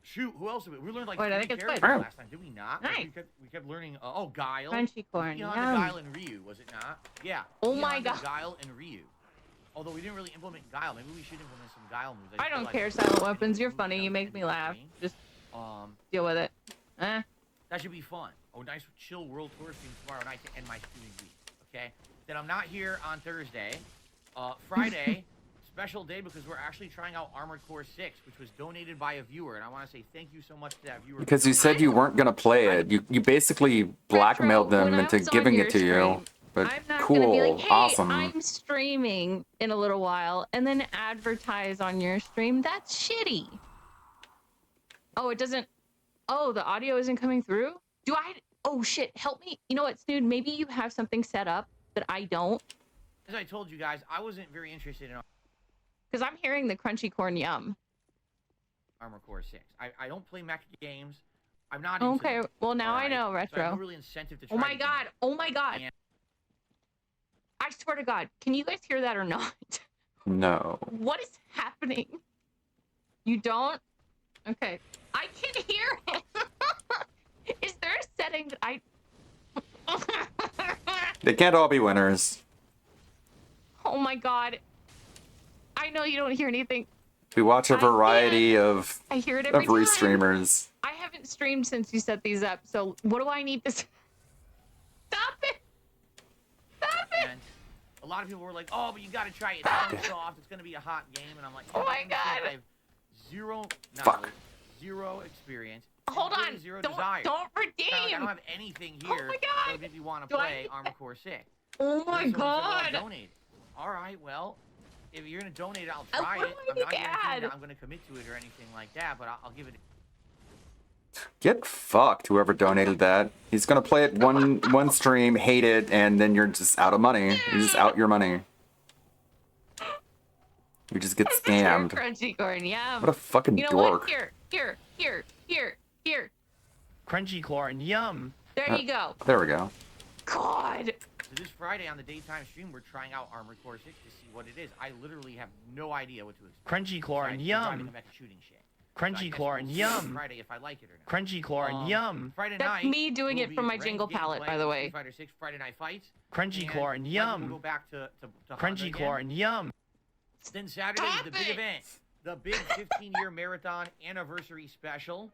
shoot, who else did we learned like Wait, I 3 think it's characters good. last time, did we not? Nice. We kept learning. Guile. Crunchy corn, E-Honda, yum. Guile, and Ryu, was it not? Yeah. Oh my E-Honda, God. Guile and Ryu. Although we didn't really implement Guile, maybe we should implement some Guile moves. I just feel don't like care, Silent Weapons. You're funny. You make me laugh. Just deal with it. That should be fun. Oh, nice chill world tour stream tomorrow night to end my streaming week. Okay? Then I'm not here on Thursday. Friday, special day because we're actually trying out Armored Core 6, which was donated by a viewer, and I want to say thank you so much to that viewer. Because you said you weren't gonna play it. You basically blackmailed them into giving it to you. But I'm not cool, gonna be like, hey, awesome. I'm streaming in a little while, and then advertise on your stream. That's shitty. Oh, it doesn't. Oh, the audio isn't coming through. Do I? Oh shit! Help me. You know what, Snood? Maybe you have something set up that I don't. As I told you guys, I wasn't very interested in Because I'm hearing the crunchy corn yum. Armored Core 6. I don't play mech games. I'm not. Okay. Into them, Well, now I right? know So I retro. have no really incentive to try Oh my the God! game. Oh my God! And I swear to God, can you guys hear that or not? No. What is happening? You don't? Okay. I can hear it. Is there a setting that I... They can't all be winners. Oh my God. I know you don't hear anything. We watch a variety of I hear it every time. restreamers. I haven't streamed since you set these up, so what do I need to... Stop it! Stop it! And a lot of people were like, "Oh, but you got to try it. It's soft. It's gonna be a hot game." And I'm like, Oh my God. I have zero knowledge, zero experience, Hold really on. zero Don't desire. redeem. I don't have anything Oh here my God. that if you want to Do I play need Armored Core 6. Oh my And so I said, well, God. I'll donate. All right, well, if you're gonna donate, I'll I try it. want I'm my not guaranteeing dad. that I'm gonna commit to it or anything like that, but I'll give it. Get fucked, whoever donated that. He's gonna play it one stream, hate it, and then you're just out of money. You're just out your money. You just get scammed. Crunchy corn, yeah. What a fucking you know dork. What? Here. Crunchy corn, yum. There you go. There we go. God. So this Friday on the daytime stream, we're trying out Armored Core 6 to see what it is. I literally have no idea what to expect. Crunchy corn, yum. Shooting shit. Crunchy corn, yum. Friday if I like it or not. Crunchy corn, yum. Friday That's night. me doing will it be from my ranked jingle palette, gameplay, by the way. Street Fighter 6 Friday night fights. Crunchy And corn, Friday yum. We'll go back to Honda Crunchy again. corn, yum. Then Saturday is the big event, the big 15-year marathon anniversary special.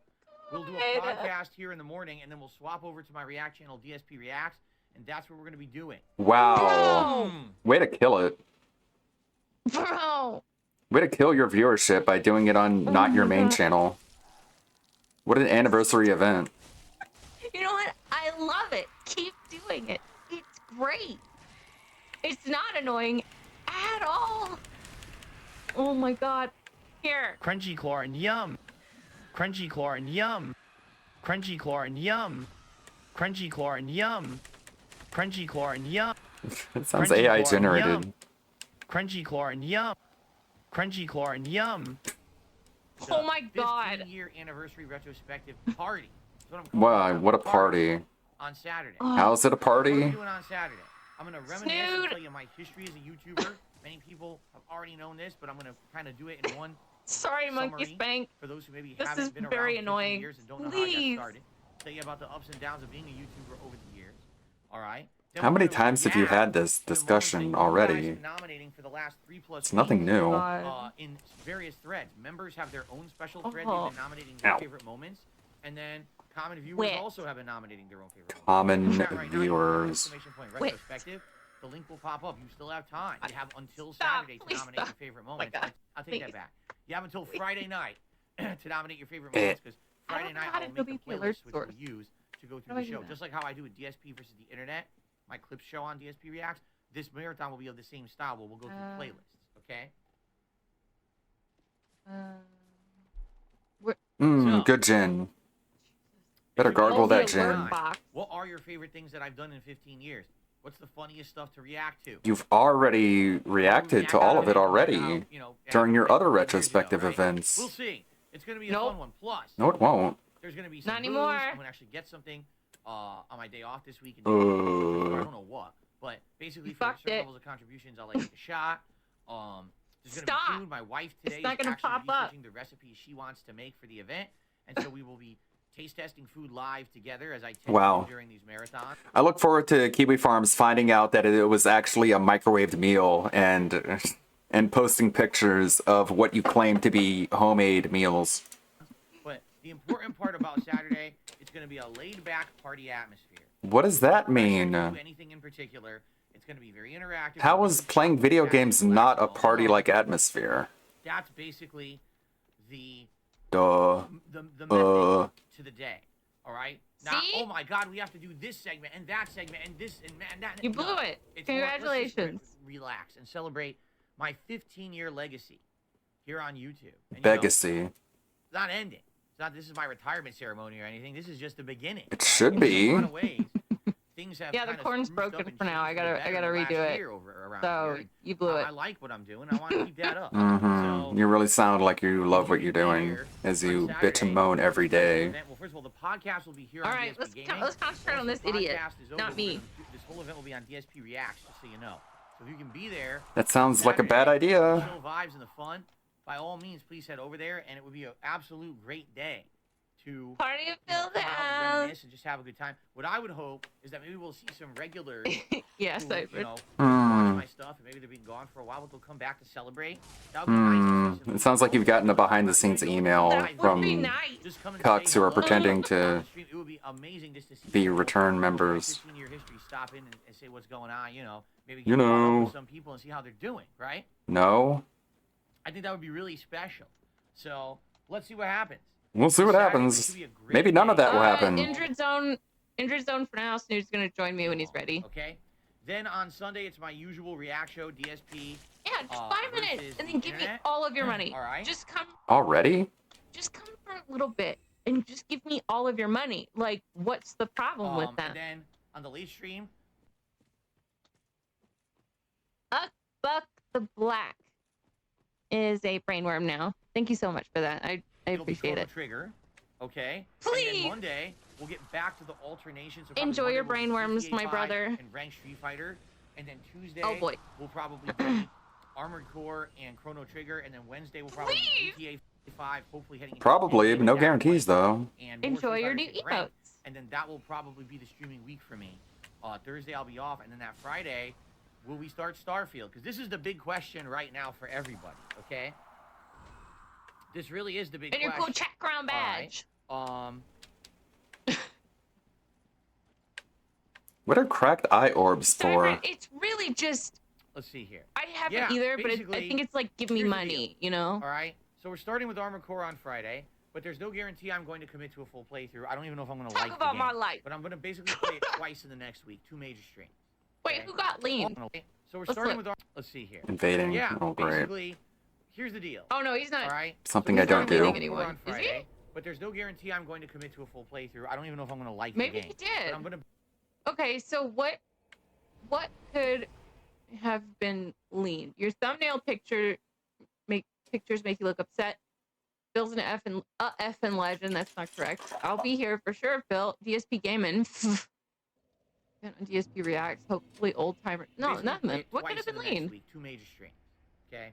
We'll do a podcast here in the morning, and then we'll swap over to my React channel, DSP Reacts, and that's what we're going to be doing. Wow. Way to kill it. Bro. Way to kill your viewership by doing it on not your main channel. What an anniversary event. You know what? I love it. Keep doing it. It's great. It's not annoying at all. Oh my God. Here. Crunchy corn, yum. Crunchy corn, yum. Crunchy corn, yum. Crunchy corn, yum. Crunchy corn, yum. It sounds AI generated. Crunchy corn, yum. Crunchy corn, yum. Oh my God. 15-year anniversary retrospective party. That's what I'm calling Wow, it. what a party. On Saturday. How's it a What are we party? doing on Saturday? I'm going to reminisce and tell you my history as a YouTuber. Many people have already known this, but I'm going to kind of do it in one Sorry, Monkey summary Spank. for those who maybe This haven't is been very around for 15 annoying. years and don't know Please. how I got started. Tell you about the ups and downs of being a YouTuber over the years. All right? Then How we're many gonna times have you react had this to the moments that discussion you guys already? been nominating for the last 3+ It's nothing weeks, new. in various threads. Members have their own special thread. They've been nominating their Ow. favorite moments. And then common viewers Wait. also have been nominating their own favorite moments. Common Chat right now, viewers. exclamation point, Wait. retrospective. The link will pop up. You still have time. You have until Stop. Saturday to Please nominate stop. your favorite Oh my moments. God. I'll take that Please. back. You have until Friday night to nominate your favorite moments because Friday night how to I'll do make a BP playlist alert which source. we'll use to go How through do I the do show. that? Just like how I do with DSP versus the internet, my clip show on DSP Reacts, this marathon will be of the same style where we'll go through playlists, okay? So- Good gin. Better gargle that gin. What are your favorite things that I've done in 15 years? What's the funniest stuff to react to? You've already reacted to all of it already during your other retrospective events. We'll see. It's going to be a fun one. Plus, No, it won't. there's going to be some Not booze. anymore. I'm going to actually get something on my day off this week. I don't know what. But basically, for certain levels of contributions, I'll like take a shot. There's going to be food. My wife today is actually researching the recipes she wants to make for the event. And so we will be taste testing food live together as I tend to do during these marathons. I look forward to Kiwi Farms finding out that it was actually a microwaved meal and posting pictures of what you claim to be homemade meals. But the important part about Saturday, it's going to be a laid-back party atmosphere. What does that mean? Anything in particular. It's going to be very interactive. How is playing video games not a party-like atmosphere? That's basically the method to the day. All right. Now, oh my God, we have to do this segment and that segment and this and that. You blew it. Congratulations. Relax and celebrate my 15-year legacy here on YouTube. And, Legacy. it's not ending. It's not. This is my retirement ceremony or anything. This is just the beginning. It should be. In a lot of ways, things have the corn's broken for now. I gotta redo it. So you blew it. I like what I'm doing. I want to keep that up. You really sound like you love what you're doing as you bitch and moan every day. Well, first of all, the podcast will be here All on right, DSP Gaming. let's concentrate on this idiot, not me. This whole event will be on DSP Reacts, just so you know. So if you can be there. That sounds like a bad idea. Chill vibes and the fun. By all means, please head over there, and it would be an absolute great day to party and reminisce and just have a good time. What I would hope is that maybe we'll see some regulars. Yes, who, I would. watch my stuff, and maybe they've been gone for a while, but they'll come back to celebrate. That would be nice. It sounds like you've gotten a behind-the-scenes email from cucks who are pretending to It would be amazing just to see be return members. 15-year history, stop in and say what's going on. Maybe You get know. with some people and see how they're doing. Right? No? I think that would be really special. So let's see what happens. We'll see what happens. Maybe none of that will happen. Injured zone for now. Snoop's gonna join me when he's ready. Okay. Then on Sunday, it's my usual React show, DSP. Yeah, just 5 minutes, and then give me all of your money. All right. Just come. Already? Just come for a little bit, and just give me all of your money. Like, what's the problem with that? And then on the late stream, Buck the Black is a brainworm now. Thank you so much for that. I appreciate it. Trigger, okay. Please. And then Monday, we'll get back to the alternations. Enjoy your brainworms, my brother. And ranked Street Fighter, and then Tuesday, we'll probably be Armored Core and Chrono Trigger, and then Wednesday we'll probably be GTA 5. Hopefully heading. Probably, but no guarantees though. And enjoy your new emotes. And then that will probably be the streaming week for me. Thursday I'll be off, and then that Friday, will we start Starfield? Because this is the big question right now for everybody. Okay. This really is the big question. And your cool check crown badge. What are cracked eye orbs for? It's really just. Let's see here. I haven't either, but I think it's like give me money, you know? All right. So we're starting with Armored Core on Friday, but there's no guarantee I'm going to commit to a full playthrough. I don't even know if I'm going to like the game. Talk about my life. But I'm going to basically play it twice in the next week, 2 major streams. Wait, who got lean? So we're starting with. Let's see here. Invading. Yeah. Oh, great. Basically, here's the deal. Oh no, he's not. All right. Something I don't do. On Friday, but there's no guarantee I'm going to commit to a full playthrough. I don't even know if I'm going to like the game. Maybe he did. But I'm going to. Okay, so what could have been lean? Your thumbnail pictures make you look upset. Phil's an F and legend. That's not correct. I'll be here for sure, Phil. DSP Gaming. DSP Reacts. Hopefully old timer. No, nothing. What could have been lean? Week, 2 major streams. Okay.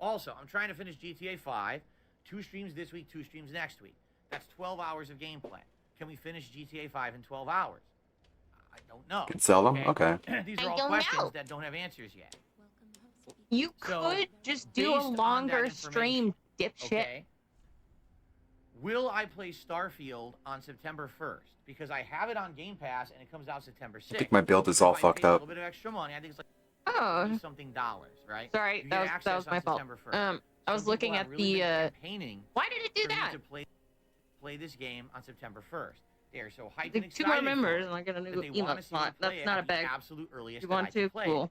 Also, I'm trying to finish GTA 5. 2 streams this week, 2 streams next week. That's 12 hours of gameplay. Can we finish GTA 5 in 12 hours? I don't know. Can sell them? Okay. These are all questions that don't have answers yet. You could just do a longer stream, dipshit. Okay. Will I play Starfield on September 1st? Because I have it on Game Pass and it comes out September 6th. I think my build is all fucked up. A little bit of extra money. I think it's like something dollars, right? Sorry, that was my fault. I was looking at the why did it do that? To play this game on September 1st. There, so hyped and excited. 2 more members and I get a new email slot. That's not a bag. Absolute earliest. You want to? Cool.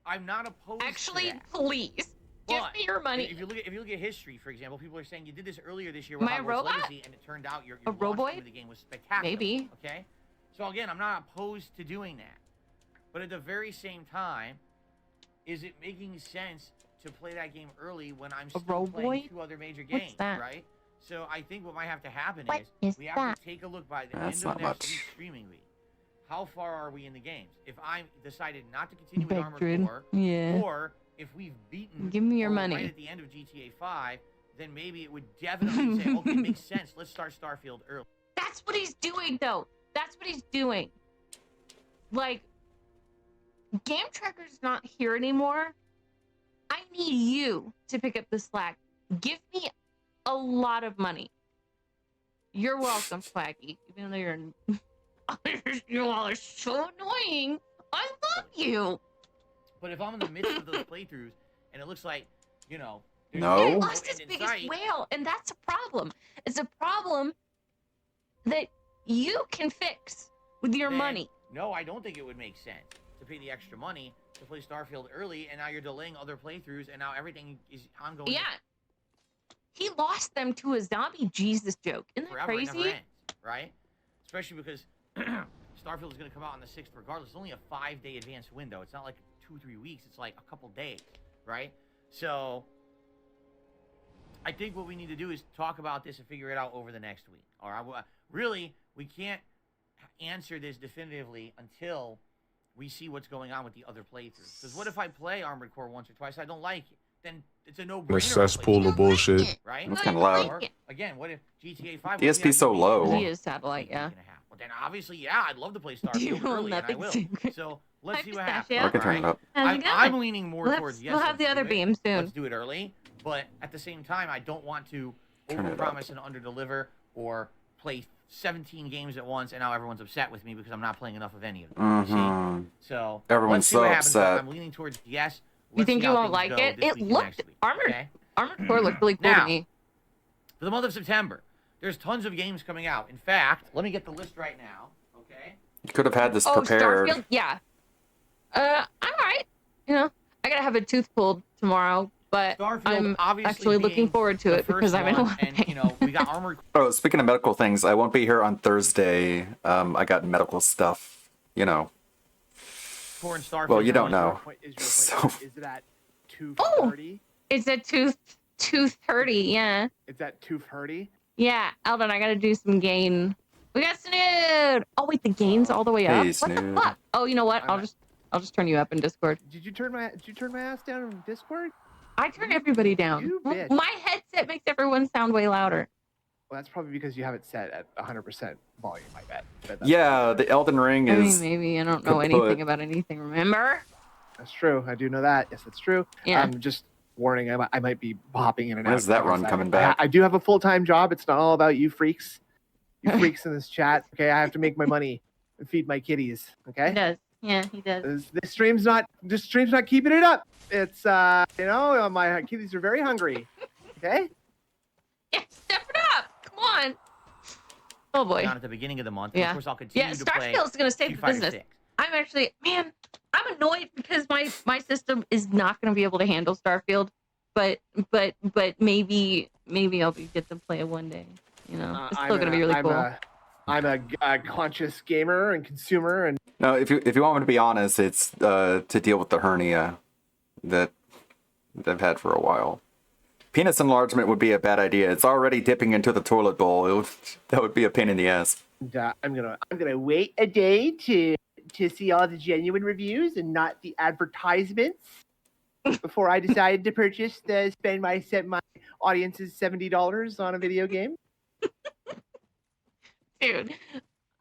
I'm not opposed. Actually, to that. please. Give me your money. If you look at history, for example, people are saying you did this earlier this year with Hogwarts Legacy, and it turned out your launch of the game was spectacular. Maybe. Okay. So again, I'm not opposed to doing that, but at the very same time, is it making sense to play that game early when I'm still playing 2 other major games, right? So I think what might have to happen What is is we have that? to take a look by the That's end of not next much. week's streaming week. How far are we in the games? If I decided not to continue with Armored Vectrin. Core, Yeah. or if we've beaten Give me your or money. right at the end of GTA 5, then maybe it would definitely say, okay, it makes sense. Let's start Starfield early. That's what he's doing, though. That's what he's doing. Like, Game Tracker's not here anymore. I need you to pick up the slack. Give me a lot of money. You're welcome, Swaggy. Even though you're you all are so annoying. I love you. But if I'm in the midst of those playthroughs and it looks like, you know, there's No. He no lost his end in biggest sight, whale, and that's a problem. It's a problem that you can fix with your then, money. No, I don't think it would make sense to pay the extra money to play Starfield early, and now you're delaying other playthroughs, and now everything is ongoing. Yeah. He lost them to a zombie Jesus joke. Isn't that Forever, it never crazy? ends, right? Especially because Starfield is going to come out on the 6th regardless. It's only a 5-day advance window. It's not like 2-3 weeks. It's like a couple days, right? So I think what we need to do is talk about this and figure it out over the next week. All right? Really, we can't answer this definitively until we see what's going on with the other playthroughs. Because what if I play Armored Core once or twice, I don't like it? Then it's a no-brainer. A cesspool of bullshit. Right? That's kind of loud. Or, again, what if GTA 5... DSP's so low. He is satellite, yeah. Well, then obviously, yeah, I'd love to play Starfield early, and I will. So let's see what happens. I can turn it up. I'm leaning more Let's- towards yes. we'll have let's the do other it. beam soon. Let's do it early, but at the same time, I don't want to Turn it overpromise and underdeliver, or play 17 games at once, and now everyone's upset with me because I'm not playing enough of any of them. You Mhm. see? So Everyone's let's see so what happens. upset. I'm leaning towards yes. You Let's think see you how won't things like go it? this It week and looked next week, Armored okay? Core looked really cool Now, to me. For the month of September, there's tons of games coming out. In fact, let me get the list right now. Okay. You could have had this Oh, prepared. Starfield? Yeah. I'm alright. You know, I gotta have a tooth pulled tomorrow, but Starfield I'm obviously actually looking being forward to the it because first I'm in a one, lot of and pain. you know we got Armored Oh, speaking of medical things, I won't be here on Thursday. I got medical stuff, you know. Core and Starfield. Well, you don't know. So, is it at 2:30? It's at 2:30, yeah. It's at 2:30. Yeah, Eldon, I gotta do some gain. We got Snood! Oh wait, the gain's all the way up? Hey, What Snood. the fuck? Oh, you know what? I'll just turn you up in Discord. Did you turn my ass down in Discord? I turn everybody down. You bitch. My headset makes everyone sound way louder. Well, that's probably because you have it set at 100% volume, I bet. Yeah, the Elden Ring I mean, is. maybe I don't know kaput. anything about anything, remember? That's true. I do know that. Yes, that's true. Yeah. Just warning, I might be hopping in and out. When's that run coming back? I do have a full-time job. It's not all about you freaks. You freaks in this chat. Okay, I have to make my money and feed my kitties. Okay. He does. Yeah, he does. This stream's not keeping it up. It's you know, my kitties are very hungry. Okay. Yeah, step it up. Come on. Oh boy. on at the beginning of the month. And Yeah. of course, I'll continue Yeah, to play. Starfield's gonna stay Street for Fighter business. 6. I'm actually, man, I'm annoyed because my system is not gonna be able to handle Starfield, but maybe I'll get to play it one day. You know, it's still gonna be really cool. I'm a conscious gamer and consumer, and No, if you want me to be honest, it's to deal with the hernia that I've had for a while. Penis enlargement would be a bad idea. It's already dipping into the toilet bowl. That would be a pain in the ass. I'm gonna wait a day to see all the genuine reviews and not the advertisements before I decide to spend my audience's $70 on a video game. Dude,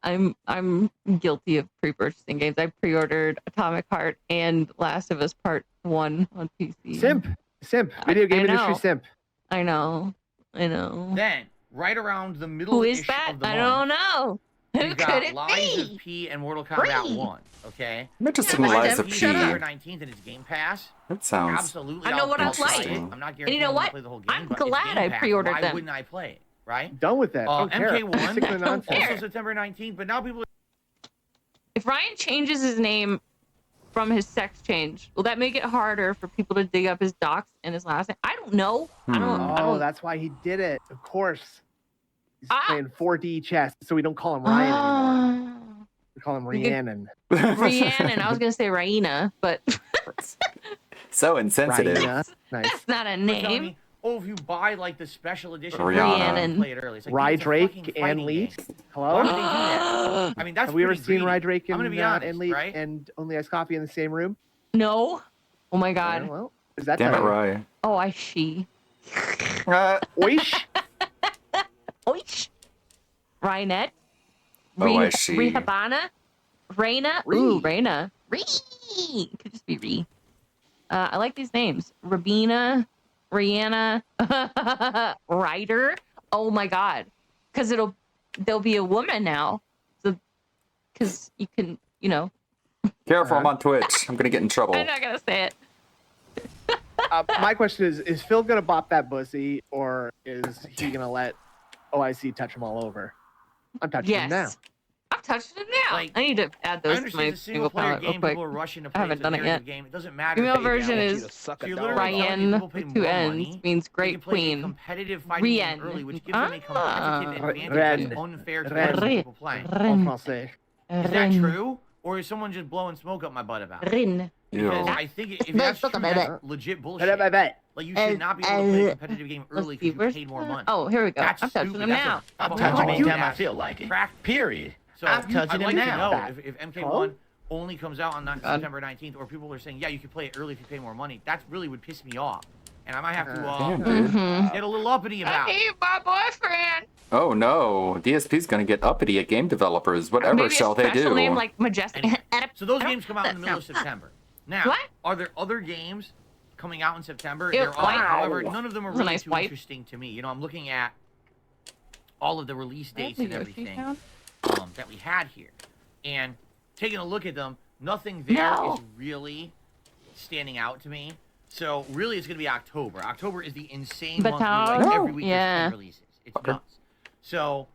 I'm guilty of pre-purchasing games. I pre-ordered Atomic Heart and Last of Us Part 1 on PC. Simp, video game industry simp. I know. Then, right around the middle Who is of that? the I month, don't know. Who we've could got it Lies be? of P and Mortal Kombat Free. 1. Okay. I'm interested in Lies of P. September 19th and it's Game Pass. That sounds Absolutely. I know what I'd I'll like. play it. I'm not And you know guaranteeing what? I'll play the whole game. I'm but it's glad Game I Pass. pre-ordered Why them. wouldn't I play it? Right? Done with that. Don't care. MK1 Sick of the nonsense. also September 19th, but now people. If Ryan changes his name from his sex change, will that make it harder for people to dig up his docs and his last name? I don't know. I don't. That's why he did it. Of course. He's playing 4D chess, so we don't call him Ryan anymore. We call him Rhiannon. Rhiannon. I was gonna say Raina, but so insensitive. Raina. Nice. that's not a Telling name. me oh, if you buy like the special edition, Rihanna. play it early. It's like, Rye dude, it's a Drake fucking and fighting Leaf. game. Hello? Why would they do that? I mean, that's Have we ever pretty seen greedy. Rye Drake I'm gonna be and honest, Leaf right? and Only Ice Coffee in the same room? No. Oh my god. Well, is that Damn it, time? Rye. Oh, I she. Oish. Oish. Rynette. Oh, I see. Rihabana. Reina. Ooh, Reina. Ree. It could just be Ree. I like these names. Rabina. Rihanna. Ryder. Oh my god. Because there'll be a woman now. So, because you can, you know. Careful, I'm on Twitch. I'm gonna get in trouble. I'm not gonna say it. My question is Phil gonna bop that pussy, or is he gonna let OIC touch him all over? I'm touching him now. I've touched it now. Like, I need to add I those to understand my it's a single player palette real game. quick. People are rushing to I play. haven't It's a done it narrative yet. game. It doesn't matter. Female if they version want is you to suck a dog. Ryan People pay with two more N's money. means They great can play a queen. competitive fighting game early, which gives them a competitive advantage that's unfair to other people playing. En français. Is that true? Or is someone just blowing smoke up my butt about it? Rin. Because I think if that's true, that's legit bullshit. Like, you should not be able to play a competitive game early because you paid more money. Oh, here we go. That's I'm touching stupid. him That's now. a I'm touching him anytime I ass feel like it. crack. Period. So I'm touching I'd him like now. to know if MK1 only comes out on September 19th, or people are saying, yeah, you can play it early if you pay more money. That really would piss me off. And I might have to get a little uppity about it. Hey, my boyfriend. Oh no, DSP's gonna get uppity at game developers. Whatever Maybe shall a they special do? name like Majestic. So those games come out in the middle of September. Now, What? are there other games coming out in September? Ew, There are. wow. However, none of them are That was a really nice too wipe. interesting to me. You know, I'm looking at all of the release dates the and Yoshi everything sound? that we had here, and taking a look at them, nothing there is really standing out to me. So really, it's going to be October. October is the insane month. Batal? Like every week Yeah. there's 10 releases. It's nuts. So,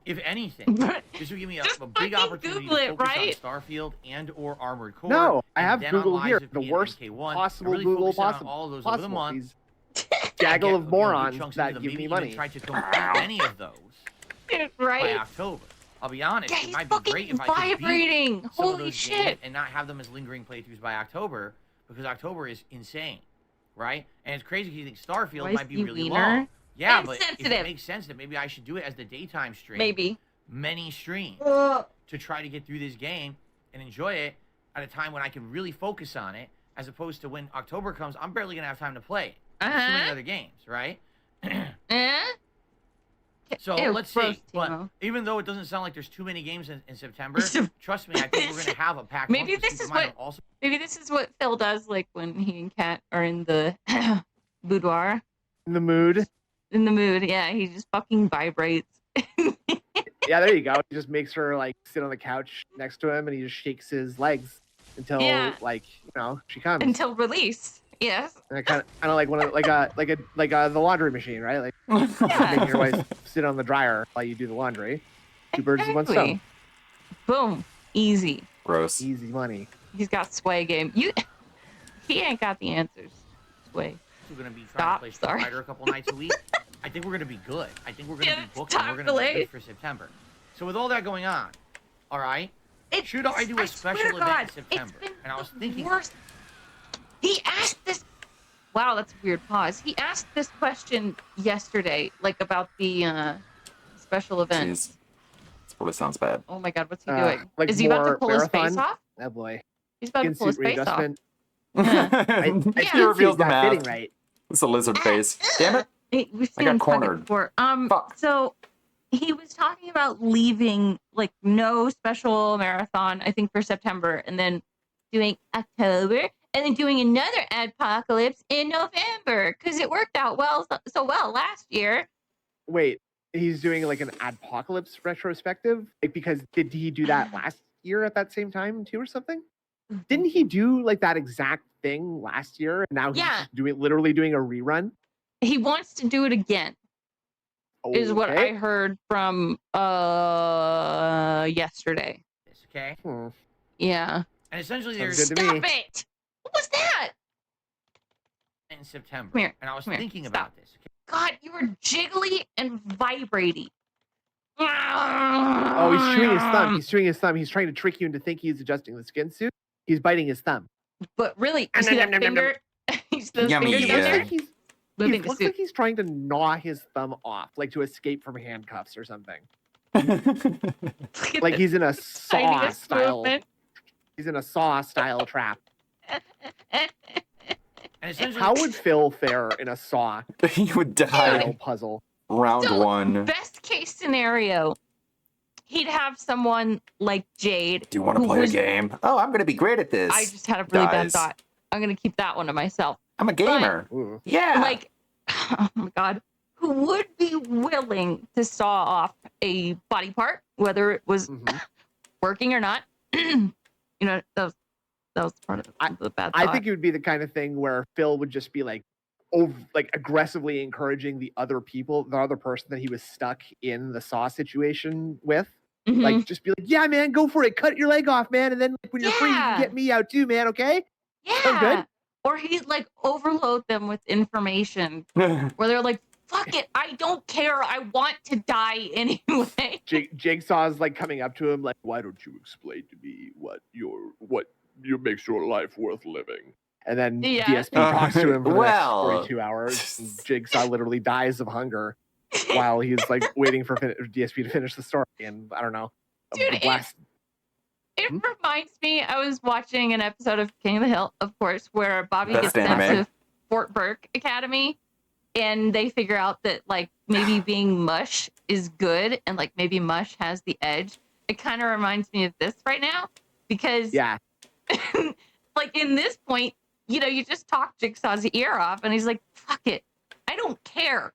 if anything, this would give me a big opportunity Google to it, focus right? on Starfield and or Armored Core. No, I and have then Google on here. Lies of The P and worst MK1, possible really Google focus on possible. all of those over the month. These gaggle of Get, morons chunks that into them, give maybe me even money. try to complete any of those by Right? October. I'll be honest, Yeah, it he's might be fucking great if I could beat vibrating. some of Holy those shit. games and not have them as lingering playthroughs by October, because October is insane, right? And it's crazy because you think Starfield might be really long. Yeah, but if it makes sense that maybe I should do it as the daytime stream. Maybe. Many streams to try to get through this game and enjoy it at a time when I can really focus on it, as opposed to when October comes, I'm barely going to have time to play it. There's too many other games, right? So Ew, let's gross, see. But Timo. even though it doesn't sound like there's too many games in September, trust me, I think we're going to have a packed Maybe month. this is what maybe this is what Phil does, like when he and Kat are in the boudoir. In the mood. In the mood, yeah. He just fucking vibrates. Yeah, there you go. He just makes her like sit on the couch next to him, and he just shakes his legs until like she comes. Until release. Yes. And kind of like one of like the laundry machine, right? Like making your wife sit on the dryer while you do the laundry. Two birds with one stone. Boom. Easy. Gross. Easy money. He's got sway game. He ain't got the answers. Sway. We're going to be trying to play Street Fighter a couple nights a week. I think we're going to be good. I think we're going to be booked, and we're going to be good for September. So with all that going on, all right, should I do a special event in September? And I was thinking, he asked this. Wow, that's a weird pause. He asked this question yesterday, like about the special event. Jeez. This probably sounds bad. Oh my god, what's he doing? Like Is he about to more pull his marathon? face off? Oh boy. He's about to pull his face off. He reveals the not mask. fitting right. It's a lizard face. Damn it! We've I got seen him fuck it cornered. before. So he was talking about leaving, like, no special marathon, I think, for September, and then doing October, and then doing another Adpocalypse in November, because it worked out so well last year. Wait, he's doing like an Adpocalypse retrospective? Like, because did he do that last year at that same time too, or something? Didn't he do like that exact thing last year, and now he's just literally doing a rerun? He wants to do it again. Is what I heard from yesterday. Okay. Yeah. And essentially, Sounds there's good to me. Stop it! What was that? in September. Come here. And I was Come here. thinking Stop. about this. Okay? God, you were jiggly and vibrating. Oh, he's chewing his thumb. He's chewing his thumb. He's trying to trick you into thinking he's adjusting the skin suit. He's biting his thumb. But really, you see that finger? You see those Yummy, fingers in there? He moving the looks suit. like he's trying to gnaw his thumb off, like to escape from handcuffs or something. Like he's in a saw Tiniest style. movement. He's in a saw style trap. And essentially, How would Phil fare in a saw He would style die puzzle? round So, one. Best case scenario, he'd have someone like Jade. Do you want to who play a was- game? Oh, I'm going to be great at this. I just had a really bad Dies. thought. I'm gonna keep that one to myself. I'm a gamer. Ooh. Yeah. Like, oh my god, who would be willing to saw off a body part, whether it was working or not? You know, that was part of the bad thought. I think it would be the kind of thing where Phil would just be like, aggressively encouraging the other person that he was stuck in the saw situation with. Mhm. Like, just be like, yeah, man, go for it. Cut your leg off, man. And then like, when you're free, you can get me out too, man. Okay? Sound Yeah. good? Or he'd like overload them with information where they're like, fuck it, I don't care. I want to die anyway. Jigsaw's like coming up to him, like, why don't you explain to me what makes your life worth living? And then Yeah. DSP talks to him for the Well. next 42 hours. And Jigsaw literally dies of hunger while he's like waiting for DSP to finish the story. And I don't know. Dude, it reminds me, I was watching an episode of King of the Hill, of course, where Bobby Best gets sent anime. to Fort Burke Academy, and they figure out that like maybe being mush is good, and like maybe mush has the edge. It kind of reminds me of this right now, because yeah, like in this point, you know, you just talk Jigsaw's ear off, and he's like, "Fuck it, I don't care."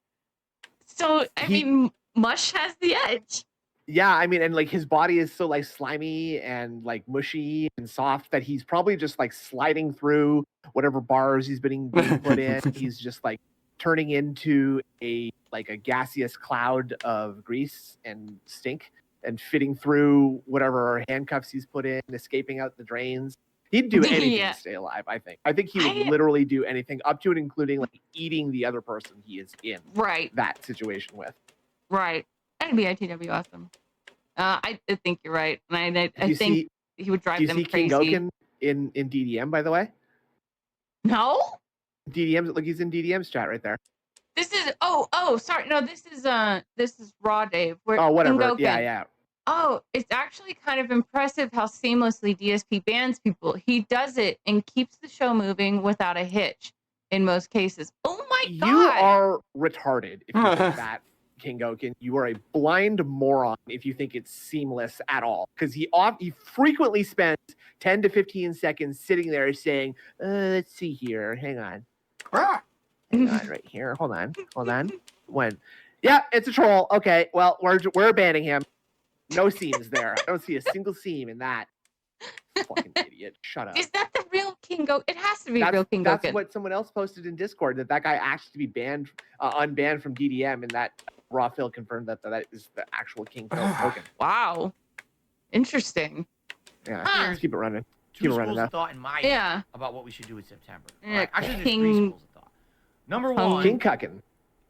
So I mean, mush has the edge. Yeah, I mean, and like his body is so like slimy and like mushy and soft that he's probably just like sliding through whatever bars he's being put in. He's just like turning into a gaseous cloud of grease and stink and fitting through whatever handcuffs he's put in, escaping out the drains. He'd do anything Yeah. to stay alive, I think. I think he would literally do anything up to and including like eating the other person he is in that situation with. Right. That'd be ITW awesome. I think you're right. And I you think see- he would drive Do you them see crazy. King Goken in DDM, by the way? No? DDM's, look, he's in DDM's chat right there. This is sorry. No, this is Raw Dave. Where Oh, whatever. King Goken- Yeah. Oh, it's actually kind of impressive how seamlessly DSP bans people. He does it and keeps the show moving without a hitch in most cases. Oh my god. You are retarded if you think that, King Goken. You are a blind moron if you think it's seamless at all. Because he frequently spends 10 to 15 seconds sitting there saying, let's see here. Hang on. Hang on right here. Hold on. When? Yeah, it's a troll. Okay, well, we're banning him. No seams there. I don't see a single seam in that. Fucking idiot. Shut up. Is that the real King Goken? It has to be real King That's Goken. what someone else posted in Discord, that guy asked to be banned, unbanned from DDM, and that Raw Phil confirmed that is the actual King Phil Goken. Wow. Interesting. Yeah, Huh. let's keep it running. Two Keep it running schools now. of thought in my Yeah. head about what we should do in September. Yeah, Right? Actually, there's King- 3 schools of thought. Number one, King Cuckin.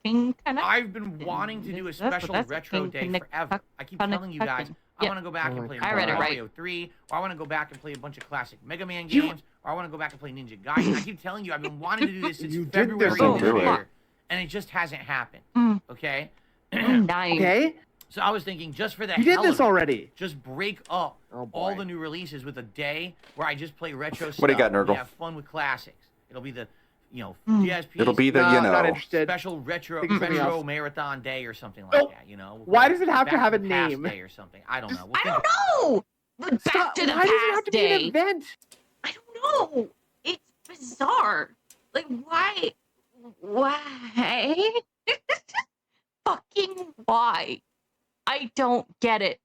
King I've been wanting to do a special retro day forever. I keep telling you guys, I want to go back and play I read it right. Mario 3, or I want to go back and play a bunch of classic Mega Man games, or I want to go back and play Ninja Gaiden. I keep telling you, I've been wanting to do this since February so of this early. year, and it just hasn't happened. Okay? I'm dying. Okay. So I was thinking, just for the You did hell this of it, already. just break up Oh, all boy. the new releases with a day where I just play retro stuff. What do you got, We Nurgle? have fun with classics. It'll be the, DSP. It'll be the, No, not interested. Special retro Think of something else. marathon day or something like Nope. that. We'll Why go does it have to back have a the past name? Day or something. I don't know. We'll I think don't know. But back to the Why does it have past to be day. an event? I don't know. It's bizarre. Like, why? Why? Fucking why? I don't get it.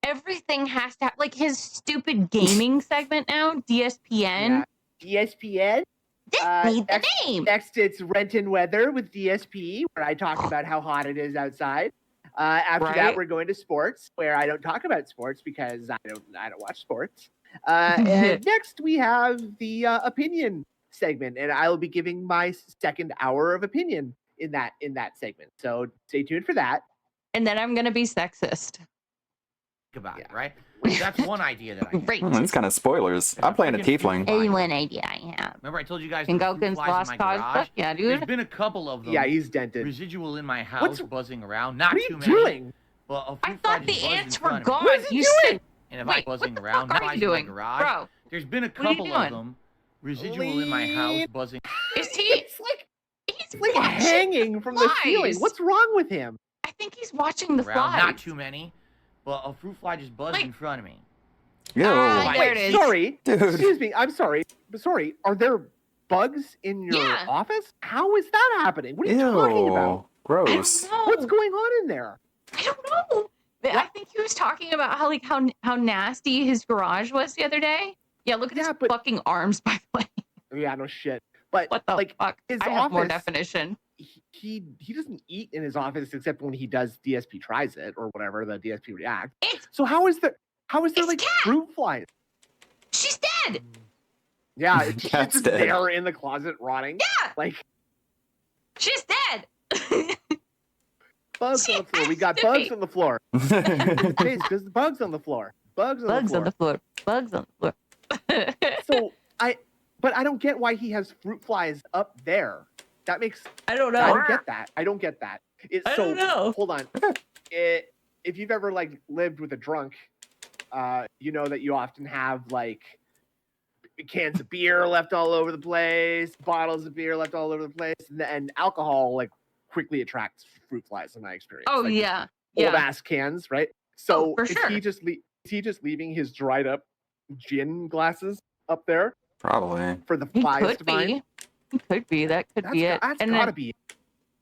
Everything has to have, like, his stupid gaming segment now, DSPN. Yeah. DSPN. Need the name. Next, it's Rent and Weather with DSP, where I talk about how hot it is outside. After that, Right. we're going to sports, where I don't talk about sports because I don't watch sports. And next, we have the opinion segment, and I will be giving my second hour of opinion in that segment. So stay tuned for that. And then I'm gonna be sexist. about it, right? That's one idea that I have. Great. It's kind of spoilers. I'm playing a tiefling. One idea I have. Remember I told you guys Can the go fruit against flies in Lost my Cause? garage? Fuck yeah, dude. There's been a couple of them. Yeah, he's dented. Residual in my house, What's- buzzing around. Not What are too you many. doing? But a I fruit fly thought just the buzzed in ants were front of me. gone. What is he You doing? said, And if wait, I'm buzzing what the around, fuck now are he's you in my doing? garage. Bro, There's been a what are you couple of doing? them residual in my house, buzzing. is he? He's Like watching hanging from the ceiling. flies. What's wrong with him? I think he's watching the around. flies. Not too many, but a fruit fly just buzzed in front of me. Yo. There it is. Sorry. Dude. Excuse me. I'm sorry. Sorry. Are there bugs in your Yeah. office? How is that happening? What are you talking about? Gross. What's going on in there? I don't know. I think he was talking about how nasty his garage was the other day. Yeah, look at his fucking arms, by the way. Yeah, no shit. But What the fuck? his I have more office- definition. He doesn't eat in his office except when he does DSP tries it or whatever, the DSP react. So how is there like fruit flies? She's dead. Yeah, it's Cat's just dead. there in the closet rotting. Yeah. Like She's dead. bugs on the floor. We got bugs on the floor. There's bugs on the floor. Bugs on the floor. Bugs on the floor. So but I don't get why he has fruit flies up there. That makes I don't know. I don't get that. I don't get that. I don't know. Hold on. If you've ever like lived with a drunk, you know that you often have like cans of beer left all over the place, bottles of beer left all over the place, and alcohol like quickly attracts fruit flies in my experience. Oh Like, yeah. old ass cans, right? So for is sure. he just leaving his dried up gin glasses up there Probably. for the He flies could to find? be. He could be. That could be it. That's And gotta then be.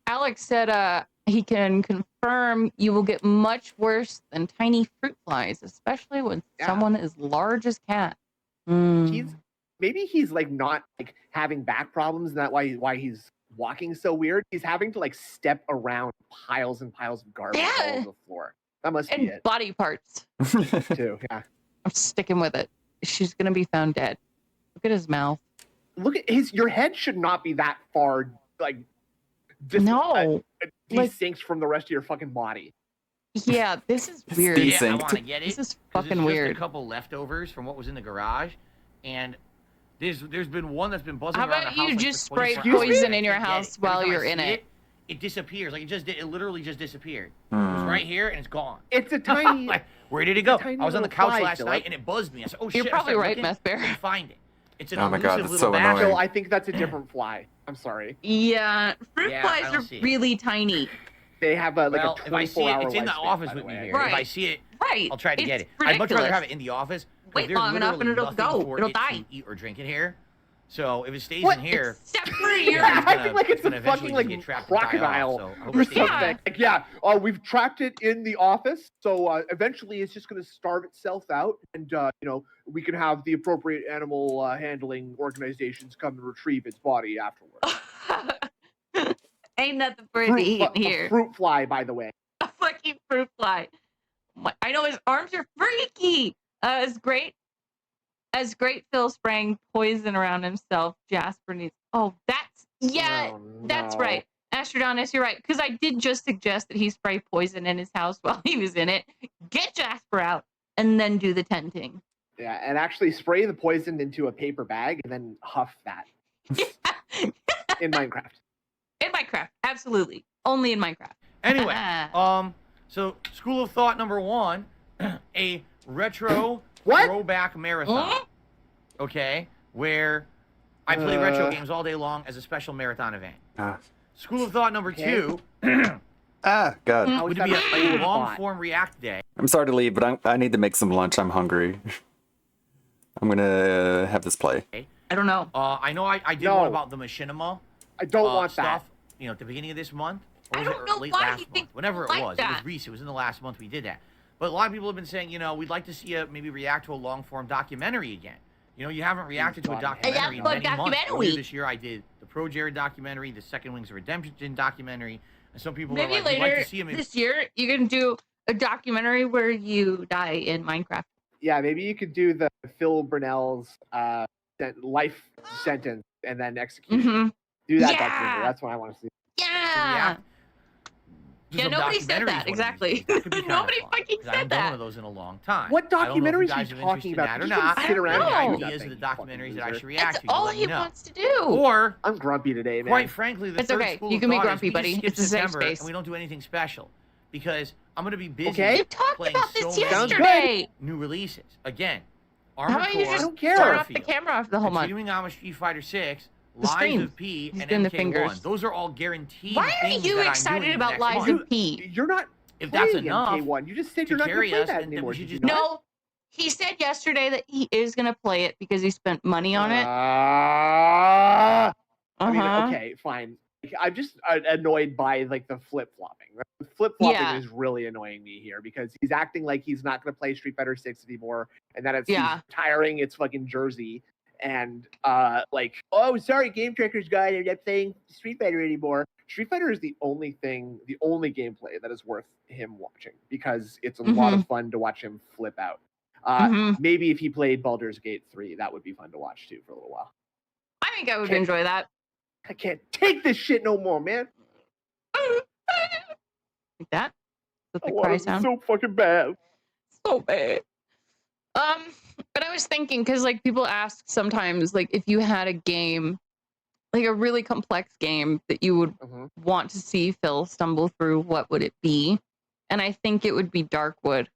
Alex said he can confirm you will get much worse than tiny fruit flies, especially when someone as large as Cat. Maybe he's like not like having back problems, and that's why he's walking so weird. He's having to like step around piles and piles of garbage all over the floor. That must be And it body parts. too. Yeah. I'm sticking with it. She's gonna be found dead. Look at his mouth. Look at your head should not be that far like desynced from the rest of your fucking body. Yeah, this is weird. Yeah, I want to get it. This is 'cause fucking it's weird. Just a couple leftovers from what was in the garage, and there's been one that's been buzzing How around about the house. you like, just for spray 24 hours. poison I in your can't get house it. Every while time I you're in see it? It disappears. Like it literally just disappeared. It was right here and it's gone. It's a tiny. Like, where did it go? tiny I was on the little couch fly, last Philip. night and it buzzed me. I said, "Oh shit!" You're I probably started right, looking, Meth Bear. couldn't find it. It's an Oh my God, elusive that's little so bastard. annoying. I think that's a different fly. I'm sorry. Yeah, fruit Yeah, I flies don't are see it. really tiny. They have like Well, a if I see 24-hour it, it's in the lifespan, office by the with me way. here. If I Right. see it, Right. I'll try to get It's it. I'd much rather ridiculous. have it in the office. 'cause Wait there's long enough and literally it'll nothing go. for It'll it die. to eat or drink in here. So if it stays What? in here, Except for your Yeah, I think like it's a gonna eventually fucking like get trapped and die off, crocodile so I hope or it stays in something. there. Like, yeah, we've trapped it in the office, so eventually it's just going to starve itself out, and we can have the appropriate animal handling organizations come and retrieve its body afterwards. Ain't nothing for it to eat A here. fruit fly, by the way. A fucking fruit fly. I know his arms are freaky. As great Phil spraying poison around himself, Jasper needs. Oh, that's that's no. right. Astrodonis, you're right. Because I did just suggest that he spray poison in his house while he was in it. Get Jasper out and then do the tenting. Yeah, and actually spray the poison into a paper bag and then huff that. In Minecraft. In Minecraft, absolutely. Only in Minecraft. Anyway, so School of Thought number 1, a retro throwback marathon. Okay, where I play retro games all day long as a special marathon event. School of Thought number 2 God. would be a long form React day. I'm sorry to leave, but I need to make some lunch. I'm hungry. I'm gonna have this play. I don't know. I know I did one about the machinima. I don't want stuff, that. at the beginning of this month. Or was I don't it know late why last you month? think Whenever it like was. It that. was recent. It was in the last month we did that. But a lot of people have been saying, we'd like to see maybe react to a long-form documentary again. You haven't reacted to a documentary in many months. Earlier this year I did the Pro Jared documentary, the Second Wings of Redemption documentary, and some people Maybe were like, later we'd like to see him this year, you can do a documentary where you die in Minecraft. Yeah, maybe you could do the Phil Brunel's life sentence and then execution. Mm-hmm. Do that Yeah. documentary. That's what I want to see. Yeah. Just Yeah, some nobody said documentaries that, one of these exactly. days. That could be kinda Nobody fun, fucking 'cause I haven't said done one that. of those in a long time. What I don't know if you documentaries are guys you have talking interest about? in that or You just not. sit around Any and do ideas nothing, of the you fucking documentaries that I loser. should react That's to? You all let me he know. wants to do. Or, I'm grumpy today, man. quite frankly, the It's third okay. school You of can be thought grumpy, is we buddy. just skip It's a safe September space. and we don't do anything special because I'm going to be busy Okay. You talked playing about so this many yesterday. new releases. Again, How Armored about you Core, just I don't care. turn off the Starfield, camera off the whole month? Continuing on with Street Fighter 6, The Lies stream. of P, He's and doing the MK1. fingers. Those are all guaranteed Why are things you that I'm excited doing about next Lies month. of P? You're not If that's playing enough MK1. You just said to you're not going carry to play us, that then anymore. we should Did you just- not? No, he said yesterday that he is going to play it because he spent money on it. I mean, Uh-huh. okay, fine. I'm just annoyed by like the flip flopping. The flip flopping Yeah. is really annoying me here because he's acting like he's not going to play Street Fighter 6 anymore, and that he's retiring its fucking jersey. And like, oh, sorry, Game Tracker's guy, I'm not playing Street Fighter anymore. Street Fighter is the only gameplay that is worth him watching because it's a lot of fun to watch him flip out. Maybe if he played Baldur's Gate 3, that would be fun to watch too for a little while. I think I would enjoy that. I can't take this shit no more, man. Like that? With the I want cry it sound? so fucking bad. So bad. But I was thinking, because like people ask sometimes, like if you had a game, like a really complex game that you would want to see Phil stumble through, what would it be? And I think it would be Darkwood.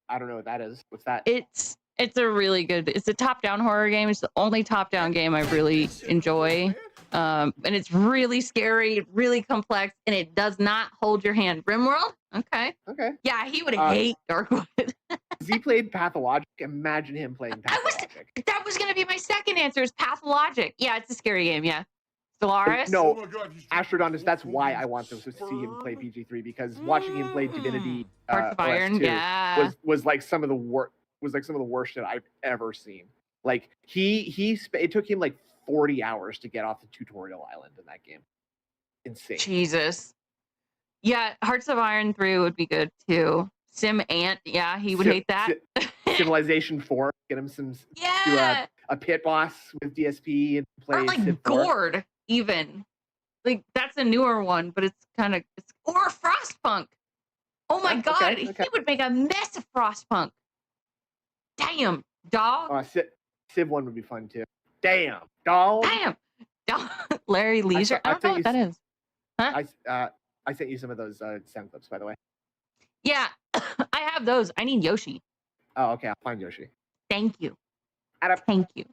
I don't know what that is. What's that? It's a really good. It's a top-down horror game. It's the only top-down game I really enjoy. And it's really scary, really complex, and it does not hold your hand. Rimworld? Okay. Okay. Yeah, he would hate Darkwood. He played Pathologic. Imagine him playing Pathologic. That was gonna be my second answer. Is Pathologic? Yeah, it's a scary game. Yeah. Stellaris? No, Astrodontus. That's why I want to see him play PG3 because watching him play Divinity Hearts of Iron, OS2 yeah. was like some of the worst. Was like some of the worst shit I've ever seen. Like it took him like 40 hours to get off the tutorial island in that game. Insane. Jesus. Yeah, Hearts of Iron 3 would be good too. Sim Ant, yeah, he would hate that. Civilization 4, get him some Yeah. a pit boss with DSP and play Or like Civ 4. Gord, even. Like that's a newer one, but it's or Frostpunk. Oh my god, okay. he would make a mess of Frostpunk. Damn, dog. Civ 1 would be fun too. Damn, dog. Damn. Larry Leisure. I don't know what that is. Huh? I sent you some of those sound clips, by the way. Yeah, I have those. I need Yoshi. Oh, okay. I'll find Yoshi. Thank you. Thank you.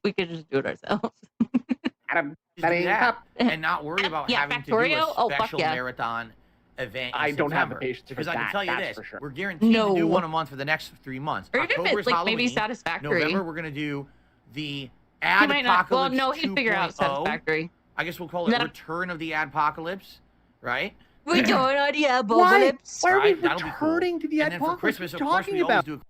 We could just do it ourselves. Just do that and not worry about having to do Factorio? a special marathon event. I don't have the patience because for I can that, tell you that's this: for sure. we're guaranteed No. to do one a month for the next 3 months. Or even if October's it's like Halloween. maybe Satisfactory. November we're gonna do the He Ad might not. Well, Apocalypse no, he'd figure out 2.0. Satisfactory. I guess we'll call it Return of the Adpocalypse, right? Return of the Apocalypse. Why are we Right, that'll be cool. returning to the And then for Apocalypse? Christmas, What of are you course, we talking always about? do.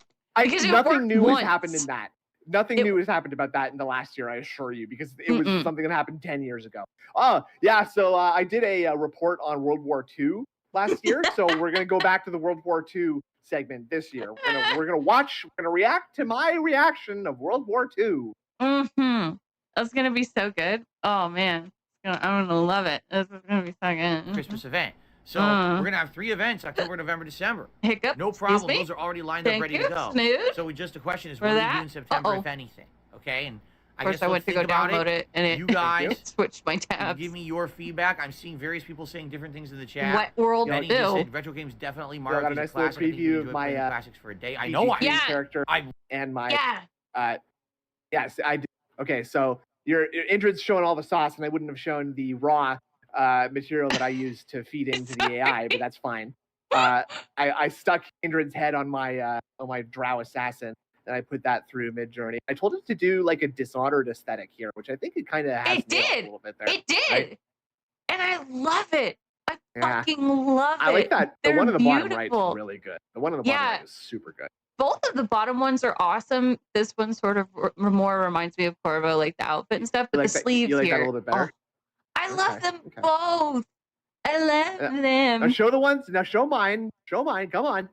Because it Nothing worked new once. has happened in that. Nothing new has happened about that in the last year, I assure you, because it was something that happened 10 years ago. Oh, yeah, so I did a report on World War II last year, so we're going to go back to the World War II segment this year. We're going to react to my reaction of World War II. That's going to be so good. Oh, man. I'm going to love it. This is going to be so good. Christmas event. So we're going to have 3 events, October, November, December. Hiccup. No problem. Those are already lined up, ready to go. Snood. So just the question is, For what do we that? do in September, if anything? Okay, and Of course, I went to go download it, and it You guys switched my tabs. give me your feedback. I'm seeing various people saying different things in the chat. What world Benny do? just said retro games definitely. I Mario got a is a nice little classic. I think you preview enjoy of my playing classics for a day. I know I character and my yeah. Yes, I do. Okay, so your Indrid's showing all the sauce, and I wouldn't have shown the raw material that I used to feed into the AI, but that's fine. I stuck Indrid's head on my Drow assassin, and I put that through Midjourney. I told it to do like a Dishonored aesthetic here, which I think it kind of has nailed a little bit there. It did. Right? And I love it. I Yeah. fucking love it. I like that. The They're one on the bottom right beautiful. is really good. The one on the bottom right is super good. Both of the bottom ones are awesome. This one sort of more reminds me of Corvo, like the outfit and stuff, but You like the that- sleeves you like here. that a little bit better? I love Okay, them both. I love them. Now show the ones. Now show mine. Show mine. Come on.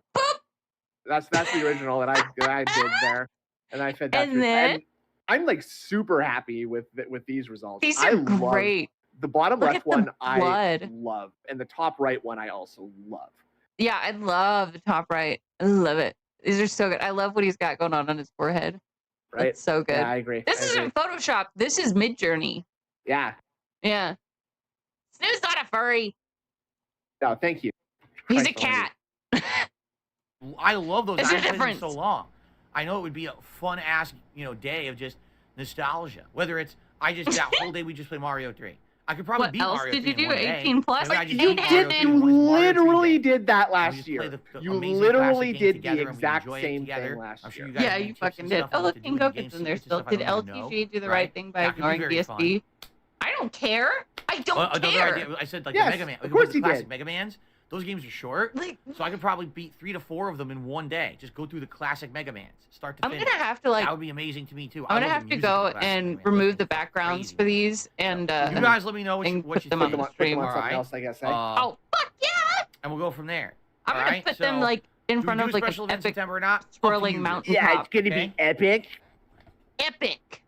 That's the original that I did there, and I fed that. And through. then- And I'm like super happy with these results. These I are love great. The bottom Look left at the one I blood. love, and the top right one I also love. Yeah, I love the top right. I love it. These are so good. I love what he's got going on his forehead. Right? That's so good. Yeah, I agree. This isn't Photoshop. This is Midjourney. Yeah. Yeah. Snoo's not a furry. No, thank you. He's a cat. I love those. There's I a haven't played them difference. so long. I know it would be a fun ass, day of just nostalgia. Whether it's that whole day we just play Mario 3. I could probably What beat else Mario did 3 you do? in one day. 18 plus? Maybe I just You beat Mario did. 3 You in one Mario 3 literally day. did that We last just play year. the You amazing literally classic game did together the and we exact enjoy it same together. thing last I'm sure year. you guys Yeah, have you tips fucking and did. stuff Oh, on what look, to do King in the Goku's game, in there secrets and still. stuff I Did don't really know, LTG do the right? right thing by That could be ignoring very fun. DSP? I don't care. I don't Another care. idea, I said Yes, the Mega Man. of course the he classic did. Mega Mans. Those games are short, so I could probably beat 3 to 4 of them in one day. Just go through the classic Mega Mans, start to I'm finish. gonna have to That would be amazing to me too. I'm I gonna love have the to music of go the classic and Mega Mans. remove the backgrounds for these and You guys let me know what you put them on the Put stream. them on All something right. else, I guess. Oh fuck yeah! And we'll go from there. I'm All gonna right? put them So, like in do we front do of a like special an event in epic September or not? Up to swirling you. mountain Yeah, top. it's gonna okay? be epic. Epic.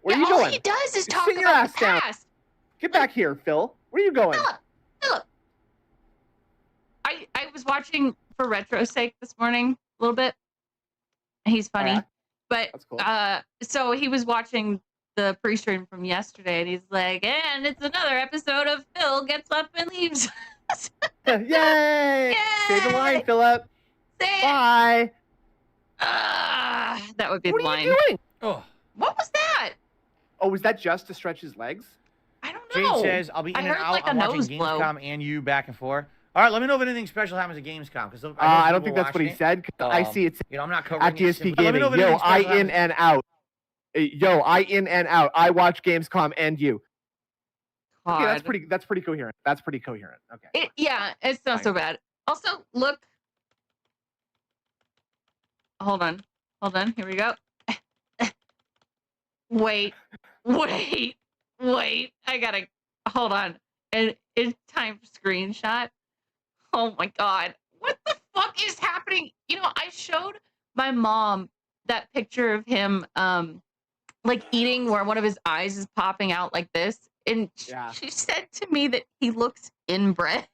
Where yeah, are you all going? he does is Sit talk your about ass the down. past. Get back here, Phil. Where are you going? Philip. I was watching for retro's sake this morning a little bit. He's funny. Yeah. But That's cool. so he was watching the pre-stream from yesterday and he's like, and it's another episode of Phil Gets Up and Leaves. Yay! Say the line, Philip. Say it. Bye. That would be What the are line. you doing? Oh. What was that? Oh, was that just to stretch his legs? I don't Jade know. says, I'll be in I and heard out. like a I'm watching nose blow. Gamescom and you back and forth. All right, let me know if anything special happens at Gamescom. Because I don't think that's what he said. 'Cause I see it I'm not covering at it DSP simply- Let me know Gaming. if Yo, anything I special in happens. and out. Yo, I in and out. I watch Gamescom and you. Okay, that's God. pretty coherent. That's pretty coherent. Okay. Yeah, it's not so bad. Also, look. Hold on. Here we go. Wait. I gotta hold on. And it's time for screenshot. Oh my god. What the fuck is happening? I showed my mom that picture of him like eating where one of his eyes is popping out like this. And she said to me that he looks inbred.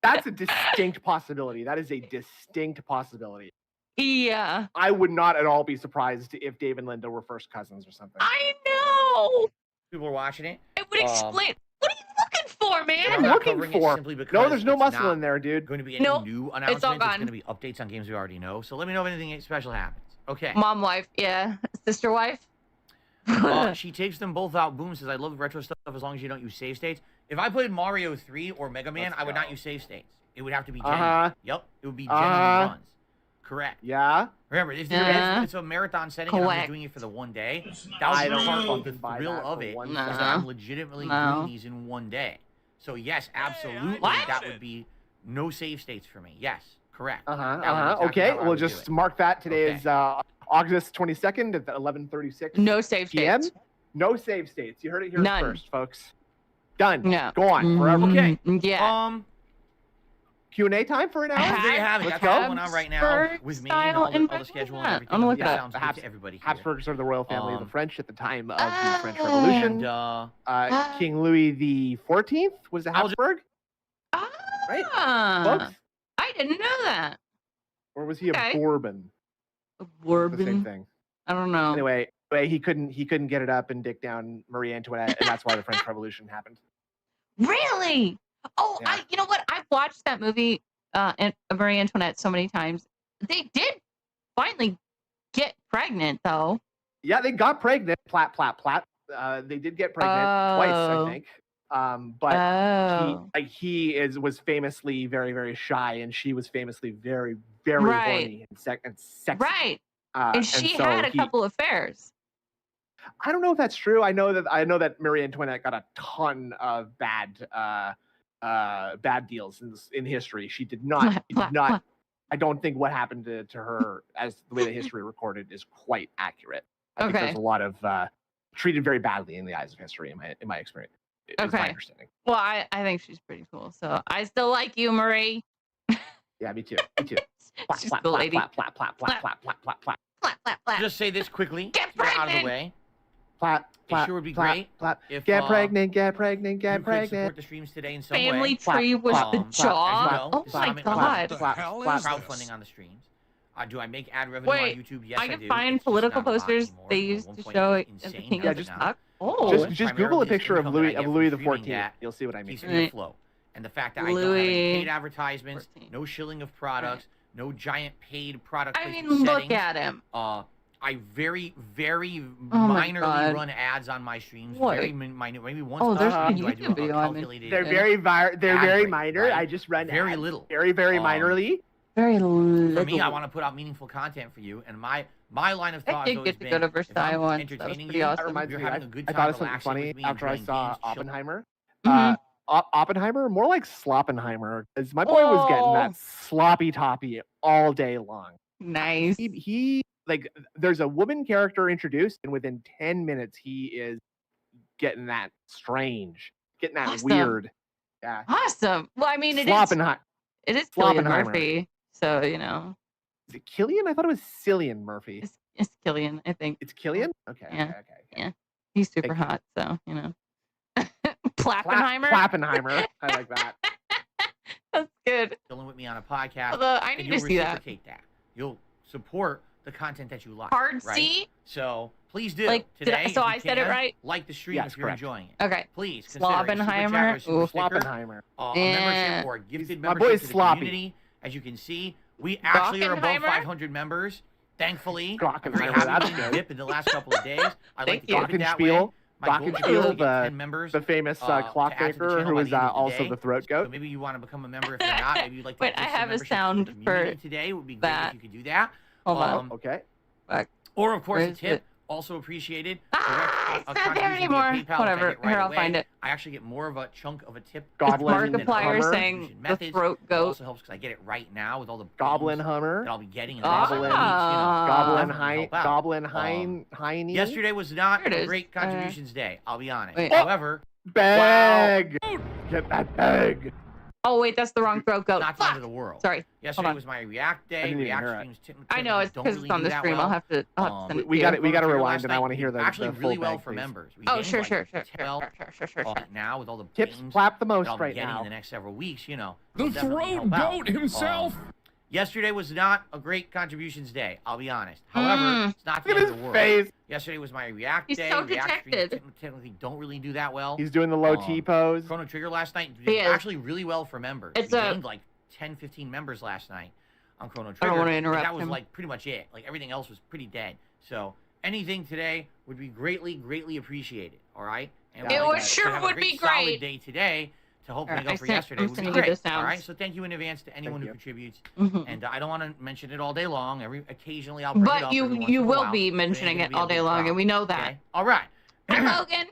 That's a distinct possibility. That is a distinct possibility. Yeah. I would not at all be surprised if Dave and Linda were first cousins or something. I know. People are watching it. It would explain. What are you looking for, man? I'm looking for. No, there's no muscle in there, dude. Going to be any new announcements. it's all gone. going to be updates on games we already know. So let me know if anything special happens. Okay. Mom wife, yeah. Sister wife. She takes them both out. Boom says, I love retro stuff as long as you don't use save states. If I played Mario 3 or Mega Man, I would not use save states. It would have to be genuine. Yep. It would be genuine runs. Correct. Yeah. Remember, if it's a marathon setting and I'm just doing it for the one day, that would be part of the thrill of it. Is that I'm legitimately doing these in one day. So yes, absolutely, that would be no save states for me. Yes, correct. Okay, we'll just mark that. Today is August 22nd at 11:36. No save PM. states. No save states. You heard it here None. first, folks. Done. Yeah. Go on forever. Okay. Yeah. Q&A time for an hour. There you have it. Let's That's what's go. going on right now with me and all the schedule and everything. I'm gonna look it Sounds up. good to everybody here. Habsburgs are the royal family of the French at the time of the French Revolution. And, King Louis the 14th was a Habsburg, right? Folks? I didn't know that. Or was he a Bourbon? A Bourbon? The same thing. I don't know. Anyway, he couldn't get it up and dick down Marie Antoinette, and that's why the French Revolution happened. Really? Oh, Yeah. you know what? I've watched that movie, Marie Antoinette, so many times. They did finally get pregnant, though. Yeah, they got pregnant. Plat. They did get pregnant twice, I think. But he was famously very, very shy, and she was famously very, very horny and sexy. Right. And she so had a couple affairs. I don't know if that's true. I know that Marie Antoinette got a ton of bad deals in history. She did not. I don't think what happened to her, as the way the history recorded, is quite accurate. I think there's a lot of treated very badly in the eyes of history, in my experience. Is my understanding. Well, I think she's pretty cool. So I still like you, Marie. Yeah, me too. She's the lady. Just say this quickly. Get out of the way. Clap. It sure would be great if Get pregnant, get pregnant, you get could pregnant. support the streams today in some Family way. Tree was the jaw. Oh my god. Crowdfunding on the streams. Do I make ad revenue on YouTube? Yes, I can do. find It's just political not a lot posters anymore. they At used one to point, show it it was in the insane. King Yeah, of the just- Duck. Oh. Just Google a picture of Louis the 14th. You'll see what I mean. Keeps me afloat. And the fact that I don't have any paid advertisements, no shilling of products, no giant paid product placement look settings. at him. I very my minorly God. run ads on my streams. What? Very minor. Maybe once Oh, a there's a time do I do YouTube a video I'm in. calculated. They're ad very break, minor. right? I just run very ads. little. Very minorly. Very little. For me, I want to put out meaningful content for you, and my line of thought I has did always get to been, go to if Versailles I'm once. That was entertaining pretty you, awesome. That reminds you're me, having a good I time thought of something relaxing funny with me, after I enjoying saw games, chill- Oppenheimer. Oppenheimer, more like Sloppenheimer, because my boy was getting that sloppy toppy all day long. Nice. He like, there's a woman character introduced, and within 10 minutes, he is getting that strange, getting that Awesome. weird. Yeah. Awesome. Well, I mean, it is Sloppenheimer. Cillian Murphy, so you know. Is it Killian? I thought it was Cillian Murphy. It's Killian, I think. It's Killian? Okay. Yeah. Okay. Yeah. He's super hot, so you know. Plappenheimer. Plappenheimer. I like that. That's good. Chilling with me on a podcast. Although I and need you'll to see that. reciprocate that. You'll support the content that you like. Hard right? C? So please do. Like, Today, so if you I said it can, right? Like the stream Yes, if you're correct. enjoying it. Okay. Please consider a super chat or Sloppenheimer. a super sticker, Sloppenheimer. a membership or a gifted my membership boy's to the sloppy. community. As you can see, we actually are above Gockenheimer? 500 members. Thankfully, I'm very Gockenheimer, happy that's with the good. dip in the last couple of days. I like Thank to keep it that way. Glockenspiel. My goal is to Glockenspiel, get 10 members, the famous to add to the clockmaker channel who by was the end of the also day. the throat So goat. maybe you want to become a member. If you're not, maybe you'd like to Wait, gift I some have a membership to the sound community for today. It would be great that. if you could do that. Hold on. Okay. Back. Or, of course, Where a is tip, it? also appreciated. It's not there anymore. Whatever. Here, I'll find it. I actually get more of a chunk of a tip. Goblin Markiplier Hummer. saying the Methods. throat It goat. also helps because I get it right now with all the Goblin games Hummer. that I'll be getting in the next Goblin. couple of weeks, you know, Goblin definitely help out. Goblin Heine. Yesterday was not Here it a is. great contributions day. I'll be honest. Wait. However, Bag. Get that bag. Oh wait, that's the wrong throat goat. not the end Fuck. of the world. Sorry. Yesterday on. was my React day. didn't even React hear it. streams I know it's don't because really it's on do the that stream. well. I'll have to send it We to got you. it. We got to Chrono Trigger rewind, last and I night want to hear the actually full really well bag, for please. members. We Oh, gained, sure, like, sure. 12 now with all the Tips games flap the that most I'll be right getting now. in the next several weeks, you know. The will definitely throat help out. goat himself. Yesterday was not a great contributions day, I'll be honest. However, it's not the Look end at of the his world. face. Yesterday was my React He's day. so React dejected. streams technically don't really do that well. He's doing the low T pose. Chrono Trigger last night He did is. actually really well for members. It's we a- gained like 10, 15 members last night on Chrono Trigger. I don't want to but interrupt that was him. like pretty much it. Like everything else was pretty dead. So anything today would be greatly appreciated. All right. And It we're would gonna sure have a would great be solid great. day today to hopefully Alright, go I for sent- yesterday. I'm Would be sending you great. the All right. sounds. So thank you in advance to anyone who you. contributes. Mhm. And I don't want to mention it all day long. Occasionally I'll bring it But up every once you in a will while, be but it ain't mentioning gonna it be a all day big long, problem, and we know that. okay? All right. Logan.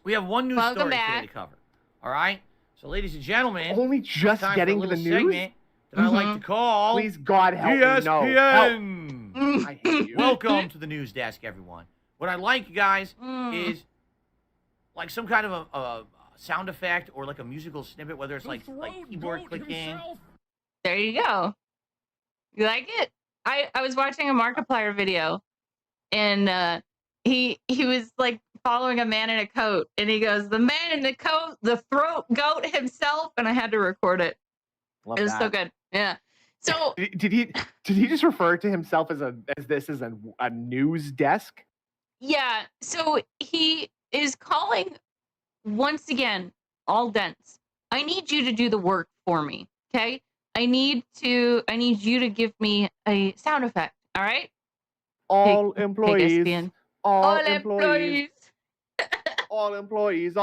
We have one news Welcome story back. today to cover. All right. So, ladies and gentlemen, Only just time getting for to a the little news. segment that I like to call Please, God help me. No. Help. ESPN. I hate you. Welcome to the news desk, everyone. What I'd like, you guys, Mm. is like some kind of a sound effect or like a musical snippet, whether it's like keyboard clicking. There you go. You like it? I was watching a Markiplier video, and he was like following a man in a coat, and he goes, "The man in the coat, the throat goat himself," and I had to record it. Love It was so that. good. Yeah. So Did he just refer to himself as a news desk? yeah, so he is calling once again all dents. I need you to do the work for me, okay? I need you to give me a sound effect, all right? All Hey, employees. ESPN. All employees. All employees.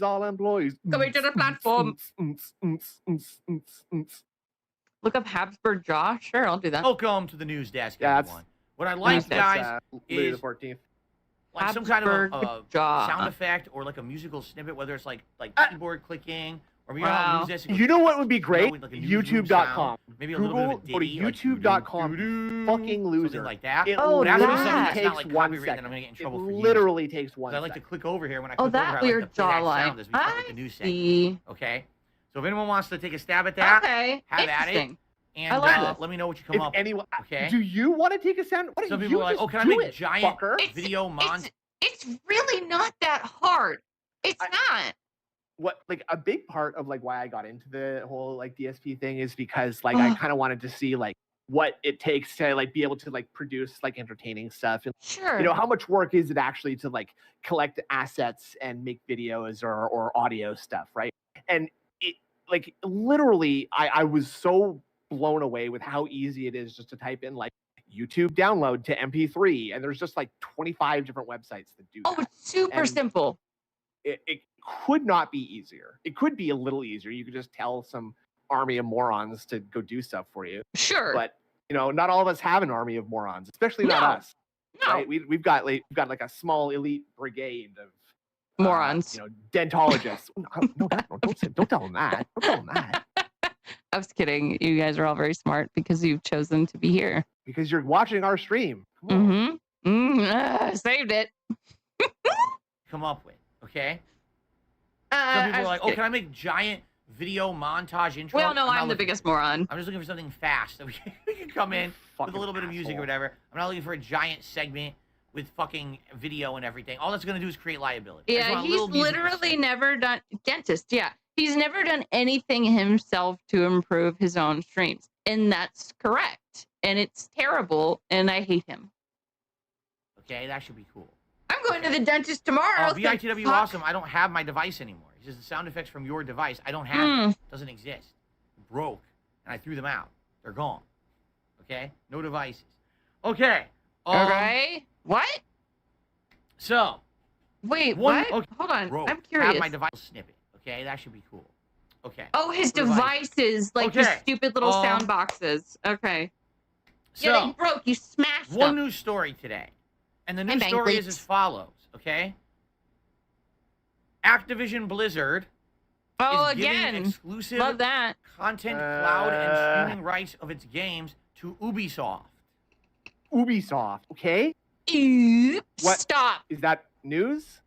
All employees. Coming to the platform. Look up Habsburg Jaw. Sure, I'll do that. Welcome to the news desk, Yeah, that's- everyone. What I'd like, guys, Louis is the 14th. like some kind of Habsburg a Jaw. sound effect or like a musical snippet, whether it's like keyboard clicking or maybe Wow. news desk. You know what would be great? with, like, a newsroom YouTube.com. sound, maybe a little bit of a Google, go to ditty, like, YouTube.com. Fucking loser. something like that. It Oh, But actually that. something that's takes not like 1 copyrighted second. and I'm gonna get in It trouble for literally takes 1 I like to second. click over here when I Oh, click that over. I weird like to play that jawline. sound as we start with the I news segment. see. Okay, so if anyone wants to take a stab at that, Okay, have at it. interesting. And I love this. let me know what you come If up anyone, with. Okay. do you want to take a sound? What Some do people you are like, just oh, can I do make it, giant fucker? video It's really not that hard. It's not. What like a big part of like why I got into the whole like DSP thing is because like I kind of wanted to see like what it takes to like be able to like produce like entertaining stuff and Sure. how much work is it actually to like collect assets and make videos or audio stuff, right? And it like literally I was so blown away with how easy it is just to type in like YouTube download to MP3 and there's just like 25 different websites that do that. Oh, it's super simple. It could not be easier. It could be a little easier. You could just tell some army of morons to go do stuff for you. Sure. But not all of us have an army of morons, especially not us. No. Right? We've got like a small elite brigade of morons. Dentologists. No, don't tell them that. Don't tell them that. I was kidding. You guys are all very smart because you've chosen to be here. Because you're watching our stream. Come on. Saved it. Come up with, okay? Some people are like, oh, can I make giant video montage intro? Well, no, I'm the biggest moron. I'm just looking for something fast that we can come in with a little bit of music or whatever. I'm not looking for a giant segment with fucking video and everything. All that's going to do is create liability. Yeah, he's literally never done... Dentist, yeah. He's never done anything himself to improve his own streams. And that's correct. And it's terrible, and I hate him. Okay, that should be cool. I'm going to the dentist tomorrow. VITW awesome. I don't have my device anymore. It's just the sound effects from your device. I don't have it. Doesn't exist. It broke, and I threw them out. They're gone. Okay? No devices. Okay. Okay. What? So. Wait, what? Okay. Hold on. Broke. I'm curious. Have my device snippet. Okay? That should be cool. Okay. Oh, his devices. Like your stupid little sound boxes. Okay. So, yeah, they broke. You smashed them. One news story today. And the news story is as follows, okay? Activision Blizzard is giving exclusive Love that. content, cloud, and streaming rights of its games to Ubisoft. Ubisoft, okay? What? Stop. Is that news?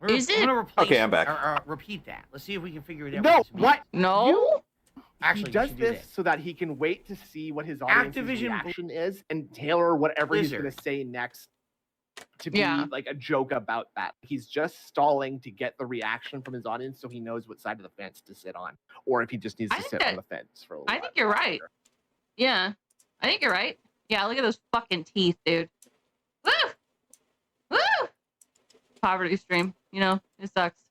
Is it? I'm gonna replace Okay, I'm back. Or repeat that. Let's see if we can figure it out. No, what? No? Actually, he does do this so that he can wait to see what his audience's reaction is and tailor whatever he's going to say next to be like a joke about that. He's just stalling to get the reaction from his audience so he knows what side of the fence to sit on, or if he just needs to sit on the fence for a little while. I think you're right. Yeah, I think you're right. Yeah, look at those fucking teeth, dude. Woo! Woo! Poverty stream. It sucks.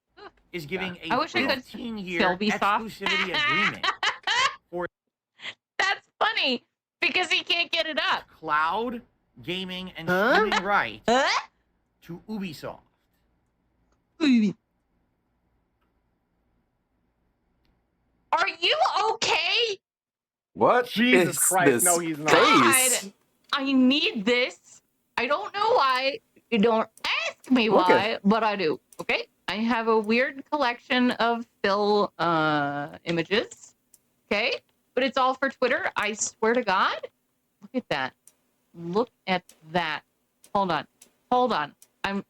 Is giving a I wish I could 15-year Ubisoft. exclusivity agreement for That's funny because he can't get it up. cloud gaming and streaming rights to Ubisoft. Are you okay? What? Jesus Christ, no, he's not. God, I need this. I don't know why. You don't ask me why, but I do. Okay? I have a weird collection of Phil images. Okay? But it's all for Twitter. I swear to God. Look at that. Look at that. Hold on. I'm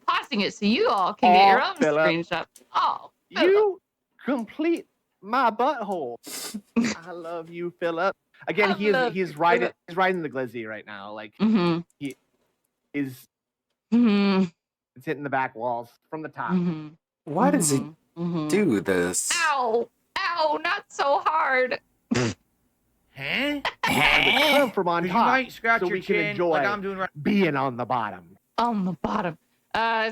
pausing it so you all can get your own screenshot. Oh, Phillip. You complete my butthole. I love you, Philip. Again, he's riding the glizzy right now. Like he is. It's hitting the back walls from the top. Why does he do this? Ow! Ow! Not so hard. Huh? Come from on top, you might scratch so your we can chin enjoy like I'm doing right. being on the bottom. On the bottom.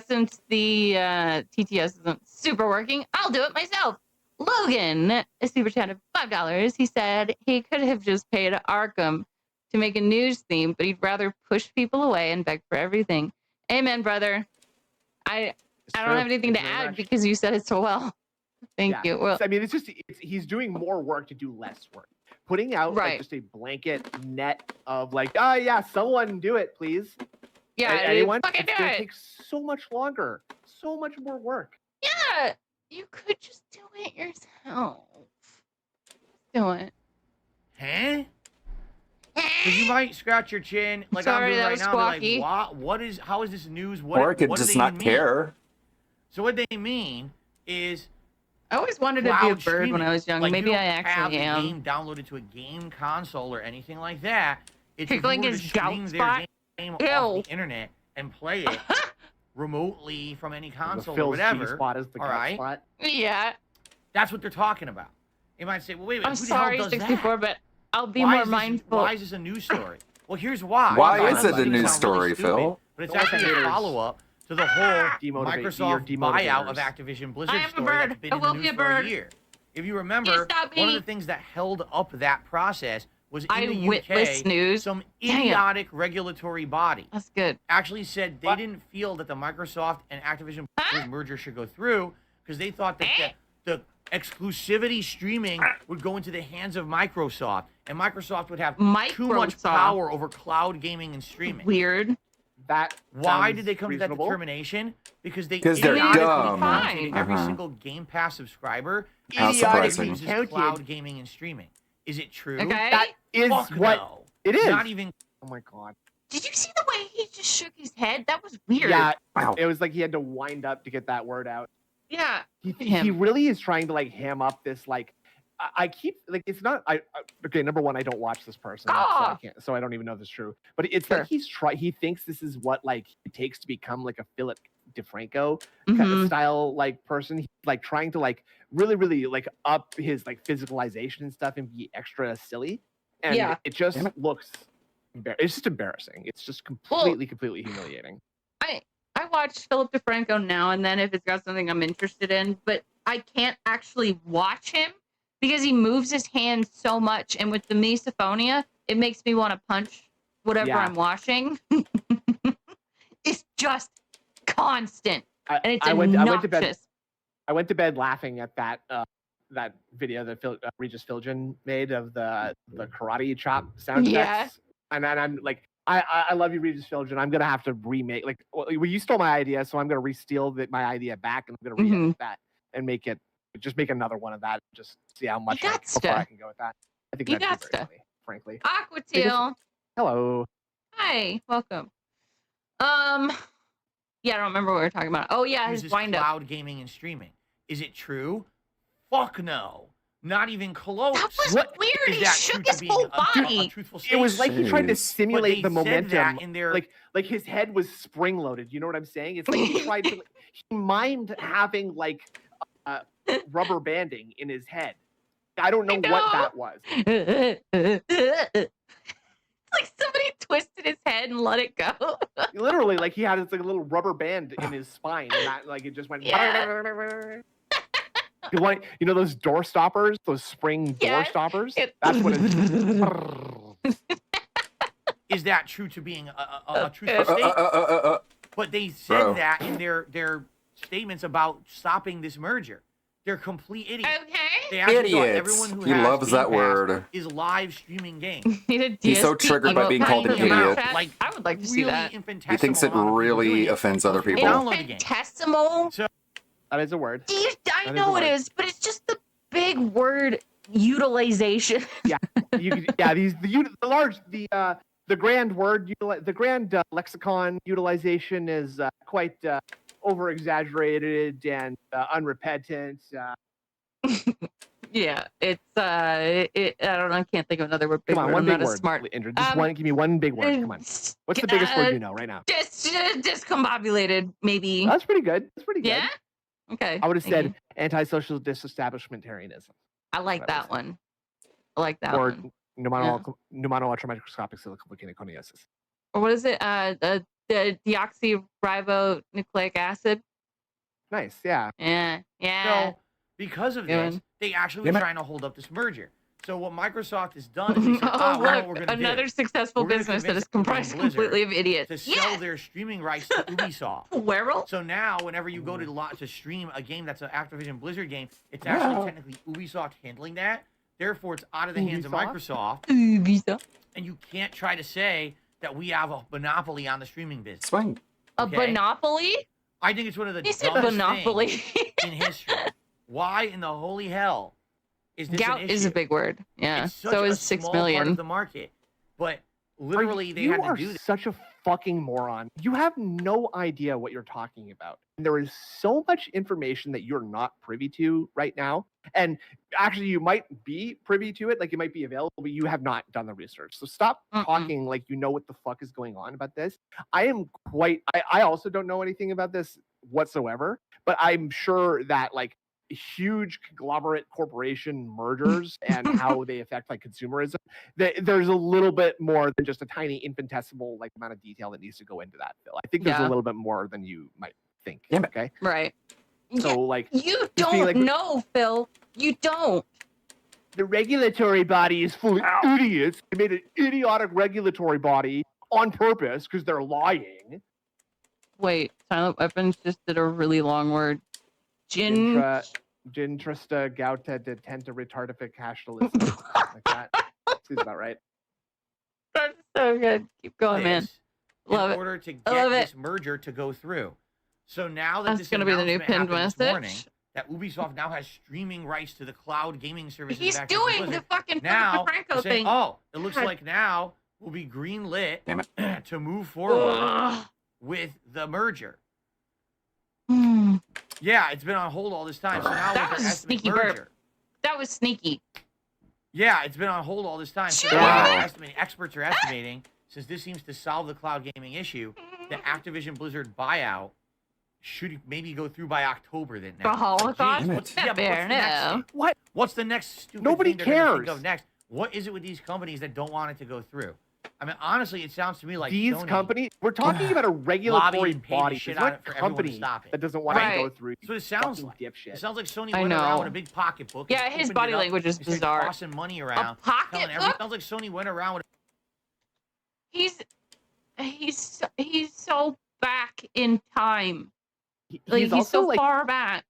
Since the TTS isn't super working, I'll do it myself. Logan, a super chat of $5. He said he could have just paid Arkham to make a news theme, but he'd rather push people away and beg for everything. Amen, brother. I don't have anything to add because you said it so well. Thank you. Well, I mean, he's doing more work to do less work. Putting out like, just a blanket net of like, oh yeah, someone do it, please. Yeah, anyone? Fucking It's do gonna it. take so much longer, so much more work. Yeah, you could just do it yourself. Do it. Huh? Because you might scratch your chin like Sorry, I'm doing that right was now. squawky. Like, what is? How is this news? What? Or it could what do just they not mean? care. So what they mean is. I always wanted to be a cloud bird when I was young. Like, Maybe you I don't have actually the am. game downloaded to a game console or anything like that. It's if Tickling you were his to gout stream their spot? game Ew. off the internet and play it, remotely from any console or Phil's whatever. G-spot is the all gut right? spot. Yeah. That's what they're talking about. You might say, well, wait a minute, I'm who sorry, the hell does 64, that? but I'll be Why more is this- mindful. Why is this a news story? Well, here's why. Why It's is it a gonna news sound really story, stupid, Phil? But it's Don't let actually a haters follow-up to the whole Demotivate- Microsoft be your buyout of demotivators. Activision Blizzard I am a story bird. that's been I in the will be news a for a bird. year. If you remember, stop one of me. the things that held up that process was in the Eyewitness UK, news. some Damn. idiotic regulatory body That's good. actually said they didn't feel that the Microsoft and Activision Blizzard merger should go through because they thought that the exclusivity streaming would go into the hands of Microsoft, and Microsoft would have too much Microsoft. power over cloud gaming and streaming. Weird. That Why sounds did they come reasonable. to that determination? Because they 'Cause they're idiotically dumb. counted every Uh-huh. single Game Pass subscriber How idiotically surprising. uses Counted. cloud gaming and streaming. Is it true? Okay. That is Fuck what no. it is. Not even. Oh my god. Did you see the way he just shook his head? That was weird. Yeah, Wow. it was like he had to wind up to get that word out. Yeah. He really is trying to like ham up this like. I keep like it's not. Okay. Number one, I don't watch this person, so I can't. So I don't even know if it's true. But it's like he thinks this is what like it takes to become like a Philip DeFranco kind of style like person. He's like trying to like really like up his like physicalization and stuff and be extra silly. And it just looks. It's just embarrassing. It's just completely humiliating. I watch Philip DeFranco now and then if it's got something I'm interested in, but I can't actually watch him because he moves his hands so much, and with the misophonia, it makes me want to punch whatever I'm watching. It's just constant, and it's obnoxious. I went to bed laughing at that that video that Regis Philbin made of the karate chop sound effects. And then I'm like, I love you, Regis Philbin. I'm gonna have to remake well, you stole my idea, so I'm gonna re-steal my idea back, and I'm gonna re-edit that and make another one of that. Just see how much how far I can go with that. I think that's very funny, frankly. Aquateal. Hello. Hi, welcome. Yeah, I don't remember what we were talking about. Oh yeah, his wind up. Cloud gaming and streaming. Is it true? Fuck no. Not even close. That was weird. He shook his whole body. It was like he tried to simulate the momentum. That in their... Like his head was spring loaded. You know what I'm saying? It's like he tried to. He mimed having like rubber banding in his head. I don't know what that was. It's like somebody twisted his head and let it go. Literally, like he had this like a little rubber band in his spine, and that like it just went. You know those door stoppers, those spring door stoppers? That's what it is. Is that true to being a truthful statement? But they said that in their statements about stopping this merger. They're complete idiots. Okay. They actually thought Idiots. everyone who He has loves Game that Pass word. is live streaming games. He's so triggered by being called an idiot. Like, I would like to see that. He thinks it really offends other people. Infinitesimal? That is a word. I know it is, but it's just the big word utilization. Yeah, the grand word, the grand lexicon utilization is quite over exaggerated and unrepentant. Yeah, it's I don't know. I can't think of another word. Come on, one big word. Smart. Indra, just give me one big word. Come on. What's the biggest word you know right now? Discombobulated, maybe. That's pretty good. That's pretty good. Yeah. Okay. I would have said antisocial disestablishmentarianism. I like that one. I like that or one. pneumono-ultramicroscopic silicovolcaniconiosis. Or what is it? The deoxyribonucleic acid. Nice. Yeah. Yeah. So, because of this, they actually were trying to hold up this merger. So what Microsoft has done is they said, oh, look, look, we're gonna another successful business that is comprised completely of idiots. To sell their streaming rights to Ubisoft. Werewolf? So now, whenever you go to stream a game that's an Activision Blizzard game, it's actually technically Ubisoft handling that. Therefore, it's out of the hands of Microsoft. Ubisoft. And you can't try to say that we have a monopoly on the streaming business. It's fine. A monopoly? I think it's one of the dumbest things in history. Why in the holy hell is this Gout an issue? is a big word. Yeah. It's such So a is 6 small million. part of the market. But literally, they had to do this. Such a fucking moron. You have no idea what you're talking about. There is so much information that you're not privy to right now. And actually, you might be privy to it, like it might be available, but you have not done the research. So stop talking like you know what the fuck is going on about this. I also don't know anything about this whatsoever, but I'm sure that like huge conglomerate corporation mergers and how they affect like consumerism, there's a little bit more than just a tiny infinitesimal like amount of detail that needs to go into that, Phil. I think there's a little bit more than you might think. Okay. Right. So like you don't know, Phil. You don't. The regulatory body is full of idiots. They made an idiotic regulatory body on purpose because they're lying. Wait, Silent Weapons just did a really long word. Gintrista gauta detenta retardificashtalis. Like that. Seems about right. That's so good. Keep going, man. Love it. In order to get this merger to go through. So now that this going to be the new pinned this morning, message. that Ubisoft now has streaming rights to the cloud gaming services. He's back to doing Blizzard, the fucking now Franco saying, thing. oh, it looks like now we'll be green lit to move forward with the merger. Yeah, it's been on hold all this time. So now That with was their a sneaky merger. burp. That was sneaky. Yeah, it's been on hold all this time. So experts are estimating, since this seems to solve the cloud gaming issue, the Activision Blizzard buyout should maybe go through by October then. The Holocaust? What's the next stupid Nobody thing they're gonna think cares. of next? What is it with these companies that don't want it to go through? I mean, honestly, it sounds to me like These Sony companies, we're talking about a regulatory lobbied and paid the body. shit It's out not of it a for everyone to company stop it. that doesn't want to go through. That's what it sounds fucking like. dipshit. It sounds like Sony I went around know. with a big pocketbook. Yeah, and his opened body it up language is and started bizarre. tossing money around. pocketbook? It sounds like Sony went around with. He's so back in time. He's also, so like, far back.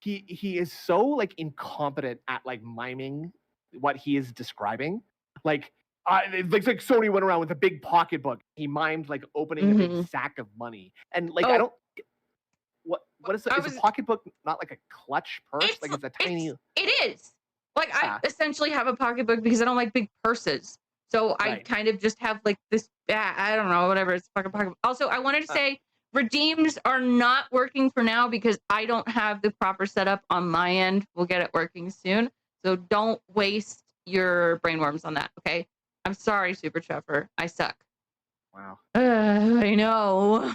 He is so like incompetent at like miming what he is describing. Like it's like Sony went around with a big pocketbook. He mimed like opening a big sack of money, and like I don't. What is a pocketbook not like a clutch purse? Like it's a tiny. It is. Like I essentially have a pocketbook because I don't like big purses. So I kind of just have like this. I don't know, whatever. It's fucking pocket. Also, I wanted to say redeems are not working for now because I don't have the proper setup on my end. We'll get it working soon. So don't waste your brainworms on that. Okay. I'm sorry, Super Trevor. I suck. Wow. I know.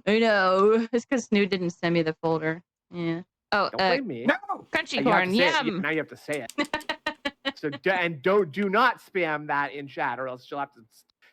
It's because Snoot didn't send me the folder. Yeah. Oh, don't blame me. No. Crunchy corn. Yum. Now you have to say it. So do not spam that in chat, or else you'll have to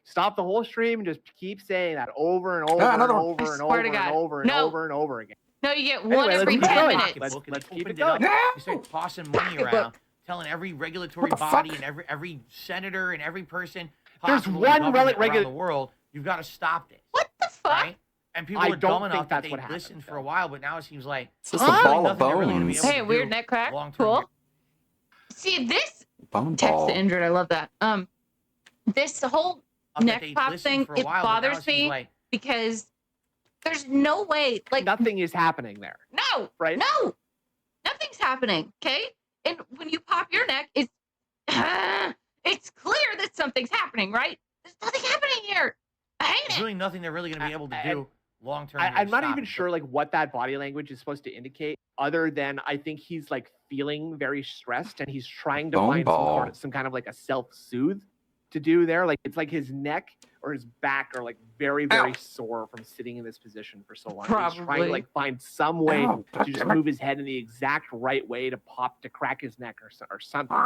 stop the whole stream and just keep saying that over and over and over and over and over and over and over again. No, you get one every 10 minutes. Let's keep it up. going. You start tossing money around, telling every regulatory body and every senator and every person There's possible one around the world, you've got to stop this. What the fuck? Right? And people I are dumb don't enough think that that's they what happened, listened for a while, but now it seems like It's just a ball of bones. Hey, weird neck crack. Cool. See this Bone text ball. to injured. I love that. This whole neck pop thing, it bothers me because there's no way. Like nothing is happening there. No. Right? No. Nothing's happening. Okay. And when you pop your neck, it's clear that something's happening, right? There's nothing happening here. I hate There's it. really nothing they're really going to be able to do long term. I'm not even sure like what that body language is supposed to indicate, other than I think he's like feeling very stressed and he's trying to find some kind of like a self-soothe to do there. Like it's like his neck or his back are like very, very sore from sitting in this position for so long. He's trying to like find some way to just move his head in the exact right way to crack his neck or something.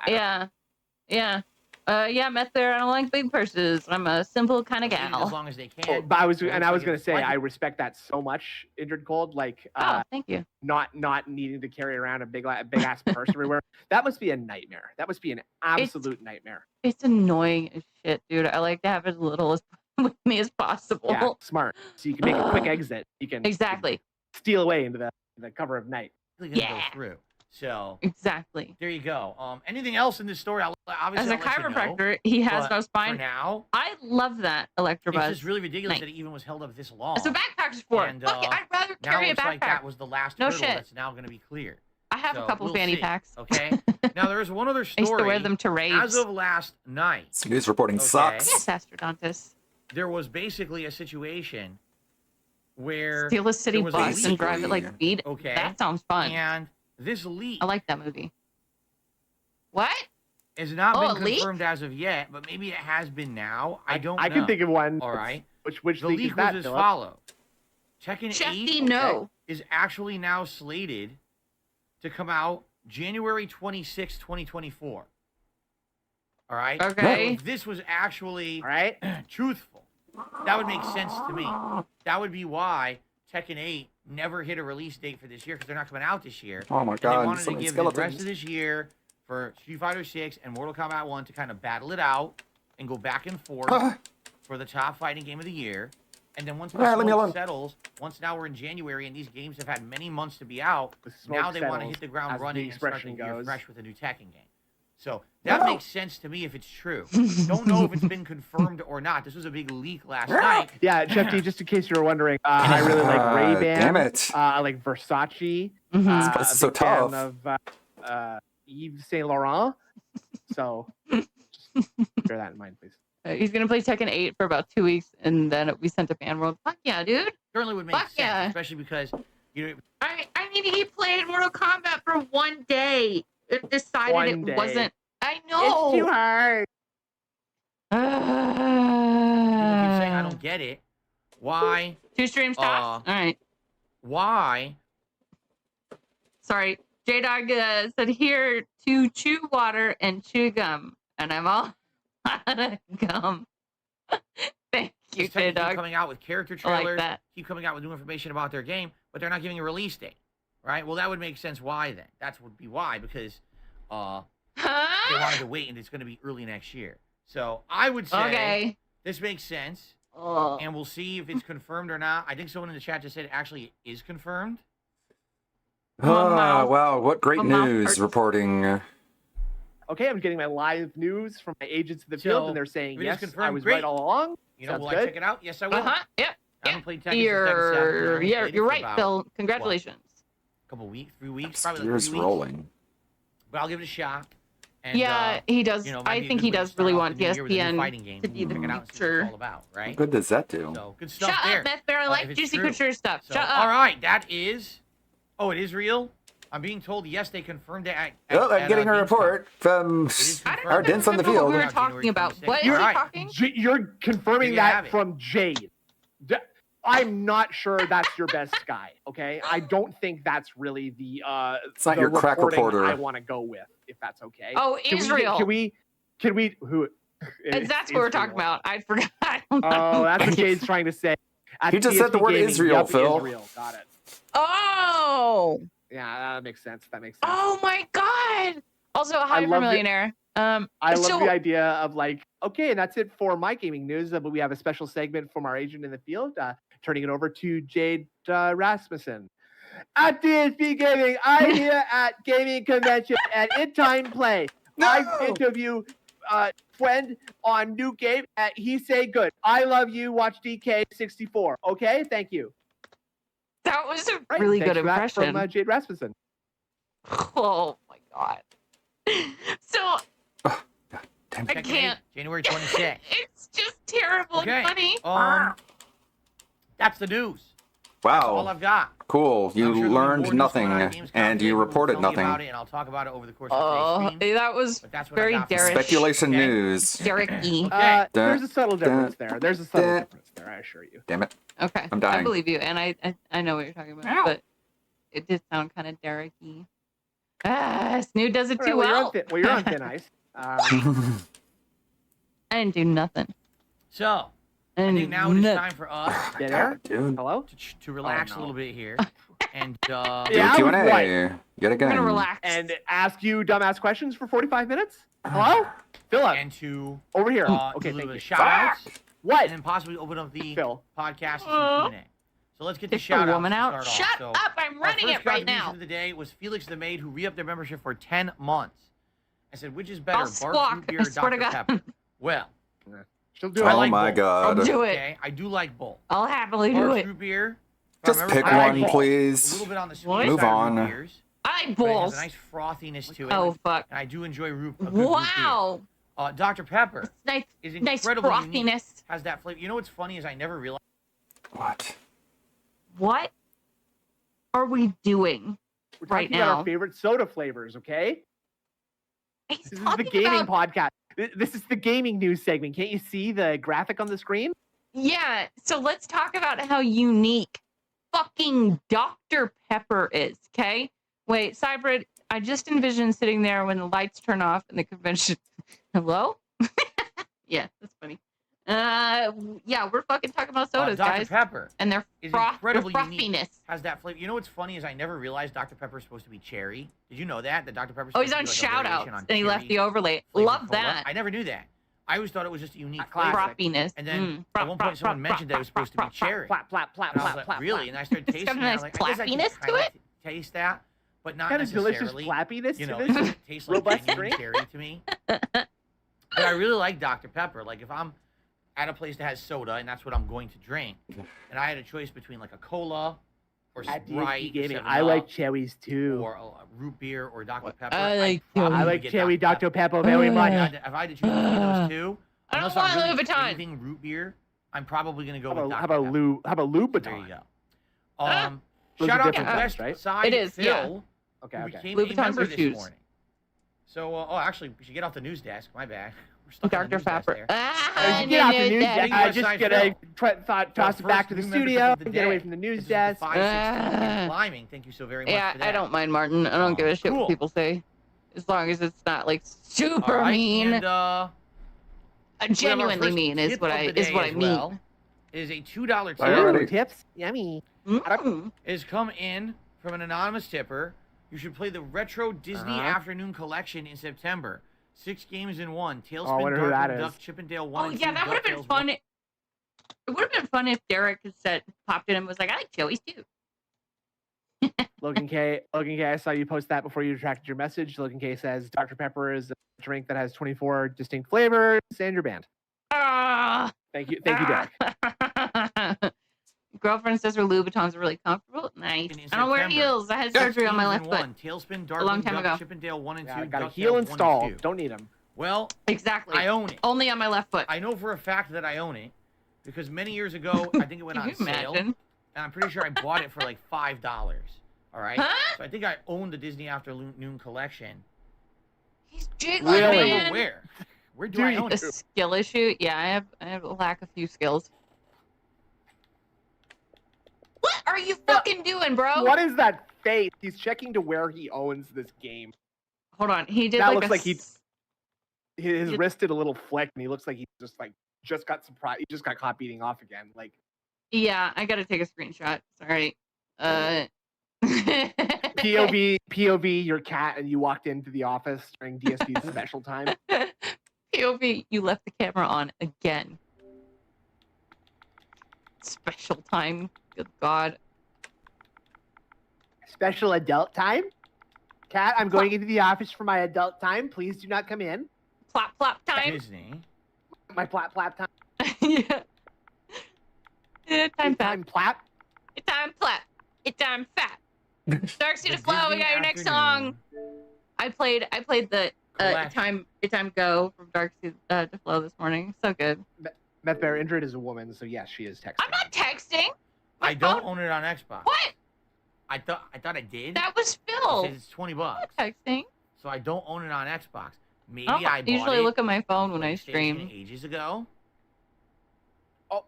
Yeah. Yeah, Meth there. I don't like big purses. I'm a simple kind of gal. As long as they can. But I was gonna say I respect that so much, Injured Cold. Like, thank you. Not needing to carry around a big ass purse everywhere. That must be a nightmare. That must be an absolute nightmare. It's annoying as shit, dude. I like to have as little as with me as possible. Yeah, smart. So you can make a quick exit. You can steal away into the cover of night. Go through. So exactly. There you go. Anything else in this story? Obviously, as a chiropractor, he has no spine. For now, I love that Electrobuzz. It's just really ridiculous that it even was held up this long. That's what backpacks for. And, Look, I'd rather carry a backpack. Now it looks like that was the last hurdle that's now going to be cleared. I have a couple fanny packs. Okay. Now there is one other story. I used to wear them to raves. As of last night. This news reporting sucks. Yes, Astrodontus. there was basically a situation where Steal a city there was a bus and leak. drive it like speed. Okay. That sounds fun. And this leak. I like that movie. What? Has not Oh, been a leak? confirmed as of yet, but maybe it has been now. I don't know. I can think of one. All right. Which the leak leak is that, was as Philip? follows. Tekken Chesty, 8 no. is actually now slated to come out January 26, 2024. All right? Okay. So if this was actually truthful, that would make sense to me. That would be why Tekken 8 never hit a release date for this year, because they're not coming out this year. Oh my And God, they wanted so to many give the rest skeletons. of this year for Street Fighter 6 and Mortal Kombat 1 to kind of battle it out and go back and forth for the top fighting game of the year. And then once the Let me smoke alone. settles, once now we're in January and these games have had many months to be out, smoke now they want to settles, hit the ground as the running and start the expression year goes. fresh with a new Tekken game. So that makes sense to me if it's true. Don't know if it's been confirmed or not. This was a big leak last night. Yeah, Jeff D, just in case you were wondering, I really like Ray-Ban. Damn it. I like Versace. This place is so a big fan tough. of Yves Saint Laurent. So just bear that in mind, please. He's gonna play Tekken 8 for about 2 weeks, and then we sent to Fan World. Fuck yeah, dude. Certainly would make Fuck sense, yeah. especially because you. I mean, he played Mortal Kombat for 1 day. It decided One it day. wasn't. I know. It's too hard. People keep saying I don't get it. Why? 2 streams tops. All right. Why? Sorry. J-Dog said here to chew water and chew gum, and I'm all out of gum. Thank you, Just keep J-Dog. coming out with character I like trailers, that. keep coming out with new information about their game, but they're not giving a release date, right? Well, that would make sense. Why then? That would be why, because they wanted to wait, and it's going to be early next year. So I would say this makes sense, and we'll see if it's confirmed or not. I think someone in the chat just said actually it is confirmed. Oh, wow. What great news reporting. Okay, I'm getting my live news from my agents in the field, and they're saying, if it is yes, confirmed, I was great. right all along. You know, Sounds will good. I check it out? Yes, I will. Yep. I haven't played Tekken since Tekken 7. You're right, about, Phil. Congratulations. A couple weeks, 3 weeks, probably Years 3 weeks. rolling. But I'll give it a shot. And, Yeah, he does. You know, might I be a think good he way to does start really off want the new year with a new fighting PSPN game. to be the Check it out and see what future. it's all about, right? What good does that do? So good stuff Shut there. up, Beth Bear. I if like it's Juicy true. Couture stuff. So, Shut up. all right, that is. Oh, it is real. I'm being told yes, they confirmed it. Oh, I'm getting a report from our dents on the What field. we were talking about. What You're, are you talking? You're confirming There you have that it. from Jade. I'm not sure that's your best guy. Okay, I don't think that's really the. It's not the your crack reporting reporter. I want to go with, if that's okay. Oh, Israel. Can we? Who? That's what we're talking about. I forgot. Oh, that's what Jade's trying to say. At He just said the TSP word Gaming, Israel, yup, Phil. Israel. Got it. Oh. Yeah, that makes sense. That makes sense. Oh my God. Also, hi for love it. millionaire. I love so- the idea of like, okay, and that's it for my gaming news. But we have a special segment from our agent in the field, turning it over to Jade Rasmussen. At DSP Gaming, I'm here at gaming convention and in time play. I interview friend on new game at He Say Good. I love you. Watch DK64. Okay, thank you. That was a Right, really thanks good for that impression. from Jade Rasmussen. Oh my God. So I can't. January 26th. It's just terrible and funny. That's the news. That's all Wow. I've got. Cool. You I'm sure there'll be learned more news nothing, coming out of Gamescom and today. you We'll reported tell me nothing. about it, and I'll talk about it over the course of Oh, today's stream. that was But that's what I very got for you. Derek. Speculation news. Derek-y. There's a subtle difference there. There's a subtle difference there, I assure you. Damn it. Okay. I'm dying. I believe you, and I know what you're talking about, but it did sound kind of Derek-y. Snood does it All right, too well. well. You're on thin ice. I didn't do nothing. So, I think now it is time for us Hello? to relax a little bit here. And Do Yeah, a Q&A. right. Yet again. I'm gonna relax. And ask you dumbass questions for 45 minutes? Hello? Philip. And to Over here. do a Okay, little thank bit you. of shout-outs. What? And then possibly open up the Phil. podcast to some Q&A. So let's get the Kick the shout-outs woman to out. start Shut off. So up, I'm our running first it right contribution now. of the day was Felix the Maid, who re-upped their membership for 10 months. I said, which is better, I'll Bart's squawk, root beer I or swear to Dr. God. Pepper? Well, she'll do I Oh like my both. God. I'll do it. Okay, I do like both. I'll happily do Bart's it. root beer. if I Just remember pick correctly, one, A please. little bit on the sweet What? Move side of on. root beers, I like but it has balls. a nice frothiness to it. Oh fuck. And I do enjoy a good root beer. Wow. Dr. Pepper Nice, is nice incredibly unique. frothiness. Has that flavor. You know what's funny is I never realized. What? What are we doing We're right talking about now? our favorite soda flavors, okay? He's This is the talking gaming about- podcast. This is the gaming news segment. Can't you see the graphic on the screen? Yeah, so let's talk about how unique fucking Dr. Pepper is, okay? Wait, Cybrid, I just envisioned sitting there when the lights turn off in the convention. Hello? Yeah, that's funny. Yeah, we're fucking talking about sodas, Dr. guys. Pepper And their is their incredibly frothiness. unique. Has that flavor. You know what's funny is I never realized Dr. Pepper is supposed to be cherry. Did you know that? That Dr. Pepper. Oh, he's on shout-outs, and he left the overlay. Love that. I never knew that. I always thought it was just a unique Frothiness. And then at one point someone mentioned that it was supposed to be cherry. Plap, plap, plap, And I was plap, like, plap, really? plap. And I started It's tasting got a it. nice I was like, I guess I can flappiness to kinda it. taste that, but not Kind of delicious necessarily. flappiness You to know, this it doesn't taste like robust genuine drink. cherry to me. But I really like Dr. Pepper. Like if I'm at a place that has soda and that's what I'm going to drink, and I had a choice between like a cola or At Sprite, DSP Gaming, 7 I like Up, cherries too. or a root beer or Dr. Pepper. I like I'd probably I like get cherry Dr. Pepper very much. If I had to choose between those two, I don't unless want I'm really Louis Vuitton. craving root beer, I'm probably gonna go How with about, Dr. how about Pepper. Lou? How about There you Lubaton? go. Those Shout are out to different West things, right? Side It is, Phil, yeah. Okay, who okay. became Louis a Vuittons member are this shoes. morning. So, actually, we should get off the news desk. My bad. We're stuck on the Dr. news desk Pepper. there. Get off the news desk. Thank you, I West just Side gonna Phil. toss it back to the First new members studio of the and get away day. from the news This is desk. 516 climbing. Thank you so very much Yeah, for that. I don't mind Martin. I don't give a shit cool. what people say. As long as it's not like super All right, mean. And, we have our Genuinely first mean is tip what of I the is day what I as mean. well. It is a $2 tip. Alrighty. Tips? Yummy. Mm. It has come in from an anonymous tipper. You should play the Retro Disney Afternoon Collection in September. 6 games in 1. I Tailspin, wonder who that Darkwing is. Duck, Chippendale 1 Oh and yeah, 2, that would have been DuckTales fun. 1. It would have been fun if Derek had said, popped in and was like, "I like chilies too." Logan K, I saw you post that before you retracted your message. Logan K says Dr. Pepper is a drink that has 24 distinct flavors, and your band. Ah. Thank you, Derek. Girlfriend says her Louboutins are really comfortable. Nice. In I don't wear September. heels. I had 6 surgery on my games left in foot 1. Tailspin, a long Darkwing time Duck, ago. Chippendale 1 and 2, Yeah, I got a DuckTales heel 1 and installed. 2. Don't need them. Well, Exactly. I own it. Only on my left foot. I know for a fact that I own it because many years ago, I think it went Can on you sale. imagine? And I'm pretty sure I bought it for like $5. All right? Huh? So I think I own the Disney Afternoon Collection. He's jiggling, I don't Really? know man. where. Where do I own A it? skill issue? Yeah, I have lack a few skills. What are you fucking doing, bro? What is that face? He's checking to where he owns this game. Hold on. He did That like looks a like he- His It- wrist did a little flick, and he looks like he just got surprised. He just got caught beating off again. Like Yeah, I gotta take a screenshot. Sorry. POV, your cat, and you walked into the office during DSP's special time. POV, you left the camera on again. Special time. Good God. Special adult time. Cat, I'm going into the office for my adult time. Please do not come in. Plop plop time. Disney. My plap plap time. Yeah. Time fat. Time plap. It's time plap. It's time fat. Dark Sea The to Flow, we Disney got your next song. I played the Collection. time go from Dark Sea to Flow this morning. So good. Meth Bear Indrid is a woman, so yes, she is texting. I'm not texting. I don't own it on Xbox. What? I thought I did. That was It Phil. says it's $20. Texting. So I don't own it on Xbox. Maybe I I don't bought usually it look at my phone when I PlayStation stream. ages ago. Oh,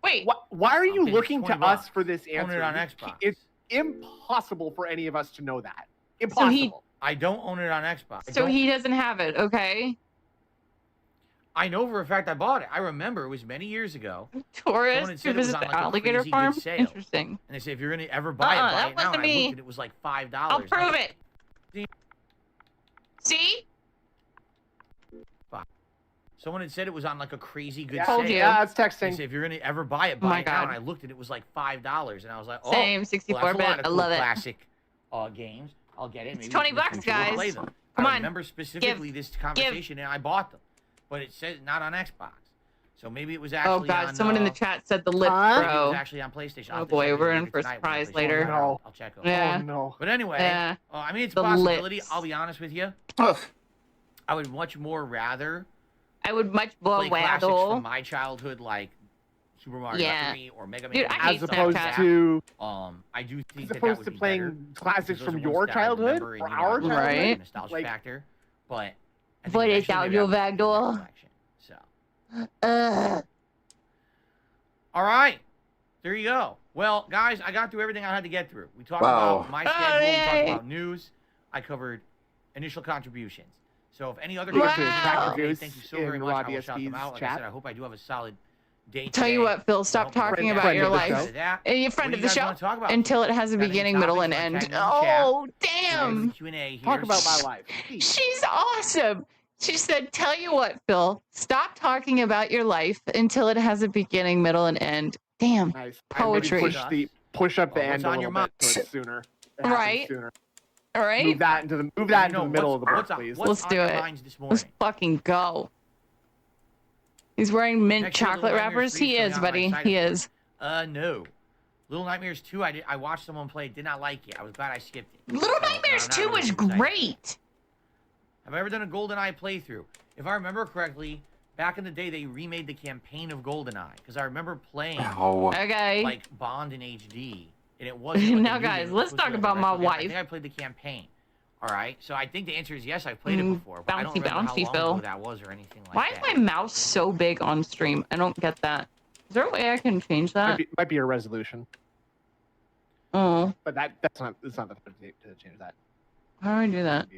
Wait. Why are you Okay, looking to $20. us for this Own answer? it on You Xbox. can't- It's impossible for any of us to know that. Impossible. I don't own it on Xbox. I So don't- he doesn't have it, okay? I know for a fact I bought it. I remember it was many years ago. Someone had Tourist to said it was visit on the like a alligator crazy farm? good sale. Interesting. And they said if you're gonna ever buy it, buy that it now. wasn't And I me. looked at it, it was like $5. I'll prove it. See? Someone had said it was on like a crazy good Yeah, sale. Told you. yeah, it's They texting. said if you're gonna ever buy it, Oh buy my it now. And God. I looked at it, it was like $5, and I was like, oh, Same, well, 64 that's a lot bit. of I cool love it. classic games. I'll get it. It's Maybe 20 in the bucks, future we'll guys. play them. Come I on. remember specifically this conversation, and I bought them, but it said not on Xbox. So maybe it was actually Oh god, on, someone in the chat said the lip Huh? maybe it was bro. actually on PlayStation. I'll Oh have to boy, check we're maybe in for a tonight when surprise PlayStation later. comes out. I'll check it. Yeah. Oh no. But anyway, Yeah. I mean, it's a The possibility. lips. I'll be honest with you. Ugh. I would much more rather. I would much more play classics rather. from my childhood, like Super Mario 3 or Mega Man. Dude, I hate as opposed Snapchat. to I do think as that opposed would to be playing better, classics because from those are your ones that I childhood remember and, or you know, our I remember childhood. the nostalgia Like, factor, but I think But it's eventually out maybe your I would back do that door. collection, so. All right, there you go. Well, guys, I got through everything I had to get through. We talked about my schedule. We talked about news. I covered initial contributions. So if any other contributions, thank you so very much. I will shout them out. Like I said, I hope I do have a solid day. Tell you what, Phil, stop talking about your life. You're friend of the show until it has a beginning, middle, and end. Oh, damn. Talk about my life. She's awesome. She said, tell you what, Phil, stop talking about your life until it has a beginning, middle, and end. Damn. Nice. Poetry. Push up the end a little bit so it's sooner. Right. All right. Move that into the middle of the book, please. Let's do it. Let's fucking go. He's wearing mint chocolate wrappers. He is, buddy. He is. No. Little Nightmares 2, I watched someone play, did not like it. I was glad I skipped it. Little Nightmares 2 was great. Have I ever done a GoldenEye playthrough? If I remember correctly, back in the day, they remade the campaign of GoldenEye. Because I remember playing like Bond in HD. And it wasn't like now, guys, let's talk about my wife. I think I played the campaign. All right. So I think the answer is yes, I've played it before. But I don't remember how long ago that was or anything like Why that. is my mouse so big on stream? I don't get that. Is there a way I can change that? Might be your resolution. Oh. But that's not the time to change that. How do I do that?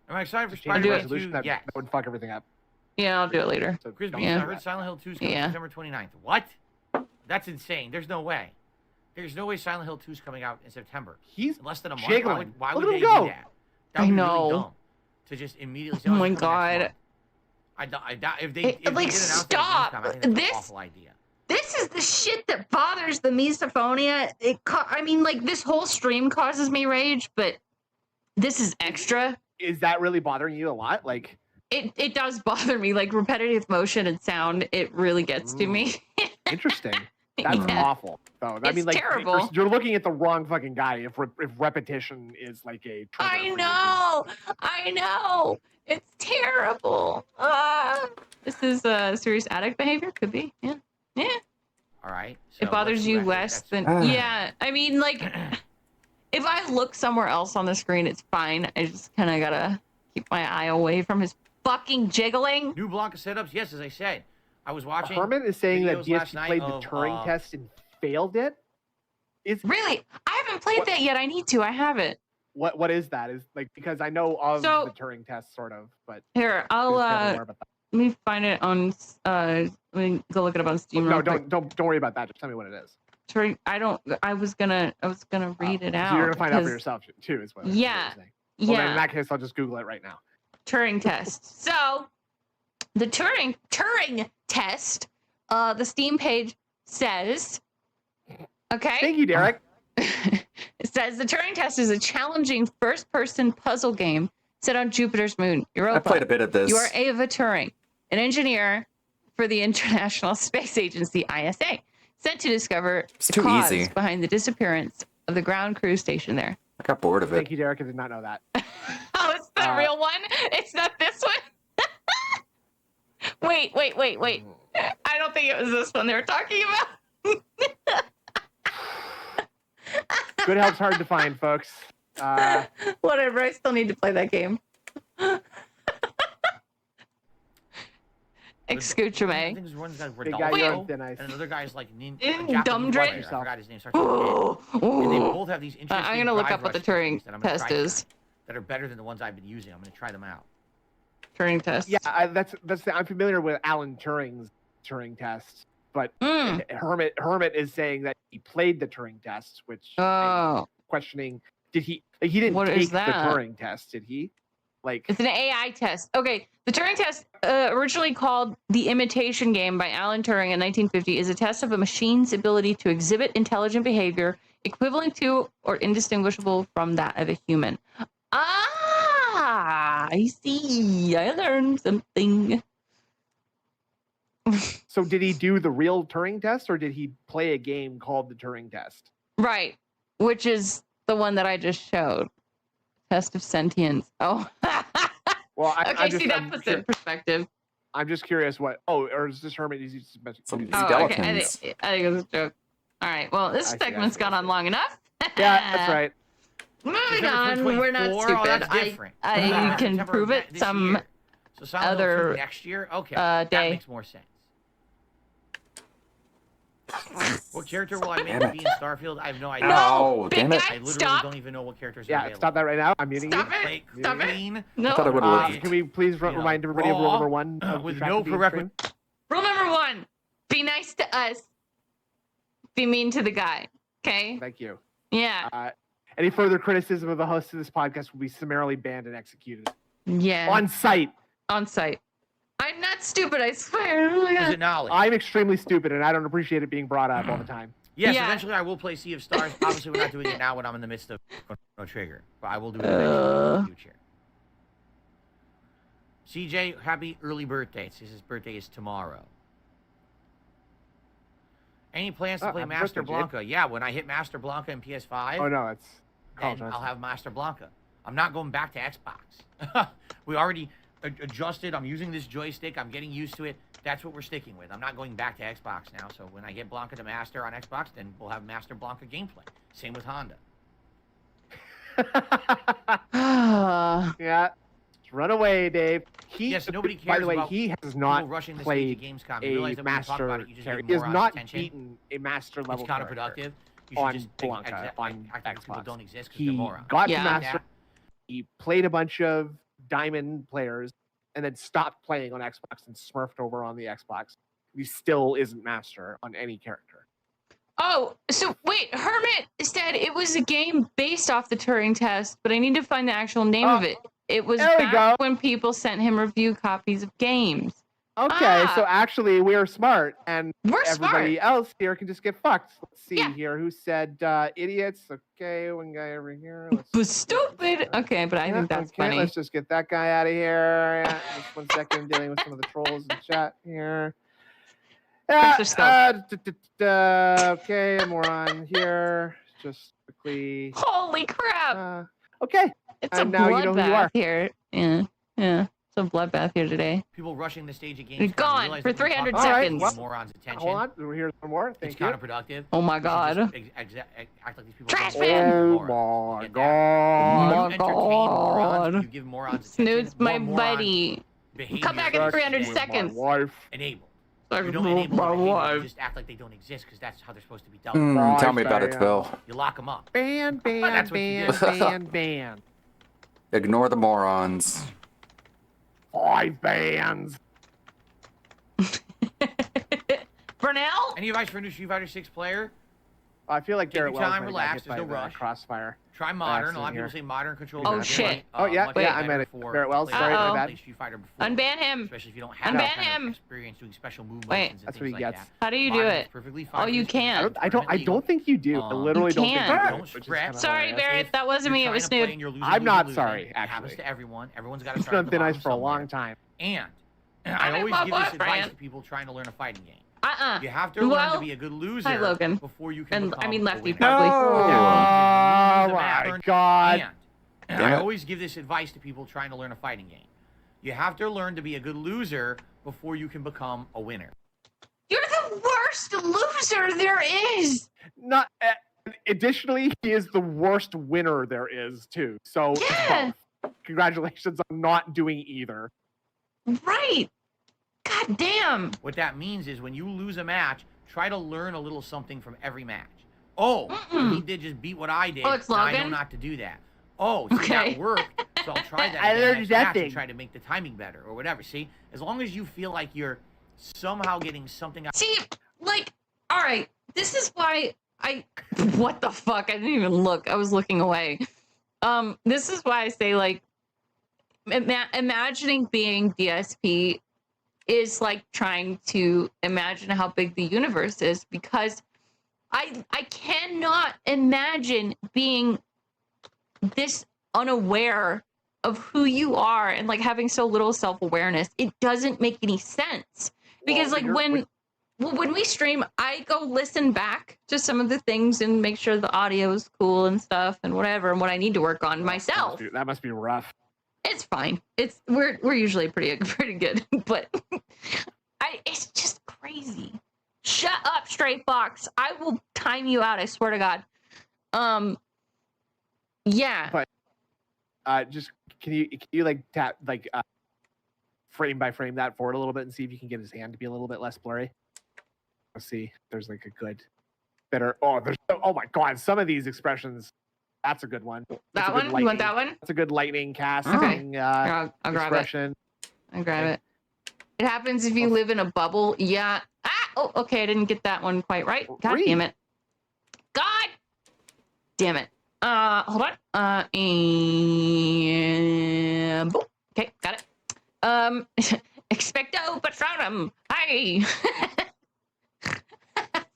Am I excited for Change Spider-Man 2? resolution, that Yes. would fuck everything up. Yeah, I'll do it later. So Chris don't Beans, Yeah. I heard Silent Hill 2 is coming September 29th. What? That's insane. There's no way. There's no way Silent Hill 2 is coming out in September. He's in less than a month. jiggling. Why Look would at they him go. do that? That would I be know. really dumb. To just immediately say, Oh it's my coming next God. month. If they Like, did announce that at stop. Gamescom, I think that's This- an awful idea. This is the shit that bothers the misophonia. I mean, like, this whole stream causes me rage, but this is extra. Is that really bothering you a lot? Like, it does bother me. Like, repetitive motion and sound, it really gets to me. interesting. That's awful. Though I It's mean, like, terrible. you're looking at the wrong fucking guy. If repetition is like a trigger for you. I know. It's terrible. This is serious addict behavior. Could be. Yeah. Yeah. All right. It bothers you less than. Yeah. I mean, like, if I look somewhere else on the screen, it's fine. I just kind of gotta keep my eye away from his fucking jiggling. New block of setups. Yes, as I said. I was watching. Herman is saying that videos last DSP night played the of, Turing test and failed it. Really? I haven't played that yet. I need to. I haven't. What is that? Is like, because I know of So- the Turing test sort of, but Here, I'll just never more about that. let me find it on. Let me go look it up on Steam. No, real quick. don't worry about that. Just tell me what it is. Turing. I was gonna read it out. So you're gonna find out for because- yourself too, is what Yeah. you're saying. Well, then Yeah. in that case, I'll just Google it right now. Turing test. So, the Turing test, the Steam page says, okay. Thank you, Derek. It says the Turing test is a challenging first-person puzzle game set on Jupiter's moon, Europa. I played a bit of this. You are Ava Turing, an engineer for the International Space Agency (ISA), sent to discover the too cause easy. behind the disappearance of the ground crew station there. I got bored of it. Thank you, Derek. I did not know that. Oh, it's the real one? It's not this one? Wait. I don't think it was this one they were talking about. Good help's hard to find, folks. Whatever, I still need to play that game. Excuse me. One's got Big guy, Rodolfo, you're on thin ice. and another guy's like Dumb Japanese Drake. I forgot his name. Starts with N. And they both have these interesting I'm gonna look drive up what the rush Turing techniques that I'm gonna test try is. tonight that are better than the ones I've been using. I'm going to try them out. Turing test. Yeah, I'm familiar with Alan Turing's Turing test, but Hermit is saying that he played the Turing test, which I'm questioning. Did he? Like, he didn't What take is the that? Turing test, did he? Like, It's an AI test. Okay, the Turing test, originally called The Imitation Game by Alan Turing in 1950, is a test of a machine's ability to exhibit intelligent behavior equivalent to or indistinguishable from that of a human. Ah, I see. I learned something. so did he do the real Turing test, or did he play a game called the Turing test? Right, which is the one that I just showed. Test of sentience. Oh, Well, Okay, see, that puts it in perspective. I'm just curious what. Oh, or is this Hermit? Is he Some Oh, skeletons. okay. I think it was a joke. All right. Well, this segment's gone on long enough. Yeah, that's right. Moving on. We're not stupid. That's different. I can September prove it this some year. So Silent Hill other 2 next year. Okay, that day. makes more sense. What character will I make to be in Starfield? I have no idea. No, damn it. I literally don't even know what characters are available. Stop that right now. I'm muting you. Stop it. No. I thought it would have. Can we please remind everybody of rule number 1? With no prerequisite. Rule number 1: be nice to us. Be mean to the guy. Okay. Thank you. Yeah. Any further criticism of the host of this podcast will be summarily banned and executed. Yeah. On site. On site. I'm not stupid, I swear. Oh my God. Is it knowledge? I'm extremely stupid, and I don't appreciate it being brought up all the time. Yes, eventually I will play Sea of Stars. Obviously, we're not doing it now when I'm in the midst of no trigger, but I will do it eventually in the future. CJ, happy early birthday. His birthday is tomorrow. Any plans to play happy Master birthday, Blanca? Yeah, when I hit Master Blanca in PS5. Oh no, it's. Then I'll have Master Blanca. I'm not going back to Xbox. We already adjusted. I'm using this joystick. I'm getting used to it. That's what we're sticking with. I'm not going back to Xbox now. So when I get Blanca to Master on Xbox, then we'll have Master Blanca gameplay. Same with Honda. Yeah. Just run away, Dave. Yes, nobody cares. By the way, about he has not rushing the played stage at Gamescom. You realize a that when you talk about master it, you just character. give He has morons not attention. beaten a master level It's counterproductive. character You should on just Blanca on act like people Xbox. don't exist because He they're morons. got to master. He played a bunch of diamond players and then stopped playing on Xbox and smurfed over on the Xbox. He still isn't master on any character. Oh, so wait, Hermit said it was a game based off the Turing test, but I need to find the actual name of it. It was back when people sent him review copies of games. Okay, so actually we're smart, and everybody smart. else here can just get fucked. Let's see here. Who said idiots? Okay, one guy over here. Was stupid. Okay, but I think that's funny. Let's just get that guy out of here. Yeah, just 1 second, dealing with some of the trolls in chat here. Okay, and we're on here. Just quickly. Holy crap! Okay. It's a now you know who you bloodbath are. here. Yeah. It's a bloodbath here today. People rushing the stage at You're Gamescom. gone for 300 seconds. Morons' attention. Hold on. Here's one more. Thank It's you. counterproductive. Oh my You should God. just act like these people Trash don't man. exist. Oh my You god. entertain morons. You give morons attention. Snooze my More buddy. behavior Come back in 300 seconds. Enable. You don't enable my their behavior, wife. you just act like they don't exist because that's how they're supposed to be dealt with. Tell me about it, Phil. You lock them up. Ban. That's what you do. Ban. Ignore the morons. 5 bans. Brunel? Any advice for a new Street Fighter 6 player? I feel like Take your Garrett Wells time, might have got relax, hit there's no by the rush. Crossfire. Try modern. A lot of accident people here. say modern controls. Oh, are shit. much Yeah, I better meant it. for Garrett Wells, sorry, Uh-oh. my bad. Street Fighter before, Unban him. especially if you don't have Unban that kind him. of experience doing special move Wait. motions and That's what things he like gets. that. How do you do Modern it? is perfectly fine Oh, for you this game. can't. I don't think you do. I literally don't think can't. you do. Don't which is scratch. kinda Sorry, hilarious. Barrett. That wasn't me. It was Trying to play Snoop. and you're losing, I'm not losing. sorry, It happens actually. to everyone. Everyone's got to It's start been at the nice bottom for a somewhere. long time. And I'm I in always my give this advice boyfriend. to people trying to learn a fighting game. Uh-uh. You have to learn to be a good loser Hi, Logan. before you can And become I mean a Lefty, winner. probably. Oh my god. And I always give this advice to people trying to learn a fighting game. You have to learn to be a good loser before you can become a winner. You're the worst loser there is. Not. Additionally, he is the worst winner there is too. So Yeah. congratulations on not doing either. Right. God damn. What that means is when you lose a match, try to learn a little something from every match. Oh, he did just beat what I did. Oh, it's now I know Logan? not to do that. Oh, see, Okay. that worked. So I'll try that I again learned next match nothing. and try to make the timing better or whatever. See, as long as you feel like you're somehow getting something out. See, like, all right, this is why what the fuck? I didn't even look. I was looking away. This is why I say, like, imagining being DSP is like trying to imagine how big the universe is, because I cannot imagine being this unaware of who you are and like having so little self-awareness. It doesn't make any sense, because like when we stream, I go listen back to some of the things and make sure the audio is cool and stuff and whatever, and what I need to work on myself. That must be rough. It's fine. We're usually pretty good, but it's just crazy. Shut up, Stray Fox. I will time you out. I swear to God. Yeah. But just can you like tap like frame by frame that forward a little bit and see if you can get his hand to be a little bit less blurry? Let's see. There's like a good, better. Oh, oh my God! Some of these expressions. That's a good one. That one? You want that one? That's a good lightning casting I'll grab expression. I'll grab it. It happens if you live in a bubble. Yeah. Oh, okay. I didn't get that one quite right. God damn it. God damn it. Hold on. And boom. Okay, got it. Expecto Patronum. Hi.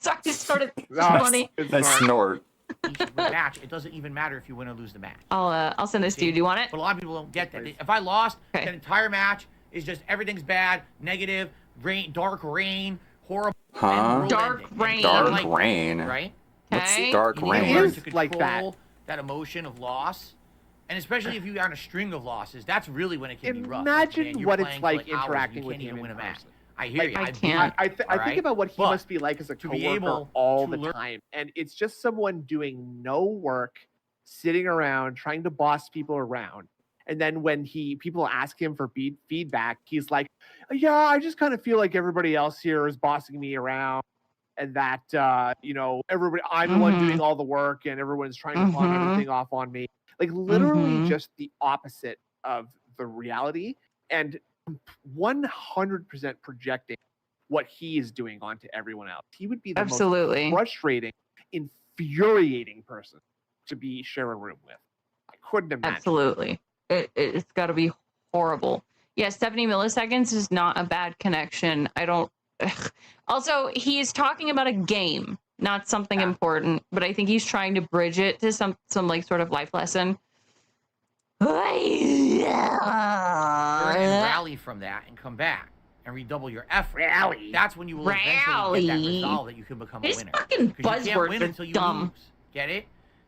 Sorry, it's sort of funny. I snort. Match. It doesn't even matter if you win or lose the match. I'll send this to you. Do you want it? But a lot of people don't get that. If I lost, the entire match is just everything's bad, negative, rain, dark rain, horrible. Dark rain. Dark rain. Right? What's Okay. dark You rain? learn to control that emotion of loss. And especially if you're on a string of losses, that's really when it can be rough. Imagine Man, you're what it's playing like for hours and interacting you with can't him even win in a match. person. I hear you. I can't. I think about what he must be like as a coworker all the time, and it's just someone doing no work, sitting around trying to boss people around. And then when people ask him for feedback, he's like, "Yeah, I just kind of feel like everybody else here is bossing me around, and that everybody, I'm the one doing all the work, and everyone's trying to pawn everything off on me." Like literally, just the opposite of the reality, and 100% projecting what he is doing onto everyone else. He would be the most frustrating, infuriating person to share a room with. I couldn't imagine. Absolutely. It's got to be horrible. Yeah, 70 milliseconds is not a bad connection. I don't... Also, he's talking about a game, not something important, but I think he's trying to bridge it to some like sort of life lesson. And rally from that and come back and redouble your effort. Rally. That's when you will eventually get that resolve that you can become a winner. Fucking Because you can't win buzzwords until are you dumb. lose. Get it?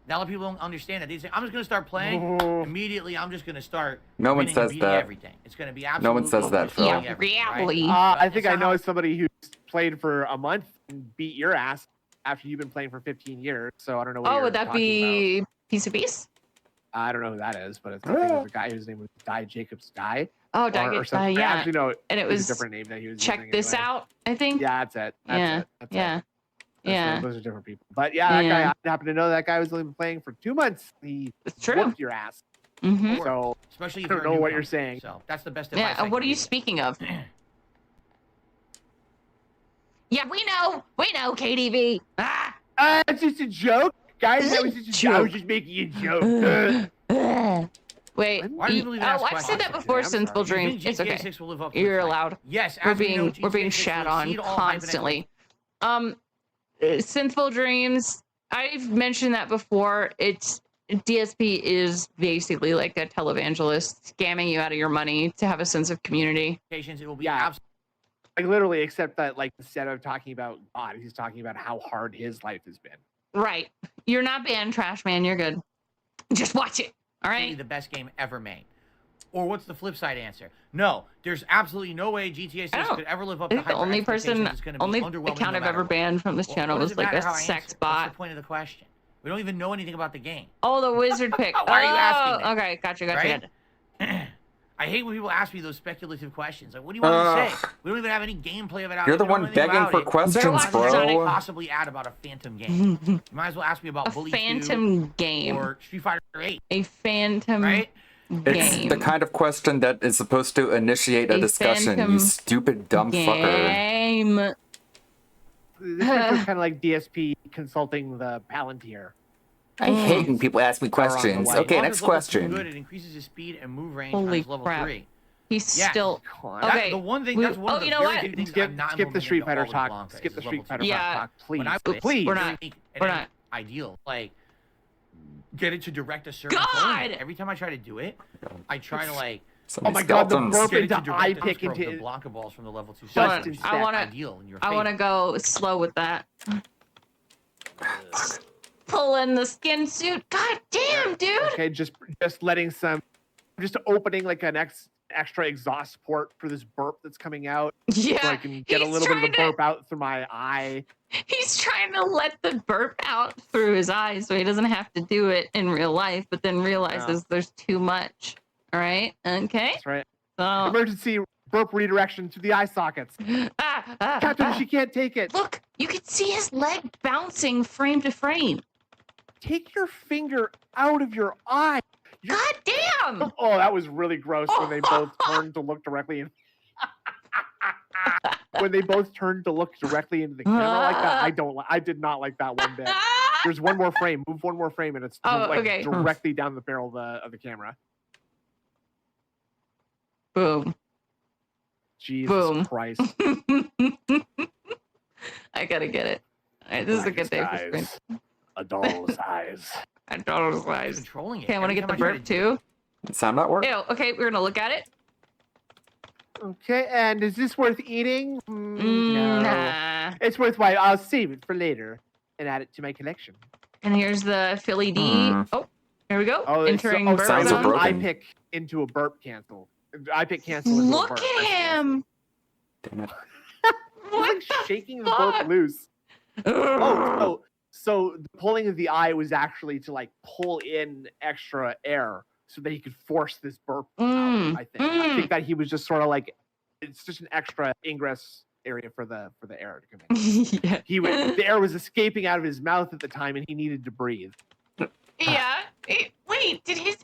Now a lot of people don't understand that. They say, I'm just going to start playing. Immediately, I'm just going to start No one winning says and beating that. everything. It's going to be absolutely No one says that, Phil. Yeah, reality. I think I know somebody who's played for a month and beat your ass after you've been playing for 15 years. So I don't know what you're would that talking be about. Piece of Peace? I don't know who that is, but it's I think it was a guy whose name was Guy Jacobs Guy. Oh, or Jacobs something. Guy, yeah. Actually, no, And it was a different name that he was Check using This anyway. Out, I think. Yeah, that's it. That's it. Yeah. Those are different people. But yeah, that guy, I happen to know that guy was only playing for 2 months. He whooped your ass. Mm-hmm. So especially I if don't you're know what you're saying. So that's the best advice. Yeah, what are you speaking of? Yeah, we know, KDV. It's just a joke, guys. That was just a joke. I was just making a joke. Wait. Why do people even ask I've said that before. Sinful Dream. It's okay. 6 will live up to You're its hype? allowed. Yes, we're as we know, being GTA 6 shat will on exceed all hype and constantly. Sinful Dreams. I've mentioned that before. DSP is basically like a televangelist scamming you out of your money to have a sense of community. It will be like literally, except that like instead of talking about God, he's talking about how hard his life has been. Right. You're not banned, Trash Man. You're good. Just watch it. All right. The best game ever made. Or what's the flip side answer? No, there's absolutely no way GTA 6 could ever live up to hype. The only account I've ever banned from this channel was like a sex bot. What's the point of the question? We don't even know anything about the game. Oh, the wizard pick. Why are you asking me? Okay, gotcha. Right? I hate when people ask me those speculative questions. Like, what do you want me to say? We don't even have any gameplay of it out. You're the one begging for questions, bro. What can I possibly add about a Phantom game? You might as well ask me about Bully 2 Phantom game or Street Fighter 8. A Phantom game. It's the kind of question that is supposed to initiate a discussion, you stupid dumb fucker. This is kind of like DSP consulting the Palantir. I hate when people ask me questions. Okay, next question. Good, it increases his speed and move range Holy on level crap. 3. He's still okay. The one thing that's one of the you know what? big things Skip the Street Fighter talk. Skip the Street Fighter talk, please. Please. We're not. Ideal. Like, get it to direct a certain God! Every time I try to do it, I try to like. Oh my God! The burp into eye pick pick into the Blanca balls from the level 2. I want to go slow with that. Pull in the skin suit. God damn, dude. Okay, just letting some just opening like an extra exhaust port for this burp that's coming out. Yeah, so I can get a little bit of the burp out through my eye. He's trying to let the burp out through his eyes so he doesn't have to do it in real life, but then realizes there's too much. All right? Okay? That's right. So, Emergency burp redirection to the eye sockets. Captain, she can't take it. Look, you can see his leg bouncing frame to frame. Take your finger out of your eye. God damn! Oh, that was really gross when they both turned to look directly in. When they both turned to look directly into the camera like that, I did not like that one bit. There's one more frame. Move one more frame, and it's directly down the barrel of the camera. Boom. Jesus Christ. I gotta get it. All right, this is a good day for sprint. A doll's eyes. A doll's eyes. Controlling it. Okay, I want to get the burp too. Sound not work? Ew, okay, we're gonna look at it. Okay, and is this worth eating? No. Nah. It's worthwhile. I'll save it for later and add it to my collection. And here's the Philly D. Oh, here we go. Oh, Entering burp sounds zone. broken. I pick into a burp cancel. I pick cancel into Look a burp. at him. Damn it. He's like shaking the burp loose. So the pulling of the eye was actually to like pull in extra air so that he could force this burp out, I think that he was just sort of like, it's just an extra ingress area for the air to come in. The air was escaping out of his mouth at the time, and he needed to breathe. Yeah. Wait, did his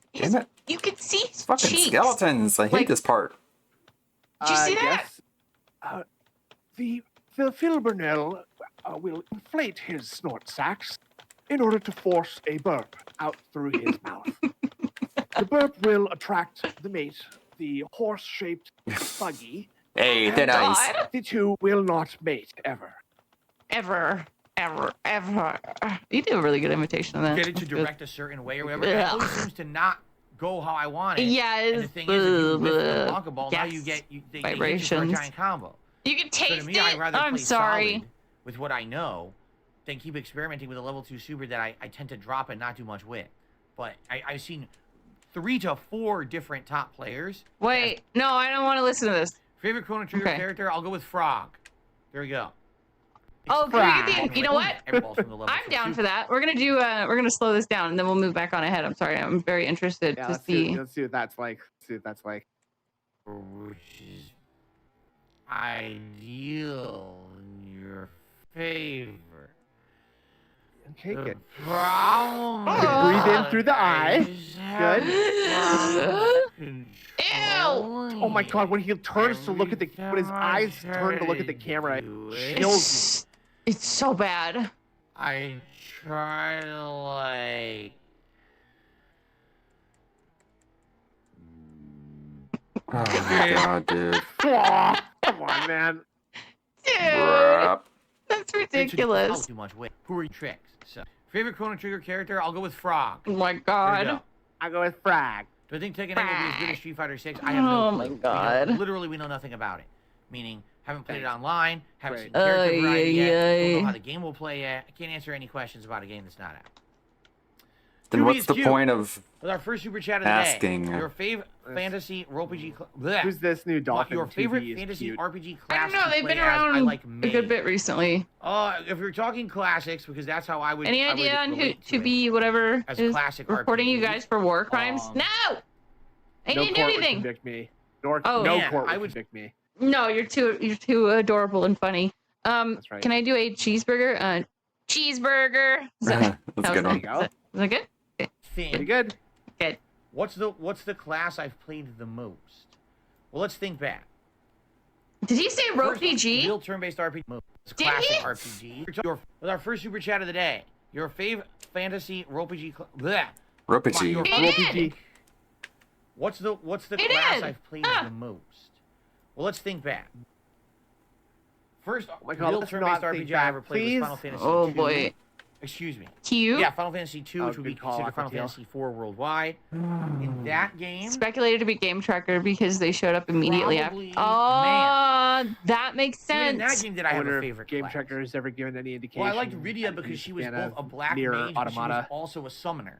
you could see his Fucking cheeks. skeletons. I hate this part. Did you see that? The Phil Burnell will inflate his snort sacs in order to force a burp out through his mouth. The burp will attract the mate, the horse-shaped buggy. Hey, they're nice. The two will not mate ever. Ever. You do a really good imitation of that. Get it to direct a certain way or whatever. It always seems to not go how I want it. Yeah, and the thing is, if you whiff the Blanca ball, now you get they vibrations. get you for a giant combo. You can taste so to me, I'd rather I'm play sorry. solid with what I know than keep experimenting with a level 2 super that I tend to drop and not do much with. But I've seen 3 to 4 different top players. Wait, no, I don't want to listen to this. Favorite Chrono Trigger character? I'll go with Frog. There we go. Oh, can we get the, you know what? I'm down for that. We're gonna slow this down and then we'll move back on ahead. I'm sorry, I'm very interested to see. Let's see what that's like. Which is ideal in your favor. Okay, good. Breathe in through the eye. Good. Ew! Oh my God! When he turns to look at when his eyes turn to look at the camera, it chills me. It's so bad. I try to like. Oh my God, dude. Come on, man. Dude, that's ridiculous. Too much weight. Who are your tricks? So, favorite Chrono Trigger character? I'll go with Frog. Oh my God. I'll go with Frog. Do I think Tekken 8 will be as good as Street Fighter 6? I have no clue. Oh my God. Literally, we know nothing about it. Meaning, haven't played it online, haven't seen character variety yet, don't know how the game will play yet. I can't answer any questions about a game that's not out. Then what's the point of with our first super chat of the asking? day? Your favorite fantasy RPG. Who's this new dolphin? Your favorite fantasy RPG classic? I don't know. They've been around a good bit recently. If you're talking classics, because that's how I would. Any idea on who to be whatever as is classic reporting RPG? you guys for war crimes? No, I didn't do anything. Convict me. Oh, no court would convict me. No, you're too adorable and funny. That's right. Can I do a cheeseburger? Cheeseburger. Is that, that's a good one. Is that good? Okay. Pretty good. Good. What's the class I've played the most? Well, let's think back. Did he say RPG? Real turn-based RPG. Did classic he? RPG. With our first super chat of the day, your favorite fantasy RPG. RPG. What's the class I've played the most? Well, let's think back. First, real turn-based RPG I ever played was Final Fantasy II. Oh boy. Excuse me. Q? Yeah, Final Fantasy II, which would be considered Final Fantasy IV worldwide. In that game... Speculated to be Game Tracker because they showed up immediately after. Man. That makes sense. In that game, did I have a favorite Game class? Tracker has ever given any indication? Well, I liked Rydia because she was both a black mage, but she was also a summoner.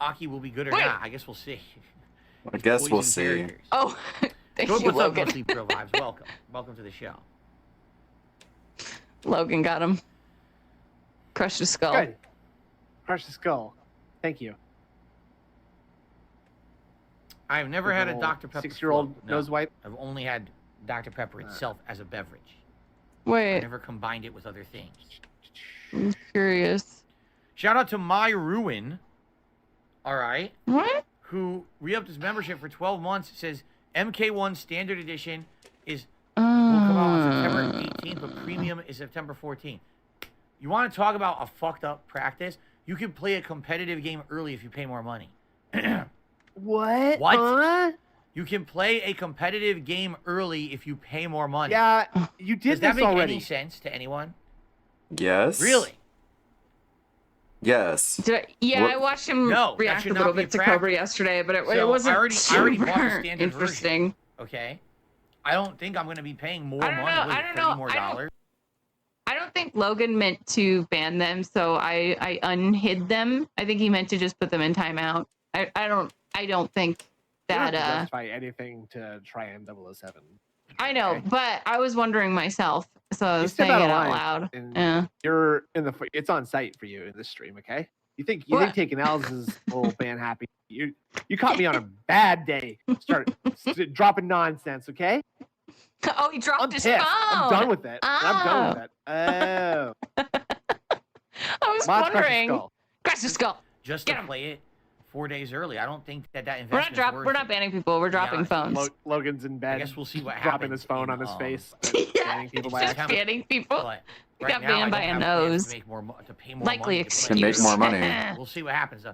Aki will be good or Wait. not. I guess we'll see. I guess we'll Poison see. characters. Oh, thank What's you, up, Logan. Mostly Pro Vibes? Welcome. Welcome to the show. Logan got him. Crushed his skull. Good. Crush the skull. Thank you. I've never had a Dr. Pepper 6-year-old float, no. nose wipe. I've only had Dr. Pepper itself as a beverage. Wait. I never combined it with other things. I'm curious. Shout out to My Ruin. All right. What? Who re-upped his membership for 12 months. It says MK1 Standard Edition will come out on September 18th, but Premium is September 14th. You want to talk about a fucked up practice? You can play a competitive game early if you pay more money. What? What? You can play a competitive game early if you pay more money. Yeah, you did Does that this make already. any sense to anyone? Yes. Really? Yes. I watched him No, that react should a little not be bit to practice. Cobra yesterday, but it So wasn't I already bought the super standard interesting. version. Okay. I don't think I'm going to be paying more I don't money. know, What is I it, don't $30 know, more I don't- dollars? I don't think Logan meant to ban them, so I unhid them. I think he meant to just put them in timeout. I don't think You don't that have to justify anything to try M007. I know, Okay. but I was wondering myself, so I You was step saying out it of out line, loud. and Yeah. You're in the. It's on site for you in this stream, okay? You think taking L's is a little ban happy? You caught me on a bad day. Start dropping nonsense, okay? Oh, he dropped I'm his pissed. phone. I'm done with it. I'm done with Oh. it. Oh. I was Moss, crush your wondering. skull. Crush your skull. Just Get to 'em. play it 4 days early. I don't think that We're investment's not worth We're it. not banning people. We're dropping honest. phones. Logan's in bed. I guess we'll see what dropping happens his phone in, on his face. Yeah, banning people he's by just accident. banning people. But He right got now, banned I by don't a have plans nose. to pay more Likely money to play To make it. more money. We'll see what happens.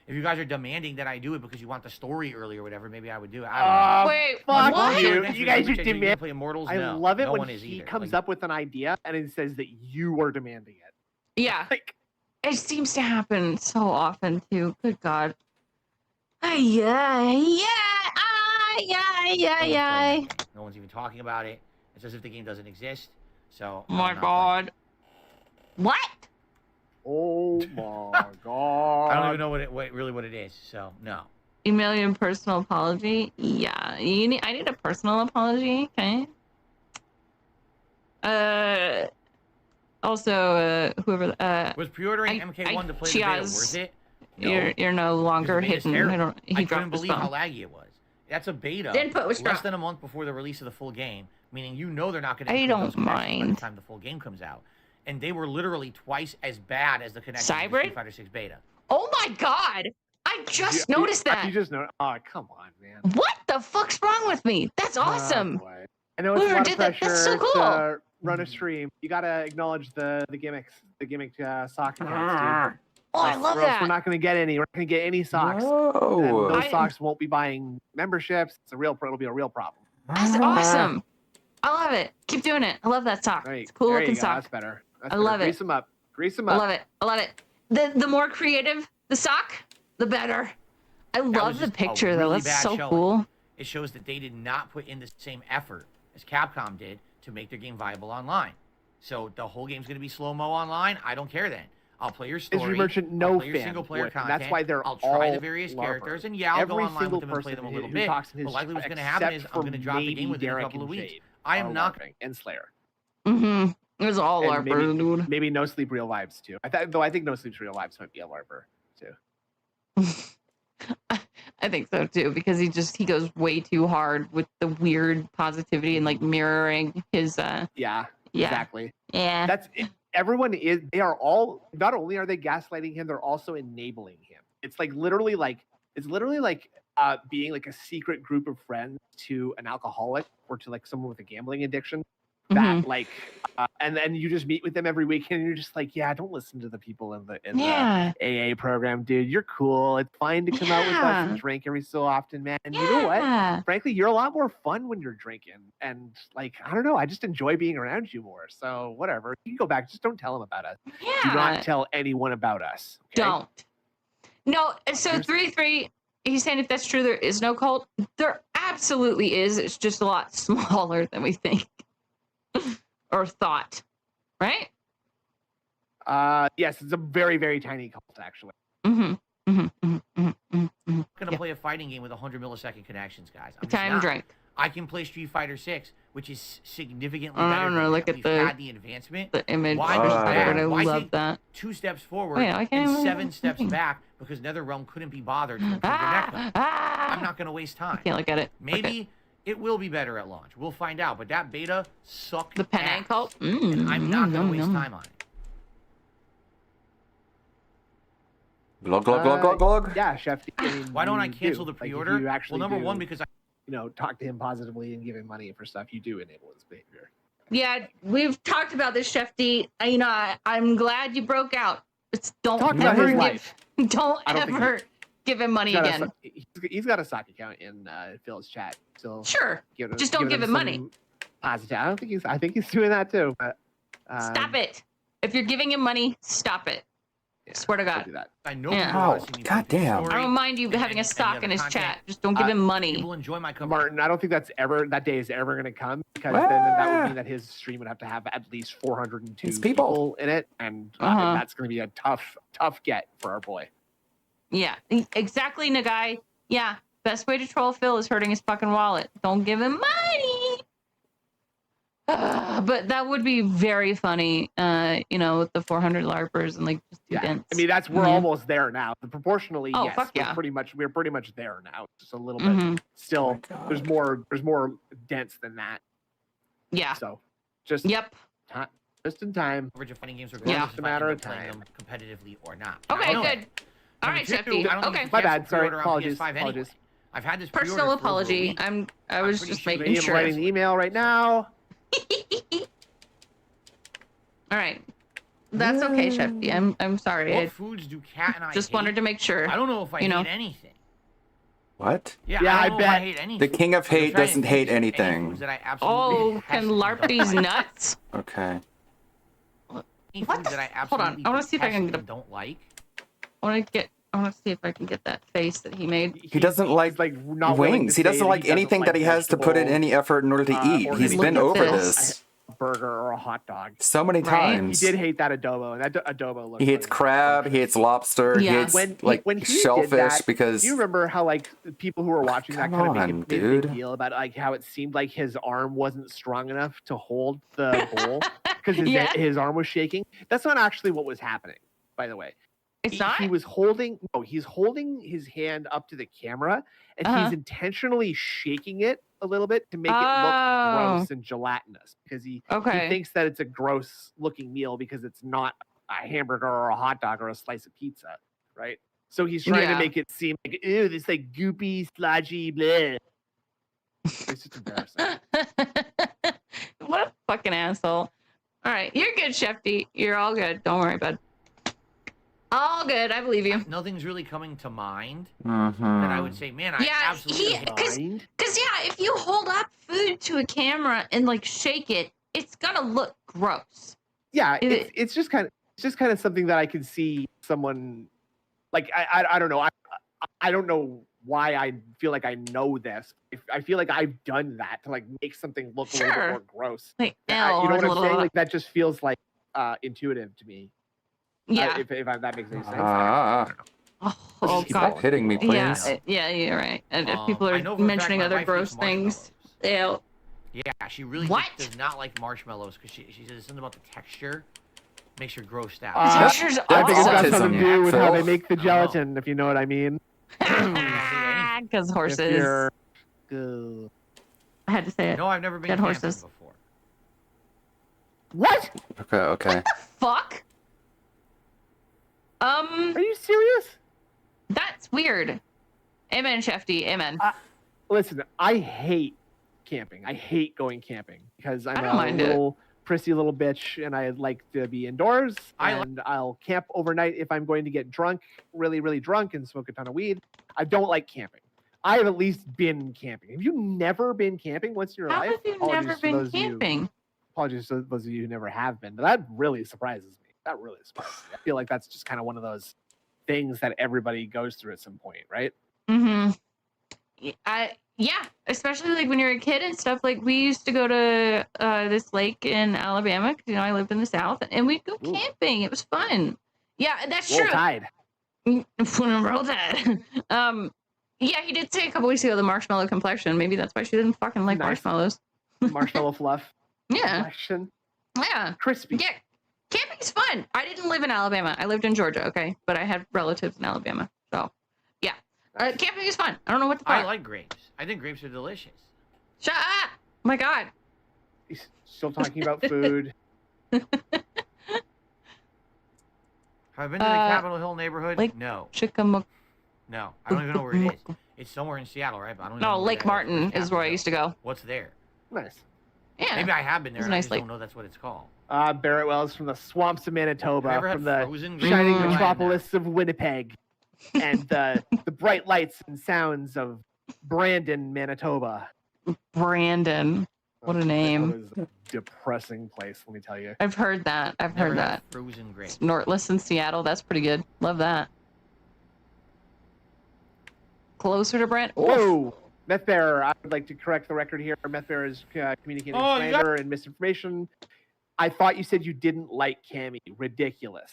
If you guys are demanding that I do it because you want the story early or whatever, maybe I would do it. I don't know. Wait, Fuck what? you. That's You your guys are super chat. You demanding. play Immortals? I No. love it No when one is he either. comes Like, up with an idea and it says that you are demanding it. Yeah. Like, It seems to happen so often too. Good God. Yeah. No one's even talking about it. It's as if the game doesn't exist. So. Oh my God. What? oh my god. I don't even know what it is. So no. Email you a personal apology. Yeah. I need a personal apology. Okay. Also, whoever. Was pre-ordering MK1 to play the beta worth it? No. You're no longer Because the hidden. beta's terrible. He I dropped couldn't his believe how phone. laggy it was. That's a beta. The input was less dropped. than a month before the release of the full game, meaning they're not going to. I don't those connections by mind. the time the full game comes out, and they were literally twice as bad as the connections in the Cybrid? Street Fighter 6 beta. Oh my God! I just noticed that. You just know. Oh, come on, man. What the fuck's wrong with me? That's awesome. boy. I know it's a Whoever lot of did that, pressure that's so cool. to run a stream. You gotta acknowledge the gimmicks, the gimmick sock accounts, dude. Oh, I love Or else that. We're not gonna get any. We're not gonna get any socks. Oh. And those socks won't be buying memberships. It'll be a real problem. That's awesome. I love it. Keep doing it. I love that sock. It's a cool there looking you go. sock. That's better. That's I better. love it. Grease them up. Grease them I up. love it. I love it. The more creative the sock, the better. I That was love the just a picture though. really That's bad so showing. cool. It shows that they did not put in the same effort as Capcom did to make their game viable online. So the whole game's going to be slow-mo online. I don't care then. I'll play your story. Israel Merchant, I'll no play your fan single-player would. content. That's why they're I'll try all the various LARPers. characters, and yeah, I'll Every go online single with them and play person them a little who bit. talks in But his likely what's chat, going to happen is except I'm going to for drop the game maybe within a Derek couple of and weeks. Jade, I are am not. LARPing, and Slayer. Mm-hmm. It was all And LARPers, dude. maybe No Sleep Real Vibes too. I think No Sleep's Real Vibes might be a LARPer too. I think so too, because he goes way too hard with the weird positivity and like mirroring his Yeah. Yeah. Exactly. Yeah. They are all, not only are they gaslighting him, they're also enabling him. It's literally like being like a secret group of friends to an alcoholic or to like someone with a gambling addiction. That and then you just meet with them every weekend and you're just like, yeah, don't listen to the people in the AA program, dude. You're cool. It's fine to come out with us and drink every so often, man. And you know what? Frankly, you're a lot more fun when you're drinking. And like, I don't know, I just enjoy being around you more. So whatever. You can go back. Just don't tell them about us. Do not tell anyone about us. Okay? Don't. No, so 3-3, he's saying if that's true, there is no cult. There absolutely is. It's just a lot smaller than we think. Or thought. Right? Yes, it's a very, very tiny cult, actually. I'm gonna play a fighting game with 100 millisecond connections, guys. I'm just Time not. drink. I can play Street Fighter 6, which is significantly I better. don't know, than look that. at We've had the advancement. The image. Why go back? I Why love take that. 2 steps forward Wait, I can't and even 7 steps back because NetherRealm couldn't be bothered to improve their netcode. I'm not going to waste time. I can't look at it. Maybe it will be better at launch. We'll find out. But that beta sucked. The penne cult? And I'm not going to waste time on it. Glug, glug, glug, glug, glug. Yeah, Chef. Why don't I cancel the pre-order? Like, you actually well, number one, because I talk to him positively and give him money for stuff. You do enable his behavior. Yeah, we've talked about this, Chef D. I'm glad you broke out. Don't ever give him money again. He's got a stock account in Phil's chat. So sure, just don't give him money. Positive. I think he's doing that too. But stop it. If you're giving him money, stop it. Yeah, swear to God. do that. I know. Oh, goddamn. I don't mind you having a stock in his chat. Just don't give him money. People enjoy my company. Martin, I don't think that day is ever going to come, because then that would mean that his stream would have to have at least 402 people in it, and that's going to be a tough get for our boy. Yeah, exactly, Nagai. Yeah, best way to troll Phil is hurting his fucking wallet. Don't give him money. But that would be very funny, with the 400 LARPers and like just 2 dents. I mean, we're almost there now. Proportionally, oh, yes, fuck yeah. we're pretty much there now. Just a little bit. Still, there's more dents than that. Yeah. So, just just in time. Average of fighting games are just a matter of time. Them competitively or not. Okay, good. All right, Chef D. Okay. My bad. Sorry. Apologies. Apologies. I've had this personal apology. I was just making sure. I'm writing the email right now. All right, that's okay, Chef D. I'm sorry. What foods do Cat and I just wanted to make sure. I don't know if I hate anything. What? Yeah, I bet. I hate anything. The king of hate doesn't hate anything. Oh, can LARP these nuts? Okay. What? Hold on. I want to see if I can get a. Don't like. I want to see if I can get that face that he made. He doesn't like wings. He doesn't like anything that he has to put in any effort in order to eat. He's been over this. Burger or a hot dog. So many times. He did hate that adobo, and that adobo looked. He hates crab. He hates lobster. He hates when he shellfish did that, because. Do you remember how people who were watching that kind of made a big deal about how it seemed like his arm wasn't strong enough to hold the bowl because his arm was shaking? That's not actually what was happening, by the way. It's not. He was holding. No, he's holding his hand up to the camera, and he's intentionally shaking it a little bit to make it look gross and gelatinous, because he thinks that it's a gross looking meal because it's not a hamburger or a hot dog or a slice of pizza, right? So he's trying to make it seem like, ew, this like goopy, sludgy, bleh. It's just embarrassing. What a fucking asshole. All right, you're good, Chef D. You're all good. Don't worry, bud. All good. I believe you. Nothing's really coming to mind that I would say, man, I absolutely because if you hold up food to a camera and like shake it, it's gonna look gross. Yeah, it's just kind of something that I could see someone like I don't know. I don't know why I feel like I know this. I feel like I've done that to like make something look a little bit more gross. Like, you know what I'm saying? Like that just feels like intuitive to me. Yeah. If that makes any sense. Oh Keep God. Hitting me, please. Yeah, you're right. And if people are mentioning other gross things. Yeah, she really does not like marshmallows because she says something about the texture makes her grossed out. I think it's got something to do with how they make the gelatin, if you know what I mean. Because horses. I had to say it. No, I've never been camping horses before. What? Okay. Fuck. Are you serious? That's weird. Amen, Chef D. Amen. Listen, I hate camping. I hate going camping because I'm a little prissy little bitch, and I like to be indoors. I'll camp overnight if I'm going to get drunk, really, really drunk, and smoke a ton of weed. I don't like camping. I have at least been camping. Have you never been camping once in your life? How have you never been camping? Apologies to those of you who never have been, but that really surprises me. That really surprises me. I feel like that's just kind of one of those things that everybody goes through at some point, right? Yeah, especially like when you're a kid and stuff. Like we used to go to this lake in Alabama because I lived in the South, and we'd go camping. It was fun. Yeah, that's true. Roll Tide. Roll Tide. Yeah, he did say a couple weeks ago the marshmallow complexion. Maybe that's why she didn't fucking like marshmallows. Marshmallow fluff. Yeah. Complexion. Yeah. Crispy. Yeah. Camping Camping's fun. I didn't live in Alabama. I lived in Georgia, okay? But I had relatives in Alabama. So, yeah. Camping is fun. I don't know what to I fuck. like grapes. I think grapes are delicious. Shut up! Oh my god. He's still talking about food. Have I been to the Capitol Hill neighborhood? Lake No. Chickamauga. No. I don't even know where it is. It's somewhere in Seattle, right? But I don't even know No, where Lake that Martin is where I used to go. What's there? Nice. Yeah. Maybe I have been there It's a and I nice just lake. don't know that's what it's called. Barrett Wells from the swamps of Manitoba, Have you ever had from the frozen shining grapes? metropolis of Winnipeg, and the bright lights and sounds of Brandon, Manitoba. Brandon. What a name. It was a depressing place, let me tell you. I've heard that. I've Never heard had that. frozen grapes. Snortless in Seattle. That's pretty good. Love that. Closer to Brent. Whoa! Meth Bearer, I would like to correct the record here. Meth Bearer is communicating slander and misinformation. I thought you said you didn't like Cammy. Ridiculous.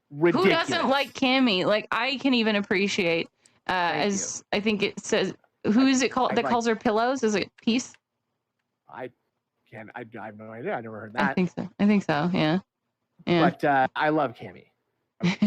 Who doesn't like Cammy? Like, I can even appreciate, as I think it says, who is it called that calls her pillows? Is it Peace? I have no idea. I never heard that. I think so. Yeah. Yeah. But I love Cammy.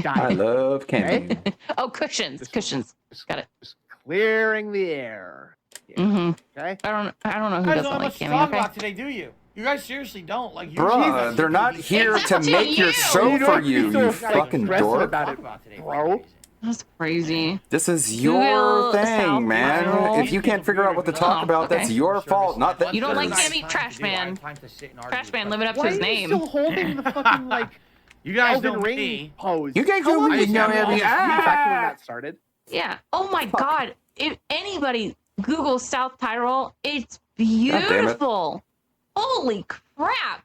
I love Cammy. Okay? Oh, cushions. Cushions. Got it. Just clearing the air. Yeah. Mm-hmm. Okay. I don't know who You guys doesn't don't have like much to Cammy. talk Okay. about today, do you? You guys seriously don't. Like, Bruh, they're not here to make your show for you, you fucking dork. Bro. That's crazy. This is your Google thing, South man. Tyrol. If you can't figure out what to talk about, that's your fault, not that. You don't like theirs. Cammy? Trash man. Trash man living up to Why his are you name. still holding the fucking, like, You guys Elden don't Ring me. pose? You guys How long don't did know you every back when that started? Yeah. Oh my God. If anybody Google South Tyrol, it's beautiful. Holy crap.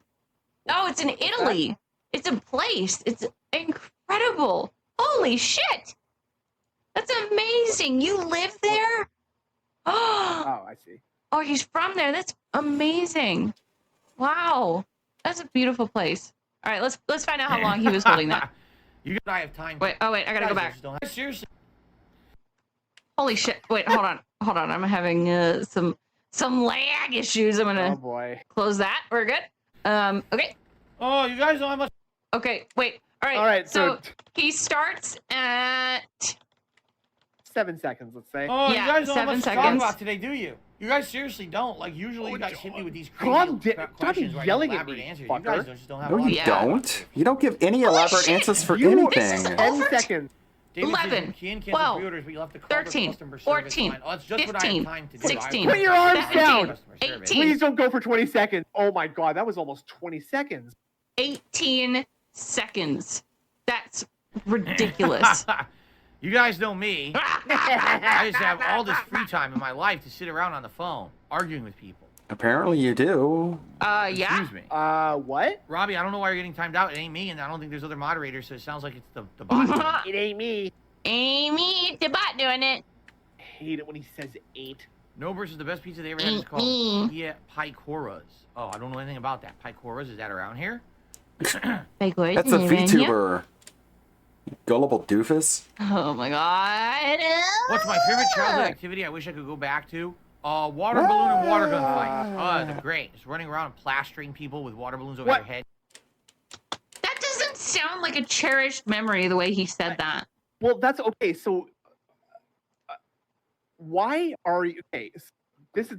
Oh, it's in Italy. It's a place. It's incredible. Holy shit. That's amazing. You live there? Oh, I see. Oh, he's from there. That's amazing. Wow. That's a beautiful place. All right, let's find out how long he was holding that. You guys I have time. Wait, I gotta go back. Seriously. Holy shit. Wait, hold on. I'm having some lag issues. I'm gonna Oh boy. close that. We're good. Okay. Oh, you guys don't have much. Okay, wait. All right. All right, So so- he starts at 7 seconds, let's say. Oh, Yeah, you guys don't have 7 much to talk seconds. about today, do you? You guys seriously don't. Like, usually you guys hit me with these crazy Calm down. Stop questions where I give yelling at elaborate me, answers. You fucker. guys just don't have No, a lot you of- don't. You don't give any elaborate shit. answers for You- anything. This is 10 seconds. David says 11, you can cancel 12, pre-orders, but you'll have to call 13, the customer service 14, line. Oh, it's just what I 15, have time to do. 16, Put your arms 17, down. 18, Please don't go for 20 seconds. Oh my god, that was almost 20 seconds. 18 seconds. That's ridiculous. You guys know me. I just have all this free time in my life to sit around on the phone arguing with people. Apparently you do. Yeah. Excuse me. What? Robbie, I don't know why you're getting timed out. It ain't me, and I don't think there's other moderators, so it sounds like it's the bot. It ain't me. Amy, the bot doing it. I hate it when he says ain't. No versus the best pizza they ever had is called Pikoras. Oh, I don't know anything about that. Pikoras, is that around here? That's a VTuber. Gullible doofus. Oh my god. What's my favorite childhood activity I wish I could go back to? Water balloon and water gun fights. They're great. Just running around and plastering people with water balloons over their head. That doesn't sound like a cherished memory the way he said that. Well, that's okay. So, why are you okay? This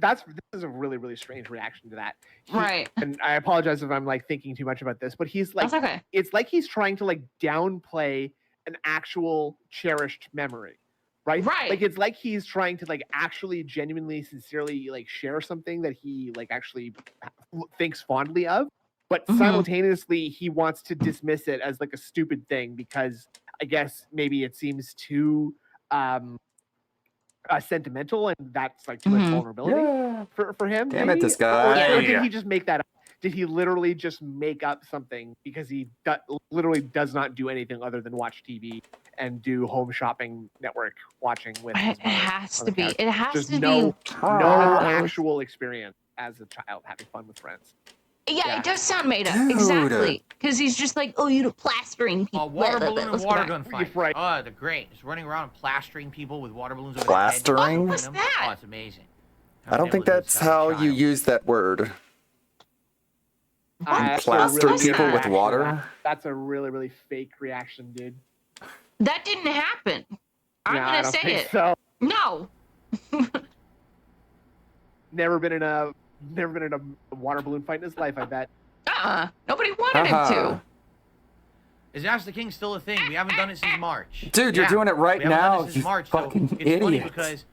is a really, really strange reaction to that. Right. And I apologize if I'm like thinking too much about this, but he's like, That's okay. It's like he's trying to like downplay an actual cherished memory, right? Right. Like it's like he's trying to like actually genuinely, sincerely like share something that he like actually thinks fondly of, but simultaneously he wants to dismiss it as like a stupid thing because I guess maybe it seems too sentimental and that's like too much vulnerability for him. Damn maybe? it, this guy. Or did he just make that up? Did he literally just make up something because he literally does not do anything other than watch TV and do home shopping network watching with his It has to be. couch? It has Just to no be. actual experience as a child having fun with friends. Yeah, it does sound made up. Dude. Exactly. Because he's just like, oh, you're plastering people. Water balloon and Let's go water back. gun fights. They're great. Just running around and plastering people with water balloons over Plastering? their head. Oh, it's amazing. I don't think that's how you use that word. Plaster people with water? That's a really, really fake reaction, dude. That didn't happen. I'm No, I gonna don't say think it. so. No. Never been in a water balloon fight in his life, I bet. Nobody wanted him to. Is Ask the King still a thing? We haven't done it since March. Dude, you're doing it right we haven't now, done it since you March, fucking so it's funny idiot. because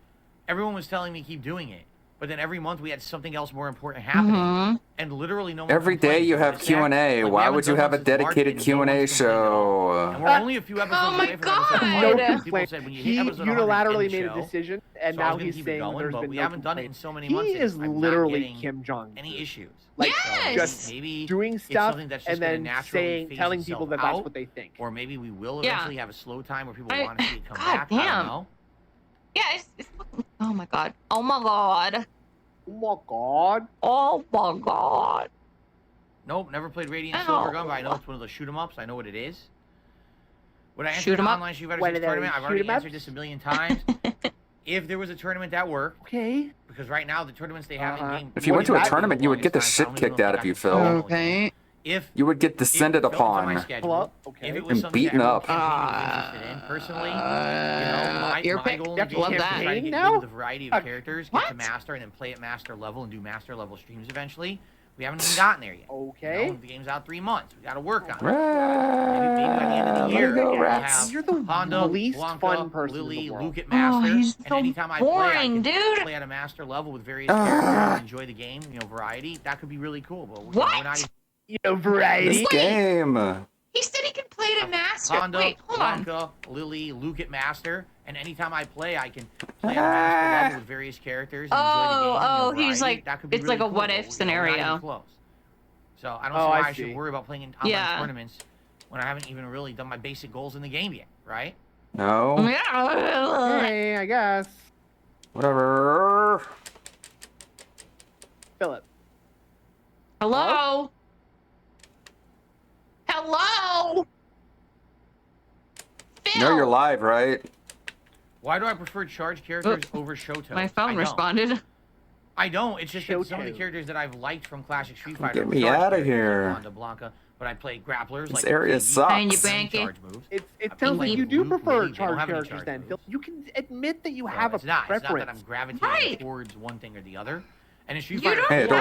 everyone was telling me keep doing it, but then every month we had something else more important happening, and literally no one. Every day you have Q&A. Why would you have a dedicated Q&A show? And we're only a few episodes away from episode 100. People said when you hit He episode 100, unilaterally end made show. a decision, and So I now was gonna he's keep it saying going, there's but been we no haven't done it in complaints. so many He months. is I'm not literally getting Kim Jong. any issues. Like Just just doing stuff something that's and just gonna then naturally phase telling people that itself that's out, what they think. Or maybe we will Yeah. eventually have a slow time where people want to see it come God back. I damn. don't know. Yeah, it's oh my god. Oh my god. Oh my god. Oh my god. Nope, never played Radiant Ow. Silver Gun, but I know it's one of those shoot 'em ups. I know what it is. Would I enter Shoot an 'em up? online Street Fighter What 6 are those, tournament? I've already shoot 'em answered ups? this a million times. If there was a tournament that worked, okay. Because right now the tournaments they have in game. If you went to a tournament, you would get the shit kicked out of you, Phil. Okay. If You would get descended it fell into my upon schedule, okay. if it was and something beaten that up. everyone was interested in, personally, You're my goal in the game love is to that. try to get Now? good with a variety of characters, get to What? master, and then play at master level and do master level streams eventually. We haven't even gotten there yet. Okay. You know, the game's out 3 months. We got to work on it. Rats. Maybe by the end of the year, Let it go, we'll rats. have You're the Honda, least Blanca, fun person in Lily, the world. Luke at master, he's and so anytime I boring, play, I can dude. play at a master level with various characters and enjoy the game. You know, variety. That could be really cool. But we're not even You know, variety. This game. He said he could play to master. Honda, Wait, hold on. Blanca, Lily, Luke at master, and anytime I play, I can play at a master level with various characters and enjoy the game. Oh, you know, he's variety. like, That could be it's really like a cool, what but if we're not scenario. even close. So I don't see Oh, why I I should see. worry about playing in online Yeah. tournaments when I haven't even really done my basic goals in the game yet, right? No. Yeah. Hey, I guess. Whatever. Philip. Hello? Hello? You know you're live, right? Why do I prefer charged characters over Shoto? My I phone don't. responded. I don't. It's just that some of the Shoto. characters that I've liked from Classic Street Fighter. Get were me charged outta characters, here. Honda, Blanca, but I play grapplers. This like area Piggy, sucks. And you and banky. charge moves. It I sounds play like you do Luke, prefer Lily, they don't charged have any characters charge then. moves. Phil, you can admit that you So have a it's not. It's not that preference. I'm gravitating Right. towards one thing or the other. And in Street You Fighter don't Hey, Adora. 4,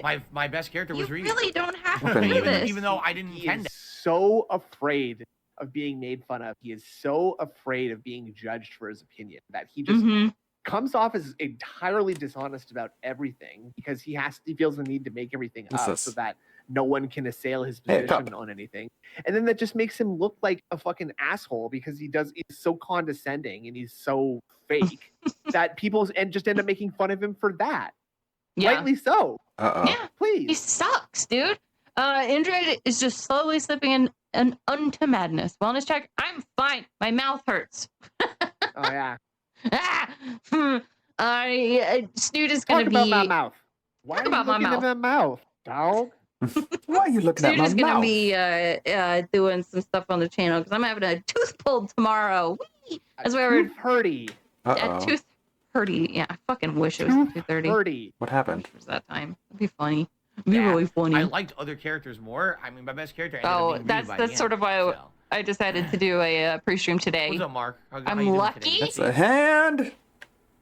have to. my best character You was Ryu. really don't have to Okay. do this. Even though I didn't He intend is it. so afraid of being made fun of. He is so afraid of being judged for his opinion that he just Mhm. comes off as entirely dishonest about everything because he feels the need to make everything What's up this? so that no one can assail his Hey, position Cup. on anything. And then that just makes him look like a fucking asshole because he's so condescending and he's so fake that people just end up making fun of him for that. Yeah. Rightly so. Uh-oh. Yeah. Please. He sucks, dude. Indrid is just slowly slipping into madness. Wellness check. I'm fine. My mouth hurts. Oh yeah. Snoot is gonna Talk be. about my mouth. Why Talk are you about my looking at mouth. my mouth, dog? Why are you looking at Snoot my is gonna mouth? be doing some stuff on the channel because I'm having a tooth pulled tomorrow. Whee! As we were Hurdy. a Uh-oh. tooth hurdy. Yeah, I fucking wish it was 2:30. Hurdy. What happened? It was that time. It'd be funny. It'd be Yeah, really funny. I liked other characters more. I mean, my best character ended up being Ryu that's by the sort of end, why so. I decided to do a pre-stream today. What's up, Mark? How I'm you doing lucky. today? That's a hand.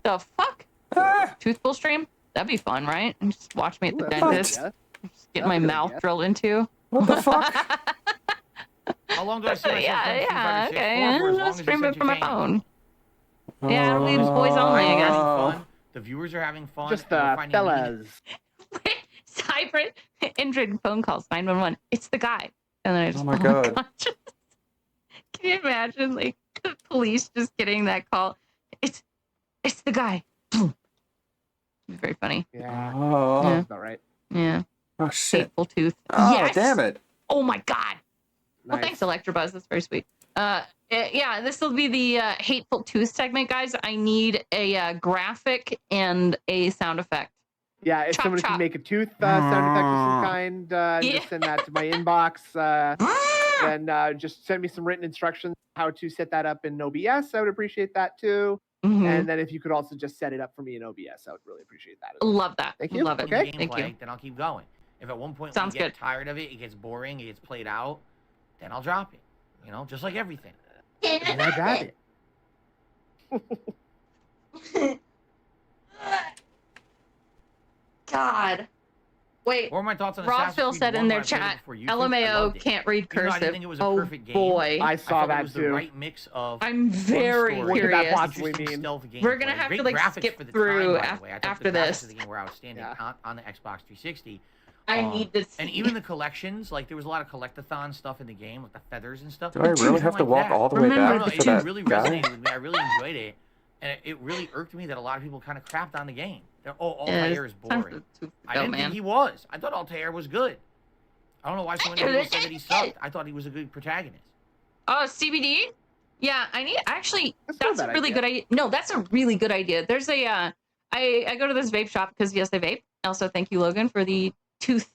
The fuck? Ah. Tooth pull stream? That'd be fun, right? And just watch me at the Ooh, that's dentist. good. Just get my mouth drilled into. What the fuck? How long do I see myself playing Street Yeah, Fighter 6 okay. for as long I'll as stream it's it from my entertaining? phone. Yeah, it'll leave boys only, I guess. Oh. Fun. The viewers are having fun. Just and we're the finding meaning. fellas. Cyber Indrid phone calls 911. It's the guy. And then I just Oh my fall God. unconscious. Can you imagine like the police just getting that call? It's the guy. Boom. It's very funny. Yeah. Oh. Yeah. That's about right. Yeah. Oh, shit. Hateful tooth. Oh, Yes. damn it. Oh my god. Well, Nice. thanks, Electrobuzz. That's very sweet. Yeah, this will be the hateful tooth segment, guys. I need a graphic and a sound effect. Yeah, if Chop, someone chop. can make a tooth sound effect of some kind, Yeah. just send that to my inbox. Then just send me some written instructions how to set that up in OBS. I would appreciate that too. Mhm. And then if you could also just set it up for me in OBS, I would really appreciate that. As well. Love that. Thank you. Love it. Okay. Thank you. Then I'll keep going. If at one point Sounds we get good. tired of it, it gets boring, it gets played out, then I'll drop it. You know, just like everything. And I drop it. God. Wait. Or my thoughts on Rob Assassin's Phil Creed said 1 in their when I played it chat, before YouTube. I loved LMAO it. can't read Even though I cursive. didn't think it was a Oh perfect game, boy. I felt saw it that was too. the right mix of I'm very fun story, What could that curious. possibly interesting mean? stealth gameplay. We're gonna have Great to like graphics skip for the through time, by the way. I thought after the graphics this. of the game were outstanding on the Xbox 360. I need to see. And even the collections, like there was a lot of collectathon stuff in the game, like the feathers and stuff. Do I really have to walk all the way Remember back No, to it that really guy? resonated with me. I really enjoyed it. And it really irked me that a lot of people kind of crapped on the game. They're, Altair is boring. I didn't think he was. I thought Altair was good. I don't know why so many people said that he sucked. I thought he was a good protagonist. Oh, CBD? Yeah, actually, That's that's not a a bad really idea. good idea. No, that's a really good idea. There's a, I go to this vape shop because yes, they vape. Also, thank you, Logan, for the tooth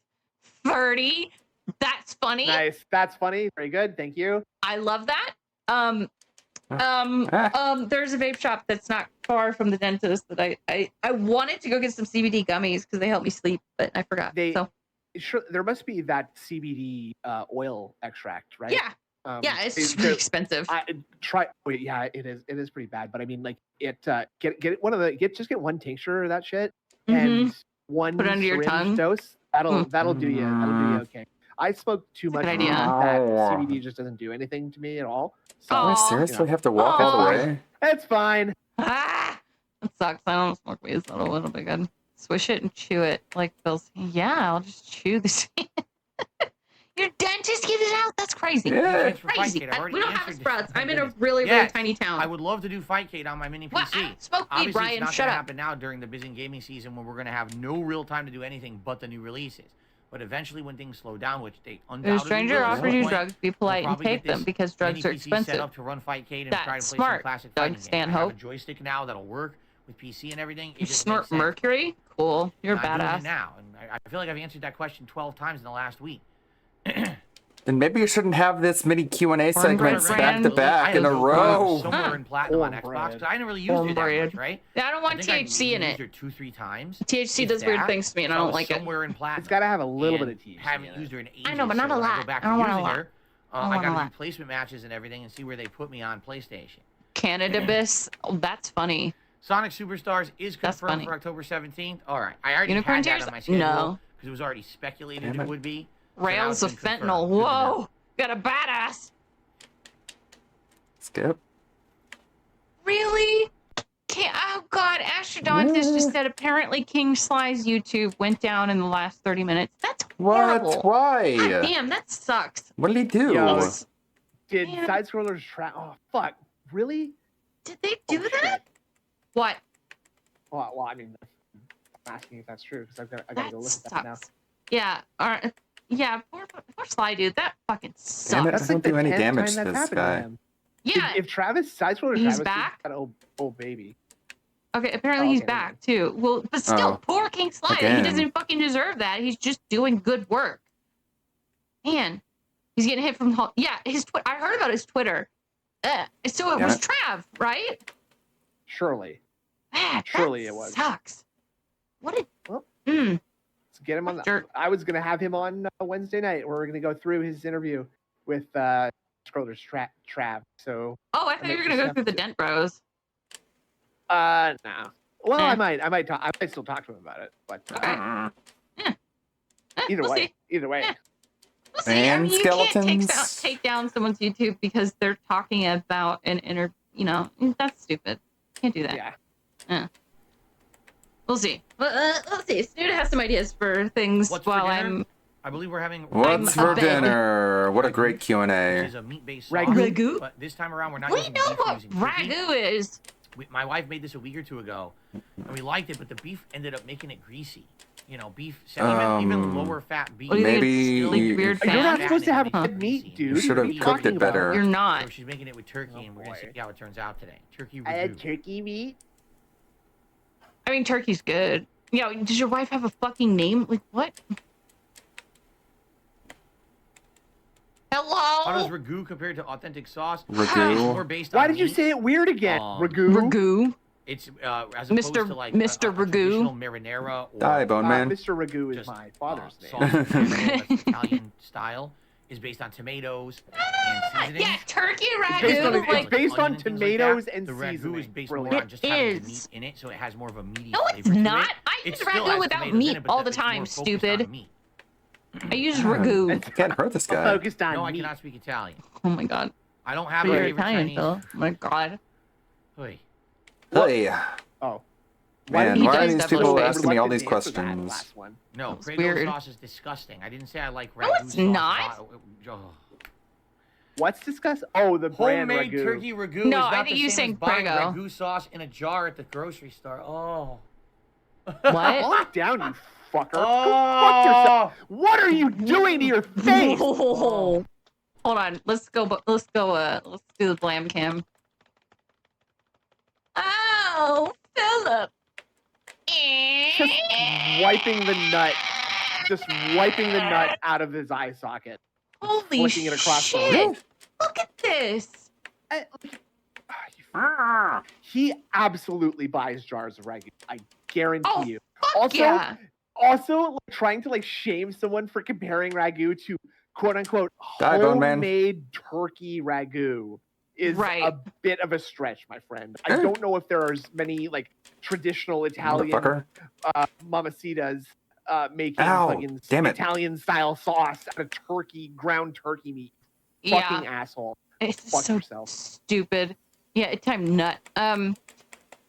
30. That's funny. Nice. That's funny. Very good. Thank you. I love that. There's a vape shop that's not far from the dentist that I wanted to go get some CBD gummies because they help me sleep, but I forgot. Sure, there must be that CBD oil extract, right? Yeah. Yeah, it's really expensive. Wait, yeah, it is. It is pretty bad. But I mean, like, get one of the just get one tincture of that shit and one Put it under your syringe tongue. dose. That'll do you. That'll do you okay. I smoke too much good weed idea. that CBD just doesn't do anything to me at all. So, Do I seriously have to walk all the way? It's fine. That sucks. I don't smoke weed, so a little bit good. Swish it and chew it like Phil's. Yeah, I'll just chew this. Your dentist gives it out? That's crazy. Yeah. Crazy. I've already We don't have answered sprouts. this. I'm in a really, really Yes, tiny town. I would love to do Fightcade on my mini PC. Smoke weed, Obviously, Brian. it's not Shut gonna up. happen now during the busy gaming season when we're going to have no real time to do anything but the new releases. But eventually, when things slow down, which they If undoubtedly a stranger will, at offers some you point, drugs, be we'll polite and probably take get this them because drugs are mini PC set expensive. up to run Fightcade and try to That's play some smart. classic Doug fighting games. I have Stanhope. a joystick now that'll work with PC and everything. It You just snort makes sense. mercury? Cool. You're I'm doing it badass. now, and I feel like I've answered that question 12 times in the last week. Then maybe you shouldn't have this many Q&A segments brand. back to back in a row. Somewhere in platinum on Xbox, because I didn't really use it that much, right? Yeah, I don't want think I THC in used it. 2-3 times. THC if does weird that. things to me, and I So don't like it. Somewhere in platinum. It's got to have a little bit of THC. Haven't used her in ages. I know, but not so a when I lot. go back I don't to want a using lot. her, I I want a got to lot. do placement matches and everything and see where they put me on PlayStation. Cannabis? Oh, that's funny. Sonic Superstars is That's confirmed funny. for October 17th. All right, I already Unicorn had that tears? on my schedule No. because it was already speculated Damn it it. would be. So now Rails it's of been fentanyl. confirmed. Good to know. Whoa. Got a badass. Skip. Really? Oh God, Astrodontis just said apparently King Sly's YouTube went down in the last 30 minutes. That's horrible. What? Why? God damn, that sucks. What did he do? Yo, did Man. side scrollers trap? Oh fuck! Really? Did they do that? What? Well, I mean, I'm asking if that's true because I gotta go look at that now. Sucks. Yeah. Yeah. Poor Sly dude. That fucking sucks. Damn it, I That's don't like the do any 10th damage time to that's this happened guy. to him. Yeah. If Travis side scroller He's Travis back? got an old baby. Okay, apparently Oh, he's okay, back too. Well, but still, Oh. poor King Sly. Again. He doesn't fucking deserve that. He's just doing good work. Man, he's getting hit from yeah. I heard about his Twitter. So it Damn was it. Trav, right? Surely. Ah, Surely that it was. Sucks. What a Well, mm. Let's get him on. Jerk. I was gonna have him on Wednesday night, where we're gonna go through his interview with scrollers Trav. So. Oh, I thought you were gonna go through the Dent Bros. No. Well, Eh. I might still talk to him about it, but either we'll way, see. either way. Yeah. We'll see. And you can't skeletons. take down someone's YouTube because they're talking about an that's stupid. Can't do that. Yeah. We'll see. We'll see. Snoot has some ideas for things What's for while dinner? I'm. I believe we're having. What's for abed. dinner? What a great Which Q&A. is a meat-based Ragu? sauce, but this time around we're not We using know beef, we're what using turkey. ragu is. My wife made this a week or two ago, and we liked it, but the beef ended up making it greasy. You know, beef, even lower fat beef. What do you think? Maybe- It's like weird You're fat? not supposed to have Huh. red meat, dude. You should have What are you cooked talking it better. You're So not. she's making it with turkey, and we're gonna see how it turns out today. Turkey I had ragu. turkey meat. I mean, turkey's good. Yeah. Does your wife have a fucking name? Like what? How does Hello. ragu compare to authentic sauce? Ragu. It's more based on Why did you meat. say it weird again? Ragu. Ragu. It's as opposed to like Mr. Ragu. Traditional marinara or Die, Bone Man. Mr. Ragu is my father's name. Sauce that's Italian style is based on tomatoes and seasoning. Yeah, turkey Based on, ragu. it's based on tomatoes like and the ragu seasoning. is based Brilliant. more on just having the meat in it, so it has more of a meaty No, flavor it's to not. it. I It use still ragu has without tomatoes in meat it, but all the it's more time, focused on stupid. meat. I use ragu. I can't hurt this guy. Focused on No, I meat. cannot speak Italian. Oh my god. I don't have But a you're favorite Italian, Chinese. Phil. Oh my god. Hey. Hey. Oh. Man, He why are does these definitely people say asking me all these reluctant to answer that questions? last one. No, That was Prego weird. sauce is disgusting. I didn't say I like ragu No, it's sauce. not. Oh. What's discussed? Oh, the brand Homemade ragu. turkey ragu No, is I not think the you same saying as buying Prego. ragu sauce in a jar at the grocery store. Oh. What? Calm down, you fucker. Oh. Go fuck yourself. What are you doing to your face? Hold on. Let's do the blam cam. Oh, Philip. Just wiping the nut. Just wiping the nut out of his eye socket. Holy flicking it across the shit. room. Look at this. He absolutely buys jars of ragu. I guarantee Oh, you. fuck yeah. Also, like, trying to like shame someone for comparing ragu to quote unquote Die, Bone Man. homemade turkey ragu is Right. a bit of a stretch, my friend. I don't know if there are as many like traditional Italian Motherfucker. mamacitas making Ow, fucking damn it. Italian style sauce out of ground turkey meat. Yeah. Fucking asshole. It's Fuck so yourself. stupid. Yeah, time nut.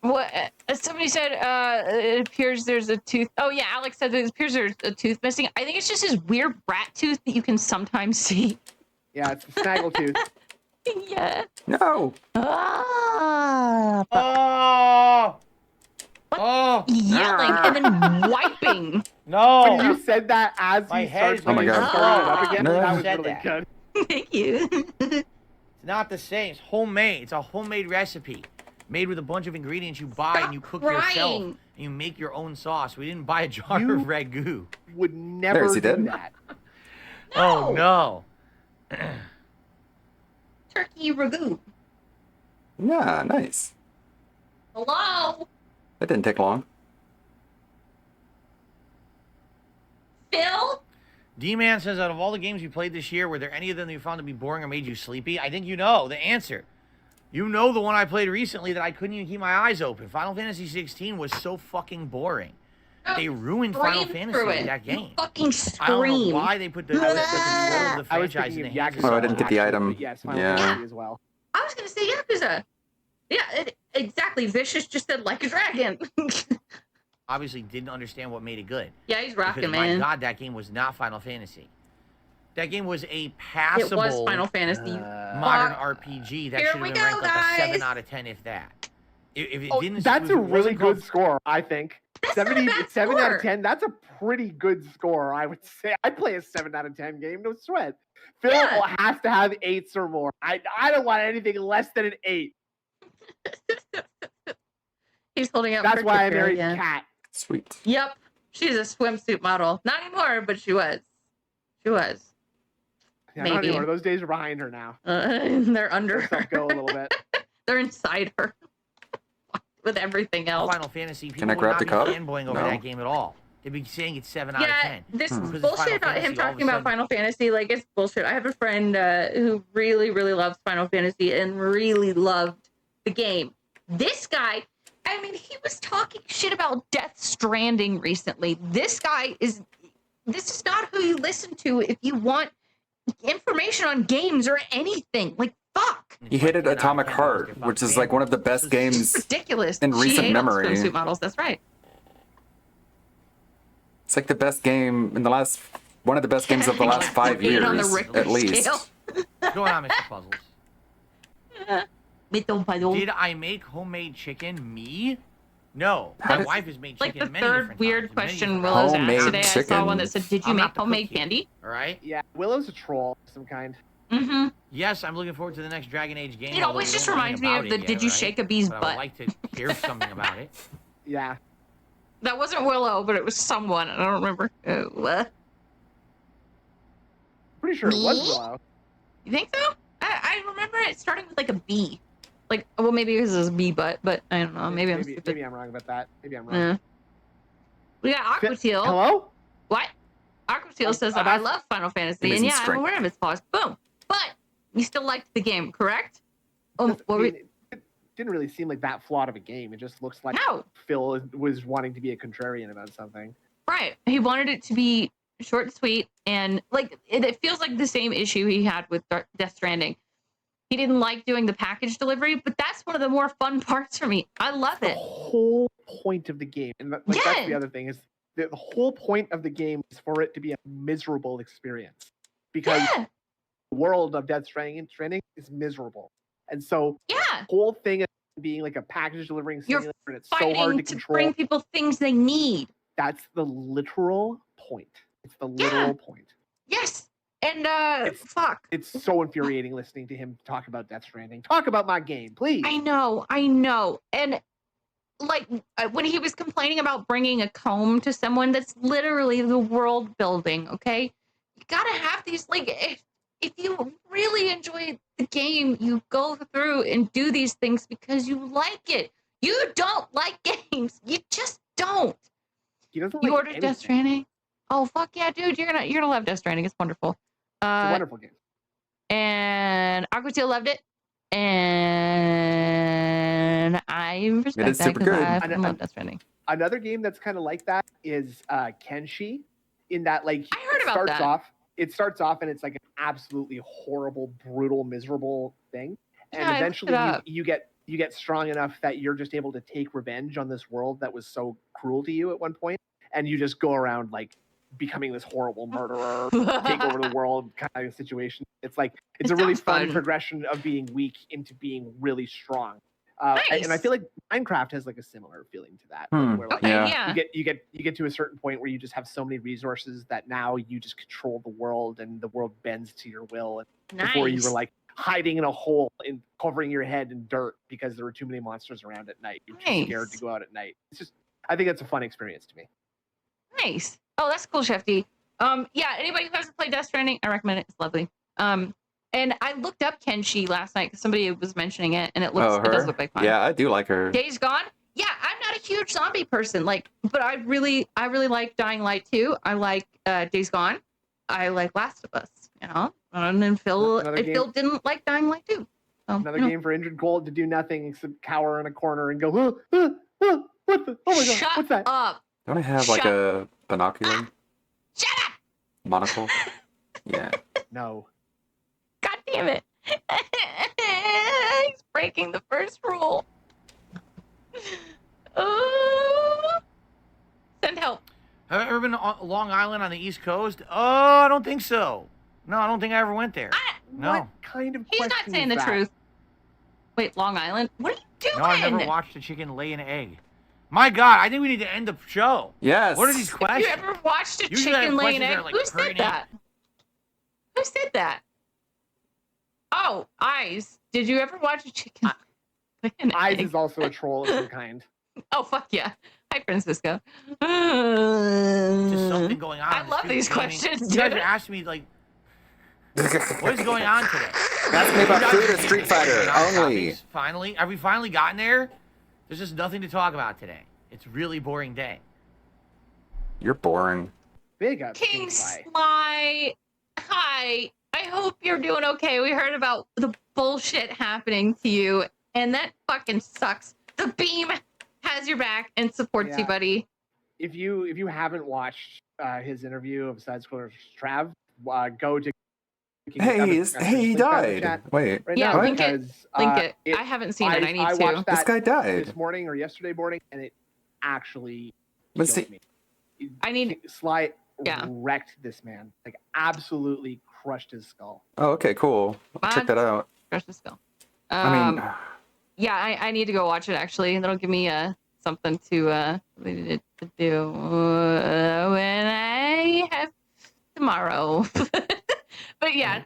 What? Somebody said it appears there's a tooth. Oh yeah, Alex said it appears there's a tooth missing. I think it's just his weird rat tooth that you can sometimes see. Yeah, it's the snaggle tooth. Yeah. No. Ah. Oh. Oh. Yelling and then wiping. No. When you said that as My he head started Oh my God. starting it up again, No. that was Said really that. good. Thank you. It's not the same. It's homemade. It's a homemade recipe. Made with a bunch of ingredients you buy and you cook yourself. crying. And you make your own sauce. We didn't buy a jar You- of ragu. Would never There's he do dead. that. Oh no. Turkey ragu. Yeah, nice. Hello, That didn't take long. Phil. D-Man says, out of all the games you played this year, were there any of them that you found to be boring or made you sleepy? I think you know the answer. You know the one I played recently that I couldn't even keep my eyes open. Final Fantasy 16 was so fucking boring. They ruined Final Scream Fantasy through with it. that You game. fucking I don't know scream. why they put the control of the I was franchise in thinking the of hands of Yakuza. Oh, I didn't get the actually, item. but Yes, Final Yeah. Fantasy as well. I was gonna say Yakuza. Yeah, exactly. Vicious just said like a dragon. Obviously didn't understand what made it good. Yeah, he's rocking, Because, man. my God, that game was not Final Fantasy. That game was a passable It was Final Fantasy. modern RPG that Here should we have been go, ranked like a 7 guys. out of 10, if that. If it Oh, didn't, that's if a it really wasn't good called- score, I think. That's not a bad 7 out score. of 10. That's a pretty good score, I would say. I'd play a 7 out of 10 game, no sweat. Phil Yeah. has to have 8s or more. I don't want anything less than an 8. He's holding up. That's her why I picture married again. Kat. Sweet. Yep, she's a swimsuit model. Not anymore, but she was. She was. Yeah, not Maybe. anymore. Those days are behind her now. They're under Let herself her. go a little bit. They're inside her. With everything else. Final Fantasy, people Can I would grab not the be cup? fanboying over No. that game at all. They'd be saying it's 7 out of Yeah, 10. this Because it's bullshit Final about him Fantasy, all of a talking about sudden- Final Fantasy, like, it's bullshit. I have a friend who really, really loves Final Fantasy and really loved the game. This guy, I mean, he was talking shit about Death Stranding recently. This is not who you listen to if you want information on games or anything. Like, fuck. He hated Atomic Heart, which is like one of the best games Ridiculous. in She recent hates memory. swimsuit models. That's right. It's like the best game in the last, one of the best games of the last 5 Eight on the years, Richter at least. scale. What's going on, Mr. Puzzles? Did Did I make homemade chicken? Me? No. How My did- wife has made Like chicken the many third different weird times, many question different Willow's Homemade asked today. I saw one that chicken. said, "Did you I'm make not the homemade cook here. candy?" All right? Yeah, Willow's a troll of some kind. Mm-hmm. Yes, I'm looking forward to the next Dragon Age game. It although always we just don't know reminds me anything of about the it "Did yet, you right? shake a bee's But I butt?" would like to hear something about it. Yeah. That wasn't Willow, but it was someone. I don't remember who. Pretty sure it was Me? Willow. You think so? I remember it starting with like a B. Like, well, maybe maybe it was his B butt, but I don't know. Maybe I'm stupid. Maybe I'm wrong about that. Maybe I'm wrong. Yeah. We got Aquateal. Hello? What? Aquateal says, I love Final Fantasy, and yeah, I'm aware of its flaws. Boom. But you still liked the game, correct? It didn't really seem like that flawed of a game. It just looks like Phil was wanting to be a contrarian about something. Right. He wanted it to be short and sweet, and like it feels like the same issue he had with Death Stranding. He didn't like doing the package delivery, but that's one of the more fun parts for me. I love it. The whole point of the game, and that's the other thing, is the whole point of the game is for it to be a miserable experience. Because the world of Death Stranding is miserable. And so the whole thing of being like a package delivering simulator, and it's so hard to control. Bring people things they need. That's the literal point. It's the literal point. Yes. And fuck. It's so infuriating listening to him talk about Death Stranding. Talk about my game, please. I know. And like when he was complaining about bringing a comb to someone, that's literally the world building, okay? You gotta have these, like, if you really enjoy the game, you go through and do these things because you like it. You don't like games. You just don't. He doesn't you like ordered Death Stranding? Oh fuck yeah, dude! You're gonna love Death Stranding. It's wonderful. It's a wonderful game. And Aquateal loved it, and I respect that because I love Death Stranding. Another game that's kind of like that is Kenshi, in that like I heard about that. It starts off and it's like an absolutely horrible, brutal, miserable thing, and Yeah, eventually you get strong enough that you're just able to take revenge on this world that was so cruel to you at one point, and you just go around like becoming this horrible murderer, take over the world kind of situation. It's like it's a really fun progression of being weak into being really strong. Nice. And I feel like Minecraft has like a similar feeling to that, where like you get to a certain point where you just have so many resources that now you just control the world and the world bends to your will. And before you were like hiding in a hole and covering your head in dirt because there were too many monsters around at night. You're too scared to go out at night. It's just, I think that's a fun experience to me. Nice. Oh, that's cool, Shefty. Yeah, anybody who hasn't played Death Stranding, I recommend it. It's lovely. And I looked up Kenshi last night because somebody was mentioning it, and it does look like fun. Yeah, I do like her. Days Gone. Yeah, I'm not a huge zombie person, but I really like Dying Light 2. I like Days Gone. I like Last of Us. You know, and then Phil didn't like Dying Light 2. So, another game for Injured Gold to do nothing except cower in a corner and go, what the? Oh my god, what's that? Shut up. Don't I have like a binocular? Shut up! Monocle? Yeah. No. God damn it. He's breaking the first rule. Send help. Have I ever been to Long Island on the East Coast? Oh, I don't think so. No, I don't think I ever went there. No. What kind of He's not saying the truth. Wait, Long Island? What are you doing? No, I never watched a chicken lay an egg. My God, I think we need to end the show. Yes. What are these questions? Have you ever watched a chicken lay an egg? Who said that? Who said that? Oh, Eyes. Did you ever watch a chicken lay an egg? Eyes is also a troll of some kind. Oh, fuck yeah. Hi, Francisco. Just something going on. I love these questions, You guys are asking me, like, what is going on today? Ask me about food or Street Fighter only. Finally? Have we finally gotten there? There's just nothing to talk about today. It's a really boring day. You're boring. Big up, King Sly. Hi. I hope you're doing okay. We heard about the bullshit happening to you, and that fucking sucks. The Beam has your back and supports you, buddy. If you haven't watched his interview of Side Scrollers Trav, go to. Hey, he died. Wait. Right yeah, now, link it. I haven't seen it. I need to. Watched that this guy died this morning or yesterday morning, and it actually Let's killed see. me. I need Sly wrecked this man, like absolutely crushed his skull. Oh, okay, cool. I'll check that out. Crushed his skull. I mean, yeah, I need to go watch it actually. That'll give me something to do when I have tomorrow. But yeah,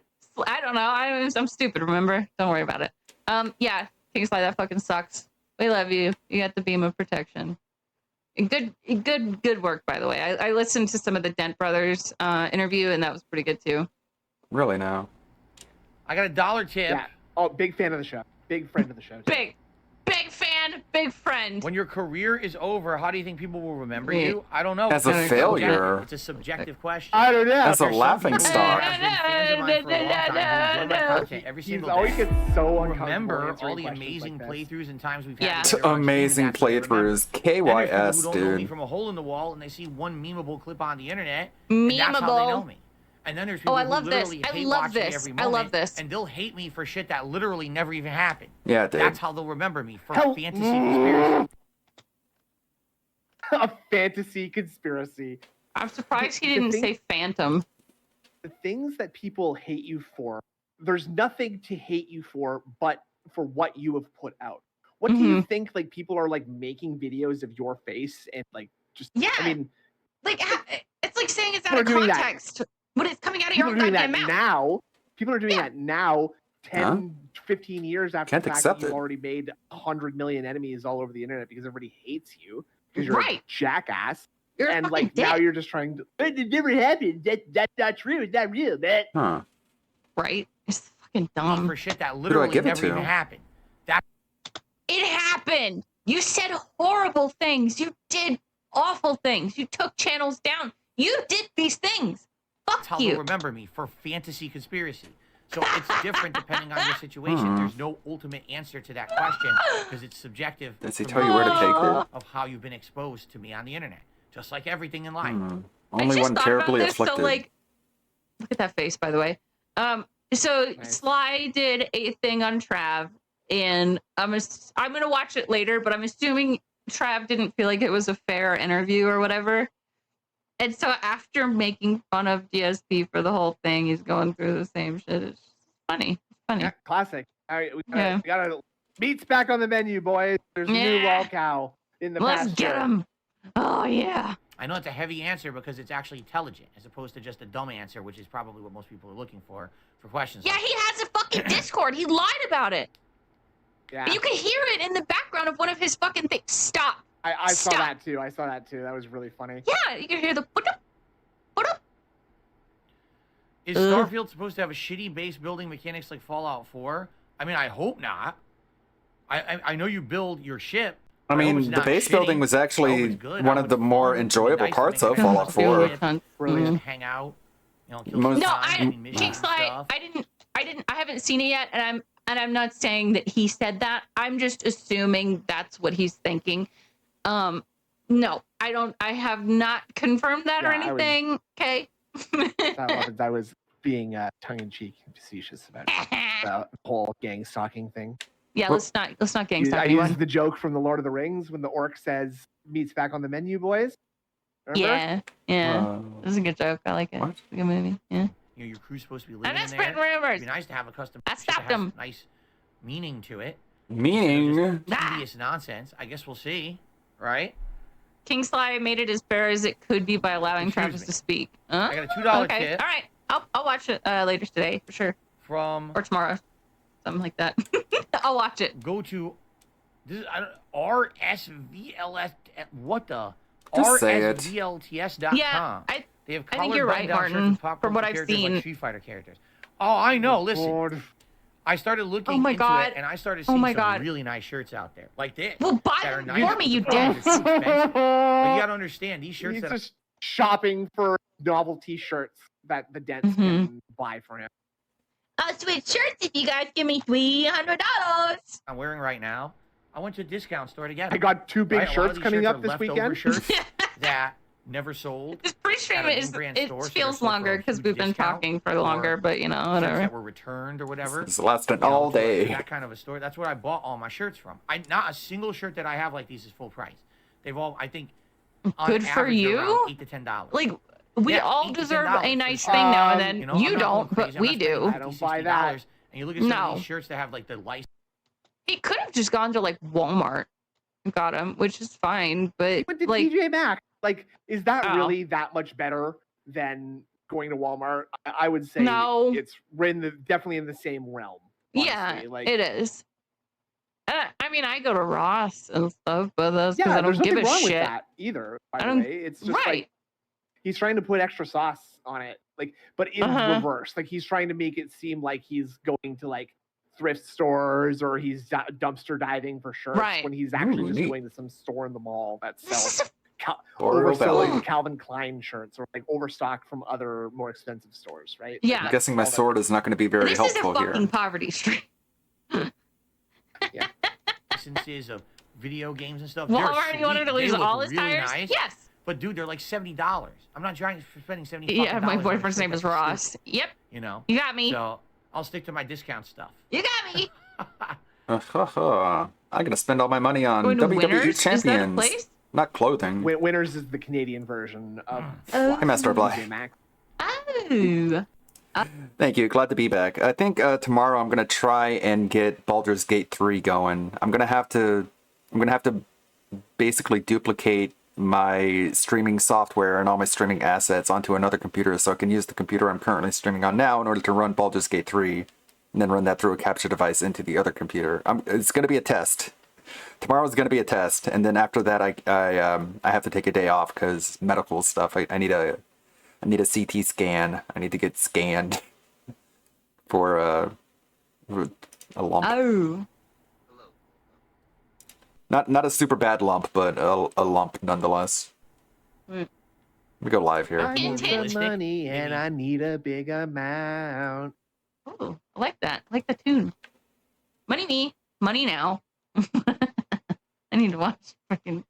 I don't know. I'm stupid. Remember? Don't worry about it. Yeah, King Sly, that fucking sucks. We love you. You got the beam of protection. Good work, by the way. I listened to some of the Dent Brothers interview, and that was pretty good too. Really now? I got $1 tip. Yeah. Oh, big fan of the show. Big friend of the show. Big. Big fan, big friend. When your career is over, how do you think people will remember you? I don't know. As a It's failure. It's a subjective question. I don't know. As a There's some laughing people who stock. have been fans of mine for a long time who enjoy my content every single day. always gets so Who uncomfortable remember answering all the questions amazing like this. playthroughs and times we've Yeah. had together on stream, Amazing that's what they remember. playthroughs. Then there's people KYS, who don't know me dude. from a hole in the wall and they see one memeable clip on the internet, and that's how they know Memeable. me. And then there's people I who love this. literally I hate love watching me this. every I moment, love this. and they'll hate me for shit that literally never even happened. Yeah, dude. That's how they'll remember me, for a fantasy conspiracy. A fantasy conspiracy. I'm surprised he The didn't thing- say Phantom. The things that people hate you for, there's nothing to hate you for but for what you have put out. What do you think like people are like making videos of your face and like just I mean Like it's like saying it's people out are of doing that. context when it's coming out of People your are own doing that goddamn mouth. now. People are doing that now, 10, Huh? 15 years after Can't the fact accept that you've it. already made 100 million enemies all over the internet because everybody hates you because you're a Right. jackass. You're a And fucking like now dick. you're just trying to. It never happened. That's not true. It's not real, man. Huh. Right? It's fucking dumb. For shit that do I literally give it never to? even happened. That It happened. You said horrible things. You did awful things. You took channels down. You did these things. That's how Fuck you. they'll remember me, for fantasy conspiracy. So it's different depending on your situation. There's no ultimate answer to that question because it's subjective. Does he from tell you where to your take view it? Of how you've been exposed to me on the internet, just like everything in life. Hmm. I Only just one thought terribly about this, afflicted. So like, look at that face, by the way. So Sly did a thing on Trav, and I'm gonna watch it later, but I'm assuming Trav didn't feel like it was a fair interview or whatever. And so after making fun of DSP for the whole thing, he's going through the same shit. It's funny. It's funny. Yeah, classic. All right, we Yeah. gotta meat's back on the menu, boys. There's a new wall cow in the Let's pasture. get him. Oh yeah. I know it's a heavy answer because it's actually intelligent, as opposed to just a dumb answer, which is probably what most people are looking for questions. Yeah, like he has a fucking Discord. He lied about it. Yeah. You can hear it in the background of one of his fucking things. Stop. I saw Stop. that too. I saw that too. That was really funny. Yeah, you can hear the. Is Starfield supposed to have a shitty base building mechanics like Fallout 4? I mean, I hope not. I know you build your ship. I mean, it's the not base shitty. building was I hope actually it's good. one I of would the more fun. It'd be enjoyable nice to parts make of a Fallout 4. Brilliant. Hang out, you know, kill Most- some No, time, I mission King Sly, stuff. I haven't seen it yet, and I'm not saying that he said that. I'm just assuming that's what he's thinking. No, I have not confirmed that or Yeah, I was- anything. Okay. I was being tongue-in-cheek and facetious about the whole gang stalking thing. Yeah, let's not gang stalk I anyone. used the joke from the Lord of the Rings when the orc says meat's back on the menu, boys. Remember? Yeah. This is a good joke. I like it. It's a good movie. Yeah. You know, your crew's supposed to be living I'm not in there. spreading rumors. It'd be nice to have a custom. I ship stopped that has him. Nice meaning to it. Meaning? Tedious nonsense. I guess we'll see, right? King Sly made it as fair as it could be by allowing Travis to speak. Huh? I got a $2 okay. tip. All right. I'll watch it later today for sure. From or tomorrow, something like that. I'll watch it. Go to this is RSVLS. What the? Just say it. RSVLTS.com. Yeah, they have I think you're right, button-down shirts Martin, with popcorn from what I've characters like seen. Street Fighter characters. Oh, I know. Listen, I started looking my into God. it, and I started Oh seeing my some God. really nice shirts out there, like this. Well, buy that are them nice, for me, but you the price dick. is too expensive. Like, you gotta understand, these shirts He's that just shopping for novelty shirts that the dents can buy for him. I'll switch shirts if you guys give me $300. I'm wearing right now. I went to a discount store to get I them. got two big Right? A lot of shirts these coming shirts up are this leftover weekend. shirts that never sold. This pre-stream at a is name-brand it store, so they're feels sold for a longer because huge we've been discount, talking for or longer, but you know shirts whatever. that were returned or whatever. It's lasting You know, all so day. That kind of a store. That's where I bought all my shirts from. Not a single shirt that I have like these is full price. They've all, I think, on Good for average, they're you. around $8 to $10. Like we Yeah, all $8 to deserve $10 a for nice sure. thing now and then. You know, I'm You not don't, going but crazy. I'm we not spending do. I don't $50, buy $60, that. And you look at some of No. these shirts that have like the license. He could have just gone to like Walmart and got him, which is fine. But But did like, TJ Maxx? Like, is that Oh. really that much better than going to Walmart? I would say No. it's definitely in the same realm. yeah, honestly. Like, it is. I mean, I go to Ross and stuff, but that's because yeah, I there's don't give nothing a wrong with shit. that either. By I the don't- way, it's just like right. he's trying to put extra sauce on it, like, but in Uh-huh. reverse. Like he's trying to make it seem like he's going to like thrift stores or he's dumpster diving for shirts when he's actually just going to some store in the mall that sells overselling Calvin Klein shirts or like overstock from other more expensive stores, right? Yeah. I'm guessing my sword is not going to be very helpful This is a here. fucking poverty stream. Licenses of video games and stuff. Walmart, you wanted to lose all his really tires? nice, yes. But dude, they're like $70. I'm not trying for spending $70. Yeah, my boyfriend's name is Ross. Yep. You know. You got me. So I'll stick to my discount stuff. You got me. I'm gonna spend all my money on WWE Winners? champions, Is that a place? not clothing. Winners is the Canadian version of Hi, Master Bly. Oh. Thank you. Glad to be back. I think tomorrow I'm gonna try and get Baldur's Gate 3 going. I'm gonna have to basically duplicate my streaming software and all my streaming assets onto another computer so I can use the computer I'm currently streaming on now in order to run Baldur's Gate 3 and then run that through a capture device into the other computer. It's going to be a test. Tomorrow's going to be a test, and then after that I have to take a day off because medical stuff. I need a CT scan. I need to get scanned for a lump. Oh. Not a super bad lump, but a lump nonetheless. We go live here. I need some money and I need a big amount. Oh, I like that. I like the tune. Money me, money now. I need to watch fucking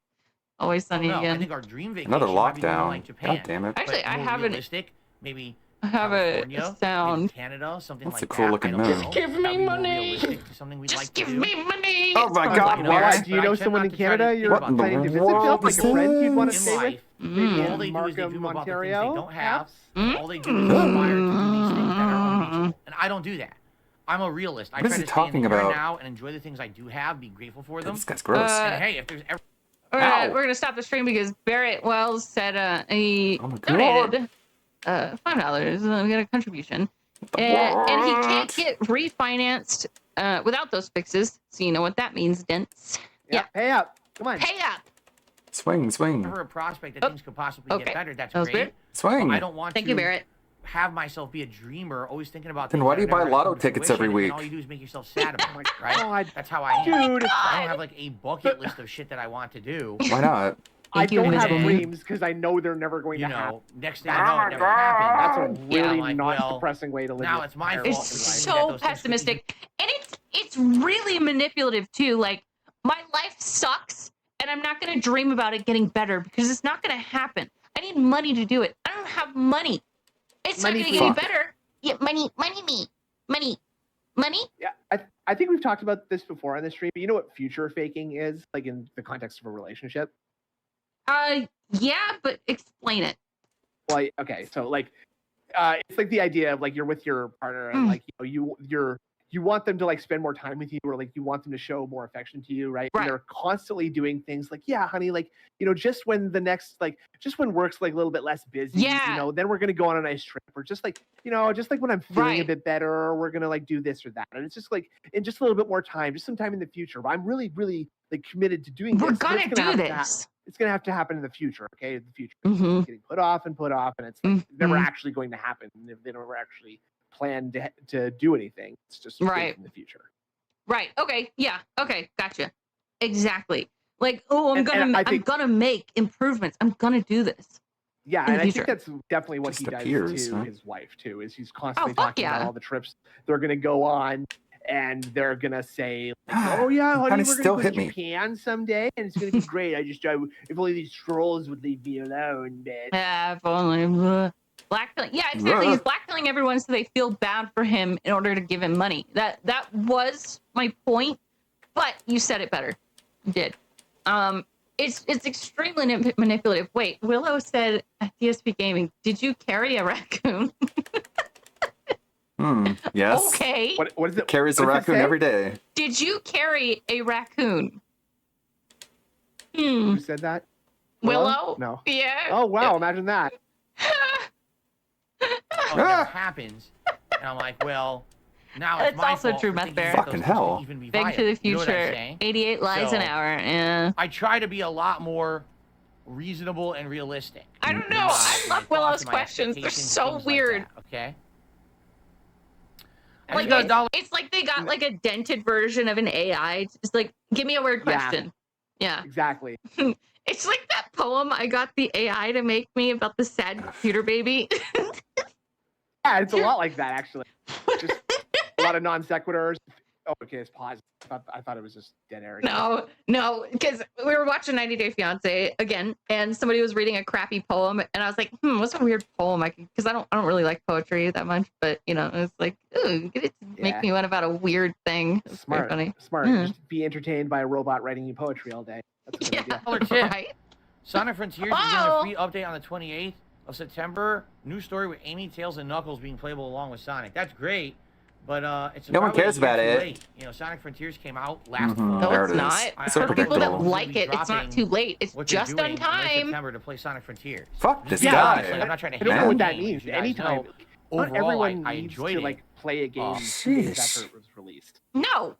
Always Sunny I again. think our dream vacation Another might be going lockdown. like Japan. God damn it. Actually, But I more haven't. realistic, maybe I have California, a sound. maybe Canada, something That's like a cool that. looking I don't move. know. Give me That'd be more money. realistic to something we'd like to Give do. me money. Oh my It's God, fun. why? Do you know someone in Not to try to Canada think you're What in the planning to visit, world Phil? Like is a friend you'd want to in stay with? life, maybe all they do is they Markham, dream about the things they Ontario, don't have. perhaps? All they do is aspire to do these things that are unreachable. And I don't do that. I'm a realist. I What is try he to stay in talking the here and about? now and enjoy the things I do have, be grateful for them. This guy's gross. And hey, if there's ever We're gonna stop the stream because Barrett Wells said he Oh my God. donated $5. We got a contribution, and he can't get refinanced without those fixes. So you know what that means, Dents. Yeah, pay up. Come on. Pay up. Swing. ever a prospect that things could possibly get better, that's That was great. good. Swing. But I don't want Thank to you, Barrett. have myself be a dreamer, always thinking about Then things why that do you buy never lotto come to tickets every fruition, and week? all you do is make yourself sad about it, right? God. That's how I am. Dude. I don't have like a bucket list of shit that I want to do. Why not? I don't have Miserable. dreams because I know they're never going You to happen. know, next thing you know, it never happens. That's a really like, not well, depressing way to live. now your it's my entire fault. life. It's That so those things could pessimistic, and it's really manipulative too. Like my life sucks, and I'm not gonna dream about it getting better because it's not gonna happen. I need money to do it. I don't have money. It's Money not gonna get any fuck. better. Yeah, money, money. Yeah, I think we've talked about this before on the stream. But you know what future faking is, like in the context of a relationship? Yeah, but explain it. Like, okay, so like, it's like the idea of like you're with your partner and like you want them to like spend more time with you or like you want them to show more affection to you, right? And they're constantly doing things like, yeah, honey, like just when work's like a little bit less busy, then we're gonna go on a nice trip, or just like when I'm feeling a bit better, we're gonna like do this or that, and it's just like in just a little bit more time, just some time in the future. But I'm really, really like committed to doing We're this. So gonna it's do have to this. it's gonna have to happen in the future, okay? In the future, Mhm. it's getting put off, and it's like never actually going to happen. They never actually plan to do anything. It's just Right in the future. Right. Okay. Yeah. Okay. Gotcha. Exactly. Like, oh, I'm And gonna make improvements. I'm gonna do this. Yeah, in and the I think future. that's definitely what Just he does appears, to huh? his wife too. Is he's constantly fuck talking about yeah. all the trips they're gonna go on, and they're gonna say, like, "Oh yeah, honey, Honey, we're still gonna go to hit me. Japan someday, and it's gonna be great. If only these trolls would leave me alone, but If only blackpilling. Yeah, exactly. He's blackpilling everyone so they feel bad for him in order to give him money. That was my point, but you said it better. You did. It's extremely manipulative. Wait, Willow said at DSP Gaming, did you carry a raccoon? Yes. Okay. What is it? Carries a raccoon every day. Did you carry a raccoon? Who said that? Willow? No. Yeah. Oh wow! Imagine that. It never happens. And I'm like, well, now it's It's my also fault true, for Meth thinking Bear. that those Fucking things hell. could even be Big to viable. the You know what I'm future. saying? 88 lives an So, hour. Yeah. I try to be a lot more reasonable and realistic. I don't know. I love Willow's questions. They're so weird. Okay. I Like just got $1. it's like they got like a dented version of an AI. Just like, give me a weird question. Yeah. Exactly. It's like that poem I got the AI to make me about the sad computer baby. Yeah, it's a lot like that actually. Just a lot of non sequiturs. Oh, okay, it's pause. I thought it was just dead air. No, because we were watching 90 Day Fiance again, and somebody was reading a crappy poem, and I was like, what's a weird poem I can? Because I don't really like poetry that much, but you know, it's like, ooh, get it to make me one about a weird thing. It's Smart, very funny. smart. Yeah. Just be entertained by a robot writing you poetry all day. That's a good idea. Right? Sonic Frontiers is getting a free update on the 28th of September. New story with Amy, Tails, and Knuckles being playable along with Sonic. That's great, but it's No one probably a cares year about too it. late. You know, Sonic Frontiers came out last fall. No, it's not. So For people that predictable. like it, it's not too late. It's What they're just doing on in late time. September to play Sonic Frontiers. Fuck this Yeah, guy. honestly, I'm not trying to I don't hate know on what the that game, means. you guys Anytime. know. Not Overall, everyone I needs enjoyed to it. like play a game sheesh. after it was released. No,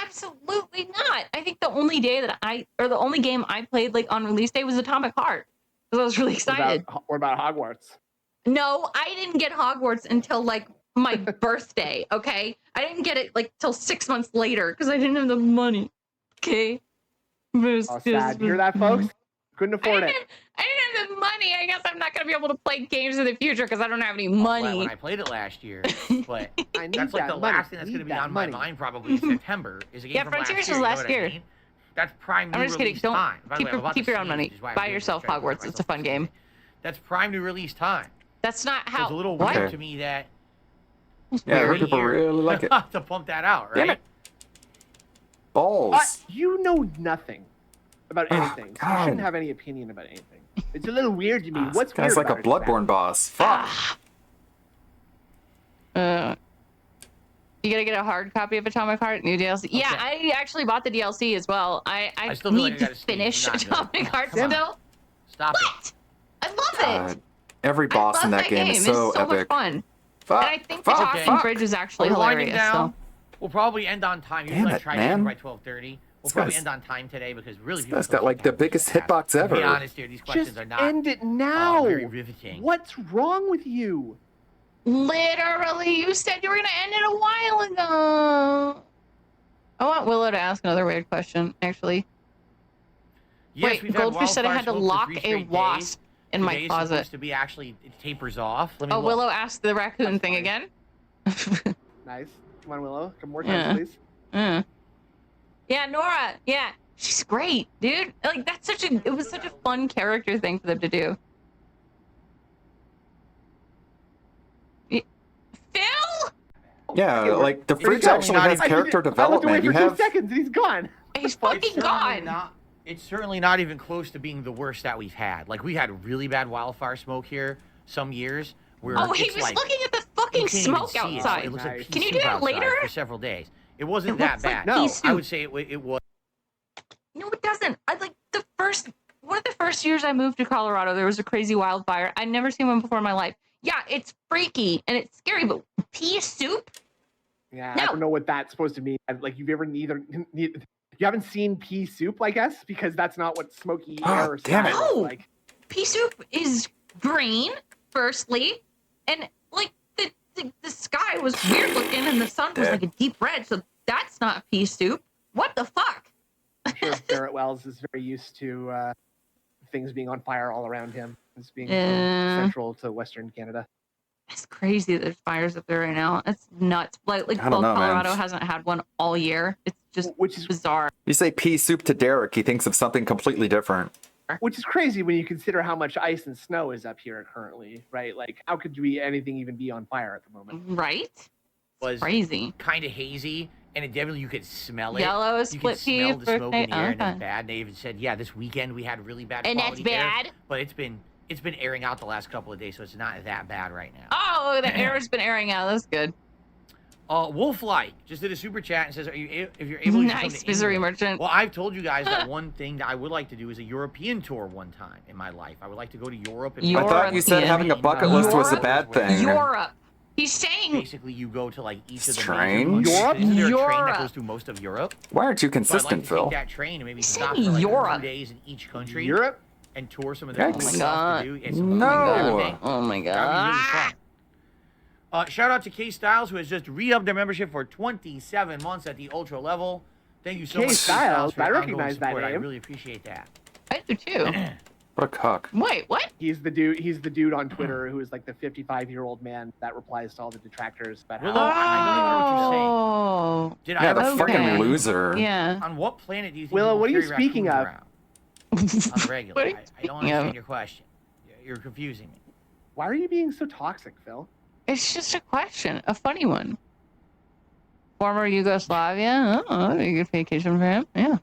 absolutely not. I think the only day that the only game I played like on release day was Atomic Heart. Because I was really excited. What about Hogwarts? No, I didn't get Hogwarts until like my birthday, okay? I didn't get it like till 6 months later because I didn't have the money. Okay. Oh, sad. You hear that, folks? Couldn't afford it. I didn't have the money. I guess I'm not gonna be able to play games in the future because I don't have any money. When I played it last year, but I need that's like that the money. last thing that's going to be on my mind probably in September is a game Yeah, from Frontiers last year. was last you know what I year. mean? That's prime new I'm just kidding. release Don't time. By the way, I'm about keep to your own sneeze, money. which is why I'm Buy doing yourself this, trying to Hogwarts. prepare It's a fun game. That's prime new release time. That's not So how. it's a little what? weird to me that Yeah, we're people here really like it. to pump that out, right? Damn it. Balls. You know nothing about anything. So you God. shouldn't have any opinion about anything. It's a little weird to me. What's This guy's weird like a about it, Bloodborne boss. Fuck. You gotta get a hard copy of Atomic Heart, new DLC. Yeah, I actually bought the DLC as well. I still feel need like I to gotta sneeze. finish I'm not doing Atomic it. Heart Come on. still. Stop What? I love God. it. Every boss I in love that game is It's so so epic. much fun. Fuck. And I think the Fuck. Talking Bridge is actually We're winding hilarious. down. So. We'll probably end on time. Damn Usually I it, try to end man. by 12:30. We'll This probably guy's- end on time today because really This people guy's still got like the biggest hitbox ever. To be honest here, these questions Just are not end it now. very riveting. What's wrong with you? Literally, you said you were gonna end it a while ago. I want Willow to ask another weird question, actually. Yes, Wait, we've had Goldfish said I wildfire had to smoke for lock 3 a straight wasp days. in my Today's closet. supposed to be actually, it tapers off. Let me Oh, look. Willow asked the raccoon thing again. Nice. Come on, Willow. Come more Yeah. times, please. Yeah, Nora. Yeah, she's great, dude. Like that's it was such a fun character thing for them to do. Phil? Yeah, like the fridge certainly actually not has even- character I looked away development. for You 2 have seconds and he's gone. He's fucking It's certainly gone. not- It's certainly not even close to being the worst that we've had. Like we had really bad wildfire smoke here some years. Where Oh, he it's was like, looking at the you fucking can't even smoke see it. outside. It looks like Can you pea do soup that outside later? for several days. It wasn't It that looks like bad. pea I soup. would say it was. No, it doesn't. I like one of the first years I moved to Colorado, there was a crazy wildfire. I'd never seen one before in my life. Yeah, it's freaky and it's scary, but pea soup? Yeah, No. I don't know what that's supposed to mean. Like you've ever you haven't seen pea soup, I guess, because that's not what smoky air damn it. smells No. like. Pea soup is green, firstly, and like the sky was weird looking and the sun was like a deep red, so that's not pea soup. What the fuck? I'm sure Barrett Wells is very used to things being on fire all around him. As being from central to Western Canada. It's crazy there's fires up there right now. It's nuts. Like I don't know, man. Colorado hasn't had one all year. It's just bizarre. You say pea soup to Derek, he thinks of something completely different. Which is crazy when you consider how much ice and snow is up here currently, right? Like, how could anything even be on fire at the moment? Right? Was crazy. Kind of hazy, and it definitely you could smell it. Yellow You split could smell pea the smoke in the air, and okay. it's bad. They even said, yeah, this weekend we had really bad And that's quality air, bad? but it's been airing out the last couple of days, so it's not that bad right now. Oh, the air has been airing out. That's good. Wolflike just did a super chat and says, if you're able to come Nice, to misery England. merchant. Well, I've told you guys that one thing that I would like to do is a European tour one time in my life. I would like to go to Europe. And I thought you said having a bucket list was a bad thing. Europe. He's saying basically you go to like each of the Strange. major countries. Isn't there a train Europe. that goes through most of Europe? Why aren't you So I'd consistent, like to Phil? take that train and maybe He's stop saying for like Europe. 2 days in each country. Europe? And tour some of Oh the my cool stuff God. to do. It's No. everything. Oh my That'd be really god. Shout out to K Styles, who has just re-upped their membership for 27 months at the Ultra level. Thank you so much, K Styles, for I your recognize ongoing support. that name. I really appreciate that. I do too. What a cock. Wait, what? He's the dude on Twitter who is like the 55-year-old man that replies to all the detractors about how. Willow, I don't even know what you're saying. Did I ever the fucking loser. Yeah. On what planet do you think Willow, people what are you carry speaking of? raccoons around? On the regular. What are you I don't speaking understand of? your question. You're confusing me. Why are you being so toxic, Phil? It's just a question, a funny one. Former Yugoslavia? Oh, that'd be a good vacation for him. Yeah.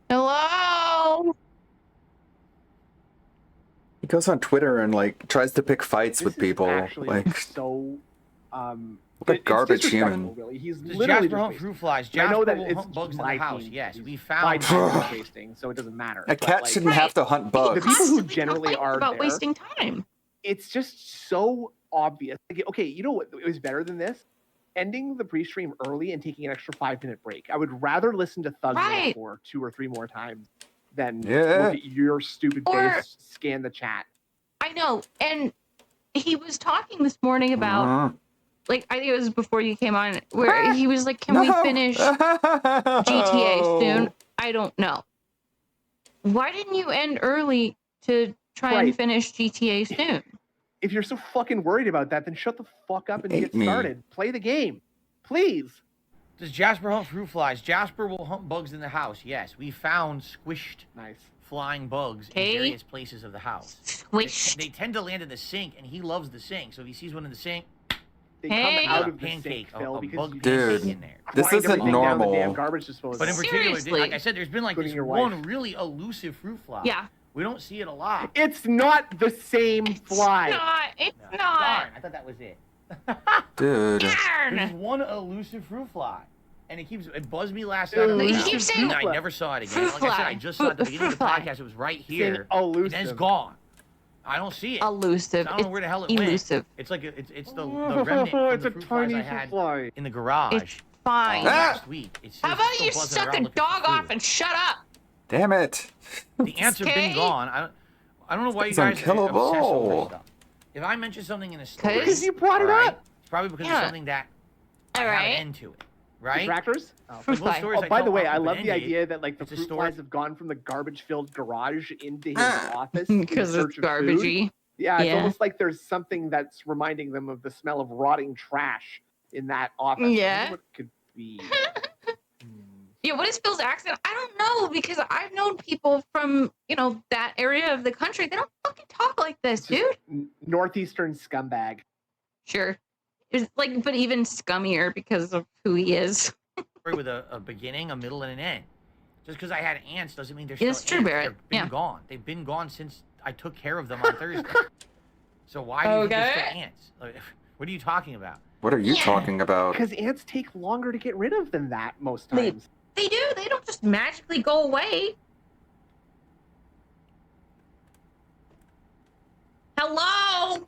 Hello? He goes on Twitter and like tries to pick fights with people. Actually, Like, so. what a garbage human. Really. He's Does literally Jasper hunt just fruit flies? I know Jasper that will it's hunt bugs in my the house. team. Yes, we My found. team is wasting, so it doesn't matter. A But, cat like, shouldn't have to hunt the bugs. people who generally are about there, wasting time. it's just so obvious. Like, okay, you know what? It was better than this. Ending the pre-stream early and taking an extra 5-minute break. I would rather listen to Thug Right. for 2 or 3 more times than Yeah. look at your stupid Or- face scan the chat. I know. And he was talking this morning about, like, I think it was before you came on, where he was like, can we finish GTA soon? I don't know. Why didn't you end early to try and Right. finish GTA soon? If you're so fucking worried about that, then shut the fuck up and Hate get me. started. Play the game. Please. Does Jasper hunt fruit flies? Jasper will hunt bugs in the house. Yes, we found squished flying bugs Okay. in various places of the house. Squished. They tend to land in the sink, and he loves the sink. So if he sees one in the sink, They Hey. come out of the pancake, sink, Phil, a because bug you Dude. pancake in there. This grind isn't everything down the damn normal. garbage disposal. But in particular, Seriously. like I said, there's been like Including this your one wife. really elusive fruit fly. Yeah. We don't see it a lot. It's not the same fly. It's No, not. Darn, I thought that was it. Dude. There's Darn. one elusive fruit fly. And it buzzed me last night. You keep saying I never saw it again. fruit Like I said, fly. I just saw it at the beginning of the Fruit fly. podcast. It was right Saying here. And then it's elusive. gone. I don't see it. Elusive. I don't know where the hell it went. Elusive. It's like it's the remnant from It's the a fruit flies tiny I had fly. in the garage It's fine. last week. It's How just about still you buzzing suck around a looking for dog food. off and shut up? Damn it. The ants have been Okay. gone. I don't know why you It's guys unkillable. obsess over stuff. If I mention something in a story, Because you brought it alright, up. It's probably because Yeah. of something that I have Alright. an end to it, right? Detractors? Fruit Most fly. stories Oh, I by tell the way, aren't I love the open-ended. idea that like the It's a fruit story- flies have gone from the garbage-filled garage into his office in Because search it's of garbagey. food. Yeah, it's Yeah. almost like there's something that's reminding them of the smell of rotting trash in that office. I wonder Yeah. what it could be. Yeah, what is Phil's accent? I don't know, because I've known people from, that area of the country. They don't fucking talk like this, It's just dude. Northeastern scumbag. Sure. It's like, but even scummier because of who he is. Story with a beginning, a middle, and an end. Just because I had ants doesn't mean they're It's still true, ants. Barrett. They've been Yeah. gone. They've been gone since I took care of them on Thursday. So why do you think they're still ants? Like, what are you talking about? What are you talking about? Because ants take longer to get rid of than that most They- times. They do. They don't just magically go away. Hello?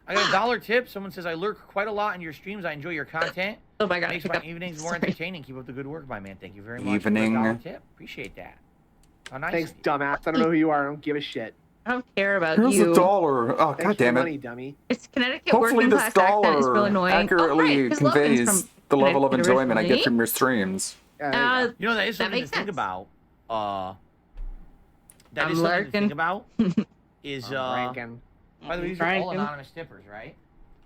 I got a $1 tip. Someone says I lurk quite a lot in your streams. I enjoy your content. Oh my god. Makes my evenings more Sorry. entertaining. Keep up the good work, my man. Thank you very much. Evening. For the $1 tip. Appreciate that. How nice. Thanks, of you. dumbass. I don't know who you are. I don't give a shit. I don't care about Here's you. $1. Oh, Thanks god for damn money, it. dummy. It's Connecticut Hopefully working this class accent is real dollar annoying. accurately 'cause Logan's conveys from the level of Connecticut enjoyment I get originally. from your streams. You know, that is That something to makes think sense. about. That I'm is something to lurking. think about. Is Rankin. by the way, these are all Rankin. anonymous tippers, right?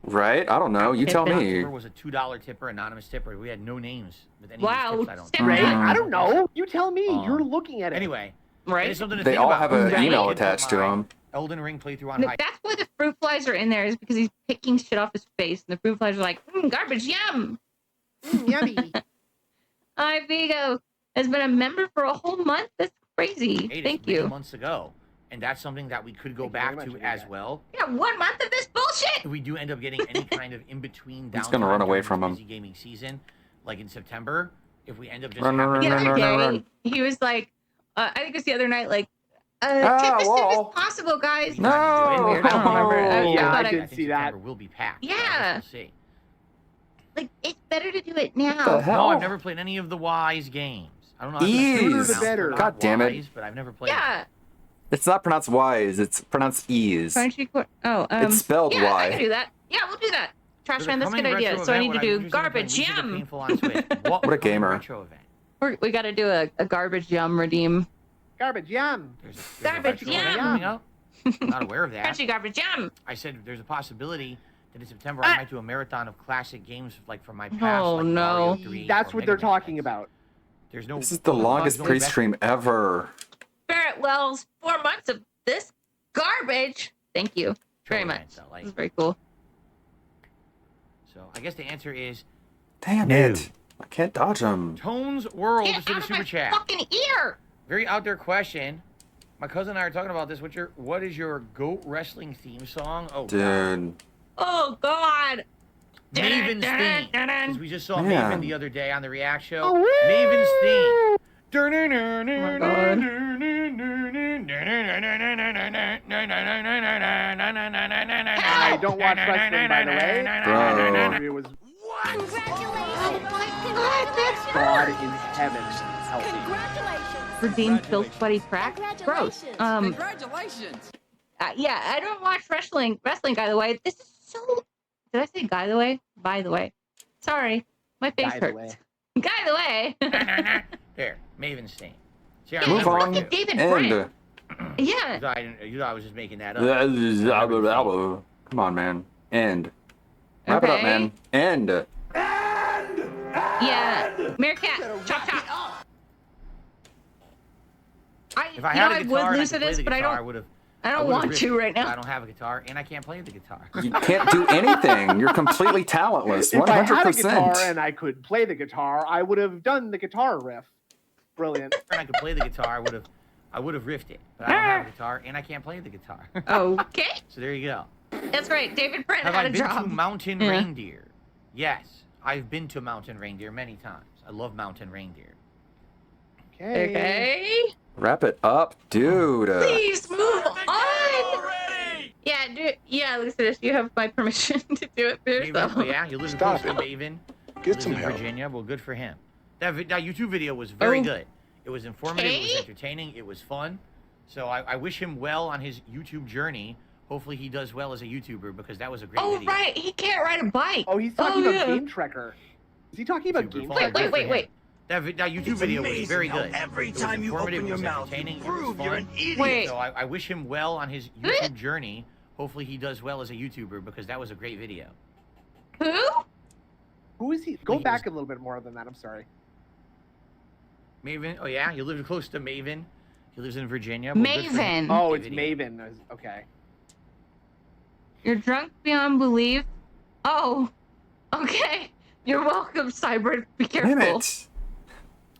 Right? I don't know. You tell Tipping. me. Tipper was a $2 tipper, anonymous tipper. We had no names with any Wow, of these tips. I don't tipper. think. Right? I don't know. You tell me. Um, You're looking at it. Anyway, Right? that is something to They think all about. have an Right. email I did put attached to my them. Elden Ring playthrough on No, high. that's why the fruit flies are in there, is because he's picking shit off his face, and the fruit flies are like, garbage, yum. Yummy. Hi, Vigo has been a member for a whole month. That's crazy. Made it Thank many you. months ago, and that's something that we could go Thank you very back much, to Amiga. as well. Yeah, 1 month of this bullshit. If we do end up getting any kind of in between downtime He's gonna run away during from this him. busy gaming season, like in September, if we end up just Run, run, happening The run, other run, day, run. he was like, I think it was the other night, like, tip Ah, as soon as whoa. possible, guys. No. Weird. I don't remember. Yeah, thought I did think see that. September will be packed. Yeah. We'll see. Like, it's better to do it the now. hell? No, I've never played any of the Wise games. I don't know. How Ease. to pronounce The better. them. God damn it. Wise, but I've never played. Yeah. It's not pronounced Y's. It's pronounced E's. It's spelled yeah, Y. I can do that. Yeah, we'll do that. Trash man, that's a good idea. So I need to do garbage yum. What a gamer. We got to do a garbage yum redeem. Garbage yum. Garbage yum. I'm not aware of that. Crunchy garbage yum. I said there's a possibility that in September I might do a marathon of classic games like from my past. Oh, like no. Mario 3 That's or what they're Mega Man. talking about. There's no. This is the longest pre-stream ever. Barrett Wells, 4 months of this garbage. Thank you very much. This is very cool. So I guess the answer is Damn it. I can't dodge him. Tone's World Get is in out the of super my chat. fucking ear. Very out there question. My cousin and I are talking about this. What is your GOAT wrestling theme song? Oh, dude. Oh God. Maven's theme. Because we just saw Man. Maven the other day on the React show. Maven's theme. I don't watch wrestling, by the way. Bro. It was Congratulations! God in heaven help me. Congratulations! Redeem Phil Sweaty Crack. Gross. Congratulations! Yeah, I don't watch wrestling. Wrestling, by the way. This is so. Did I say guy the way? By the way. Sorry, my face By the hurts. way. Guy the way. There, Maven's theme. See, Yeah, Move on. David And. Brent. Yeah. You thought I was just making that up. Come on, man. End. Wrap it up, Okay. man. End. Yeah. Meerkat. Chop chop. If I had a I guitar would and I lose could to play this, the but I guitar, don't. would've I don't want ripped to it, right but now. I don't have a guitar and I can't play the guitar. You can't do anything. You're completely talentless. If 100%. I had a guitar and I could play the guitar, I would have done the guitar riff. Brilliant. And I could play the guitar, I would have riffed it. But I don't have a guitar and I can't play the guitar. Okay. So there you go. That's right. David Brent Have had I a been job. to mountain Yeah. reindeer? Yes, I've been to mountain reindeer many times. I love mountain reindeer. Okay. Wrap it up, dude. Please move on. Yeah, Lucius, you have my permission to do it for yourself. Maven, oh yeah, you live in close to Maven. Lives in Virginia. Well, good for him. That YouTube video was very good. It was informative. It was entertaining. It was fun. So I wish him well on his YouTube journey. Hopefully he does well as a YouTuber because that was a great video. Oh, right. He can't ride a bike. Oh, he's talking about Game Trekker. Is he talking about Game Trekker? Wait. That YouTube video was very good. Every It was time you informative, open your it was mouth, entertaining, you prove it was you're fun. an idiot. Wait. So I wish him well on his YouTube journey. Hopefully he does well as a YouTuber because that was a great video. Who? Who is he? Go back a little bit more than that. I'm sorry. Maven. Oh yeah, you live close to Maven. He lives in Virginia. Well, good for him. Maven. Oh, it's Maven. Okay. You're drunk beyond belief. Oh, okay. You're welcome, Cyber. Be careful. Damn it.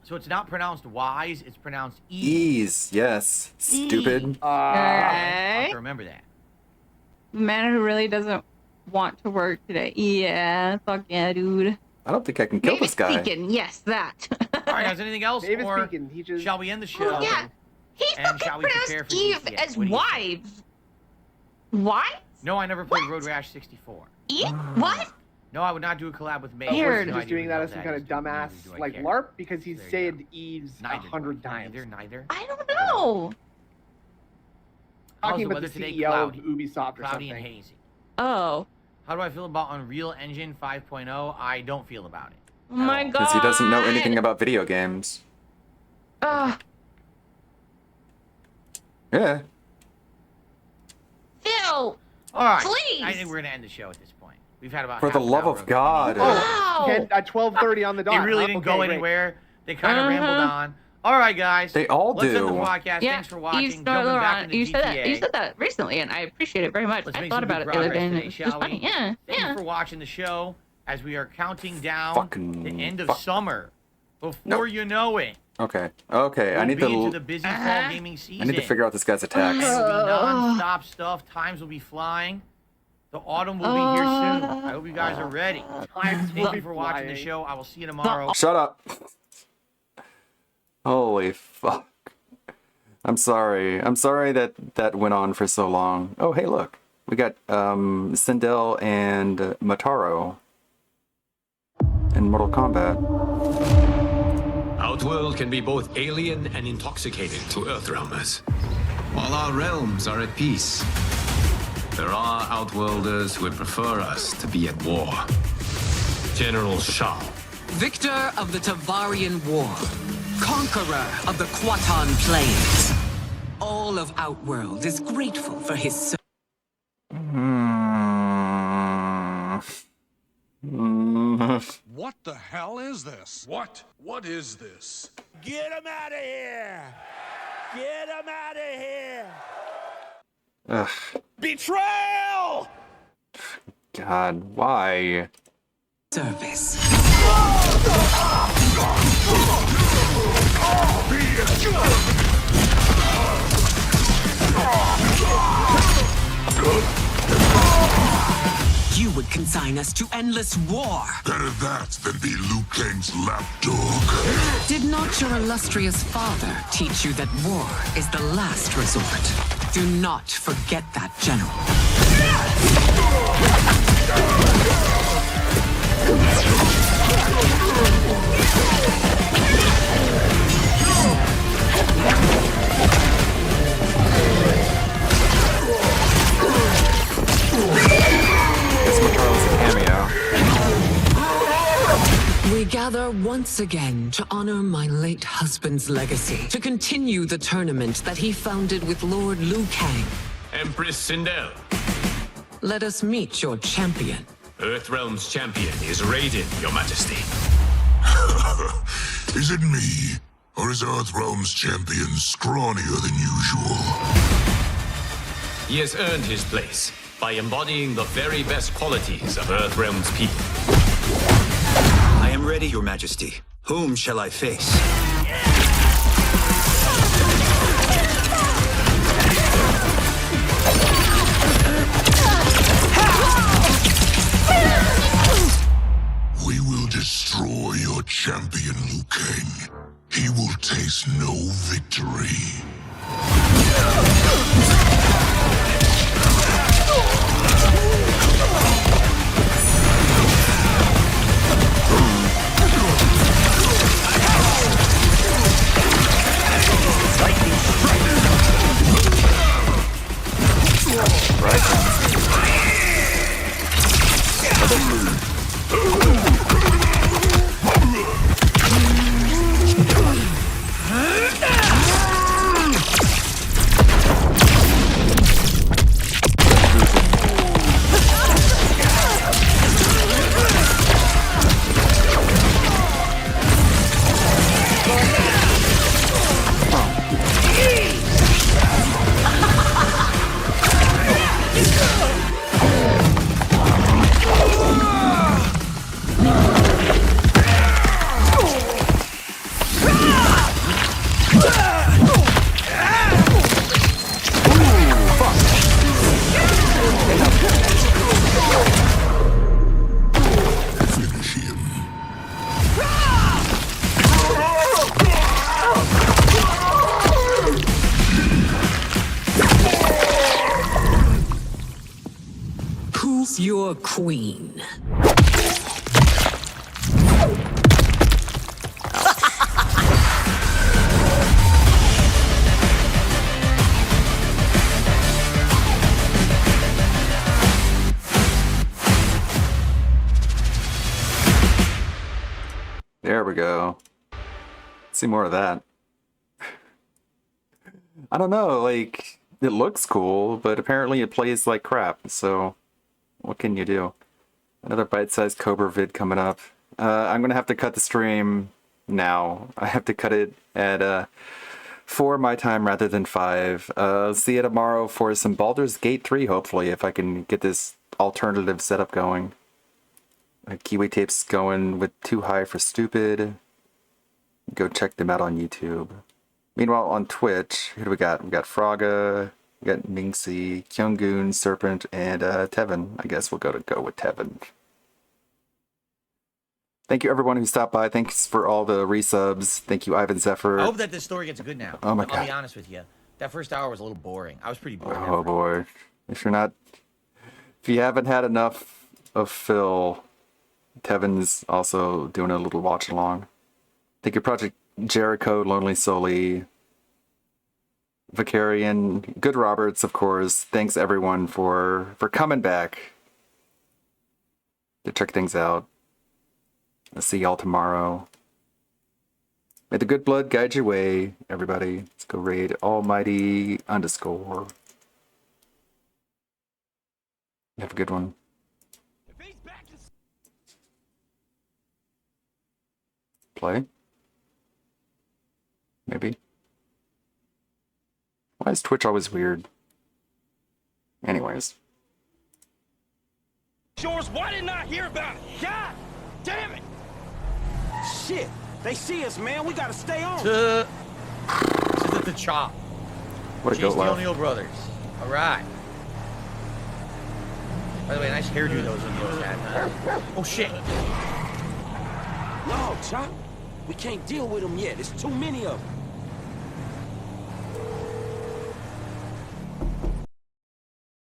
So it's not pronounced Y's, it's pronounced E's. Ease. Yes. Stupid. I'll have Okay. to remember that. The man who really doesn't want to work today. Yeah, fuck yeah, dude. I don't think I can kill this guy. Speaking, yes, that. All right, guys, anything else? David Or speaking. He just. shall we end the show? Yeah. He And fucking shall we prepare pronounced for Eve GTA? as What do you think? wives. Wives? No, I never played Road Rash 64. Eve? What? No, I would not do a collab with May. Weird. He's just doing that as some kind of dumbass like LARP because he's said Eves 100 times. Neither. I don't know. How's Talking the about weather the today? CEO Cloudy. of Ubisoft or Cloudy and something. hazy. Oh. How do I feel about Unreal Engine 5.0? I don't feel about it. Oh my god. Because he doesn't know anything about video games. Ugh. Yeah. Phil. All right. Please. I think we're going to end the show at this point. We've had about For the half an love hour of God. Oh, Wow. at 12:30 on the dot. They really huh? didn't Okay, go great. anywhere. They kind of rambled on. All right, guys. They all Let's do. end the podcast. Yeah, Thanks for watching. you, Jumping back into you said GTA. that. You said that recently, and I appreciate it very much. Let's I make thought some about good it the other progress day, and today, it was shall funny. we? Yeah, Thank yeah. you for watching the show as we are counting down Fucking the end of fuck. summer. Before you know it, Okay. Okay. I we'll need be into to. the busy fall gaming season. I need to figure out this guy's attacks. And it'll be non-stop stuff. Times will be flying. The autumn will be here soon. I hope you guys are ready. Times will Thank be you for watching the flying. show. I will see you tomorrow. Shut up. Holy fuck. I'm sorry. I'm sorry that that went on for so long. Oh, hey, look. We got Sindel and Mataro in Mortal Kombat. Outworld can be both alien and intoxicating to Earthrealmers. All our realms are at peace. There are Outworlders who would prefer us to be at war. General Shao. Victor of the Tavarian War. Conqueror of the Quatan Plains. All of Outworld is grateful for his service. What the hell is this? What? What is this? Get him out of here! Get him out of here! Ugh. Betrayal! God, why? Service. You would consign us to endless war. Better that than be Liu Kang's lapdog. Did not your illustrious father teach you that war is the last resort? Do not forget that, General. We gather once again to honor my late husband's legacy, to continue the tournament that he founded with Lord Liu Kang. Empress Sindel. Let us meet your champion. Earthrealm's champion is Raiden, Your Majesty. Is it me? Or is Earthrealm's champion scrawnier than usual? He has earned his place by embodying the very best qualities of Earthrealm's people. I am ready, Your Majesty. Whom shall I face? We will destroy your champion, Liu Kang. He will taste no victory. Who's your queen? There we go. Let's see more of that. I don't know, like, it looks cool, but apparently it plays like crap, so what can you do? Another bite-sized Cobra vid coming up. I'm gonna have to cut the stream now. I have to cut it at 4 my time rather than 5. See you tomorrow for some Baldur's Gate 3, hopefully, if I can get this alternative setup going. Kiwi Tape's going with Too High for Stupid. Go check them out on YouTube. Meanwhile, on Twitch, who do we got? We got Fraga, we got Minxie, Kyunggoon, Serpent, and Tevin. I guess we'll go with Tevin. Thank you everyone who stopped by. Thanks for all the resubs. Thank you, Ivan Zephyr. I hope that this story gets good now. Oh my God. I'll be honest with you. That first hour was a little boring. I was pretty bored. Oh boy. If you haven't had enough of Phil, Tevin's also doing a little watch along. Thank you, Project Jericho, Lonely Soli, Vicarian, Good Roberts, of course. Thanks everyone for coming back to check things out. I'll see y'all tomorrow. May the good blood guide your way, everybody. Let's go raid Almighty _ Have a good one. Play? Maybe? Why is Twitch always weird? Anyways. Shores, why didn't I hear about it? God damn it! Shit, they see us, man. We gotta stay on. This is at the chop. What a Chase goat the laugh. O'Neill brothers. All right. By the way, nice hairdo those O'Neills had, huh? Oh shit. No, Chop. We can't deal with them yet. There's too many of them.